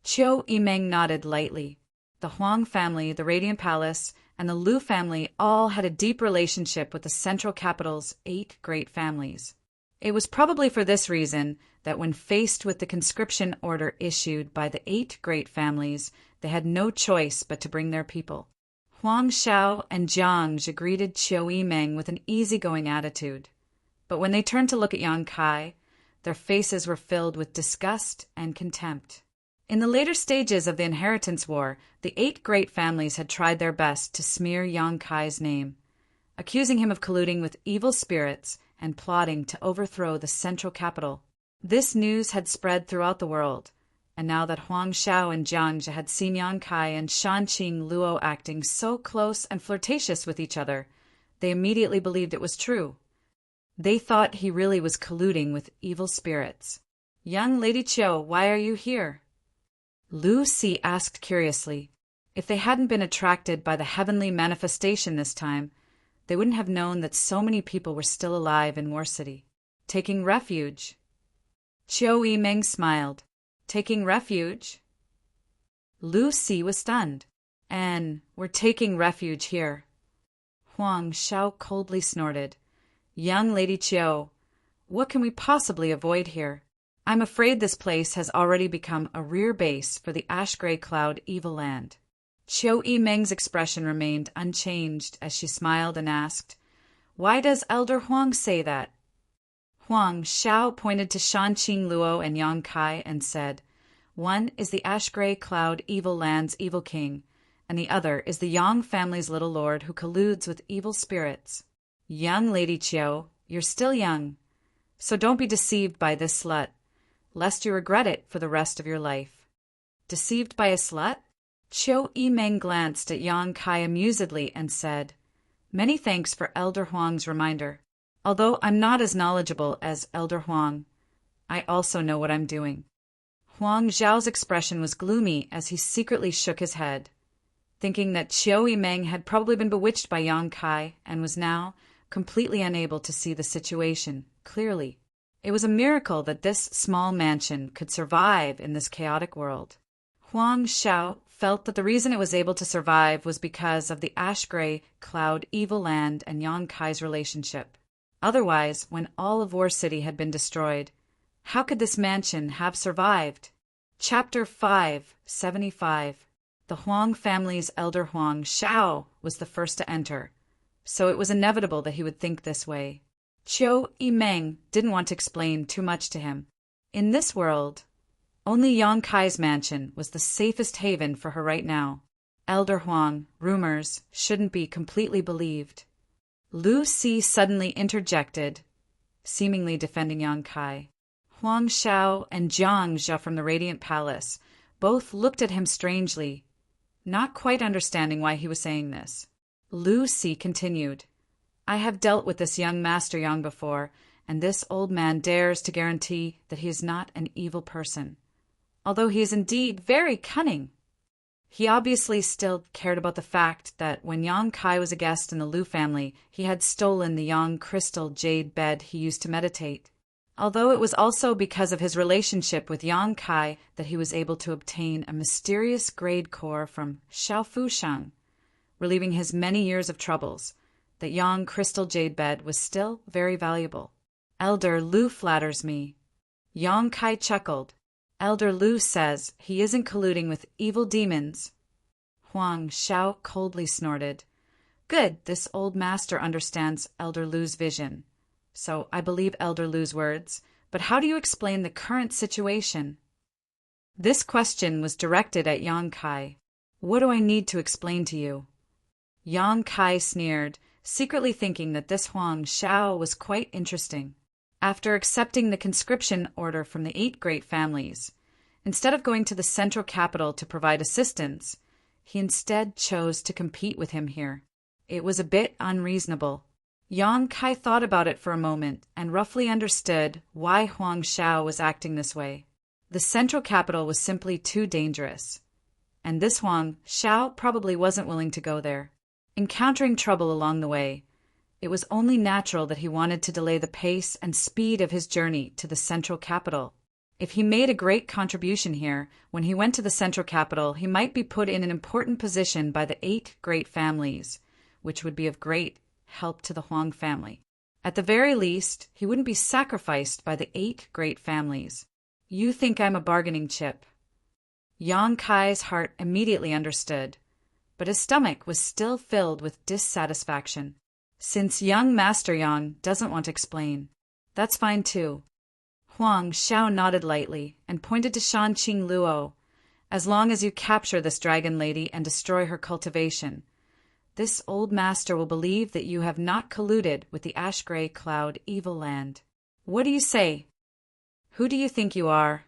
Qiu Yimeng nodded lightly. The Huang family, the Radiant Palace, and the Lu family all had a deep relationship with the central capital's 8 great families. It was probably for this reason that when faced with the conscription order issued by the 8 great families, they had no choice but to bring their people. Huang Shao and Jiang Zhe greeted Qiu Yimeng with an easygoing attitude, but when they turned to look at Yang Kai, their faces were filled with disgust and contempt. In the later stages of the Inheritance War, the 8 great families had tried their best to smear Yang Kai's name, accusing him of colluding with evil spirits and plotting to overthrow the central capital. This news had spread throughout the world, and now that Huang Shao and Jiang Zhe had seen Yang Kai and Shanqing Luo acting so close and flirtatious with each other, they immediately believed it was true. They thought he really was colluding with evil spirits. "Young Lady Qiu, why are you here?" Lu Si asked curiously. If they hadn't been attracted by the heavenly manifestation this time, they wouldn't have known that so many people were still alive in War City. "Taking refuge." Qiu Yimeng smiled. "Taking refuge?" Lu Si was stunned. "And we're taking refuge here." Huang Shao coldly snorted. "Young Lady Qiu, what can we possibly avoid here? I'm afraid this place has already become a rear base for the Ash-Gray Cloud Evil Land." Qiu Yimeng's expression remained unchanged as she smiled and asked, "Why does Elder Huang say that?" Huang Shao pointed to Shanqing Luo and Yang Kai and said, "One is the Ash-Gray Cloud Evil Land's evil king, and the other is the Yang family's little lord who colludes with evil spirits. Young Lady Qiu, you're still young, so don't be deceived by this slut, lest you regret it for the rest of your life." "Deceived by a slut?" Qiu Yimeng glanced at Yang Kai amusedly and said, "Many thanks for Elder Huang's reminder. Although I'm not as knowledgeable as Elder Huang, I also know what I'm doing." Huang Zhao's expression was gloomy as he secretly shook his head, thinking that Qiu Yimeng had probably been bewitched by Yang Kai and was now completely unable to see the situation clearly. It was a miracle that this small mansion could survive in this chaotic world. Huang Shao felt that the reason it was able to survive was because of the Ash-Gray Cloud Evil Land and Yang Kai's relationship. Otherwise, when all of War City had been destroyed, how could this mansion have survived? Chapter 575. The Huang family's elder Huang Shao was the first to enter, so it was inevitable that he would think this way. Qiu Yimeng didn't want to explain too much to him. In this world, only Yang Kai's mansion was the safest haven for her right now. Elder Huang, rumors shouldn't be completely believed. Lu Si suddenly interjected, seemingly defending Yang Kai. Huang Xiao and Jiang Jia from the Radiant Palace both looked at him strangely, not quite understanding why he was saying this. Lu Si continued, I have dealt with this young Master Yang before, and this old man dares to guarantee that he is not an evil person, although he is indeed very cunning. He obviously still cared about the fact that when Yang Kai was a guest in the Lu family, he had stolen the Yang crystal jade bed he used to meditate. Although it was also because of his relationship with Yang Kai that he was able to obtain a mysterious grade core from Xiaofu Shang, relieving his many years of troubles, that Yang crystal jade bed was still very valuable. Elder Lu flatters me. Yang Kai chuckled. Elder Lu says he isn't colluding with evil demons. Huang Xiao coldly snorted. Good, this old master understands Elder Lu's vision. So I believe Elder Lu's words, but how do you explain the current situation? This question was directed at Yang Kai. What do I need to explain to you? Yang Kai sneered, secretly thinking that this Huang Xiao was quite interesting. After accepting the conscription order from the 8 great families, instead of going to the central capital to provide assistance, he instead chose to compete with him here. It was a bit unreasonable. Yang Kai thought about it for a moment and roughly understood why Huang Xiao was acting this way. The central capital was simply too dangerous, and this Huang Xiao probably wasn't willing to go there. Encountering trouble along the way, it was only natural that he wanted to delay the pace and speed of his journey to the central capital. If he made a great contribution here, when he went to the central capital, he might be put in an important position by the 8 great families, which would be of great help to the Huang family. At the very least, he wouldn't be sacrificed by the 8 great families. You think I'm a bargaining chip. Yang Kai's heart immediately understood, but his stomach was still filled with dissatisfaction. Since young Master Yang doesn't want to explain, that's fine too. Huang Xiao nodded lightly and pointed to Shanqing Luo. As long as you capture this dragon lady and destroy her cultivation, this old master will believe that you have not colluded with the ash-gray cloud evil land. What do you say? Who do you think you are?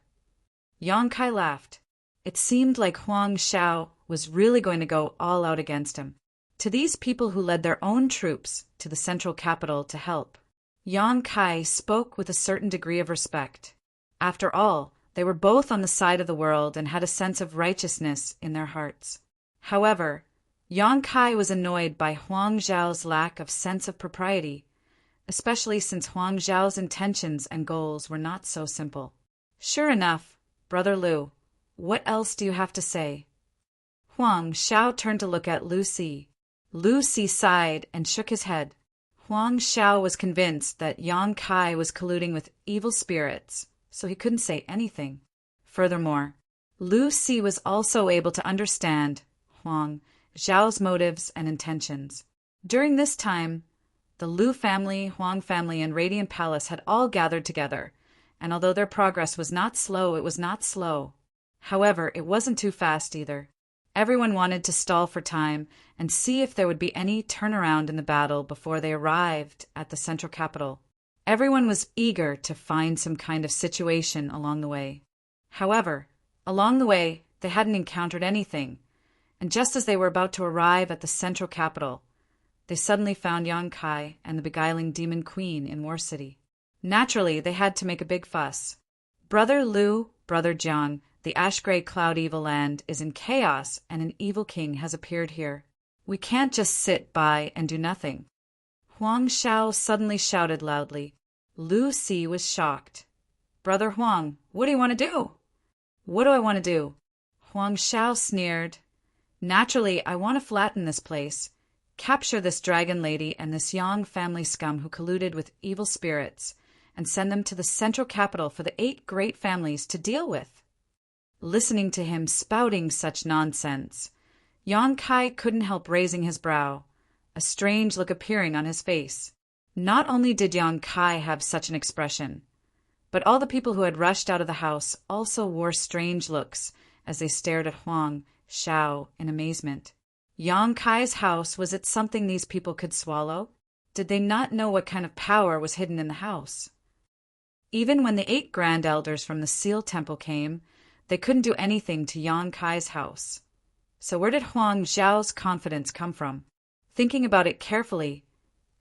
Yang Kai laughed. It seemed like Huang Xiao was really going to go all out against him. To these people who led their own troops to the central capital to help, Yang Kai spoke with a certain degree of respect. After all, they were both on the side of the world and had a sense of righteousness in their hearts. However, Yang Kai was annoyed by Huang Zhao's lack of sense of propriety, especially since Huang Zhao's intentions and goals were not so simple. Sure enough, Brother Lu, what else do you have to say? Huang Xiao turned to look at Lu Si. Lu Si sighed and shook his head. Huang Xiao was convinced that Yang Kai was colluding with evil spirits, so he couldn't say anything. Furthermore, Lu Si was also able to understand Huang Zhao's motives and intentions. During this time, the Lu family, Huang family, and Radiant Palace had all gathered together, and although their progress was not slow, it was not slow. However, it wasn't too fast either. Everyone wanted to stall for time and see if there would be any turnaround in the battle before they arrived at the central capital. Everyone was eager to find some kind of situation along the way. However, along the way, they hadn't encountered anything, and just as they were about to arrive at the central capital, they suddenly found Yang Kai and the beguiling demon queen in War City. Naturally, they had to make a big fuss. Brother Lu, Brother Jiang, the ash-gray cloud evil land is in chaos and an evil king has appeared here. We can't just sit by and do nothing. Huang Xiao suddenly shouted loudly. Lu Si was shocked. Brother Huang, what do you want to do? What do I want to do? Huang Xiao sneered. Naturally, I want to flatten this place, capture this dragon lady and this Yang family scum who colluded with evil spirits, and send them to the central capital for the 8 great families to deal with. Listening to him spouting such nonsense, Yang Kai couldn't help raising his brow, a strange look appearing on his face. Not only did Yang Kai have such an expression, But all the people who had rushed out of the house also wore strange looks as they stared at Huang Xiao in amazement. Yang Kai's house, was it something these people could swallow? Did they not know what kind of power was hidden in the house? Even when the 8 grand elders from the Seal Temple came, they couldn't do anything to Yang Kai's house. So where did Huang Xiao's confidence come from? Thinking about it carefully,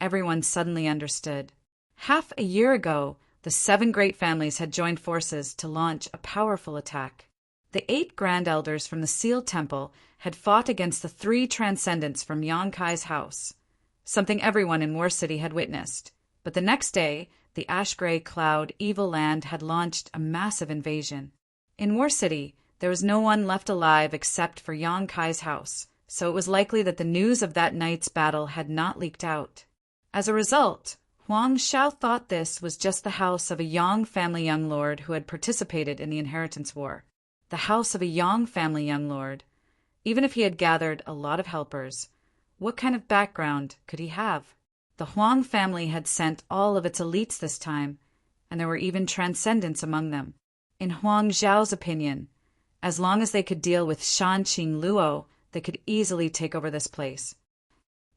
everyone suddenly understood. Half a year ago, the 7 great families had joined forces to launch a powerful attack. The 8 grand elders from the Seal Temple had fought against the 3 transcendents from Yang Kai's house, something everyone in War City had witnessed. But the next day, the ash-gray cloud evil land had launched a massive invasion. In War City, there was no one left alive except for Yang Kai's house, so it was likely that the news of that night's battle had not leaked out. As a result, Huang Xiao thought this was just the house of a Yang family young lord who had participated in the inheritance war. The house of a Yang family young lord. Even if he had gathered a lot of helpers, what kind of background could he have? The Huang family had sent all of its elites this time, and there were even transcendents among them. In Huang Xiao's opinion, as long as they could deal with Shanqing Luo, they could easily take over this place.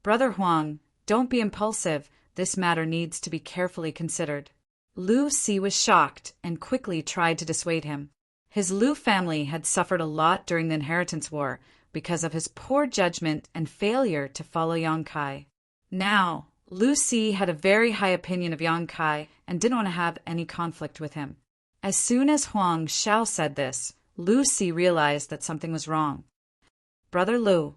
Brother Huang, don't be impulsive. This matter needs to be carefully considered. Lu Si was shocked and quickly tried to dissuade him. His Lu family had suffered a lot during the inheritance war because of his poor judgment and failure to follow Yang Kai. Now, Lu Si had a very high opinion of Yang Kai and didn't want to have any conflict with him. As soon as Huang Xiao said this, Lu Si realized that something was wrong. Brother Lu.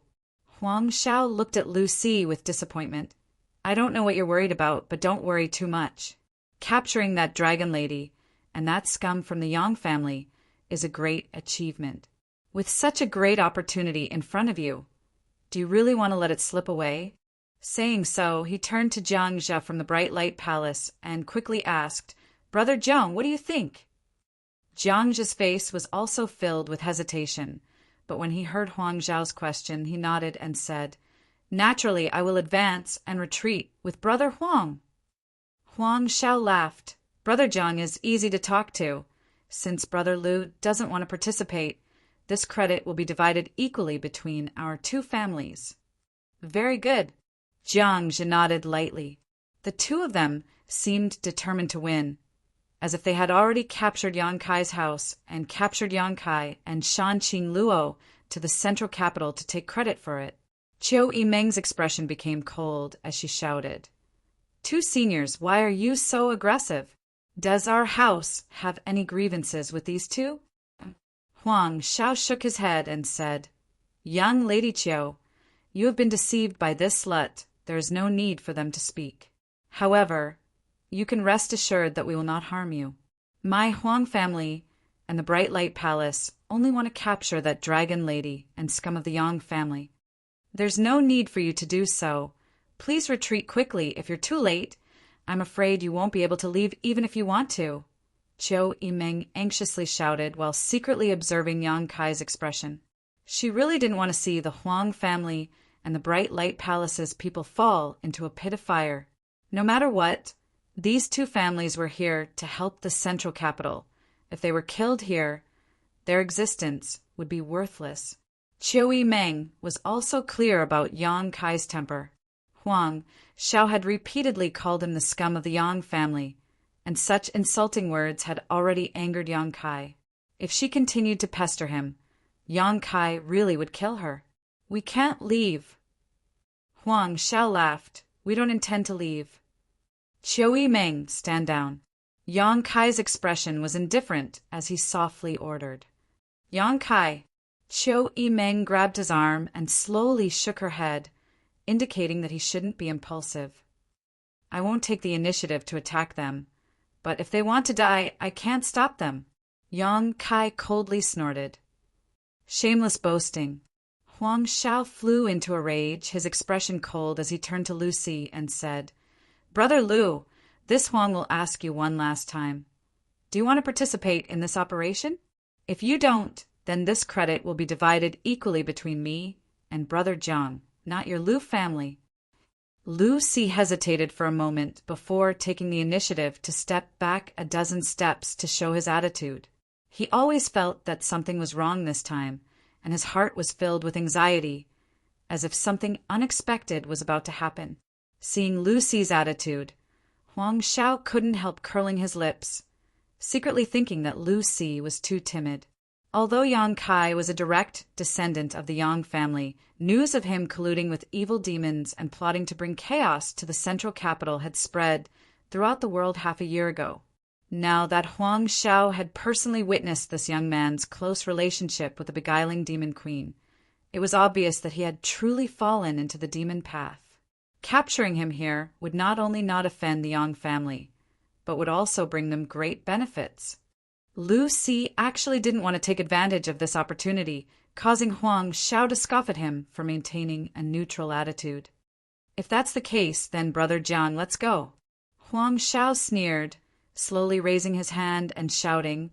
Huang Xiao looked at Lu Si with disappointment. I don't know what you're worried about, but don't worry too much. Capturing that dragon lady and that scum from the Yang family is a great achievement. With such a great opportunity in front of you, do you really want to let it slip away? Saying so, he turned to Jiang Zhe from the Bright Light Palace and quickly asked, Brother Jiang, what do you think? Jiang Zhe's face was also filled with hesitation, but when he heard Huang Xiao's question, he nodded and said, Naturally, I will advance and retreat with Brother Huang. Huang Xiao laughed. Brother Jiang is easy to talk to. Since Brother Lu doesn't want to participate, this credit will be divided equally between our 2 families. Very good. Jiang Zhe nodded lightly. The 2 of them seemed determined to win, as if they had already captured Yang Kai's house and captured Yang Kai and Shanqing Luo to the central capital to take credit for it. Qiu Yimeng's expression became cold as she shouted, 2 seniors, why are you so aggressive? Does our house have any grievances with these 2? Huang Xiao shook his head and said, Young Lady Qiu, you have been deceived by this slut. There is no need for them to speak. However, you can rest assured that we will not harm you. My Huang family and the Bright Light Palace only want to capture that dragon lady and scum of the Yang family. There's no need for you to do so. Please retreat quickly. If you're too late, I'm afraid you won't be able to leave even if you want to. Qiu Yimeng anxiously shouted while secretly observing Yang Kai's expression. She really didn't want to see the Huang family and the Bright Light Palace's people fall into a pit of fire. No matter what, these 2 families were here to help the central capital. If they were killed here, their existence would be worthless. Qiu Yimeng was also clear about Yang Kai's temper. Huang Xiao had repeatedly called him the scum of the Yang family, and such insulting words had already angered Yang Kai. If she continued to pester him, Yang Kai really would kill her. We can't leave. Huang Xiao laughed. We don't intend to leave. Qiu Yimeng, stand down. Yang Kai's expression was indifferent as he softly ordered. Yang Kai. Qiu Yimeng grabbed his arm and slowly shook her head, indicating that he shouldn't be impulsive. I won't take the initiative to attack them, but if they want to die, I can't stop them. Yang Kai coldly snorted. Shameless boasting. Huang Xiao flew into a rage, his expression cold as he turned to Lu Si and said, Brother Lu, this Huang will ask you one last time. Do you want to participate in this operation? If you don't, then this credit will be divided equally between me and Brother Jiang, not your Lu family. Lu Si hesitated for a moment before taking the initiative to step back a dozen steps to show his attitude. He always felt that something was wrong this time, and his heart was filled with anxiety, as if something unexpected was about to happen. Seeing Lu Si's attitude, Huang Xiao couldn't help curling his lips, secretly thinking that Lu Si was too timid. Although Yang Kai was a direct descendant of the Yang family, news of him colluding with evil demons and plotting to bring chaos to the central capital had spread throughout the world half a year ago. Now that Huang Xiao had personally witnessed this young man's close relationship with the beguiling demon queen, it was obvious that he had truly fallen into the demon path. Capturing him here would not only not offend the Yang family, but would also bring them great benefits. Lu Si actually didn't want to take advantage of this opportunity, causing Huang Xiao to scoff at him for maintaining a neutral attitude. If that's the case, then Brother Jiang, let's go. Huang Xiao sneered, slowly raising his hand and shouting,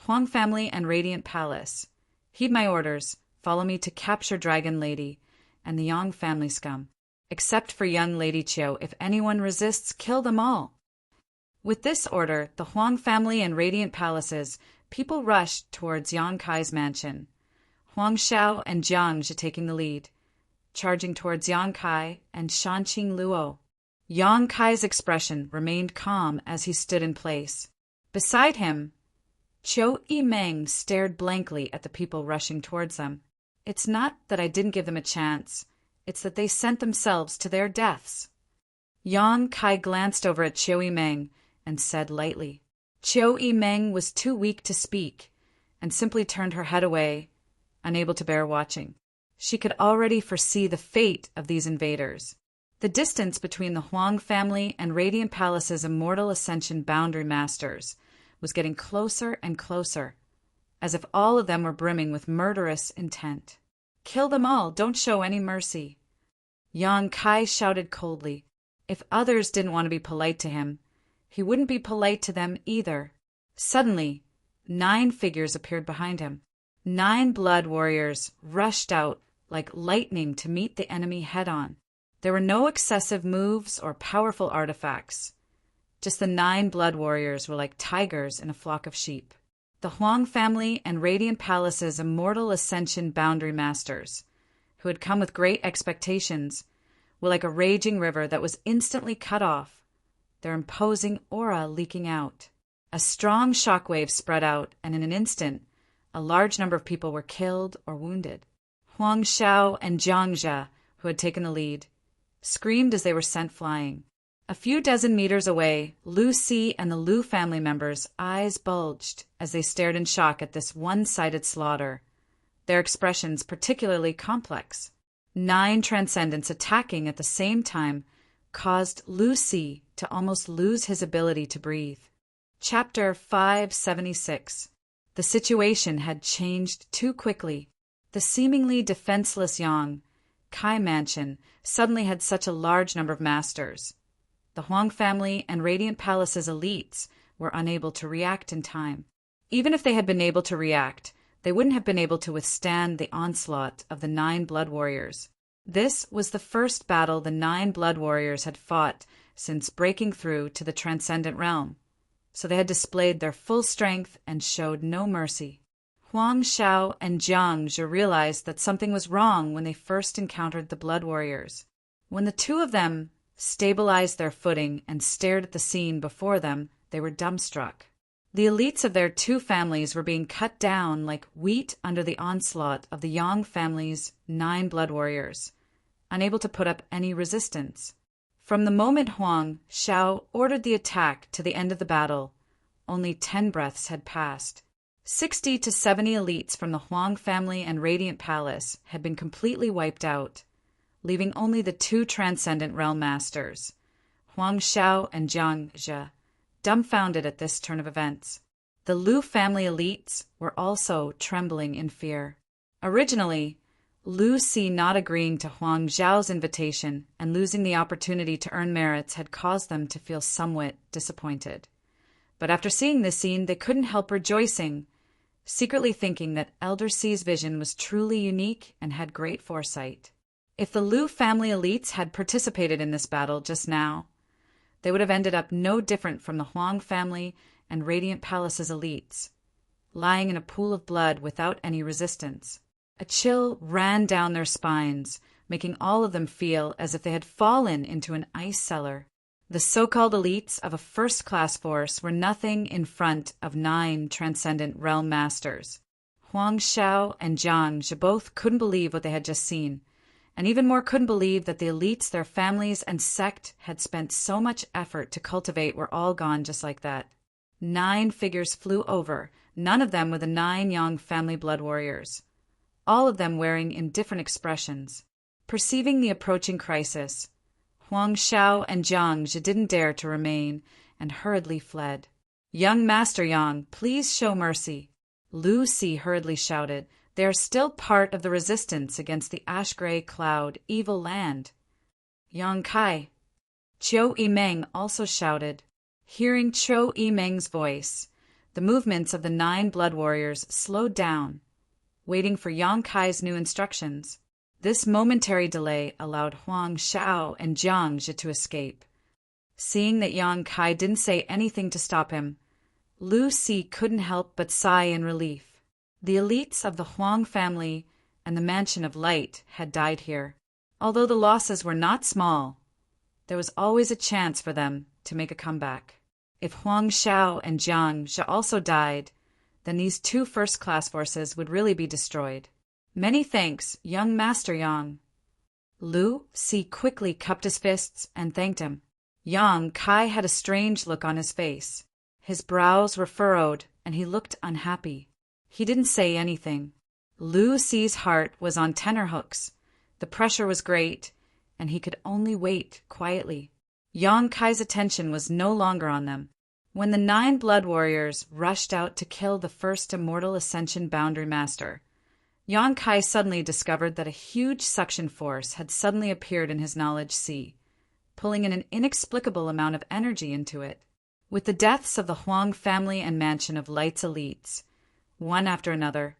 Huang family and Radiant Palace, heed my orders, follow me to capture Dragon Lady and the Yang family scum. Except for young Lady Qiu, if anyone resists, kill them all. With this order, the Huang family and Radiant Palaces, people rushed towards Yang Kai's mansion, Huang Xiao and Jiang Zhe taking the lead, charging towards Yang Kai and Shanqing Luo. Yang Kai's expression remained calm as he stood in place. Beside him, Qiu Yimeng stared blankly at the people rushing towards them. It's not that I didn't give them a chance, it's that they sent themselves to their deaths. Yang Kai glanced over at Qiu Yimeng and said lightly. Qiu Yimeng was too weak to speak and simply turned her head away, unable to bear watching. She could already foresee the fate of these invaders. The distance between the Huang family and Radiant Palace's Immortal Ascension boundary masters was getting closer and closer, as if all of them were brimming with murderous intent. Kill them all, don't show any mercy. Yang Kai shouted coldly. If others didn't want to be polite to him, he wouldn't be polite to them either. Suddenly, 9 figures appeared behind him. 9 blood warriors rushed out like lightning to meet the enemy head-on. There were no excessive moves or powerful artifacts. Just the 9 blood warriors were like tigers in a flock of sheep. The Huang family and Radiant Palace's Immortal Ascension boundary masters, who had come with great expectations, were like a raging river that was instantly cut off, their imposing aura leaking out. A strong shockwave spread out, and in an instant, a large number of people were killed or wounded. Huang Xiao and Jiang Zhe, who had taken the lead, screamed as they were sent flying. A few dozen meters away, Lu Si and the Lu family members' eyes bulged as they stared in shock at this one-sided slaughter, their expressions particularly complex. 9 transcendents attacking at the same time caused Lu Si to almost lose his ability to breathe. Chapter 576. The situation had changed too quickly. The seemingly defenseless Yang Kai mansion suddenly had such a large number of masters. The Huang family and Radiant Palace's elites were unable to react in time. Even if they had been able to react, they wouldn't have been able to withstand the onslaught of the 9 blood warriors. This was the first battle the 9 blood warriors had fought since breaking through to the transcendent realm, so they had displayed their full strength and showed no mercy. Huang Xiao and Jiang Zhe realized that something was wrong when they first encountered the blood warriors. When the 2 of them stabilized their footing and stared at the scene before them, they were dumbstruck. The elites of their 2 families were being cut down like wheat under the onslaught of the Yang family's 9 blood warriors, unable to put up any resistance. From the moment Huang Xiao ordered the attack to the end of the battle, only 10 breaths had passed. 60 to 70 elites from the Huang family and Radiant Palace had been completely wiped out, leaving only the 2 transcendent realm masters, Huang Xiao and Jiang Zhe, dumbfounded at this turn of events. The Lu family elites were also trembling in fear. Originally, Lu Si not agreeing to Huang Zhao's invitation and losing the opportunity to earn merits had caused them to feel somewhat disappointed. But after seeing this scene, they couldn't help rejoicing, secretly thinking that Elder C's vision was truly unique and had great foresight. If the Liu family elites had participated in this battle just now, they would have ended up no different from the Huang family and Radiant Palace's elites, lying in a pool of blood without any resistance. A chill ran down their spines, making all of them feel as if they had fallen into an ice cellar. The so-called elites of a first-class force were nothing in front of 9 transcendent realm masters. Huang Xiao and Jiang Zhe both couldn't believe what they had just seen, and even more couldn't believe that the elites their families and sect had spent so much effort to cultivate were all gone just like that. 9 figures flew over, none of them with the 9 Yang family blood warriors, all of them wearing indifferent expressions. Perceiving the approaching crisis, Huang Xiao and Jiang Zhe didn't dare to remain and hurriedly fled. "Young Master Yang, please show mercy," Lu Si hurriedly shouted. "They are still part of the resistance against the ash-gray cloud evil land." "Yang Kai," Qiu Yimeng also shouted. Hearing Qiu Yimeng's voice, the movements of the 9 blood warriors slowed down, waiting for Yang Kai's new instructions. This momentary delay allowed Huang Xiao and Jiang Zhe to escape. Seeing that Yang Kai didn't say anything to stop him, Lu Si couldn't help but sigh in relief. The elites of the Huang family and the Mansion of Light had died here. Although the losses were not small, there was always a chance for them to make a comeback. If Huang Xiao and Jiang Zhe also died, then these 2 first-class forces would really be destroyed. "Many thanks, young Master Yang." Lu Si quickly cupped his fists and thanked him. Yang Kai had a strange look on his face. His brows were furrowed, and he looked unhappy. He didn't say anything. Lu Si's heart was on tenterhooks. The pressure was great, and he could only wait quietly. Yang Kai's attention was no longer on them. When the 9 blood warriors rushed out to kill the first Immortal Ascension Boundary Master, Yang Kai suddenly discovered that a huge suction force had suddenly appeared in his knowledge sea, pulling in an inexplicable amount of energy into it. With the deaths of the Huang family and Mansion of Light's elites, one after another,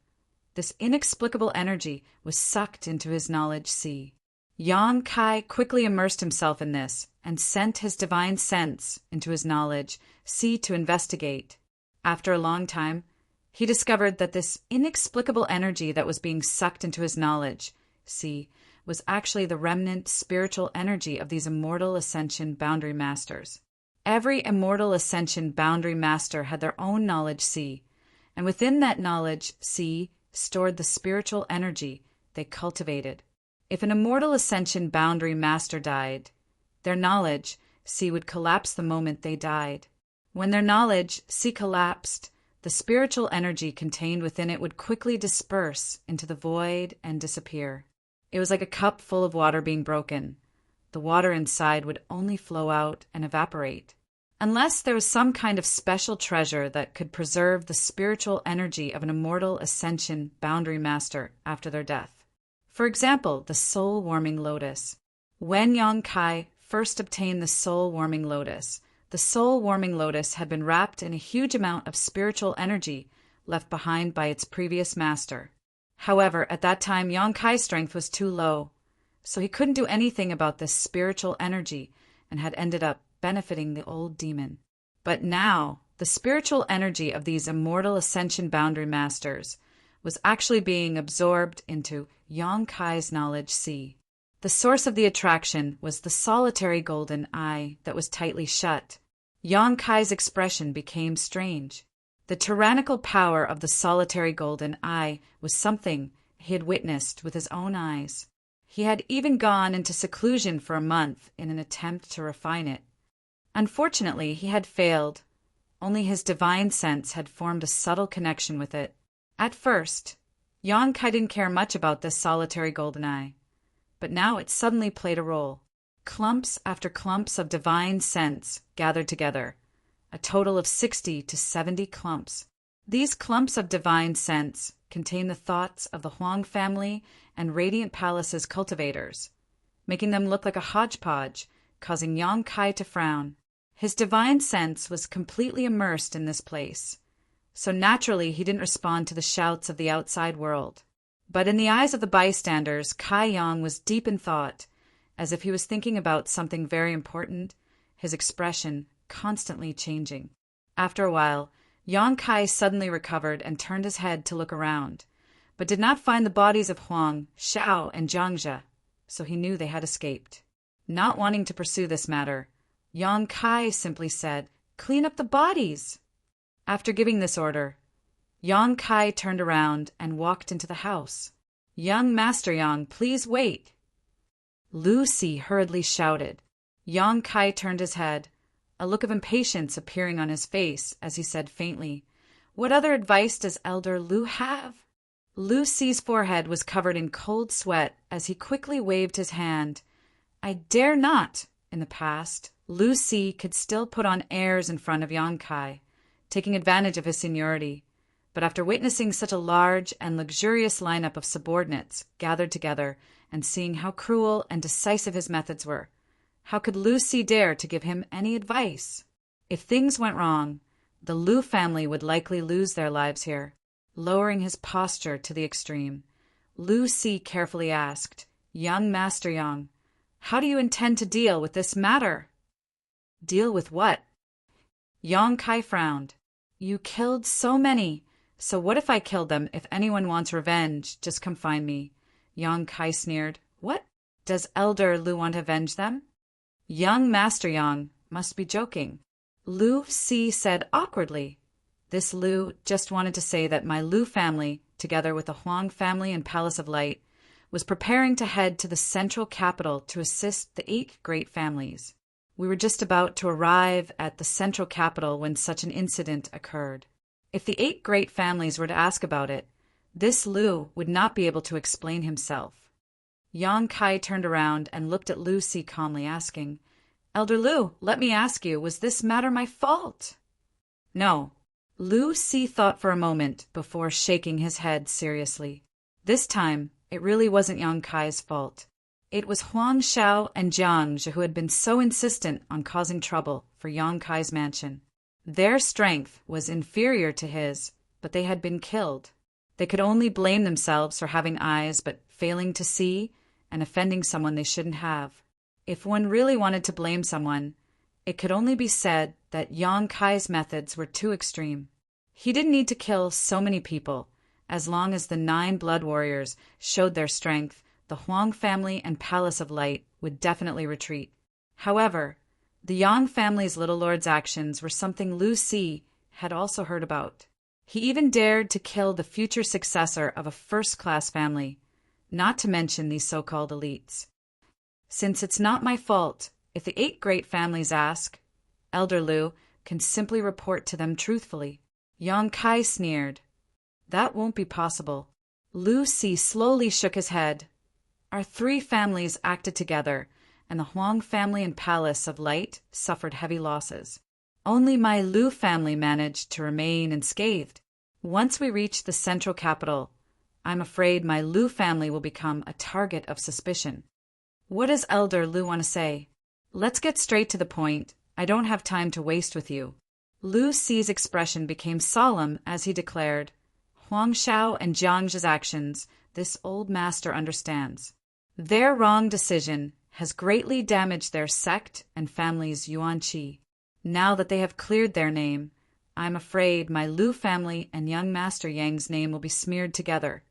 this inexplicable energy was sucked into his knowledge sea. Yang Kai quickly immersed himself in this and sent his divine sense into his knowledge sea to investigate. After a long time, he discovered that this inexplicable energy that was being sucked into his knowledge sea was actually the remnant spiritual energy of these Immortal Ascension Boundary Masters. Every Immortal Ascension Boundary Master had their own knowledge sea, and within that knowledge sea stored the spiritual energy they cultivated. If an Immortal Ascension Boundary Master died, their knowledge sea would collapse the moment they died. When their knowledge sea collapsed, the spiritual energy contained within it would quickly disperse into the void and disappear. It was like a cup full of water being broken. The water inside would only flow out and evaporate. Unless there was some kind of special treasure that could preserve the spiritual energy of an Immortal Ascension Boundary Master after their death. For example, the soul-warming lotus. When Yang Kai first obtained the soul-warming lotus, the soul-warming lotus had been wrapped in a huge amount of spiritual energy left behind by its previous master. However, at that time, Yang Kai's strength was too low, so he couldn't do anything about this spiritual energy and had ended up benefiting the old demon. But now, the spiritual energy of these Immortal Ascension Boundary Masters was actually being absorbed into Yang Kai's knowledge sea. The source of the attraction was the solitary golden eye that was tightly shut. Yang Kai's expression became strange. The tyrannical power of the solitary golden eye was something he had witnessed with his own eyes. He had even gone into seclusion for a month in an attempt to refine it. Unfortunately, he had failed. Only his divine sense had formed a subtle connection with it. At first, Yang Kai didn't care much about this solitary golden eye, but now it suddenly played a role. Clumps after clumps of divine sense gathered together, a total of 60 to 70 clumps. These clumps of divine sense contain the thoughts of the Huang family and Radiant Palace's cultivators, making them look like a hodgepodge, causing Yang Kai to frown. His divine sense was completely immersed in this place, so naturally he didn't respond to the shouts of the outside world. But in the eyes of the bystanders, Kai Yang was deep in thought, as if he was thinking about something very important, his expression constantly changing. After a while, Yang Kai suddenly recovered and turned his head to look around, but did not find the bodies of Huang, Xiao, and Jiangzhe, so he knew they had escaped. Not wanting to pursue this matter, Yang Kai simply said, "Clean up the bodies!" After giving this order, Yang Kai turned around and walked into the house. "Young Master Yang, please wait!" Lu Si hurriedly shouted. Yang Kai turned his head, a look of impatience appearing on his face as he said faintly, "What other advice does Elder Lu have?" Lu Si's forehead was covered in cold sweat as he quickly waved his hand. "I dare not." In the past, Lu Si could still put on airs in front of Yang Kai, taking advantage of his seniority. But after witnessing such a large and luxurious lineup of subordinates gathered together and seeing how cruel and decisive his methods were, how could Lu Si dare to give him any advice? If things went wrong, the Lu family would likely lose their lives here. Lowering his posture to the extreme, Lu Si carefully asked, "Young Master Yang, how do you intend to deal with this matter?" "Deal with what?" Yang Kai frowned. "You killed so many. So what if I killed them? If anyone wants revenge, just come find me." Yang Kai sneered. "What? Does Elder Lu want to avenge them?" Young Master Yang must be joking. Lu Si said awkwardly. This Lu just wanted to say that my Lu family, together with the Huang family and Palace of Light, was preparing to head to the central capital to assist the 8 great families. We were just about to arrive at the central capital when such an incident occurred. If the 8 great families were to ask about it, this Lu would not be able to explain himself. Yang Kai turned around and looked at Lu Si calmly, asking, "Elder Lu, let me ask you, was this matter my fault?" "No." Lu Si thought for a moment before shaking his head seriously. This time, it really wasn't Yang Kai's fault. It was Huang Xiao and Jiangzhe who had been so insistent on causing trouble for Yang Kai's mansion. Their strength was inferior to his, but they had been killed. They could only blame themselves for having eyes but failing to see and offending someone they shouldn't have. If one really wanted to blame someone, it could only be said that Yang Kai's methods were too extreme. He didn't need to kill so many people. As long as the 9 blood warriors showed their strength, the Huang family and Palace of Light would definitely retreat. However, the Yang family's little lord's actions were something Lu Si had also heard about. He even dared to kill the future successor of a first-class family, not to mention these so-called elites. Since it's not my fault, if the 8 great families ask, Elder Lu can simply report to them truthfully. Yang Kai sneered. "That won't be possible." Lu Si slowly shook his head. "Our 3 families acted together, and the Huang family and Palace of Light suffered heavy losses. Only my Lu family managed to remain unscathed. Once we reach the central capital, I'm afraid my Lu family will become a target of suspicion." "What does Elder Lu want to say?" "Let's get straight to the point. I don't have time to waste with you." Lu Si's expression became solemn as he declared, "Huang Xiao and Jiangzhe's actions, this old master understands. Their wrong decision has greatly damaged their sect and family's Yuan-Chi. Now that they have cleared their name, I'm afraid my Lu family and young Master Yang's name will be smeared together."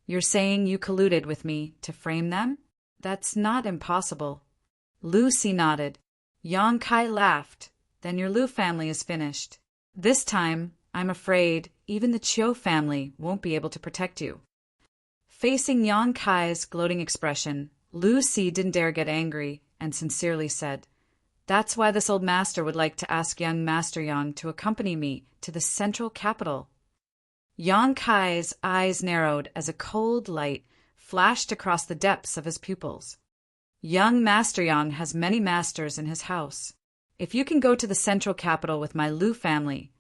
"You're saying you colluded with me to frame them?" "That's not impossible." Lu Si nodded. Yang Kai laughed. "Then your Lu family is finished. This time, I'm afraid even the Chiu family won't be able to protect you." Facing Yang Kai's gloating expression, Lu Si didn't dare get angry and sincerely said, "That's why this old master would like to ask young Master Yang to accompany me to the central capital." Yang Kai's eyes narrowed as a cold light flashed across the depths of his pupils. "Young Master Yang has many masters in his house. If you can go to the central capital with my Lu family,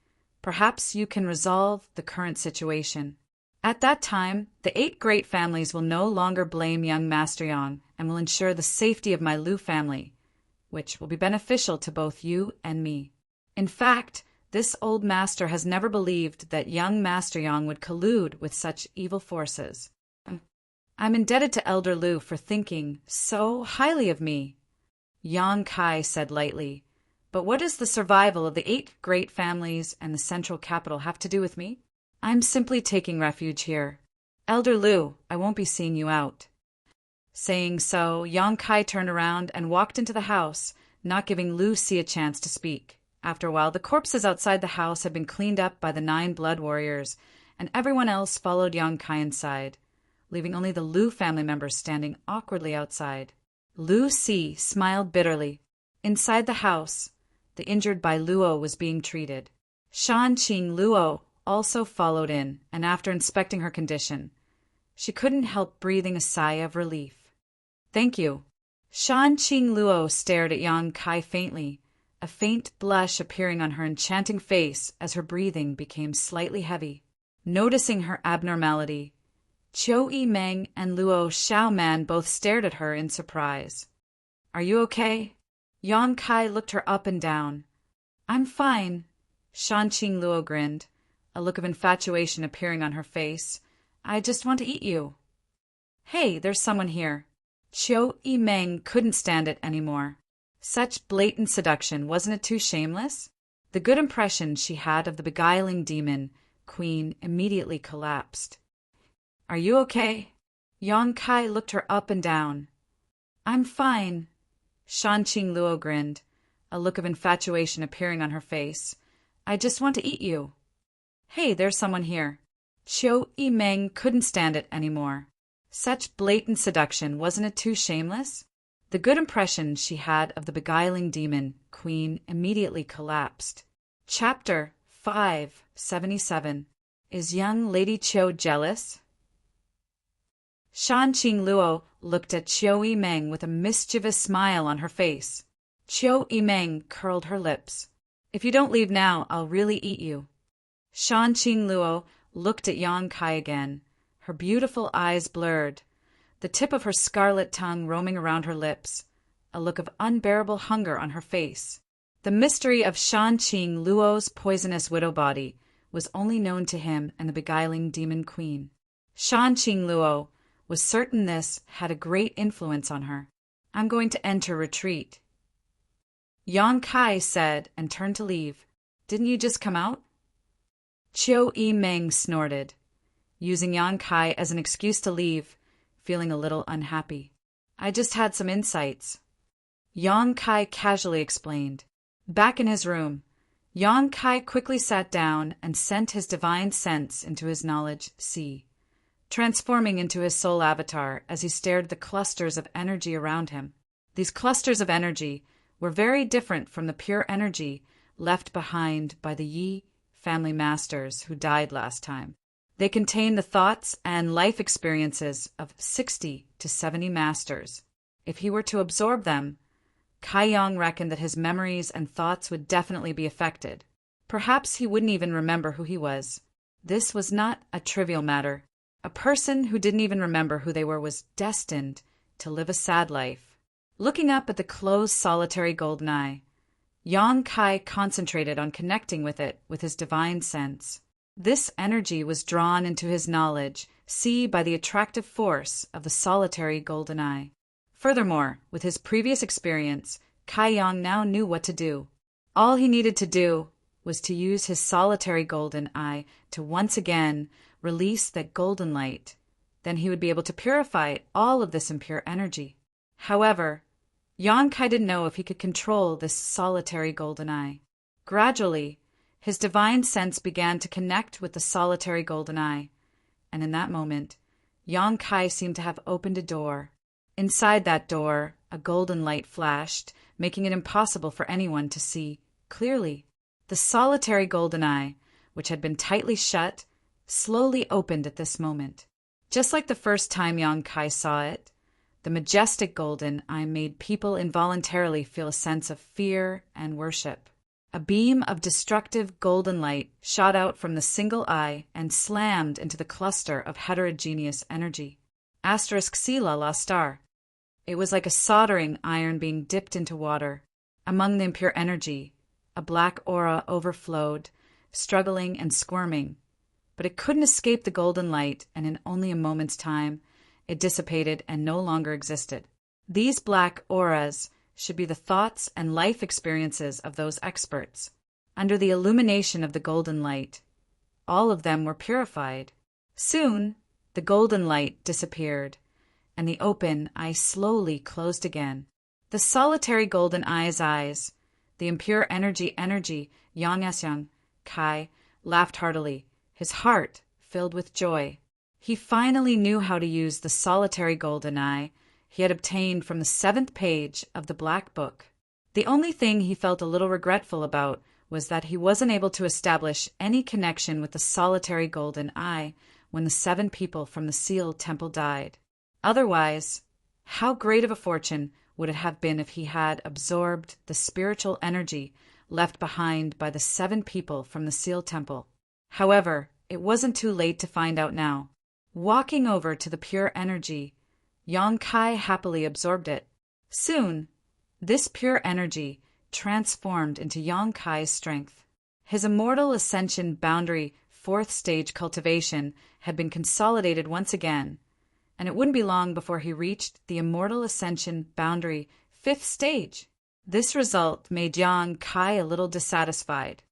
perhaps you can resolve the current situation. At that time, the 8 great families will no longer blame young Master Yang and will ensure the safety of my Lu family, which will be beneficial to both you and me. In fact, this old master has never believed that young Master Yang would collude with such evil forces." I'm indebted to Elder Lu for thinking so highly of me, Yang Kai said lightly. But what does the survival of the 8 great families and the central capital have to do with me? I'm simply taking refuge here. Elder Lu, I won't be seeing you out. Saying so, Yang Kai turned around and walked into the house, not giving Lu Si a chance to speak. After a while, the corpses outside the house had been cleaned up by the 9 blood warriors, and everyone else followed Yang Kai inside, leaving only the Lu family members standing awkwardly outside. Lu Si smiled bitterly. Inside the house, the injured Bai Luo was being treated. Shan Qing Luo also followed in, and after inspecting her condition, she couldn't help breathing a sigh of relief. Thank you. Shan Qing Luo stared at Yang Kai faintly, a faint blush appearing on her enchanting face as her breathing became slightly heavy. Noticing her abnormality, Qiu Yimeng and Luo Xiaoman both stared at her in surprise. Are you okay? Yang Kai looked her up and down. I'm fine. Shan Qing Luo grinned, a look of infatuation appearing on her face. I just want to eat you. Hey, there's someone here. Qiu Yimeng couldn't stand it anymore. Such blatant seduction, wasn't it too shameless? The good impression she had of the beguiling demon queen immediately collapsed. Are you okay? Yang Kai looked her up and down. I'm fine. Shan Qing Luo grinned, a look of infatuation appearing on her face. I just want to eat you. Hey, there's someone here. Qiu Yimeng couldn't stand it anymore. Such blatant seduction, wasn't it too shameless? The good impression she had of the beguiling demon queen immediately collapsed. Chapter 577. Is young Lady Qiu jealous? Shan Qing Luo looked at Qiu Yimeng with a mischievous smile on her face. Qiu Yimeng curled her lips. If you don't leave now, I'll really eat you. Shan Qing Luo looked at Yang Kai again, her beautiful eyes blurred, the tip of her scarlet tongue roaming around her lips, a look of unbearable hunger on her face. The mystery of Shan Qing Luo's poisonous widow body was only known to him and the beguiling demon queen. Shan Qing Luo was certain this had a great influence on her. I'm going to enter retreat. Yang Kai said and turned to leave. Didn't you just come out? Qiu Yimeng snorted, using Yang Kai as an excuse to leave, feeling a little unhappy. I just had some insights. Yang Kai casually explained. Back in his room, Yang Kai quickly sat down and sent his divine sense into his knowledge sea, transforming into his soul avatar as he stared at the clusters of energy around him. These clusters of energy were very different from the pure energy left behind by the Yi family masters who died last time. They contained the thoughts and life experiences of 60 to 70 masters. If he were to absorb them, Kai Yang reckoned that his memories and thoughts would definitely be affected. Perhaps he wouldn't even remember who he was. This was not a trivial matter. A person who didn't even remember who they were was destined to live a sad life. Looking up at the closed solitary golden eye, Yang Kai concentrated on connecting with it with his divine sense. This energy was drawn into his knowledge, see by the attractive force of the solitary golden eye. Furthermore, with his previous experience, Kai Yang now knew what to do. All he needed to do was to use his solitary golden eye to once again release that golden light. Then he would be able to purify all of this impure energy. However, Yang Kai didn't know if he could control this solitary golden eye. Gradually, his divine sense began to connect with the solitary golden eye, and in that moment, Yang Kai seemed to have opened a door. Inside that door, a golden light flashed, making it impossible for anyone to see clearly. The solitary golden eye, which had been tightly shut, slowly opened at this moment. Just like the first time Yang Kai saw it, the majestic golden eye made people involuntarily feel a sense of fear and worship. A beam of destructive golden light shot out from the single eye and slammed into the cluster of heterogeneous energy. Sila la star. It was like a soldering iron being dipped into water. Among the impure energy, a black aura overflowed, struggling and squirming. But it couldn't escape the golden light, and in only a moment's time, it dissipated and no longer existed. These black auras should be the thoughts and life experiences of those experts. Under the illumination of the golden light, all of them were purified. Soon, the golden light disappeared, and the open eye slowly closed again. The solitary golden eye's eyes, the impure energy, Yang Esyang, Kai, laughed heartily, his heart filled with joy. He finally knew how to use the solitary golden eye he had obtained from the 7th page of the Black Book. The only thing he felt a little regretful about was that he wasn't able to establish any connection with the solitary golden eye when the 7 people from the sealed temple died. Otherwise, how great of a fortune would it have been if he had absorbed the spiritual energy left behind by the 7 people from the sealed temple. However, it wasn't too late to find out now. Walking over to the pure energy, Yang Kai happily absorbed it. Soon, this pure energy transformed into Yang Kai's strength. His immortal ascension boundary 4th stage cultivation had been consolidated once again, and it wouldn't be long before he reached the immortal ascension boundary 5th stage. This result made Yang Kai a little dissatisfied.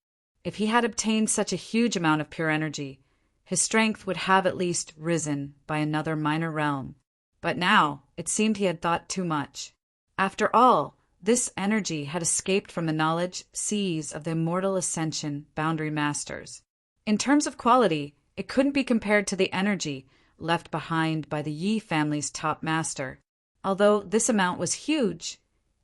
If he had obtained such a huge amount of pure energy, his strength would have at least risen by another minor realm. But now it seemed he had thought too much. After all, this energy had escaped from the knowledge seas of the immortal ascension boundary masters. In terms of quality, it couldn't be compared to the energy left behind by the Yi family's top master. Although this amount was huge,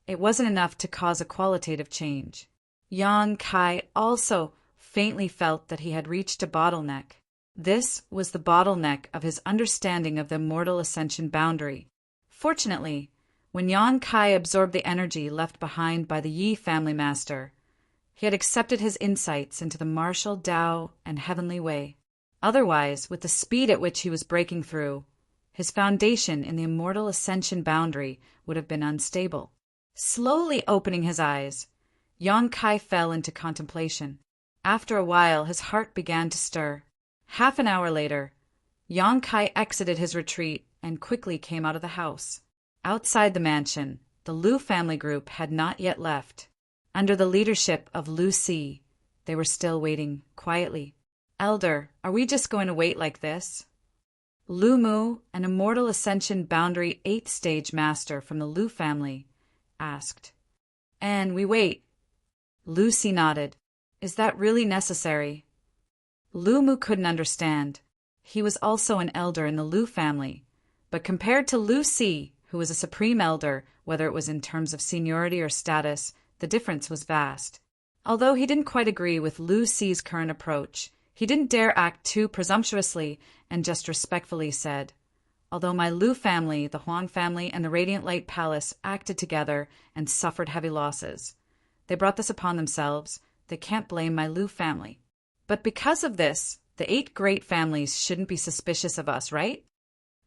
it wasn't enough to cause a qualitative change. Yang Kai also faintly felt that he had reached a bottleneck. This was the bottleneck of his understanding of the immortal ascension boundary. Fortunately, when Yang Kai absorbed the energy left behind by the Yi family master, he had accepted his insights into the martial Tao and heavenly way. Otherwise, with the speed at which he was breaking through, his foundation in the immortal ascension boundary would have been unstable. Slowly opening his eyes, Yang Kai fell into contemplation. After a while, his heart began to stir. Half an hour later, Yang Kai exited his retreat and quickly came out of the house. Outside the mansion, the Lu family group had not yet left. Under the leadership of Lu Si, they were still waiting quietly. "Elder, are we just going to wait like this?" Lu Mu, an immortal ascension boundary 8th stage master from the Lu family, asked. "And we wait." Lu Si nodded. "Is that really necessary?" Lu Mu couldn't understand. He was also an elder in the Lu family, but compared to Lu Si, who was a supreme elder, whether it was in terms of seniority or status, the difference was vast. Although he didn't quite agree with Lu Si's current approach, he didn't dare act too presumptuously and just respectfully said, "Although my Lu family, the Huang family, and the Radiant Light Palace acted together and suffered heavy losses. They brought this upon themselves. They can't blame my Lu family. But because of this, the 8 great families shouldn't be suspicious of us, right?"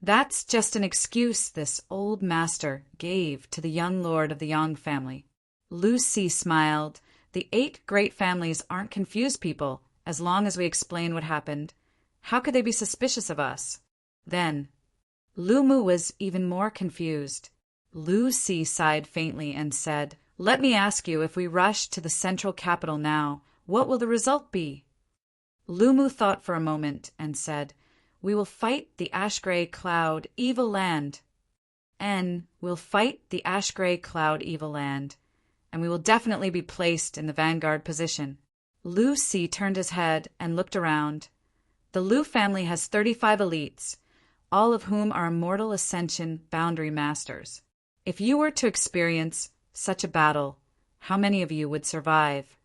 That's just an excuse this old master gave to the young lord of the Yang family. Lu Si smiled. "The 8 great families aren't confused people, as long as we explain what happened. How could they be suspicious of us?" Then, Lu Mu was even more confused. Lu Si sighed faintly and said, "Let me ask you, if we rush to the central capital now, what will the result be?" Lu Mu thought for a moment and said, "We will fight the ash-gray cloud evil land. We'll fight the ash-gray cloud evil land, and we will definitely be placed in the vanguard position." Lu Si turned his head and looked around. The Lu family has 35 elites, all of whom are immortal ascension boundary masters. If you were to experience such a battle, how many of you would survive?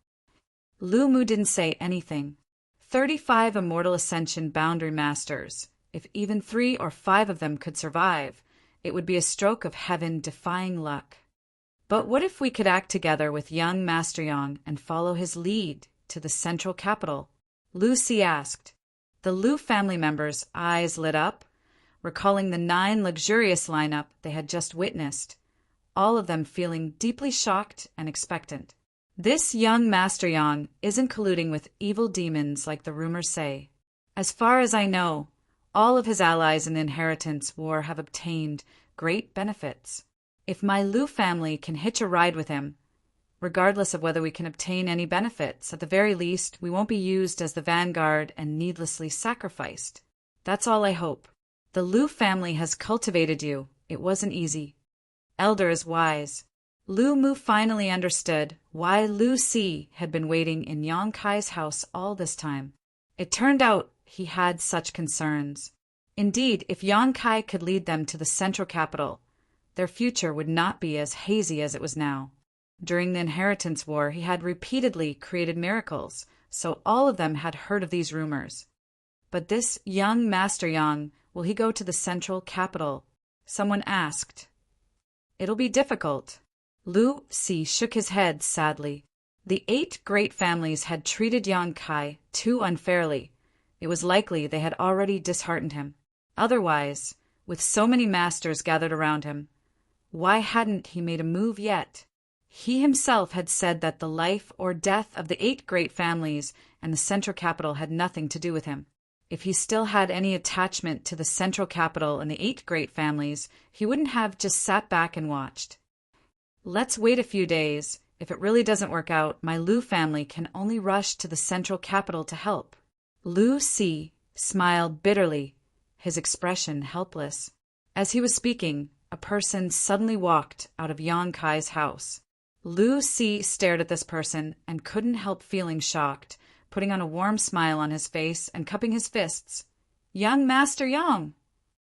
Lu Mu didn't say anything. 35 immortal ascension boundary masters. If even 3 or 5 of them could survive, it would be a stroke of heaven-defying luck. But what if we could act together with young Master Yang and follow his lead to the central capital? Lu Si asked. The Lu family members' eyes lit up, recalling the 9 luxurious lineup they had just witnessed, all of them feeling deeply shocked and expectant. This young Master Yang isn't colluding with evil demons like the rumors say. As far as I know, All of his allies in the inheritance war have obtained great benefits. If my Lu family can hitch a ride with him, regardless of whether we can obtain any benefits, at the very least, we won't be used as the vanguard and needlessly sacrificed. That's all I hope. The Lu family has cultivated you. It wasn't easy. Elder is wise. Lu Mu finally understood why Lu Si had been waiting in Yang Kai's house all this time. It turned out he had such concerns. Indeed, if Yang Kai could lead them to the central capital, their future would not be as hazy as it was now. During the inheritance war, he had repeatedly created miracles, so all of them had heard of these rumors. But this young Master Yang, will he go to the central capital? Someone asked. It'll be difficult. Lu Si shook his head sadly. The 8 great families had treated Yang Kai too unfairly. It was likely they had already disheartened him. Otherwise, with so many masters gathered around him, why hadn't he made a move yet? He himself had said that the life or death of the 8 great families and the central capital had nothing to do with him. If he still had any attachment to the central capital and the 8 great families, he wouldn't have just sat back and watched. Let's wait a few days. If it really doesn't work out, my Lu family can only rush to the central capital to help. Lu Si smiled bitterly, his expression helpless. As he was speaking, a person suddenly walked out of Yang Kai's house. Lu Si stared at this person and couldn't help feeling shocked, putting on a warm smile on his face and cupping his fists. Young Master Yang!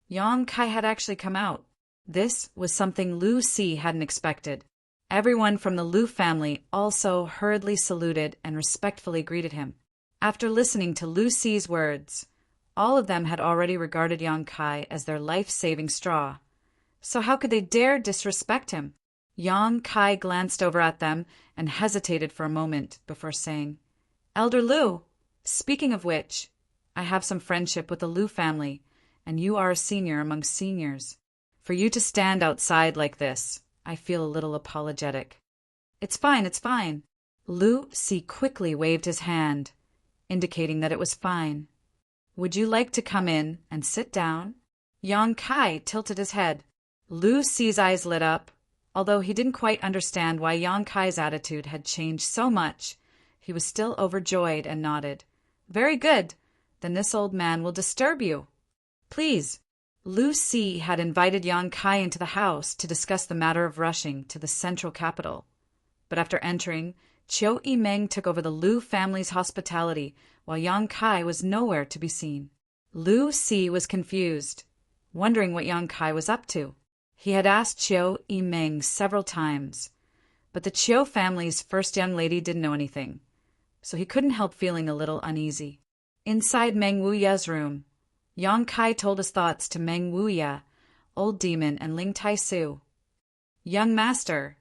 Yang Kai had actually come out. This was something Lu Si hadn't expected. Everyone from the Lu family also hurriedly saluted and respectfully greeted him. After listening to Lu Si's words, all of them had already regarded Yang Kai as their life-saving straw. So how could they dare disrespect him? Yang Kai glanced over at them and hesitated for a moment before saying, Elder Lu, speaking of which, I have some friendship with the Lu family, and you are a senior among seniors. For you to stand outside like this, I feel a little apologetic. It's fine, it's fine. Lu Si quickly waved his hand, indicating that it was fine. Would you like to come in and sit down? Yang Kai tilted his head. Lu Si's eyes lit up. Although he didn't quite understand why Yang Kai's attitude had changed so much, he was still overjoyed and nodded. Very good. Then this old man will disturb you. Please. Lu Si had invited Yang Kai into the house to discuss the matter of rushing to the central capital. But after entering, Chiu Yimeng took over the Lu family's hospitality, while Yang Kai was nowhere to be seen. Lu Si was confused, wondering what Yang Kai was up to. He had asked Chiu Yimeng several times, but the Chiu family's first young lady didn't know anything, so he couldn't help feeling a little uneasy. Inside Meng Wuya's room, Yang Kai told his thoughts to Meng Wuya, Old Demon, and Ling Tai Su. Young Master,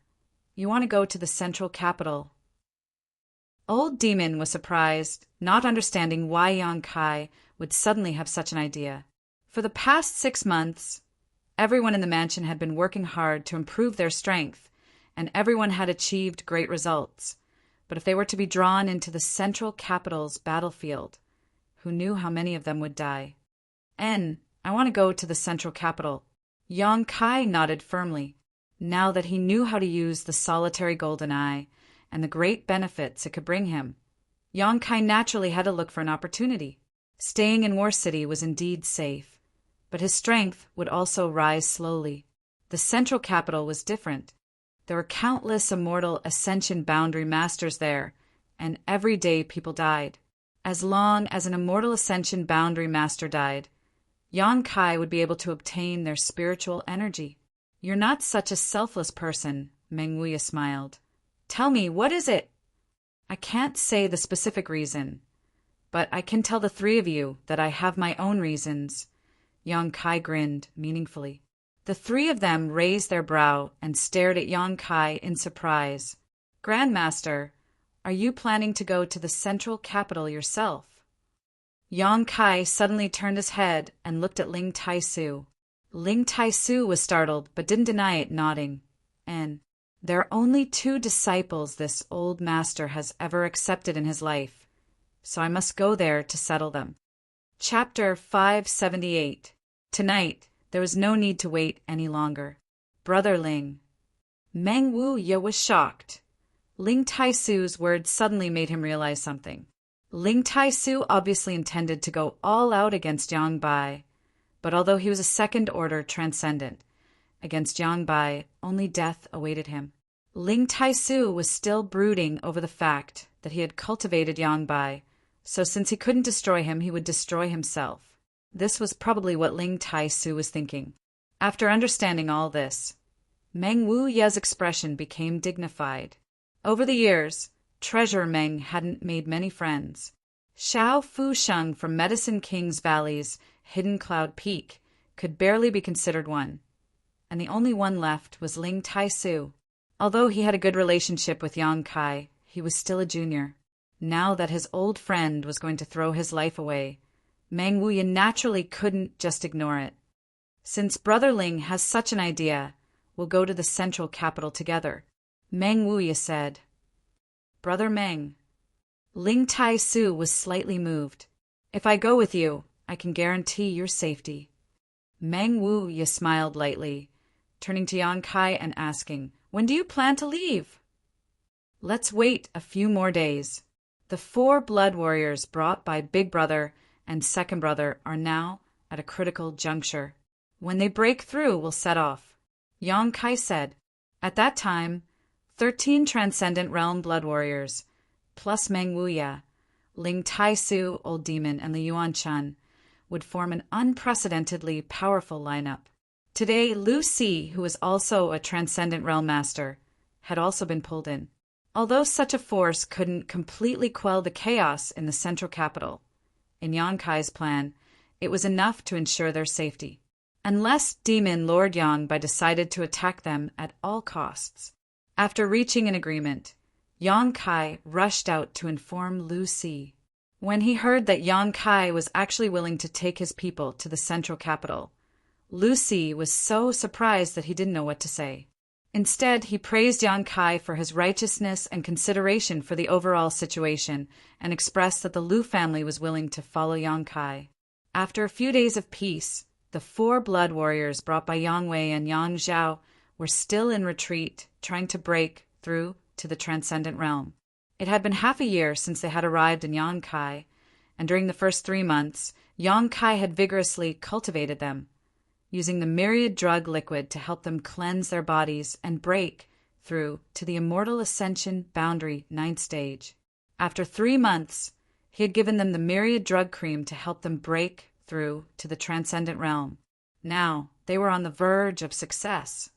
you want to go to the central capital. Old Demon was surprised, not understanding why Yang Kai would suddenly have such an idea. For the past 6 months, everyone in the mansion had been working hard to improve their strength, and everyone had achieved great results. But if they were to be drawn into the central capital's battlefield, who knew how many of them would die? I want to go to the central capital. Yang Kai nodded firmly. Now that he knew how to use the solitary golden eye and the great benefits it could bring him, Yang Kai naturally had to look for an opportunity. Staying in War City was indeed safe, but his strength would also rise slowly. The central capital was different. There were countless immortal Ascension Boundary Masters there, and every day people died. As long as an immortal Ascension Boundary Master died, Yang Kai would be able to obtain their spiritual energy. You're not such a selfless person, Meng Wuya smiled. Tell me, what is it? I can't say the specific reason, but I can tell the 3 of you that I have my own reasons. Yang Kai grinned meaningfully. The 3 of them raised their brow and stared at Yang Kai in surprise. Grandmaster, are you planning to go to the central capital yourself? Yang Kai suddenly turned his head and looked at Ling Tai Su. Ling Tai Su was startled, but didn't deny it, nodding. There are only 2 disciples this old master has ever accepted in his life, so I must go there to settle them. Chapter 578. Tonight, there was no need to wait any longer. Brother Ling. Meng Wuye was shocked. Ling Taisu's words suddenly made him realize something. Ling Taisu obviously intended to go all out against Yang Bai, but although he was a second-order transcendent, against Yang Bai, only death awaited him. Ling Taisu was still brooding over the fact that he had cultivated Yang Bai, so since he couldn't destroy him, he would destroy himself. This was probably what Ling Taisu was thinking. After understanding all this, Meng Wuye's expression became dignified. Over the years, Treasurer Meng hadn't made many friends. Xiao Fusheng from Medicine King's Valley's Hidden Cloud Peak could barely be considered one, and the only one left was Ling Taisu. Although he had a good relationship with Yang Kai, he was still a junior. Now that his old friend was going to throw his life away, Meng Wuye naturally couldn't just ignore it. Since Brother Ling has such an idea, we'll go to the central capital together, Meng Wuye said. Brother Meng. Ling Taisu was slightly moved. If I go with you, I can guarantee your safety. Meng Wuye smiled lightly, turning to Yang Kai and asking, when do you plan to leave? Let's wait a few more days. The 4 blood warriors brought by Big Brother and Second Brother are now at a critical juncture. When they break through, we'll set off, Yang Kai said. At that time, 13 Transcendent Realm blood warriors, plus Meng Wuye, Ling Taisu, Old Demon, and the Yuan Chun, would form an unprecedentedly powerful lineup. Today, Lu Si, who was also a Transcendent Realm Master, had also been pulled in. Although such a force couldn't completely quell the chaos in the central capital, in Yang Kai's plan, it was enough to ensure their safety. Unless Demon Lord Yang Bai decided to attack them at all costs. After reaching an agreement, Yang Kai rushed out to inform Lu Si. When he heard that Yang Kai was actually willing to take his people to the central capital, Lu Si was so surprised that he didn't know what to say. Instead, he praised Yang Kai for his righteousness and consideration for the overall situation and expressed that the Lu family was willing to follow Yang Kai. After a few days of peace, the 4 blood warriors brought by Yang Wei and Yang Zhao were still in retreat, trying to break through to the Transcendent Realm. It had been half a year since they had arrived in Yang Kai, and during the first 3 months, Yang Kai had vigorously cultivated them, using the myriad drug liquid to help them cleanse their bodies and break through to the Immortal Ascension Boundary 9th stage. After 3 months, he had given them the myriad drug cream to help them break through to the Transcendent Realm. Now, they were on the verge of success.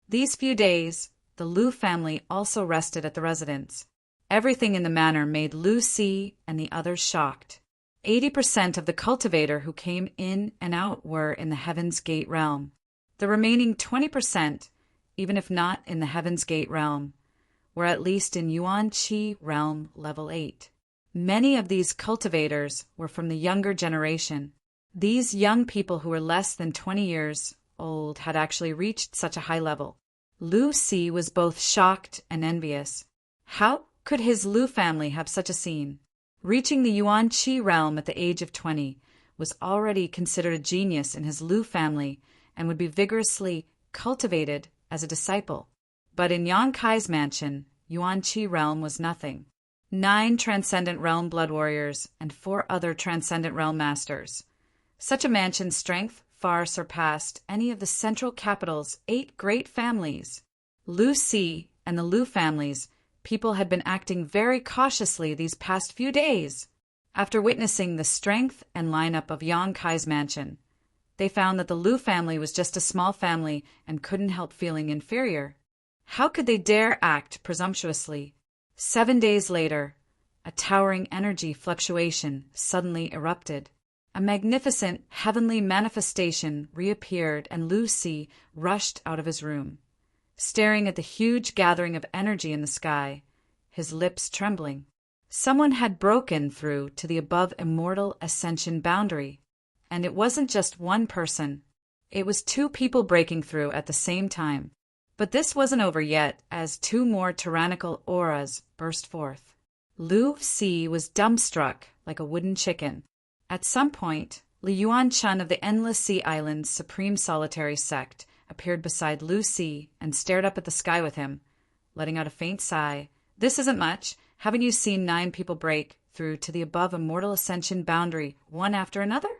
These few days, the Lu family also rested at the residence. Everything in the manor made Lu Si and the others shocked. 80% of the cultivator who came in and out were in the Heaven's Gate realm. The remaining 20%, even if not in the Heaven's Gate realm, were at least in Yuan Qi realm level 8. Many of these cultivators were from the younger generation. These young people who were less than 20 years old had actually reached such a high level. Lu Si was both shocked and envious. How could his Lu family have such a scene? Reaching the Yuan Qi realm at the age of 20 was already considered a genius in his Lu family and would be vigorously cultivated as a disciple. But in Yang Kai's mansion, Yuan Qi realm was nothing. 9 Transcendent Realm blood warriors and 4 other Transcendent Realm masters. Such a mansion's strength far surpassed any of the central capital's 8 great families. Lu Si and the Lu families, people had been acting very cautiously these past few days. After witnessing the strength and lineup of Yang Kai's mansion, they found that the Lu family was just a small family and couldn't help feeling inferior. How could they dare act presumptuously? 7 days later, a towering energy fluctuation suddenly erupted. A magnificent heavenly manifestation reappeared and Lu Si rushed out of his room, staring at the huge gathering of energy in the sky, his lips trembling. Someone had broken through to the above Immortal Ascension boundary, and it wasn't just one person. It was 2 people breaking through at the same time. But this wasn't over yet, as 2 more tyrannical auras burst forth. Lu Si was dumbstruck like a wooden chicken. At some point, Li Yuan Chun of the Endless Sea Island's Supreme Solitary Sect appeared beside Lu Si and stared up at the sky with him, letting out a faint sigh. This isn't much. Haven't you seen 9 people break through to the above immortal ascension boundary, one after another?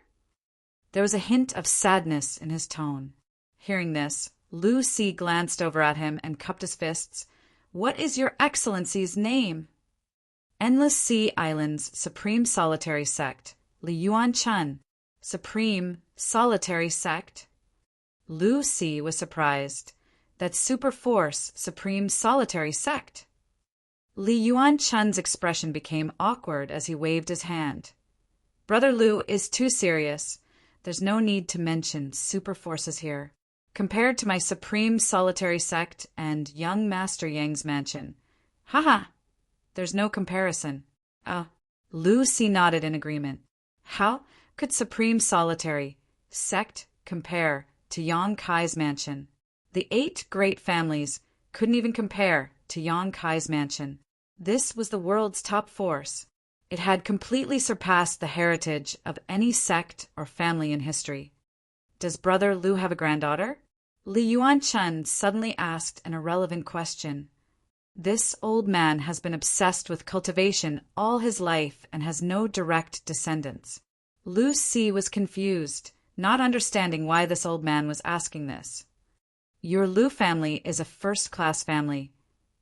There was a hint of sadness in his tone. Hearing this, Lu Si glanced over at him and cupped his fists. What is your Excellency's name? Endless Sea Island's Supreme Solitary Sect, Li Yuan Chun. Supreme Solitary Sect? Lu Si was surprised. That Super Force Supreme Solitary Sect? Li Yuan Chun's expression became awkward as he waved his hand. Brother Lu is too serious. There's no need to mention super forces here. Compared to my Supreme Solitary Sect and young Master Yang's mansion. Haha, there's no comparison. Lu Si nodded in agreement. How could Supreme Solitary Sect compare to Yang Kai's mansion? The 8 great families couldn't even compare to Yang Kai's mansion. This was the world's top force. It had completely surpassed the heritage of any sect or family in history. Does Brother Lu have a granddaughter? Li Yuan Chun suddenly asked an irrelevant question. This old man has been obsessed with cultivation all his life and has no direct descendants. Lu Si was confused, not understanding why this old man was asking this. Your Lu family is a first-class family.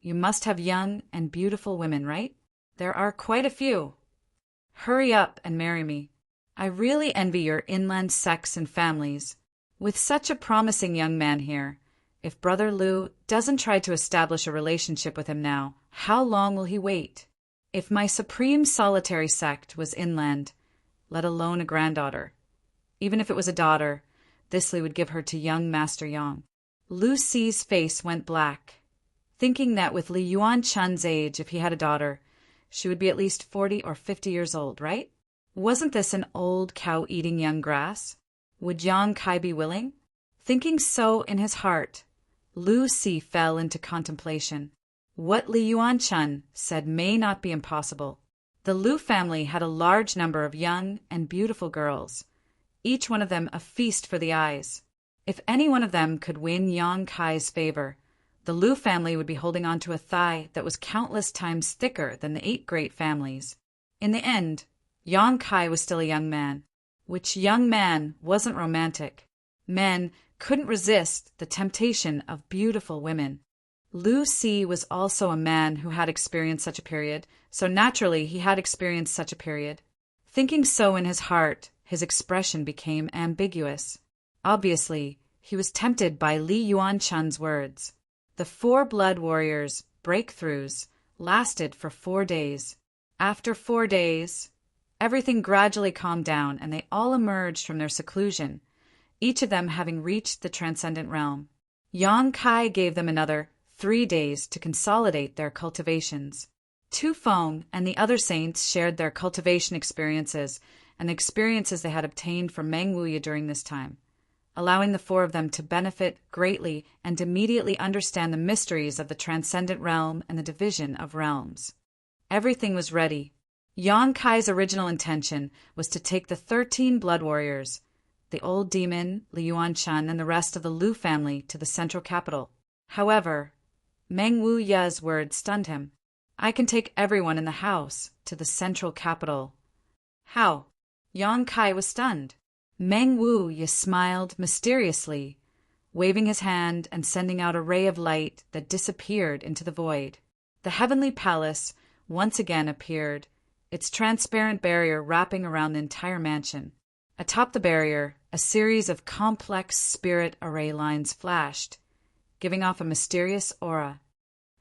You must have young and beautiful women, right? There are quite a few. Hurry up and marry me. I really envy your inland sects and families. With such a promising young man here, if Brother Lu doesn't try to establish a relationship with him now, how long will he wait? If my Supreme Solitary Sect was inland, let alone a granddaughter, even if it was a daughter, this Li would give her to young Master Yang. Lu Si's face went black, thinking that with Li Yuan Chun's age, if he had a daughter, she would be at least 40 or 50 years old, right? Wasn't this an old cow eating young grass? Would Yang Kai be willing? Thinking so in his heart, Lu Si fell into contemplation. What Li Yuan Chun said may not be impossible. The Lu family had a large number of young and beautiful girls, each one of them a feast for the eyes. If any one of them could win Yang Kai's favor, the Lu family would be holding on to a thigh that was countless times thicker than the 8 great families. In the end, Yang Kai was still a young man, which young man wasn't romantic. Men couldn't resist the temptation of beautiful women. Lu Si was also a man who had experienced such a period, so naturally he had experienced such a period. Thinking so in his heart, his expression became ambiguous. Obviously, he was tempted by Li Yuan Chun's words. The 4 blood warriors' breakthroughs lasted for 4 days. After 4 days, everything gradually calmed down and they all emerged from their seclusion, each of them having reached the transcendent realm. Yang Kai gave them another 3 days to consolidate their cultivations. Tu Feng and the other saints shared their cultivation experiences and the experiences they had obtained from Meng Wuya during this time, allowing the 4 of them to benefit greatly and immediately understand the mysteries of the transcendent realm and the division of realms. Everything was ready. Yang Kai's original intention was to take the 13 blood warriors, the old demon, Li Yuan Chun, and the rest of the Lu family to the central capital. However, Meng Wuya's words stunned him. I can take everyone in the house to the central capital. How? Yang Kai was stunned. Meng Wuya smiled mysteriously, waving his hand and sending out a ray of light that disappeared into the void. The heavenly palace once again appeared, its transparent barrier wrapping around the entire mansion. Atop the barrier, a series of complex spirit array lines flashed, giving off a mysterious aura.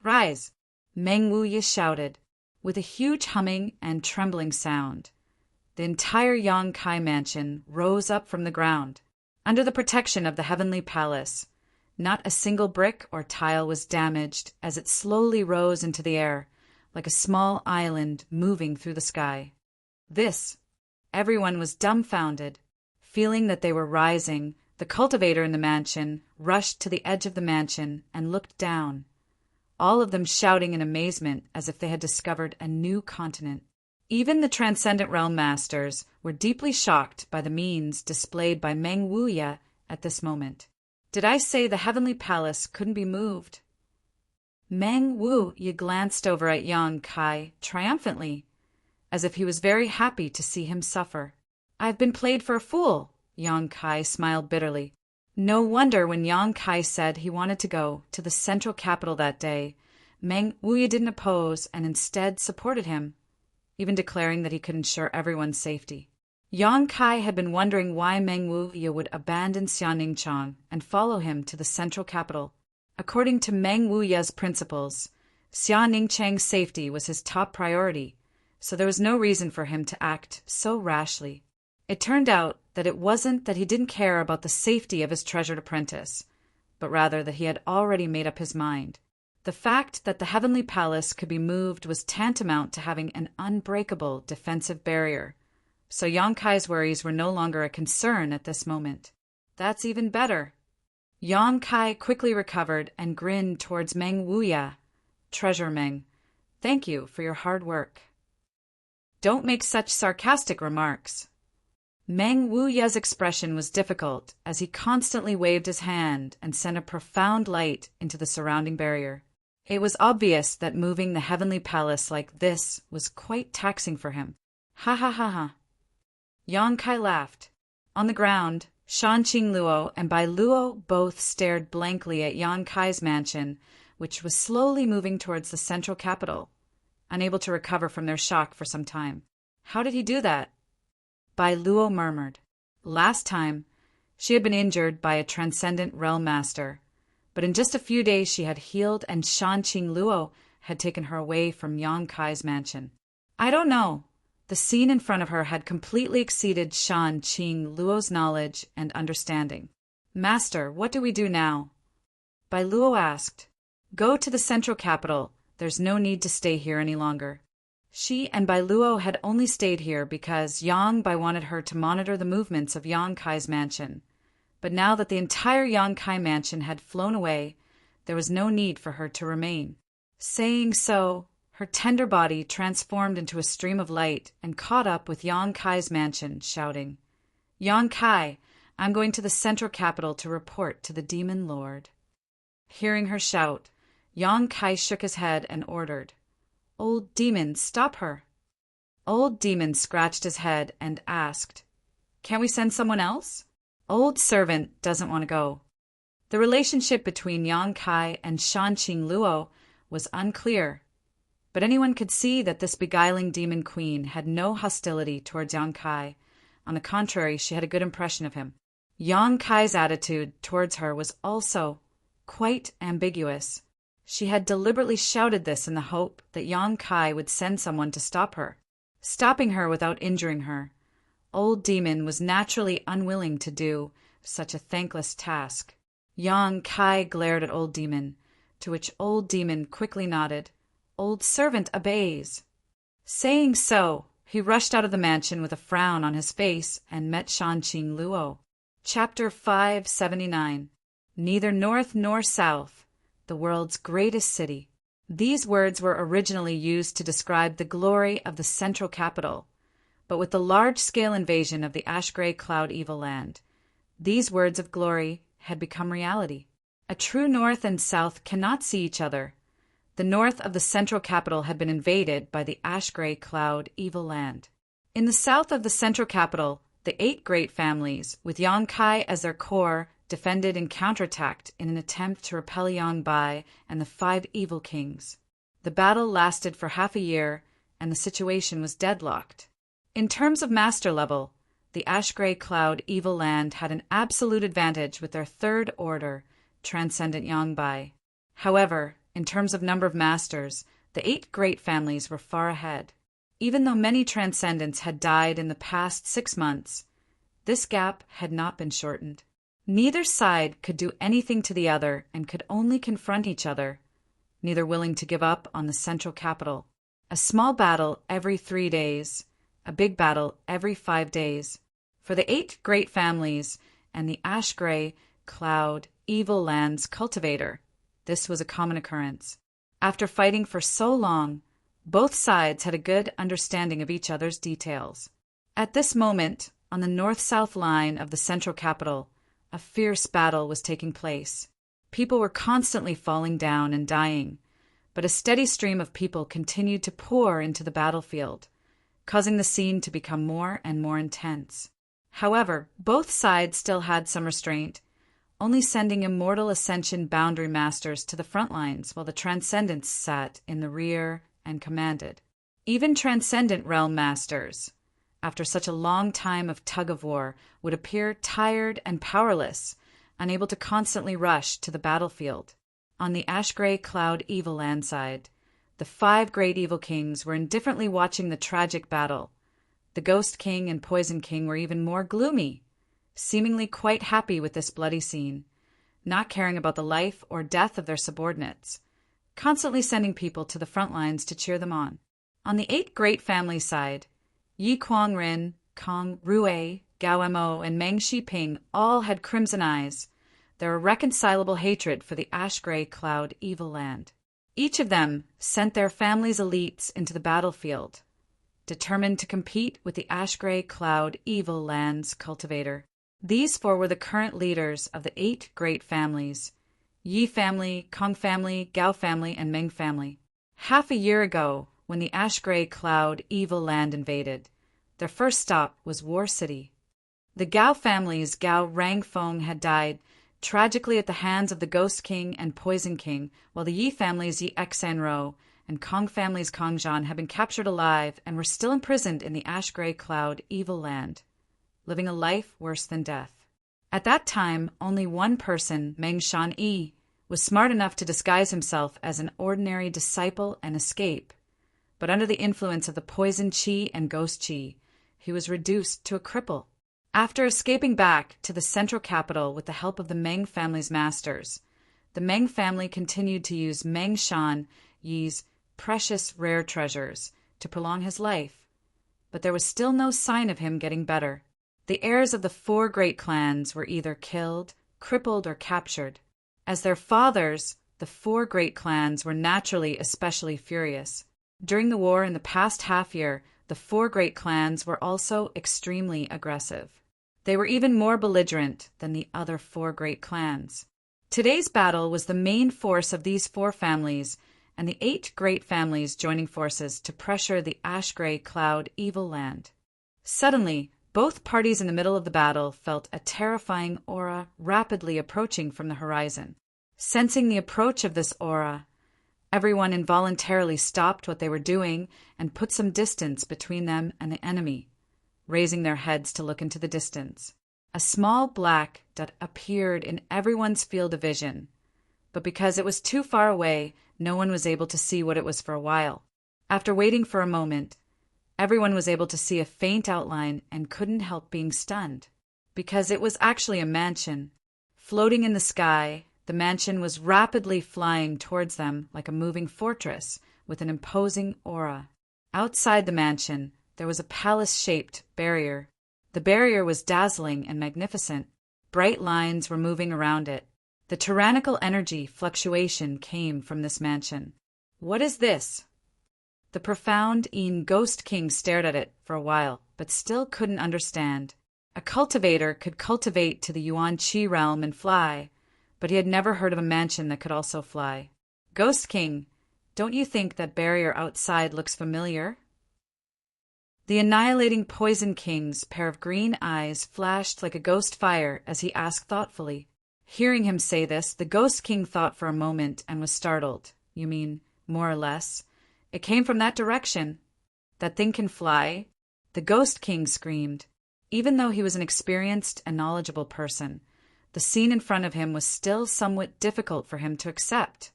Rise! Meng Wuya shouted, with a huge humming and trembling sound. The entire Yang Kai mansion rose up from the ground, under the protection of the heavenly palace. Not a single brick or tile was damaged as it slowly rose into the air, like a small island moving through the sky. Everyone was dumbfounded. Feeling that they were rising, the cultivator in the mansion rushed to the edge of the mansion and looked down, all of them shouting in amazement as if they had discovered a new continent. Even the Transcendent Realm Masters were deeply shocked by the means displayed by Meng Wuya at this moment. Did I say the Heavenly Palace couldn't be moved? Meng Wuya glanced over at Yang Kai triumphantly, as if he was very happy to see him suffer. I've been played for a fool, Yang Kai smiled bitterly. No wonder when Yang Kai said he wanted to go to the central capital that day, Meng Wuya didn't oppose and instead supported him, even declaring that he could ensure everyone's safety. Yang Kai had been wondering why Meng Wuya would abandon Xianingchang and follow him to the central capital. According to Meng Wuya's principles, Xianingchang's safety was his top priority, so there was no reason for him to act so rashly. It turned out that it wasn't that he didn't care about the safety of his treasured apprentice, but rather that he had already made up his mind. The fact that the Heavenly Palace could be moved was tantamount to having an unbreakable defensive barrier, so Yang Kai's worries were no longer a concern at this moment. That's even better. Yang Kai quickly recovered and grinned towards Meng Wuya. Treasure Meng, thank you for your hard work. Don't make such sarcastic remarks. Meng Wuya's expression was difficult as he constantly waved his hand and sent a profound light into the surrounding barrier. It was obvious that moving the Heavenly Palace like this was quite taxing for him. Ha ha ha ha. Yang Kai laughed. On the ground, Shanqing Luo and Bai Luo both stared blankly at Yang Kai's mansion, which was slowly moving towards the central capital, unable to recover from their shock for some time. How did he do that? Bai Luo murmured. Last time, she had been injured by a Transcendent Realm Master, but in just a few days she had healed and Shanqing Luo had taken her away from Yang Kai's mansion. I don't know. The scene in front of her had completely exceeded Shanqing Luo's knowledge and understanding. Master, what do we do now? Bai Luo asked. Go to the central capital. There's no need to stay here any longer. She and Bai Luo had only stayed here because Yang Bai wanted her to monitor the movements of Yang Kai's mansion. But now that the entire Yang Kai mansion had flown away, there was no need for her to remain. Saying so, her tender body transformed into a stream of light and caught up with Yang Kai's mansion, shouting, Yang Kai, I'm going to the central capital to report to the Demon Lord. Hearing her shout, Yang Kai shook his head and ordered, Old Demon, stop her. Old Demon scratched his head and asked, Can't we send someone else? Old Servant doesn't want to go. The relationship between Yang Kai and Shanqing Luo was unclear, but anyone could see that this beguiling demon queen had no hostility towards Yang Kai. On the contrary, she had a good impression of him. Yang Kai's attitude towards her was also quite ambiguous. She had deliberately shouted this in the hope that Yang Kai would send someone to stop her. Stopping her without injuring her, Old Demon was naturally unwilling to do such a thankless task. Yang Kai glared at Old Demon, to which Old Demon quickly nodded. Old Servant obeys. Saying so, he rushed out of the mansion with a frown on his face and met Shanqing Luo. Chapter 579. Neither North nor South, the world's greatest city. These words were originally used to describe the glory of the central capital, but with the large-scale invasion of the ash-gray cloud evil land, these words of glory had become reality. A true North and South cannot see each other. The north of the central capital had been invaded by the ash-gray cloud evil land. In the south of the central capital, the 8 great families, with Yang Kai as their core, defended and counterattacked in an attempt to repel Yang Bai and the 5 evil kings. The battle lasted for half a year, and the situation was deadlocked. In terms of master level, the ash-gray cloud evil land had an absolute advantage with their 3rd order, Transcendent Yang Bai. However, in terms of number of masters, the 8 great families were far ahead. Even though many transcendents had died in the past 6 months, this gap had not been shortened. Neither side could do anything to the other and could only confront each other, neither willing to give up on the central capital. A small battle every 3 days, a big battle every 5 days. For the 8 great families and the ash-gray cloud evil land's cultivator, this was a common occurrence. After fighting for so long, Both sides had a good understanding of each other's details. At this moment, on the north-south line of the central capital, a fierce battle was taking place. People were constantly falling down and dying, but a steady stream of people continued to pour into the battlefield, causing the scene to become more and more intense. However, both sides still had some restraint, only sending immortal Ascension boundary masters to the front lines while the Transcendents sat in the rear and commanded. Even Transcendent Realm masters, after such a long time of tug-of-war, would appear tired and powerless, unable to constantly rush to the battlefield. On the ash-gray cloud evil land side, the 5 great evil kings were indifferently watching the tragic battle. The Ghost King and Poison King were even more gloomy, seemingly quite happy with this bloody scene, not caring about the life or death of their subordinates, constantly sending people to the front lines to cheer them on. On the 8 great family side, Yi Kuang Rin, Kong Rue, Gao Mo, and Meng Shiping all had crimson eyes, their irreconcilable hatred for the ash-gray cloud evil land. Each of them sent their family's elites into the battlefield, determined to compete with the ash-gray cloud evil land's cultivator. These 4 were the current leaders of the 8 great families: Yi family, Kong family, Gao family, and Meng family. Half a year ago, when the ash-gray cloud evil land invaded, their first stop was War City. The Gao family's Gao Rangfeng had died tragically at the hands of the Ghost King and Poison King, while the Yi family's Yi Xanro and Kong family's Kong Zhan had been captured alive and were still imprisoned in the ash-gray cloud evil land, living a life worse than death. At that time, only one person, Meng Shan Yi, was smart enough to disguise himself as an ordinary disciple and escape, but under the influence of the poison Qi and ghost Qi, he was reduced to a cripple. After escaping back to the central capital with the help of the Meng family's masters, the Meng family continued to use Meng Shan Yi's precious rare treasures to prolong his life, but there was still no sign of him getting better. The heirs of the 4 great clans were either killed, crippled, or captured. As their fathers, the 4 great clans were naturally especially furious. During the war in the past half-year, the 4 great clans were also extremely aggressive. They were even more belligerent than the other 4 great clans. Today's battle was the main force of these 4 families and the 8 great families joining forces to pressure the ash-gray cloud evil land. Suddenly, both parties in the middle of the battle felt a terrifying aura rapidly approaching from the horizon. Sensing the approach of this aura, everyone involuntarily stopped what they were doing and put some distance between them and the enemy, raising their heads to look into the distance. A small black dot appeared in everyone's field of vision, but because it was too far away, no one was able to see what it was for a while. After waiting for a moment, everyone was able to see a faint outline and couldn't help being stunned, because it was actually a mansion. Floating in the sky, the mansion was rapidly flying towards them like a moving fortress with an imposing aura. Outside the mansion, there was a palace-shaped barrier. The barrier was dazzling and magnificent. Bright lines were moving around it. The tyrannical energy fluctuation came from this mansion. "What is this?" The profound Ghost King stared at it for a while, but still couldn't understand. A cultivator could cultivate to the Yuan Qi realm and fly, but he had never heard of a mansion that could also fly. "Ghost King, don't you think that barrier outside looks familiar?" The annihilating Poison King's pair of green eyes flashed like a ghost fire as he asked thoughtfully. Hearing him say this, the Ghost King thought for a moment and was startled. "You mean, more or less, it came from that direction? That thing can fly?" The Ghost King screamed. Even though he was an experienced and knowledgeable person, the scene in front of him was still somewhat difficult for him to accept.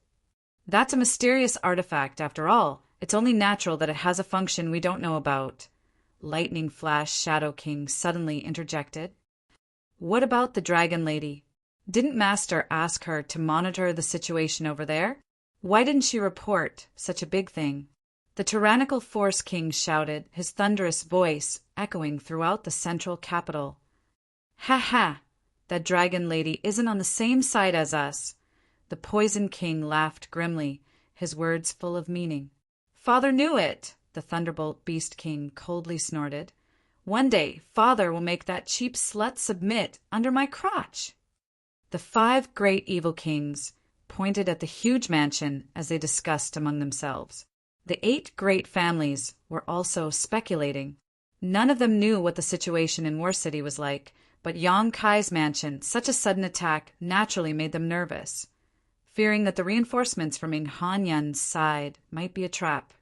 "That's a mysterious artifact, after all. It's only natural that it has a function we don't know about," Lightning Flash Shadow King suddenly interjected. "What about the Dragon Lady? Didn't Master ask her to monitor the situation over there? Why didn't she report such a big thing?" The tyrannical Force King shouted, his thunderous voice echoing throughout the central capital. "Ha ha! That Dragon Lady isn't on the same side as us." The Poison King laughed grimly, his words full of meaning. Father knew it, the Thunderbolt Beast King coldly snorted. One day, Father will make that cheap slut submit under my crotch. The 5 great evil kings pointed at the huge mansion as they discussed among themselves. The 8 great families were also speculating. None of them knew what the situation in War City was like, but Yang Kai's mansion, such a sudden attack, naturally made them nervous, fearing that the reinforcements from Han Yun's side might be a trap.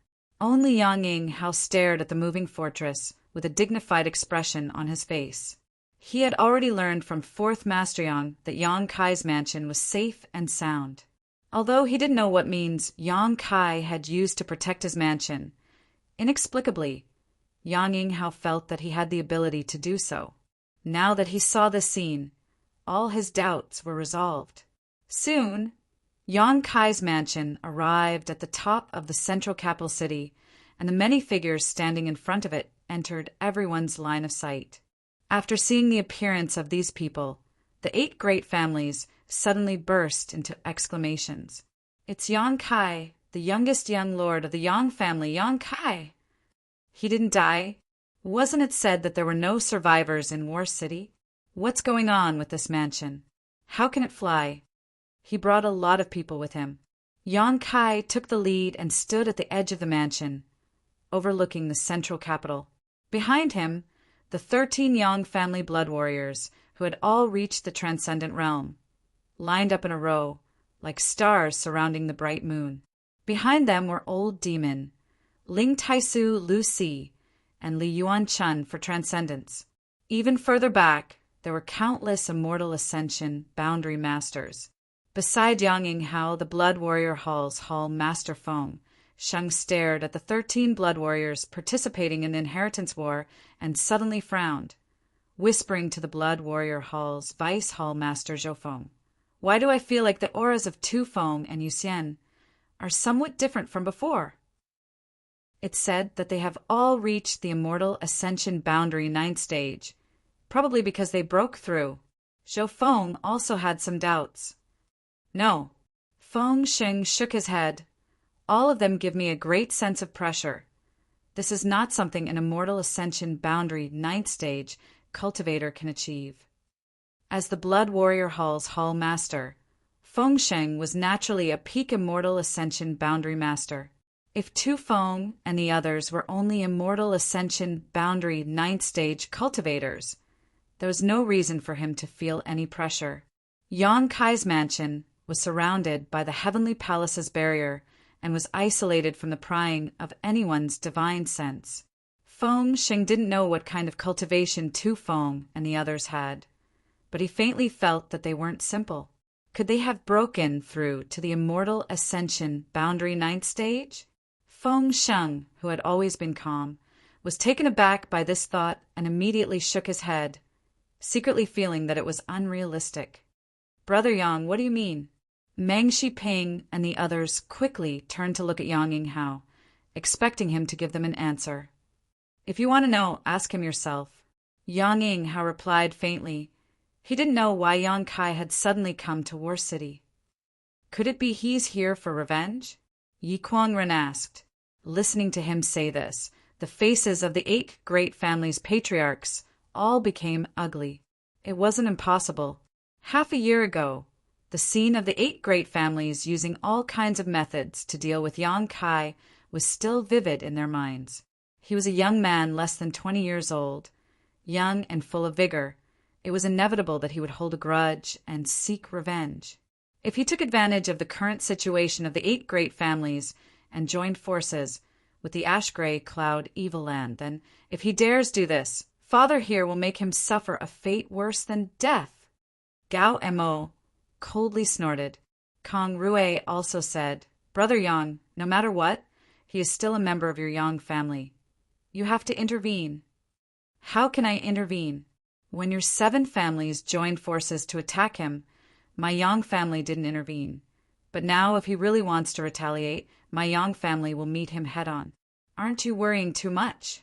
Only Yang Yinghao stared at the moving fortress with a dignified expression on his face. He had already learned from 4th Master Yang that Yang Kai's mansion was safe and sound. Although he didn't know what means Yang Kai had used to protect his mansion, inexplicably, Yang Yinghao felt that he had the ability to do so. Now that he saw the scene, all his doubts were resolved. Soon, Yang Kai's mansion arrived at the top of the central capital city, and the many figures standing in front of it entered everyone's line of sight. After seeing the appearance of these people, the 8 great families suddenly burst into exclamations. It's Yang Kai, the youngest young lord of the Yang family, Yang Kai! He didn't die? Wasn't it said that there were no survivors in War City? What's going on with this mansion? How can it fly? He brought a lot of people with him. Yang Kai took the lead and stood at the edge of the mansion, overlooking the central capital. Behind him, the 13 Yang family blood warriors, who had all reached the transcendent realm, lined up in a row, like stars surrounding the bright moon. Behind them were Old Demon, Ling Taisu Lu Si, and Li Yuan-chun for transcendence. Even further back, there were countless immortal ascension boundary masters. Beside Yang Yinghao, the Blood Warrior Hall's Hall Master Feng, Sheng stared at the 13 blood warriors participating in the inheritance war and suddenly frowned, whispering to the Blood Warrior Hall's Vice Hall Master Zhou Feng. Why do I feel like the auras of Tu Feng and Yu Xian are somewhat different from before? It's said that they have all reached the immortal ascension boundary 9th stage, probably because they broke through. Zhou Feng also had some doubts. No. Feng Sheng shook his head. All of them give me a great sense of pressure. This is not something an immortal ascension boundary 9th stage cultivator can achieve. As the Blood Warrior Hall's Hall Master, Feng Sheng was naturally a peak immortal ascension boundary master. If Tu Feng and the others were only immortal ascension boundary 9th stage cultivators, there was no reason for him to feel any pressure. Yang Kai's mansion was surrounded by the Heavenly Palace's barrier and was isolated from the prying of anyone's divine sense. Feng Sheng didn't know what kind of cultivation Tu Feng and the others had, but he faintly felt that they weren't simple. Could they have broken through to the immortal ascension boundary 9th stage? Feng Sheng, who had always been calm, was taken aback by this thought and immediately shook his head, secretly feeling that it was unrealistic. Brother Yang, what do you mean? Meng Shiping and the others quickly turned to look at Yang Yinghao, expecting him to give them an answer. If you want to know, ask him yourself. Yang Yinghao replied faintly. He didn't know why Yang Kai had suddenly come to War City. Could it be he's here for revenge? Yi Kuangren asked. Listening to him say this, the faces of the 8 great families' patriarchs all became ugly. It wasn't impossible. Half a year ago, the scene of the 8 great families using all kinds of methods to deal with Yang Kai was still vivid in their minds. He was a young man less than 20 years old, young and full of vigor. It was inevitable that he would hold a grudge and seek revenge. If he took advantage of the current situation of the 8 great families and joined forces with the Ash-Gray Cloud Evil Land, then if he dares do this, Father here will make him suffer a fate worse than death. Gao Mo coldly snorted. Kong Rue also said, Brother Yang, no matter what, he is still a member of your Yang family. You have to intervene. How can I intervene? When your 7 families joined forces to attack him, my Yang family didn't intervene. But now if he really wants to retaliate, my Yang family will meet him head-on. Aren't you worrying too much?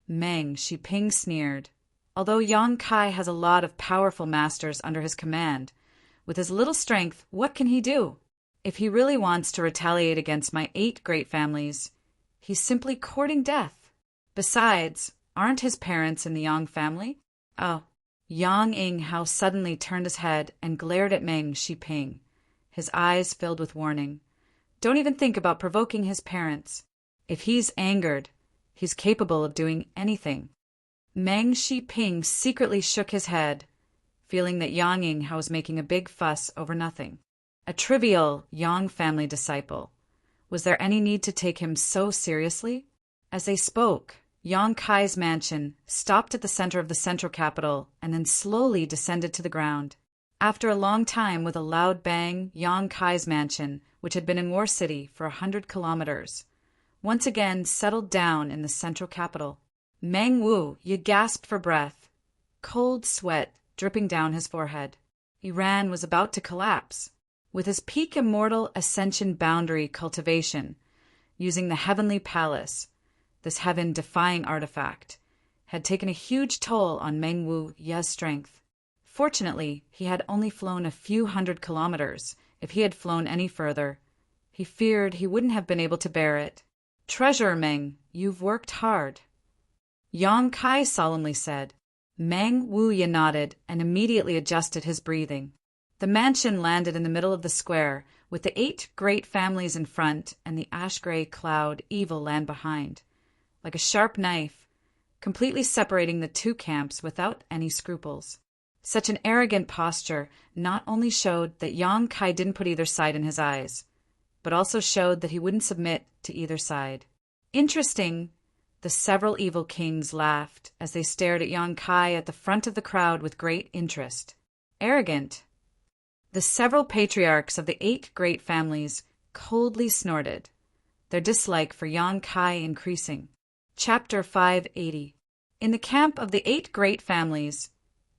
Meng Shiping sneered. Although Yang Kai has a lot of powerful masters under his command, with his little strength, what can he do? If he really wants to retaliate against my 8 great families, He's simply courting death. Besides, aren't his parents in the Yang family? Oh. Yang Inghao suddenly turned his head and glared at Meng Shiping, his eyes filled with warning. Don't even think about provoking his parents. If he's angered, he's capable of doing anything. Meng Shiping secretly shook his head, feeling that Yang Inghao was making a big fuss over nothing. A trivial Yang family disciple. Was there any need to take him so seriously? As they spoke, Yang Kai's mansion stopped at the center of the central capital and then slowly descended to the ground. After a long time, with a loud bang, Yang Kai's mansion, which had been in War City for 100 kilometers, once again settled down in the central capital. Meng Wu gasped for breath, cold sweat dripping down his forehead. Iran was about to collapse. With his peak immortal ascension boundary cultivation, using the heavenly palace, this heaven-defying artifact, had taken a huge toll on Meng Wu Ye's strength. Fortunately, he had only flown a few 100 kilometers. If he had flown any further, he feared he wouldn't have been able to bear it. "Treasurer Meng, you've worked hard," Yang Kai solemnly said. Meng Wu Ye nodded and immediately adjusted his breathing. The mansion landed in the middle of the square, with the 8 great families in front and the ash-gray cloud evil land behind, like a sharp knife, completely separating the two camps without any scruples. Such an arrogant posture not only showed that Yang Kai didn't put either side in his eyes, but also showed that he wouldn't submit to either side. Interesting, the several evil kings laughed as they stared at Yang Kai at the front of the crowd with great interest. Arrogant. The several patriarchs of the 8 great families coldly snorted, their dislike for Yang Kai increasing. Chapter 580. In the camp of the 8 great families,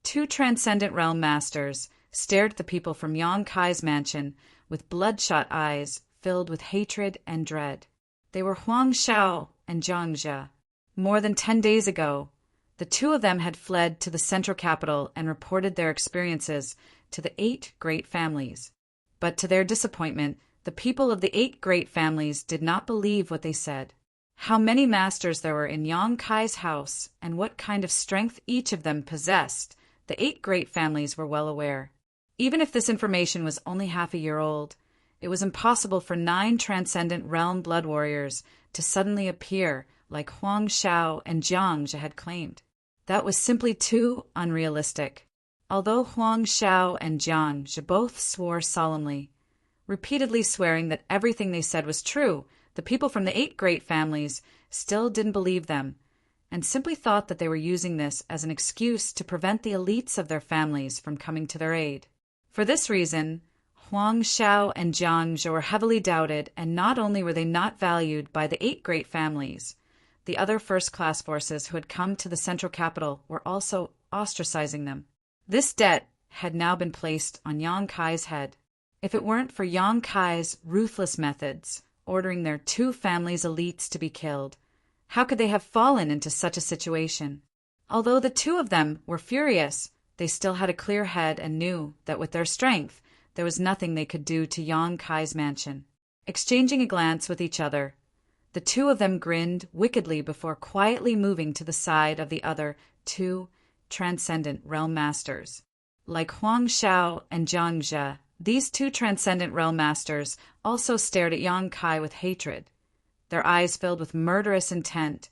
2 transcendent realm masters stared at the people from Yang Kai's mansion with bloodshot eyes filled with hatred and dread. They were Huang Shao and Zhang Jia. More than 10 days ago, the 2 of them had fled to the central capital and reported their experiences to the 8 great families. But to their disappointment, the people of the 8 great families did not believe what they said. How many masters there were in Yang Kai's house and what kind of strength each of them possessed, the 8 great families were well aware. Even if this information was only half a year old, it was impossible for 9 transcendent realm blood warriors to suddenly appear like Huang Shao and Zhang Jia had claimed. That was simply too unrealistic. Although Huang Shao and Zhang Jia both swore solemnly, repeatedly swearing that everything they said was true, the people from the 8 great families still didn't believe them, and simply thought that they were using this as an excuse to prevent the elites of their families from coming to their aid. For this reason, Huang Shao and Zhang Jia were heavily doubted, and not only were they not valued by the 8 great families, the other first-class forces who had come to the central capital were also ostracizing them. This debt had now been placed on Yang Kai's head. If it weren't for Yang Kai's ruthless methods, ordering their 2 families' elites to be killed, how could they have fallen into such a situation? Although the 2 of them were furious, they still had a clear head and knew that with their strength, there was nothing they could do to Yang Kai's mansion. Exchanging a glance with each other, the 2 of them grinned wickedly before quietly moving to the side of the other 2 transcendent realm masters. Like Huang Shao and Zhang Jia, these 2 transcendent realm masters also stared at Yang Kai with hatred, their eyes filled with murderous intent,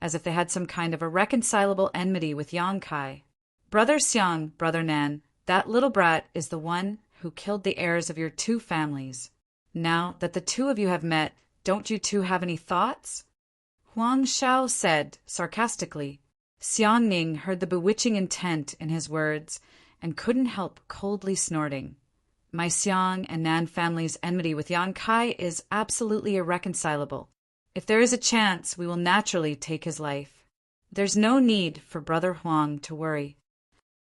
as if they had some kind of irreconcilable enmity with Yang Kai. "Brother Xiang, Brother Nan, that little brat is the one who killed the heirs of your 2 families. Now that the 2 of you have met, don't you 2 have any thoughts?" Huang Shao said sarcastically. Xiang Ning heard the bewitching intent in his words and couldn't help coldly snorting. "My Xiang and Nan family's enmity with Yang Kai is absolutely irreconcilable. If there is a chance, we will naturally take his life. There's no need for Brother Huang to worry."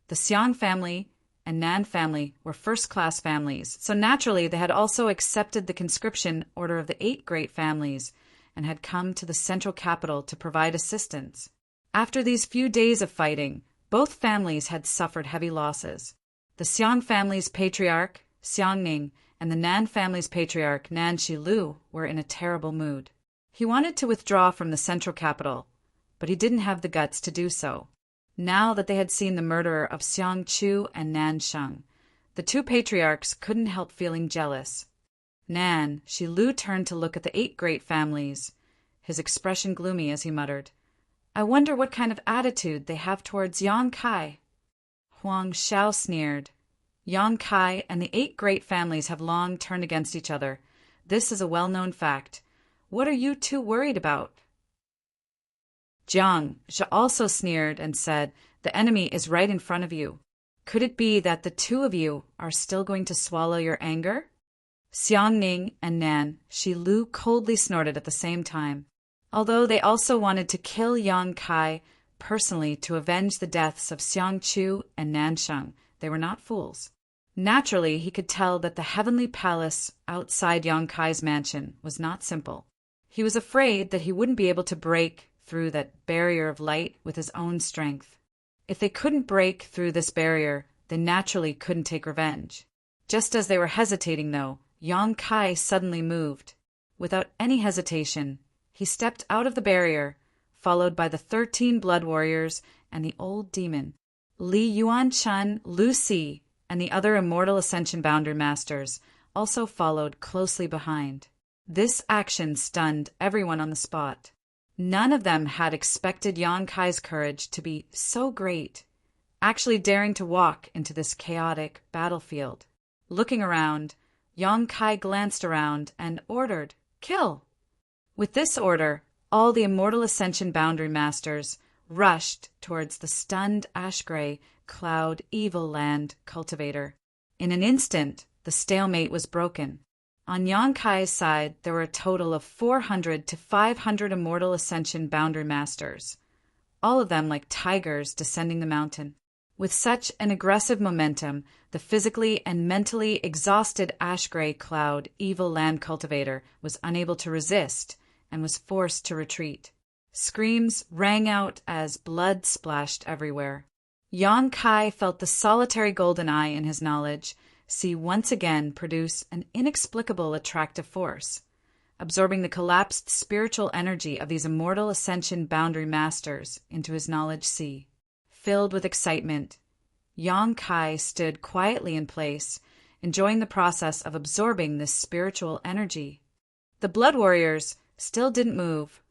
The Xiang family and Nan family were first-class families, so naturally they had also accepted the conscription order of the 8 great families and had come to the central capital to provide assistance. After these few days of fighting, both families had suffered heavy losses. The Xiang family's patriarch, Xiang Ning, and the Nan family's patriarch, Nan Shilu, were in a terrible mood. He wanted to withdraw from the central capital, but he didn't have the guts to do so. Now that they had seen the murderer of Xiang Chu and Nan Sheng, the two patriarchs couldn't help feeling jealous. Nan, Shi Lu turned to look at the 8 great families, his expression gloomy as he muttered, "I wonder what kind of attitude they have towards Yang Kai." Huang Xiao sneered. Yang Kai and the 8 great families have long turned against each other. This is a well-known fact. What are you two worried about? Jiang Zhe also sneered and said, "The enemy is right in front of you. Could it be that the 2 of you are still going to swallow your anger?" Xiang Ning and Nan Shi Lu coldly snorted at the same time. Although they also wanted to kill Yang Kai personally to avenge the deaths of Xiang Chu and Nan Sheng, they were not fools. Naturally, he could tell that the heavenly palace outside Yang Kai's mansion was not simple. He was afraid that he wouldn't be able to break through that barrier of light with his own strength. If they couldn't break through this barrier, they naturally couldn't take revenge. Just as they were hesitating, though, Yang Kai suddenly moved. Without any hesitation, he stepped out of the barrier, followed by the 13 blood warriors and the old demon. Li Yuanchun, Lu Si, and the other immortal ascension boundary masters also followed closely behind. This action stunned everyone on the spot. None of them had expected Yang Kai's courage to be so great, actually daring to walk into this chaotic battlefield. Looking around, Yang Kai glanced around and ordered, "Kill!" With this order, all the immortal ascension boundary masters rushed towards the stunned ash-gray cloud evil land cultivator. In an instant, the stalemate was broken. On Yang Kai's side, there were a total of 400 to 500 immortal ascension boundary masters, all of them like tigers descending the mountain. With such an aggressive momentum, the physically and mentally exhausted ash-gray cloud evil land cultivator was unable to resist and was forced to retreat. Screams rang out as blood splashed everywhere. Yang Kai felt the solitary golden eye in his knowledge see once again produce an inexplicable attractive force, absorbing the collapsed spiritual energy of these immortal ascension boundary masters into his knowledge sea. Filled with excitement, Yang Kai stood quietly in place, enjoying the process of absorbing this spiritual energy. The blood warriors still didn't move,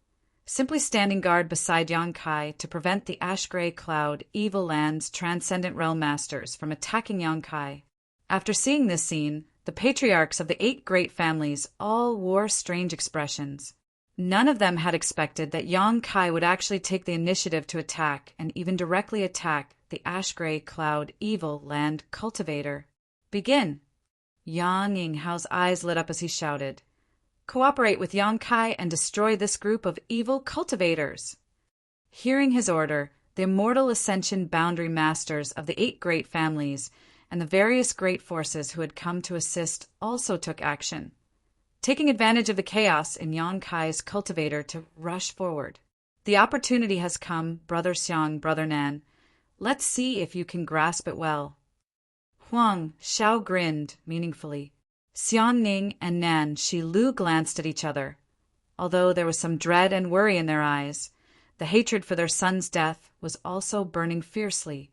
simply standing guard beside Yang Kai to prevent the ash-gray cloud evil land's transcendent realm masters from attacking Yang Kai. After seeing this scene, the patriarchs of the 8 great families all wore strange expressions. None of them had expected that Yang Kai would actually take the initiative to attack and even directly attack the ash-gray cloud evil land cultivator. "Begin!" Yang Yinghao's eyes lit up as he shouted, "Cooperate with Yang Kai and destroy this group of evil cultivators!" Hearing his order, the immortal ascension boundary masters of the 8 great families and the various great forces who had come to assist also took action, taking advantage of the chaos in Yang Kai's cultivator to rush forward. "The opportunity has come, Brother Xiang, Brother Nan. Let's see if you can grasp it well." Huang Xiao grinned meaningfully. Xiang Ning and Nan Shi Lu glanced at each other. Although there was some dread and worry in their eyes, the hatred for their son's death was also burning fiercely,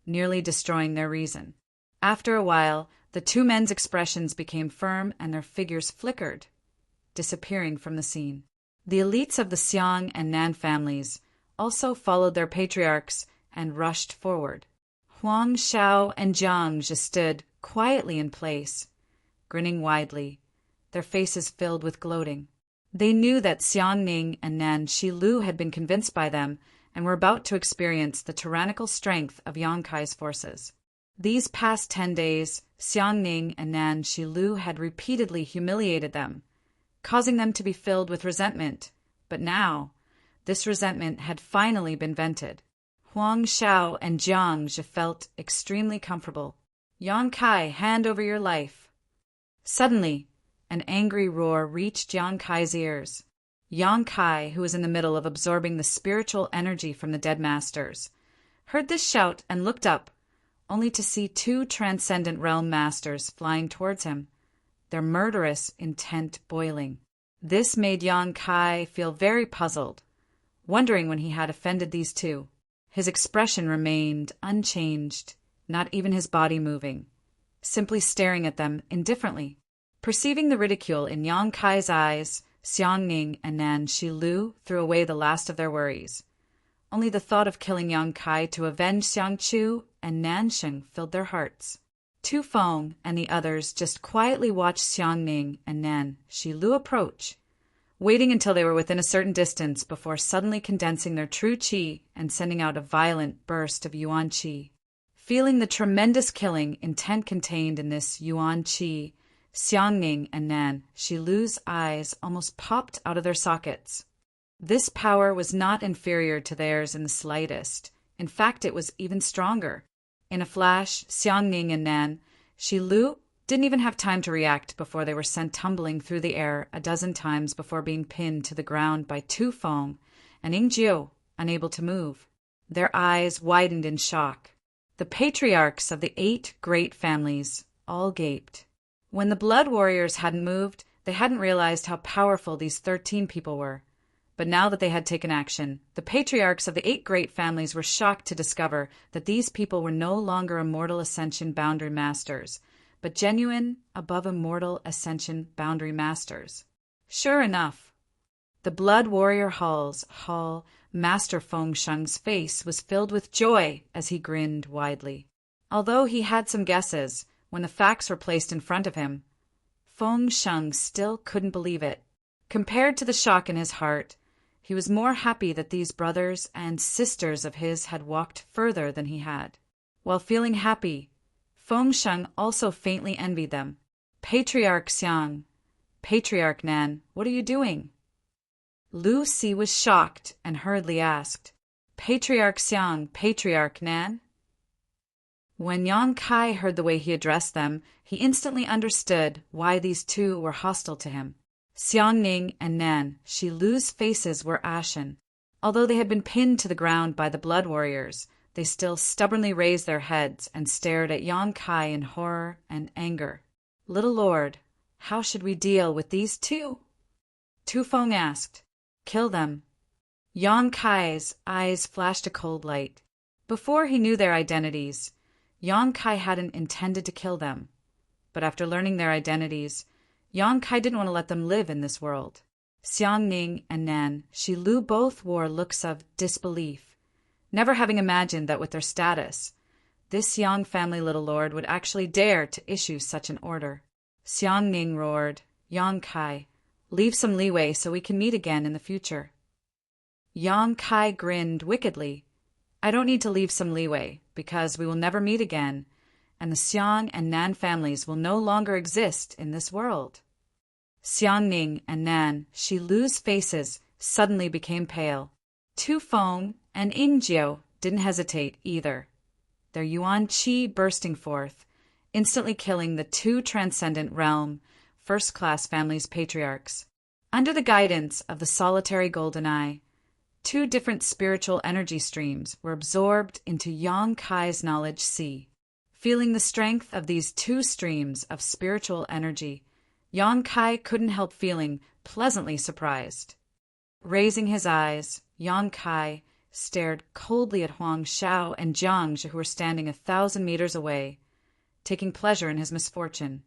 nearly destroying their reason. After a while, the 2 men's expressions became firm and their figures flickered, disappearing from the scene. The elites of the Xiang and Nan families also followed their patriarchs and rushed forward. Huang Xiao and Jiang Zhe stood quietly in place, grinning widely, their faces filled with gloating. They knew that Xiang Ning and Nan Shi Lu had been convinced by them and were about to experience the tyrannical strength of Yang Kai's forces. These past 10 days, Xiang Ning and Nan Shi Lu had repeatedly humiliated them, causing them to be filled with resentment. But now, this resentment had finally been vented. Huang Xiao and Jiang Zhe felt extremely comfortable. "Yang Kai, hand over your life." Suddenly, an angry roar reached Yang Kai's ears. Yang Kai, who was in the middle of absorbing the spiritual energy from the dead masters, heard this shout and looked up, only to see 2 transcendent realm masters flying towards him, their murderous intent boiling. This made Yang Kai feel very puzzled, wondering when he had offended these two. His expression remained unchanged, not even his body moving, simply staring at them indifferently. Perceiving the ridicule in Yang Kai's eyes, Xiangning and Nan Shilu threw away the last of their worries. Only the thought of killing Yang Kai to avenge Xiangchu and Nansheng filled their hearts. Tu Feng and the others just quietly watched Xiangning and Nan Shilu approach, waiting until they were within a certain distance before suddenly condensing their true qi and sending out a violent burst of yuan qi. Feeling the tremendous killing intent contained in this yuan qi, Xiangning and Nan Shilu's eyes almost popped out of their sockets. This power was not inferior to theirs in the slightest. In fact, it was even stronger. In a flash, Xiangning and Nan Shilu didn't even have time to react before they were sent tumbling through the air a dozen times before being pinned to the ground by Tu Feng and Yingjiu, unable to move. Their eyes widened in shock. The patriarchs of the 8 great families all gaped. When the blood warriors hadn't moved, they hadn't realized how powerful these 13 people were. But now that they had taken action, the patriarchs of the 8 great families were shocked to discover that these people were no longer immortal ascension boundary masters, but genuine, above immortal ascension boundary masters. Sure enough, the Blood Warrior Hall Master Feng Sheng's face was filled with joy as he grinned widely. Although he had some guesses, when the facts were placed in front of him, Feng Sheng still couldn't believe it. Compared to the shock in his heart, he was more happy that these brothers and sisters of his had walked further than he had. While feeling happy, Feng Sheng also faintly envied them. Patriarch Xiang, Patriarch Nan, what are you doing? Lu Si was shocked and hurriedly asked, Patriarch Xiang, Patriarch Nan? When Yang Kai heard the way he addressed them, he instantly understood why these two were hostile to him. Xiangning and Nan Shilu's faces were ashen. Although they had been pinned to the ground by the blood warriors, they still stubbornly raised their heads and stared at Yang Kai in horror and anger. Little Lord, how should we deal with these two? Tu Feng asked. Kill them. Yang Kai's eyes flashed a cold light. Before he knew their identities, Yang Kai hadn't intended to kill them. But after learning their identities, Yang Kai didn't want to let them live in this world. Xiangning and Nan Shilu both wore looks of disbelief, never having imagined that with their status, this Yang family little lord would actually dare to issue such an order. Xiangning roared, Yang Kai, leave some leeway so we can meet again in the future. Yang Kai grinned wickedly. I don't need to leave some leeway, because we will never meet again, and the Xiang and Nan families will no longer exist in this world. Xiangning and Nan Shilu's faces suddenly became pale. Tu Feng and Yingjiu didn't hesitate either, their yuan qi bursting forth, instantly killing the 2 transcendent realm, first-class families' patriarchs. Under the guidance of the solitary golden eye, 2 different spiritual energy streams were absorbed into Yang Kai's knowledge sea. Feeling the strength of these 2 streams of spiritual energy, Yang Kai couldn't help feeling pleasantly surprised. Raising his eyes, Yang Kai stared coldly at Huang Shao and Jiang, who were standing 1,000 meters away, taking pleasure in his misfortune,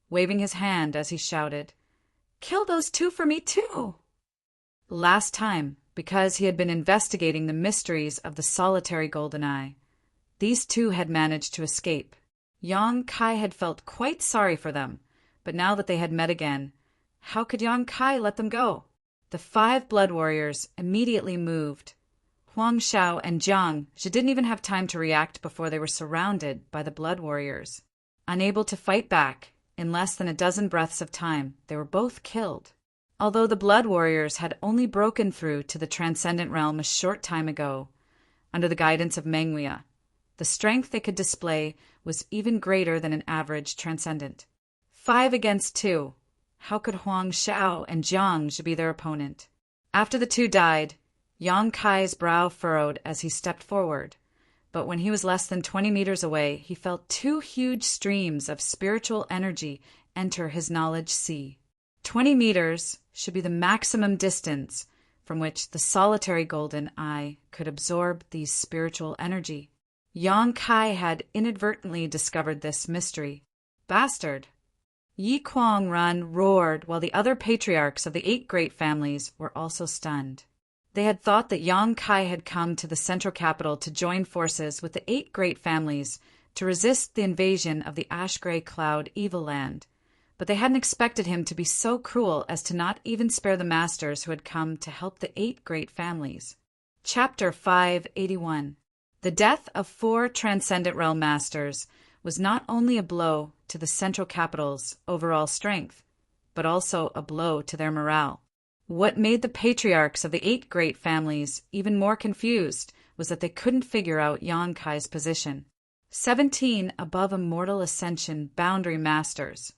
waving his hand as he shouted, Kill those 2 for me too! Last time, because he had been investigating the mysteries of the solitary golden eye, these 2 had managed to escape. Yang Kai had felt quite sorry for them, but now that they had met again, how could Yang Kai let them go? The 5 blood warriors immediately moved. Huang Shao and Jiang didn't even have time to react before they were surrounded by the blood warriors. Unable to fight back, in less than a dozen breaths of time, they were both killed. Although the blood warriors had only broken through to the transcendent realm a short time ago, under the guidance of Mengwia, the strength they could display was even greater than an average transcendent. 5 against 2. How could Huang Shao and Jiang be their opponent? After the 2 died, Yang Kai's brow furrowed as he stepped forward, but when he was less than 20 meters away, he felt 2 huge streams of spiritual energy enter his knowledge sea. 20 meters should be the maximum distance from which the solitary golden eye could absorb these spiritual energy. Yang Kai had inadvertently discovered this mystery. Bastard! Yi Kuang Run roared while the other patriarchs of the 8 great families were also stunned. They had thought that Yang Kai had come to the central capital to join forces with the 8 great families to resist the invasion of the ash-gray cloud evil land, but they hadn't expected him to be so cruel as to not even spare the masters who had come to help the 8 great families. Chapter 581. The death of 4 Transcendent Realm Masters was not only a blow to the central capital's overall strength, but also a blow to their morale. What made the patriarchs of the 8 great families even more confused was that they couldn't figure out Yang Kai's position. 17 above immortal ascension boundary masters.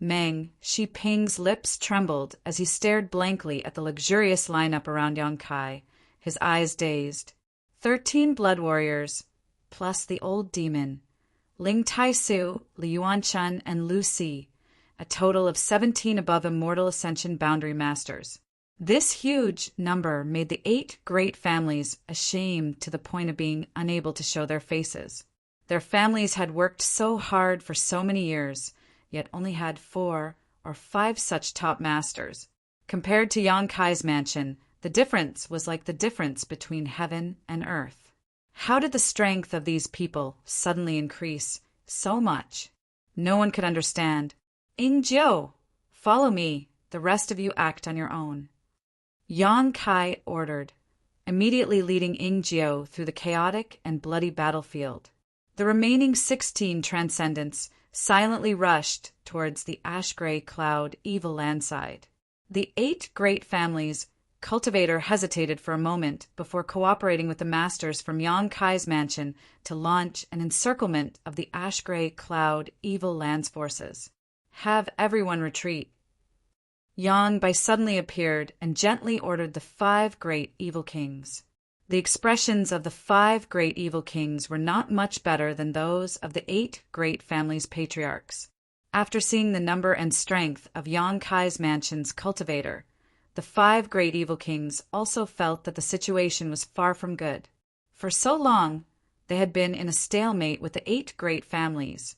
Meng Shiping's lips trembled as he stared blankly at the luxurious lineup around Yang Kai, his eyes dazed. 13 blood warriors, plus the old demon, Ling Tai-su, Li Yuan-chun, and Lu Si, a total of 17 above immortal ascension boundary masters. This huge number made the 8 great families ashamed to the point of being unable to show their faces. Their families had worked so hard for so many years, yet only had 4 or 5 such top masters. Compared to Yang Kai's mansion, the difference was like the difference between heaven and earth. How did the strength of these people suddenly increase so much? No one could understand. Ingjiu, follow me. The rest of you act on your own. Yang Kai ordered, immediately leading Ingjiu through the chaotic and bloody battlefield. The remaining 16 transcendents silently rushed towards the ash-gray cloud evil landside. The 8 great families Cultivator hesitated for a moment before cooperating with the masters from Yang Kai's mansion to launch an encirclement of the ash-gray cloud evil land's forces. Have everyone retreat. Yang Bai suddenly appeared and gently ordered the 5 great evil kings. The expressions of the 5 great evil kings were not much better than those of the 8 great families' patriarchs. After seeing the number and strength of Yang Kai's mansion's cultivator, the 5 great evil kings also felt that the situation was far from good. For so long, they had been in a stalemate with the 8 great families,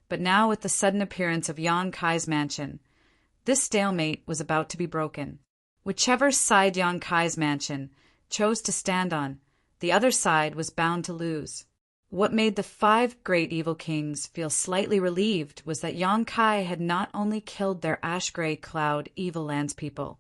but now with the sudden appearance of Yang Kai's mansion, this stalemate was about to be broken. Whichever side Yang Kai's mansion chose to stand on, the other side was bound to lose. What made the 5 great evil kings feel slightly relieved was that Yang Kai had not only killed their ash-gray cloud evil lands people,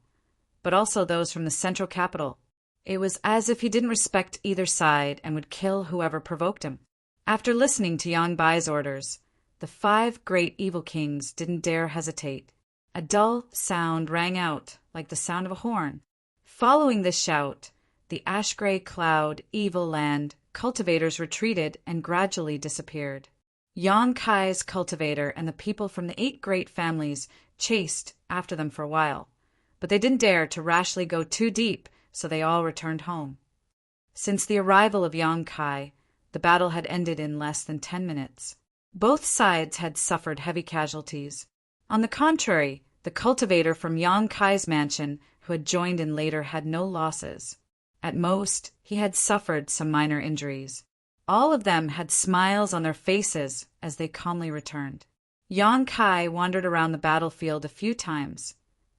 but also those from the central capital. It was as if he didn't respect either side and would kill whoever provoked him. After listening to Yang Bai's orders, the 5 great evil kings didn't dare hesitate. A dull sound rang out like the sound of a horn. Following this shout, the ash-gray cloud evil land cultivators retreated and gradually disappeared. Yang Kai's cultivator and the people from the 8 great families chased after them for a while, but they didn't dare to rashly go too deep, so they all returned home. Since the arrival of Yang Kai, the battle had ended in less than 10 minutes. Both sides had suffered heavy casualties. On the contrary, the cultivator from Yang Kai's mansion, who had joined in later, had no losses. At most, he had suffered some minor injuries. All of them had smiles on their faces as they calmly returned. Yang Kai wandered around the battlefield a few times,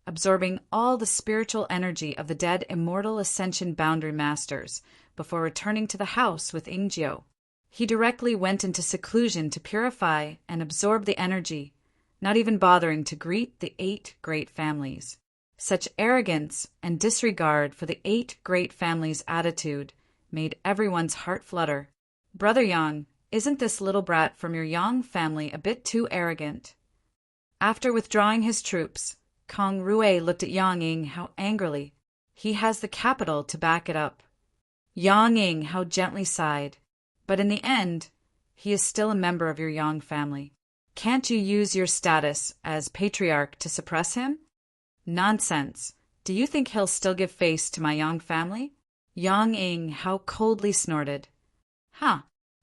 absorbing all the spiritual energy of the dead immortal ascension boundary masters before returning to the house with Ingjiu. He directly went into seclusion to purify and absorb the energy, not even bothering to greet the 8 great families. Such arrogance and disregard for the 8 great families' attitude made everyone's heart flutter. Brother Yang, isn't this little brat from your Yang family a bit too arrogant? After withdrawing his troops, Kong Rui looked at Yang Ying how angrily. He has the capital to back it up. Yang Ying how gently sighed. But in the end, he is still a member of your Yang family. Can't you use your status as patriarch to suppress him? Nonsense. Do you think he'll still give face to my Yang family? Yang Ying how coldly snorted.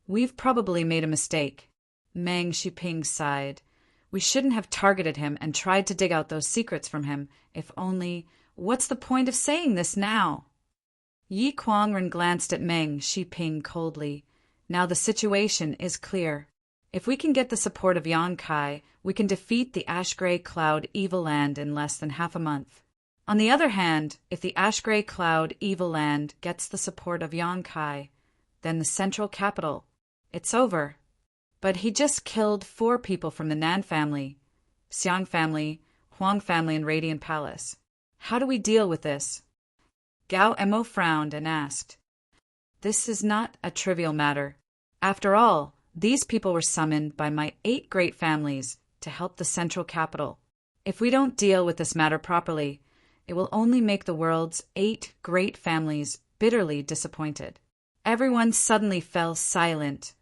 We've probably made a mistake. Meng Shiping sighed. We shouldn't have targeted him and tried to dig out those secrets from him, if only— What's the point of saying this now? Yi Kuangren glanced at Meng Shiping coldly. Now the situation is clear. If we can get the support of Yang Kai, we can defeat the Ash-Gray Cloud Evil Land in less than half a month. On the other hand, if the Ash-Gray Cloud Evil Land gets the support of Yang Kai, then the central capital— it's over. But he just killed 4 people from the Nan family, Xiang family, Huang family, and Radiant Palace. How do we deal with this? Gao Emo frowned and asked. This is not a trivial matter. After all, these people were summoned by my 8 great families to help the central capital. If we don't deal with this matter properly, it will only make the world's 8 great families bitterly disappointed. Everyone suddenly fell silent,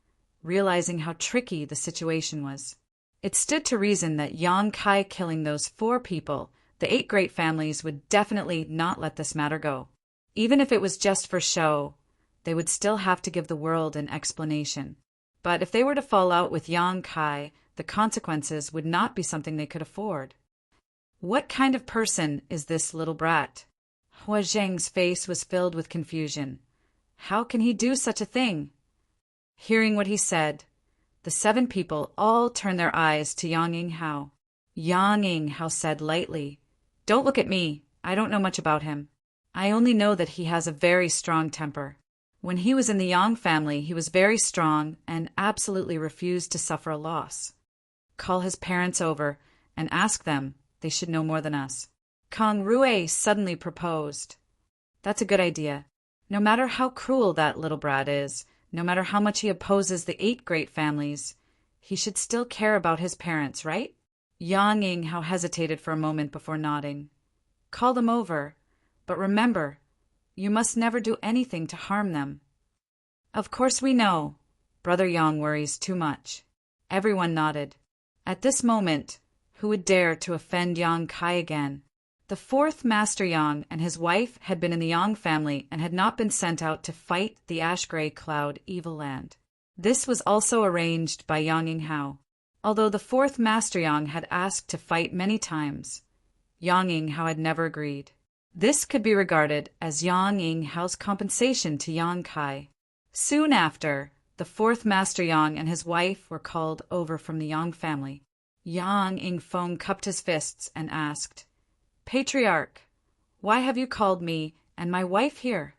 realizing how tricky the situation was. It stood to reason that Yang Kai killing those 4 people, the 8 great families would definitely not let this matter go. Even if it was just for show, they would still have to give the world an explanation. But if they were to fall out with Yang Kai, the consequences would not be something they could afford. What kind of person is this little brat? Hua Zheng's face was filled with confusion. How can he do such a thing? Hearing what he said, the 7 people all turned their eyes to Yang Yinghao. Yang Yinghao said lightly, "Don't look at me. I don't know much about him. I only know that he has a very strong temper. When he was in the Yang family, he was very strong and absolutely refused to suffer a loss. Call his parents over and ask them. They should know more than us." Kong Rui suddenly proposed. That's a good idea. No matter how cruel that little brat is, no matter how much he opposes the 8 great families, he should still care about his parents, right? Yang Yinghao hesitated for a moment before nodding. Call them over, but remember, you must never do anything to harm them. Of course we know. Brother Yang worries too much. Everyone nodded. At this moment, who would dare to offend Yang Kai again? The 4th Master Yang and his wife had been in the Yang family and had not been sent out to fight the Ash-Gray Cloud Evil Land. This was also arranged by Yang Yinghao. Although the 4th Master Yang had asked to fight many times, Yang Yinghao had never agreed. This could be regarded as Yang Yinghao's compensation to Yang Kai. Soon after, the 4th Master Yang and his wife were called over from the Yang family. Yang Yingfeng cupped his fists and asked, Patriarch, why have you called me and my wife here?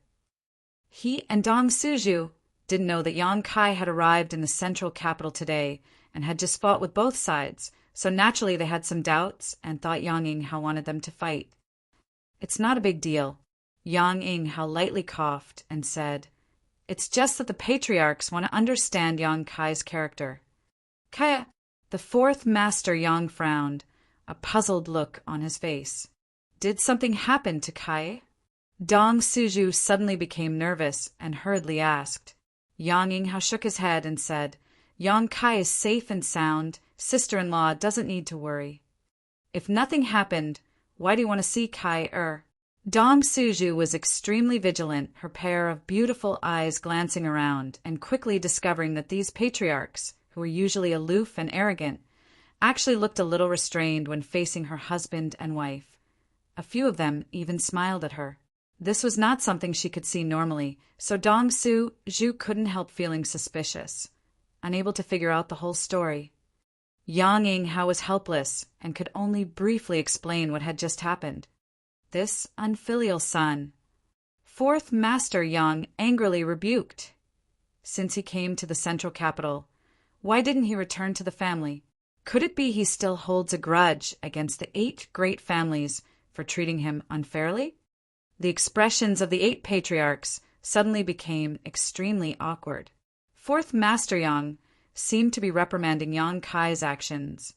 He and Dong Suju didn't know that Yang Kai had arrived in the central capital today and had just fought with both sides, so naturally they had some doubts and thought Yang Yinghao wanted them to fight. It's not a big deal. Yang Yinghao lightly coughed and said, It's just that the patriarchs want to understand Yang Kai's character. Kaya, the 4th Master Yang frowned, a puzzled look on his face. Did something happen to Kai? Dong Suju suddenly became nervous and hurriedly asked. Yang Yinghao shook his head and said, Yang Kai is safe and sound. Sister-in-law doesn't need to worry. If nothing happened, why do you want to see Kai? Dong Suju was extremely vigilant, her pair of beautiful eyes glancing around and quickly discovering that these patriarchs, who were usually aloof and arrogant, actually looked a little restrained when facing her husband and wife. A few of them even smiled at her. This was not something she could see normally, so Dong Suju couldn't help feeling suspicious, unable to figure out the whole story. Yang Yinghao was helpless and could only briefly explain what had just happened. This unfilial son. 4th Master Yang angrily rebuked. Since he came to the central capital, why didn't he return to the family? Could it be he still holds a grudge against the 8 great families for treating him unfairly? The expressions of the 8 patriarchs suddenly became extremely awkward. 4th Master Yang seemed to be reprimanding Yang Kai's actions,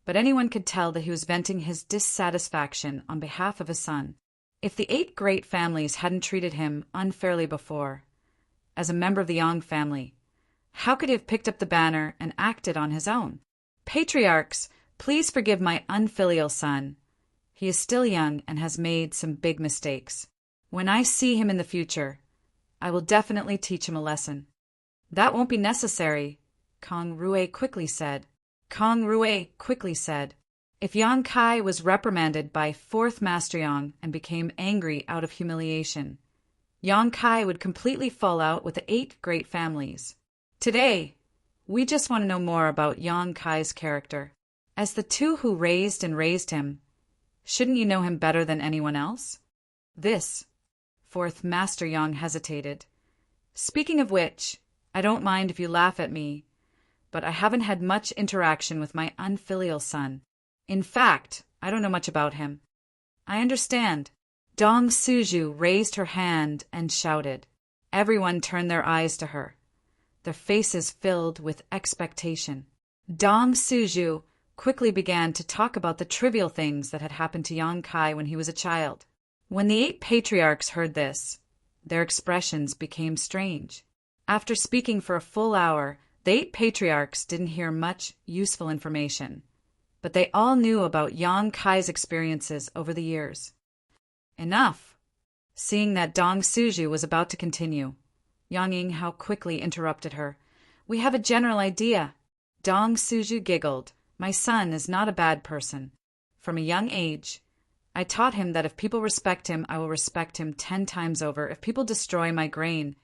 but anyone could tell that he was venting his dissatisfaction on behalf of his son. If the 8 great families hadn't treated him unfairly before, as a member of the Yang family, how could he have picked up the banner and acted on his own? Patriarchs, please forgive my unfilial son. He is still young and has made some big mistakes. When I see him in the future, I will definitely teach him a lesson. That won't be necessary, Kong Rui quickly said. Kong Rui quickly said. If Yang Kai was reprimanded by fourth Master Yang and became angry out of humiliation, Yang Kai would completely fall out with the 8 great families. Today, we just want to know more about Yang Kai's character. As the two who raised and raised him, shouldn't you know him better than anyone else? This, fourth Master Yang hesitated. Speaking of which, I don't mind if you laugh at me, but I haven't had much interaction with my unfilial son. In fact, I don't know much about him. I understand. Dong Suju raised her hand and shouted. Everyone turned their eyes to her, their faces filled with expectation. Dong Suju quickly began to talk about the trivial things that had happened to Yang Kai when he was a child. When the 8 patriarchs heard this, their expressions became strange. After speaking for a full hour, the 8 patriarchs didn't hear much useful information, but they all knew about Yang Kai's experiences over the years. Enough! Seeing that Dong Suju was about to continue, Yang Yinghao quickly interrupted her. We have a general idea. Dong Suju giggled. My son is not a bad person. From a young age, I taught him that if people respect him, I will respect him 10 times over. If people destroy my grain,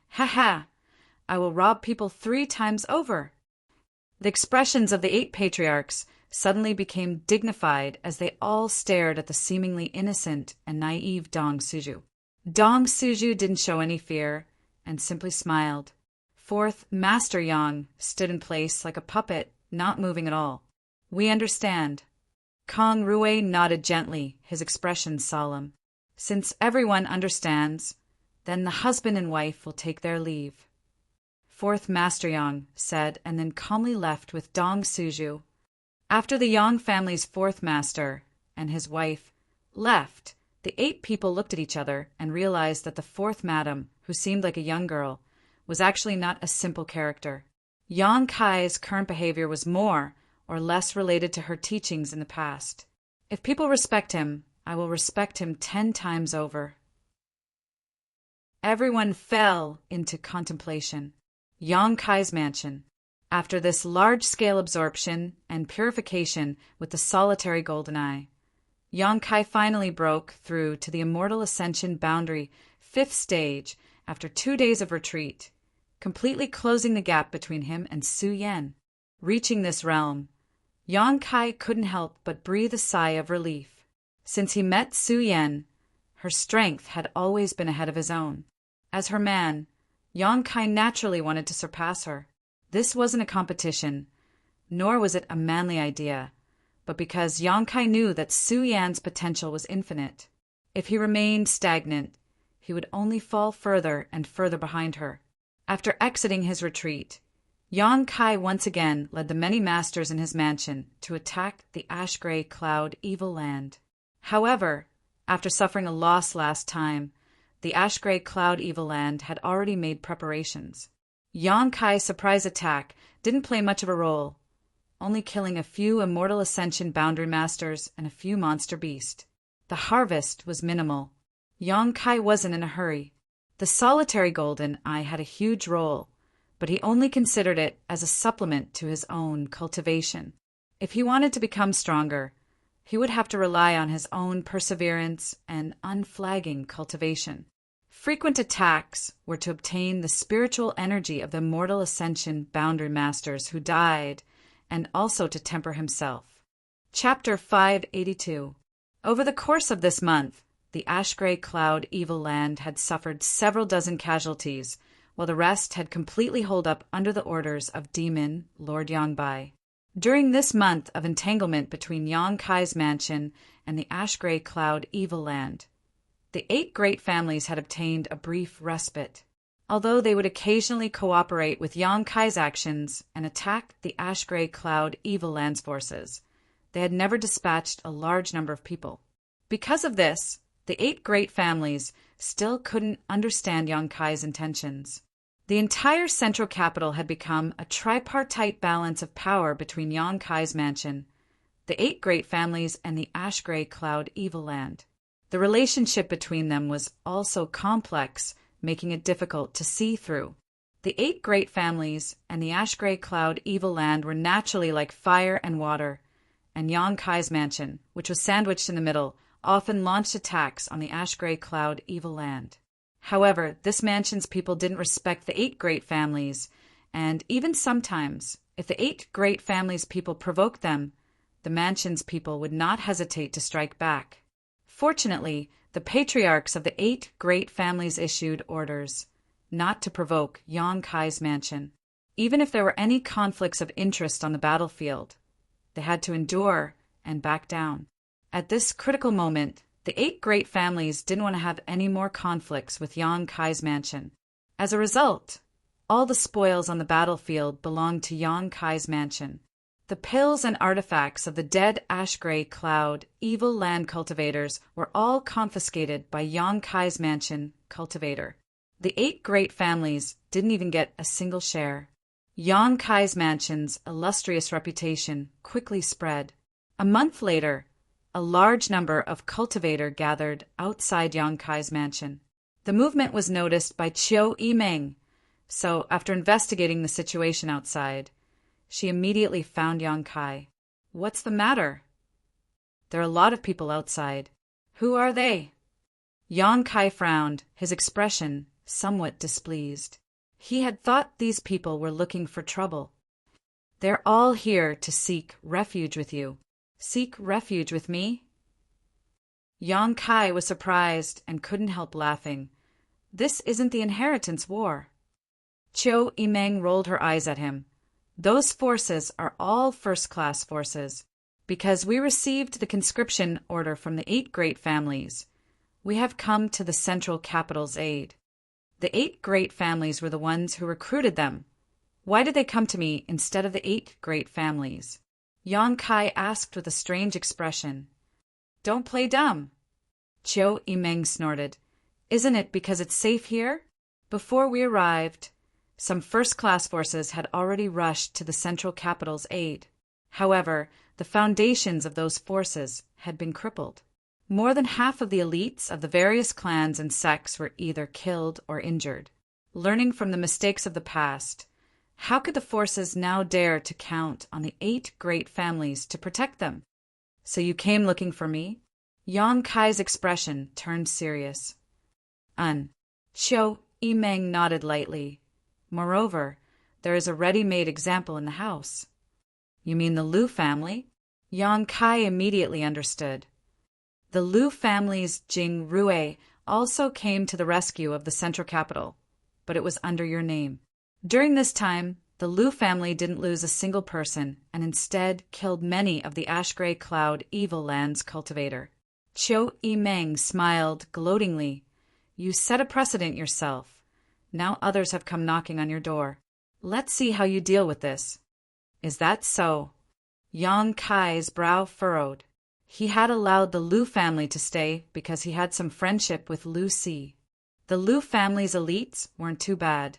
I will rob people 3 times over. The expressions of the 8 patriarchs suddenly became dignified as they all stared at the seemingly innocent and naive Dong Suju. Dong Suju didn't show any fear and simply smiled. Fourth Master Yang stood in place like a puppet, not moving at all. We understand. Kong Rui nodded gently, his expression solemn. Since everyone understands, then the husband and wife will take their leave. Fourth Master Yang said, and then calmly left with Dong Suju. After the Yang family's 4th master and his wife left, the 8 people looked at each other and realized that the 4th madam, who seemed like a young girl, was actually not a simple character. Yang Kai's current behavior was more or less related to her teachings in the past. If people respect him, I will respect him 10 times over. Everyone fell into contemplation. Yang Kai's mansion. After this large-scale absorption and purification with the solitary golden eye, Yang Kai finally broke through to the immortal ascension boundary 5th stage after 2 days of retreat, completely closing the gap between him and Su Yan. Reaching this realm, Yang Kai couldn't help but breathe a sigh of relief. Since he met Su Yan, her strength had always been ahead of his own. As her man, Yang Kai naturally wanted to surpass her. This wasn't a competition, nor was it a manly idea, but because Yang Kai knew that Su Yan's potential was infinite. If he remained stagnant, he would only fall further and further behind her. After exiting his retreat, Yang Kai once again led the many masters in his mansion to attack the ash-gray cloud evil land. However, after suffering a loss last time, the ash-gray cloud evil land had already made preparations. Yang Kai's surprise attack didn't play much of a role, only killing a few immortal ascension boundary masters and a few monster beasts. The harvest was minimal. Yang Kai wasn't in a hurry. The solitary golden eye had a huge role, but he only considered it as a supplement to his own cultivation. If he wanted to become stronger, he would have to rely on his own perseverance and unflagging cultivation. Frequent attacks were to obtain the spiritual energy of the mortal ascension boundary masters who died, and also to temper himself. Chapter 582. Over the course of this month, the ash-gray cloud evil land had suffered several dozen casualties, while the rest had completely holed up under the orders of Demon Lord Yangbai. During this month of entanglement between Yang Kai's mansion and the ash-gray cloud evil land, the 8 great families had obtained a brief respite. Although they would occasionally cooperate with Yang Kai's actions and attack the ash-gray cloud evil land's forces, they had never dispatched a large number of people. Because of this, the 8 great families still couldn't understand Yang Kai's intentions. The entire central capital had become a tripartite balance of power between Yang Kai's mansion, the 8 great families, and the ash-gray cloud evil land. The relationship between them was also complex, making it difficult to see through. The 8 great families and the ash gray cloud evil land were naturally like fire and water, and Yang Kai's mansion, which was sandwiched in the middle, often launched attacks on the ash gray cloud evil land. However, this mansion's people didn't respect the 8 great families, and even sometimes, if the 8 great families' people provoked them, the mansion's people would not hesitate to strike back. Fortunately, the patriarchs of the 8 great families issued orders not to provoke Yang Kai's mansion. Even if there were any conflicts of interest on the battlefield, they had to endure and back down. At this critical moment, the 8 great families didn't want to have any more conflicts with Yang Kai's mansion. As a result, all the spoils on the battlefield belonged to Yang Kai's mansion. The pills and artifacts of the dead ash gray cloud evil land cultivators were all confiscated by Yang Kai's mansion cultivator. The 8 great families didn't even get a single share. Yang Kai's mansion's illustrious reputation quickly spread. A month later, a large number of cultivators gathered outside Yang Kai's mansion. The movement was noticed by Qiu Yimeng, so after investigating the situation outside, she immediately found Yang Kai. "What's the matter?" "There are a lot of people outside." "Who are they?" Yang Kai frowned, his expression somewhat displeased. He had thought these people were looking for trouble. "They're all here to seek refuge with you." "Seek refuge with me?" Yang Kai was surprised and couldn't help laughing. "This isn't the inheritance war." Qiu Yimeng rolled her eyes at him. "Those forces are all first-class forces. Because we received the conscription order from the 8 great families, we have come to the central capital's aid. The 8 great families were the ones who recruited them. Why did they come to me instead of the 8 great families?" Yang Kai asked with a strange expression. "Don't play dumb." Qiu Yimeng snorted. "Isn't it because it's safe here?" Before we arrived, some first-class forces had already rushed to the central capital's aid. However, the foundations of those forces had been crippled. More than half of the elites of the various clans and sects were either killed or injured. Learning from the mistakes of the past, how could the forces now dare to count on the 8 great families to protect them? "So you came looking for me?" Yang Kai's expression turned serious. Qiu Yimeng nodded lightly. "Moreover, there is a ready-made example in the house." "You mean the Lu family?" Yang Kai immediately understood. The Lu family's Jing Rue also came to the rescue of the central capital, but it was under your name. During this time, the Lu family didn't lose a single person and instead killed many of the ash gray cloud evil land's cultivator. Qiu Yimeng smiled gloatingly. "You set a precedent yourself. Now others have come knocking on your door. Let's see how you deal with this." "Is that so?" Yang Kai's brow furrowed. He had allowed the Lu family to stay because he had some friendship with Lu Si. The Lu family's elites weren't too bad,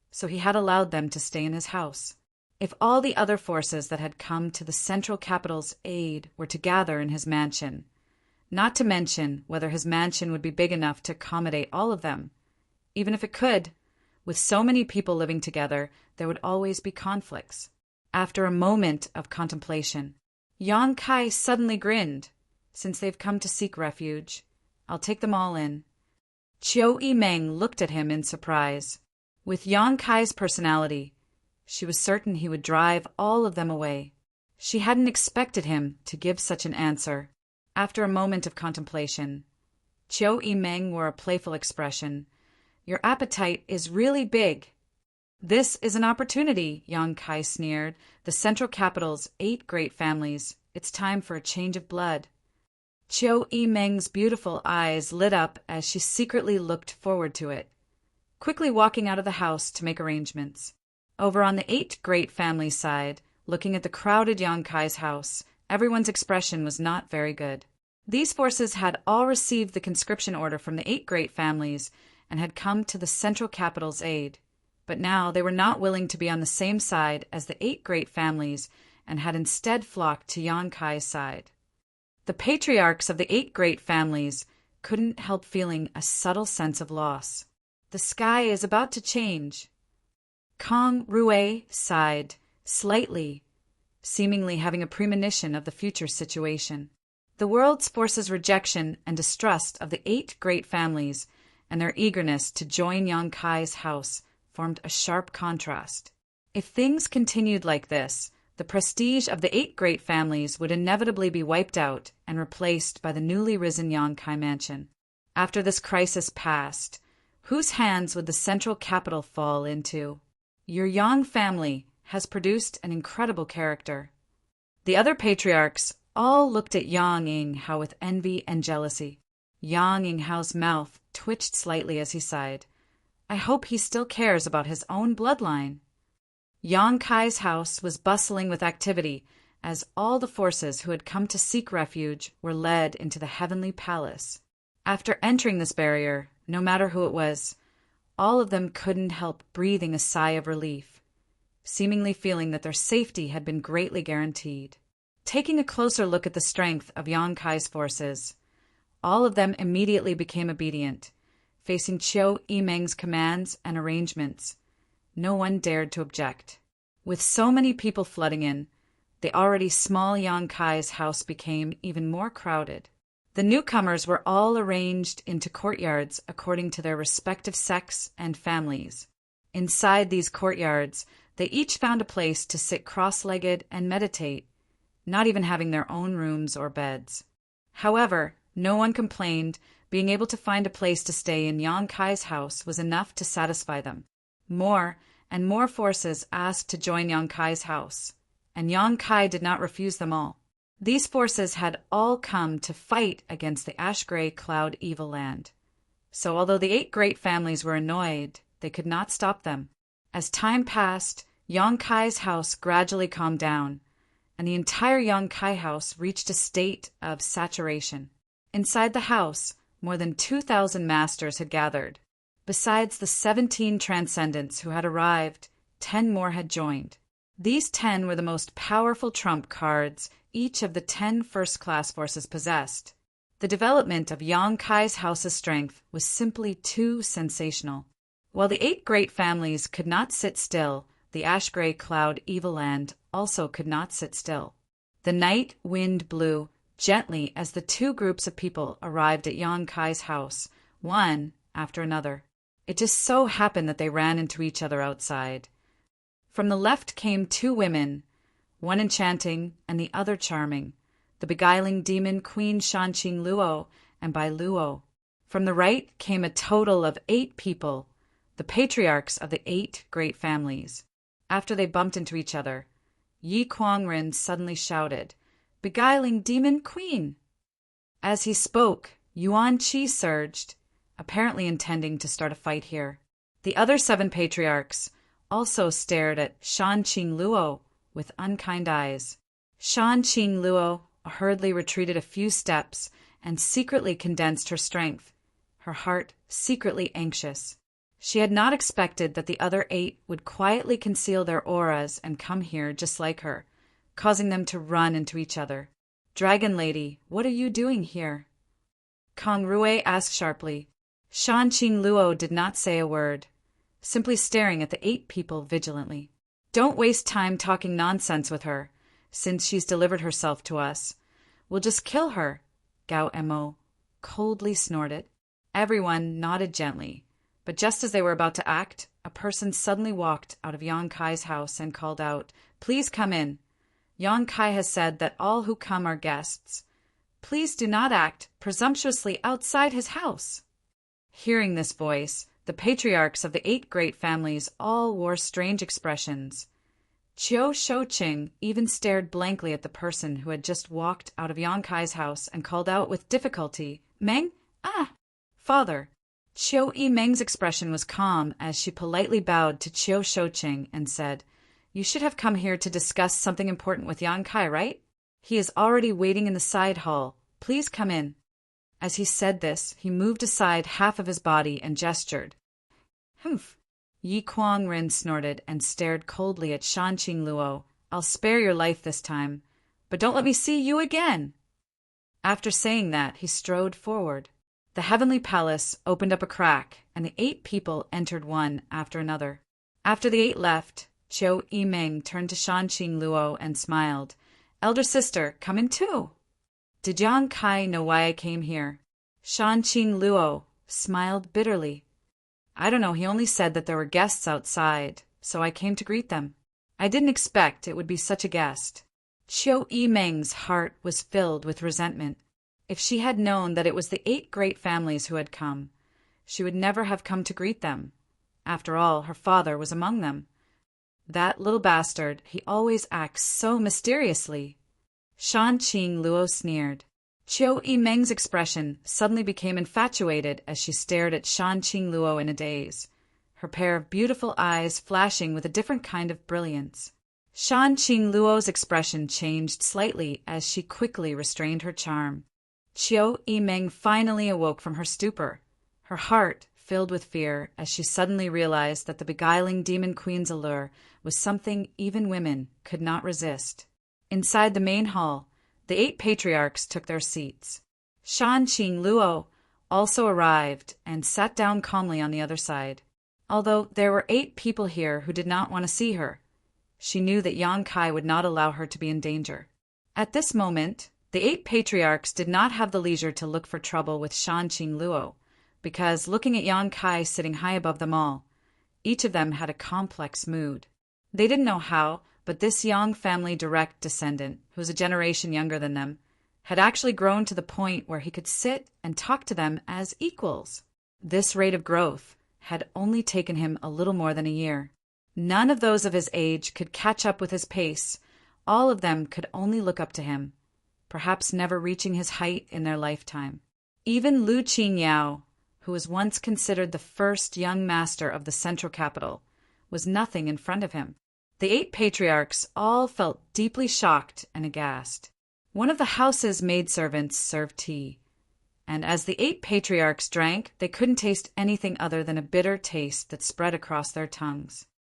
so he had allowed them to stay in his house. If all the other forces that had come to the central capital's aid were to gather in his mansion, not to mention whether his mansion would be big enough to accommodate all of them, even if it could, with so many people living together, there would always be conflicts. After a moment of contemplation, Yang Kai suddenly grinned. "Since they've come to seek refuge, I'll take them all in." Qiu Yimeng looked at him in surprise. With Yang Kai's personality, she was certain he would drive all of them away. She hadn't expected him to give such an answer. After a moment of contemplation, Qiu Yimeng wore a playful expression. "Your appetite is really big." "This is an opportunity," Yang Kai sneered. "The central capital's 8 great families. It's time for a change of blood." Qiu Yimeng's beautiful eyes lit up as she secretly looked forward to it, quickly walking out of the house to make arrangements. Over on the 8 great families' side, looking at the crowded Yang Kai's house, everyone's expression was not very good. These forces had all received the conscription order from the 8 great families and had come to the central capital's aid. But now they were not willing to be on the same side as the 8 great families and had instead flocked to Yang Kai's side. The patriarchs of the 8 great families couldn't help feeling a subtle sense of loss. The sky is about to change. Kong Rue sighed, slightly, seemingly having a premonition of the future situation. The world's forces' rejection and distrust of the 8 great families and their eagerness to join Yang Kai's house formed a sharp contrast. If things continued like this, the prestige of the 8 great families would inevitably be wiped out and replaced by the newly risen Yang Kai mansion. After this crisis passed, whose hands would the central capital fall into? Your Yang family has produced an incredible character. The other patriarchs all looked at Yang Yinghao with envy and jealousy. Yang Yinghao's mouth twitched slightly as he sighed. I hope he still cares about his own bloodline. Yang Kai's house was bustling with activity as all the forces who had come to seek refuge were led into the heavenly palace. After entering this barrier, no matter who it was, all of them couldn't help breathing a sigh of relief, seemingly feeling that their safety had been greatly guaranteed. Taking a closer look at the strength of Yang Kai's forces, all of them immediately became obedient, facing Qiu Yimeng's commands and arrangements. No one dared to object. With so many people flooding in, the already small Yang Kai's house became even more crowded. The newcomers were all arranged into courtyards according to their respective sects and families. Inside these courtyards, they each found a place to sit cross-legged and meditate, not even having their own rooms or beds. However, no one complained. Being able to find a place to stay in Yang Kai's house was enough to satisfy them. More and more forces asked to join Yang Kai's house, and Yang Kai did not refuse them all. These forces had all come to fight against the ash-gray cloud evil land. So although the 8 great families were annoyed, they could not stop them. As time passed, Yang Kai's house gradually calmed down, and the entire Yang Kai house reached a state of saturation. Inside the house, more than 2,000 masters had gathered. Besides the 17 transcendents who had arrived, 10 more had joined. These 10 were the most powerful trump cards each of the 10 first-class forces possessed. The development of Yang Kai's house's strength was simply too sensational. While the 8 great families could not sit still, the ash-gray cloud evil land also could not sit still. The night wind blew gently as the 2 groups of people arrived at Yang Kai's house, one after another. It just so happened that they ran into each other outside. From the left came 2 women, one enchanting and the other charming, the beguiling demon Queen Shanqing Luo and Bai Luo. From the right came a total of 8 people, the patriarchs of the 8 great families. After they bumped into each other, Yi Kuangren suddenly shouted, "Beguiling demon queen!" As he spoke, Yuan Qi surged, apparently intending to start a fight here. The other 7 patriarchs also stared at Shanqing Luo with unkind eyes. Shanqing Luo hurriedly retreated a few steps and secretly condensed her strength, her heart secretly anxious. She had not expected that the other 8 would quietly conceal their auras and come here just like her, causing them to run into each other. "Dragon Lady, what are you doing here?" Kong Rue asked sharply. Shanqing Luo did not say a word, simply staring at the 8 people vigilantly. "Don't waste time talking nonsense with her, since she's delivered herself to us. We'll just kill her," Gao Mo coldly snorted. Everyone nodded gently, but just as they were about to act, a person suddenly walked out of Yang Kai's house and called out, "Please come in. Yang Kai has said that all who come are guests. Please do not act presumptuously outside his house." Hearing this voice, the patriarchs of the 8 great families all wore strange expressions. Qiu Shouqing even stared blankly at the person who had just walked out of Yang Kai's house and called out with difficulty, "Meng? Ah, father." Qiu Yimeng's expression was calm as she politely bowed to Qiu Shouqing and said, "You should have come here to discuss something important with Yang Kai, right? He is already waiting in the side hall. Please come in." As he said this, he moved aside half of his body and gestured. "Humph." Yi Kuangren snorted and stared coldly at Shanqing Luo. "I'll spare your life this time, but don't let me see you again." After saying that, he strode forward. The heavenly palace opened up a crack, and the 8 people entered one after another. After the 8 left, Chiu Yimeng turned to Shanqing Luo and smiled. "Elder sister, come in too." "Did Yang Kai know why I came here?" Shanqing Luo smiled bitterly. "I don't know, he only said that there were guests outside, so I came to greet them. I didn't expect it would be such a guest." Chiu Yimeng's heart was filled with resentment. If she had known that it was the 8 great families who had come, she would never have come to greet them. After all, her father was among them. "That little bastard, he always acts so mysteriously." Shanqing Luo sneered. Chiu Yimeng's expression suddenly became infatuated as she stared at Shanqing Luo in a daze, her pair of beautiful eyes flashing with a different kind of brilliance. Shanqing Luo's expression changed slightly as she quickly restrained her charm. Chiu Yimeng finally awoke from her stupor, her heart filled with fear as she suddenly realized that the beguiling demon queen's allure was something even women could not resist. Inside the main hall, the 8 patriarchs took their seats. Shanqing Luo also arrived and sat down calmly on the other side. Although there were 8 people here who did not want to see her, she knew that Yang Kai would not allow her to be in danger. At this moment, the 8 patriarchs did not have the leisure to look for trouble with Shanqing Luo, because looking at Yang Kai sitting high above them all, each of them had a complex mood. They didn't know how, but this Yang family direct descendant, who was a generation younger than them, had actually grown to the point where he could sit and talk to them as equals. This rate of growth had only taken him a little more than a year. None of those of his age could catch up with his pace. All of them could only look up to him, perhaps never reaching his height in their lifetime. Even Lu Qingyao, who was once considered the first young master of the central capital, was nothing in front of him. The 8 patriarchs all felt deeply shocked and aghast. One of the house's maidservants served tea, and as the 8 patriarchs drank, they couldn't taste anything other than a bitter taste that spread across their tongues.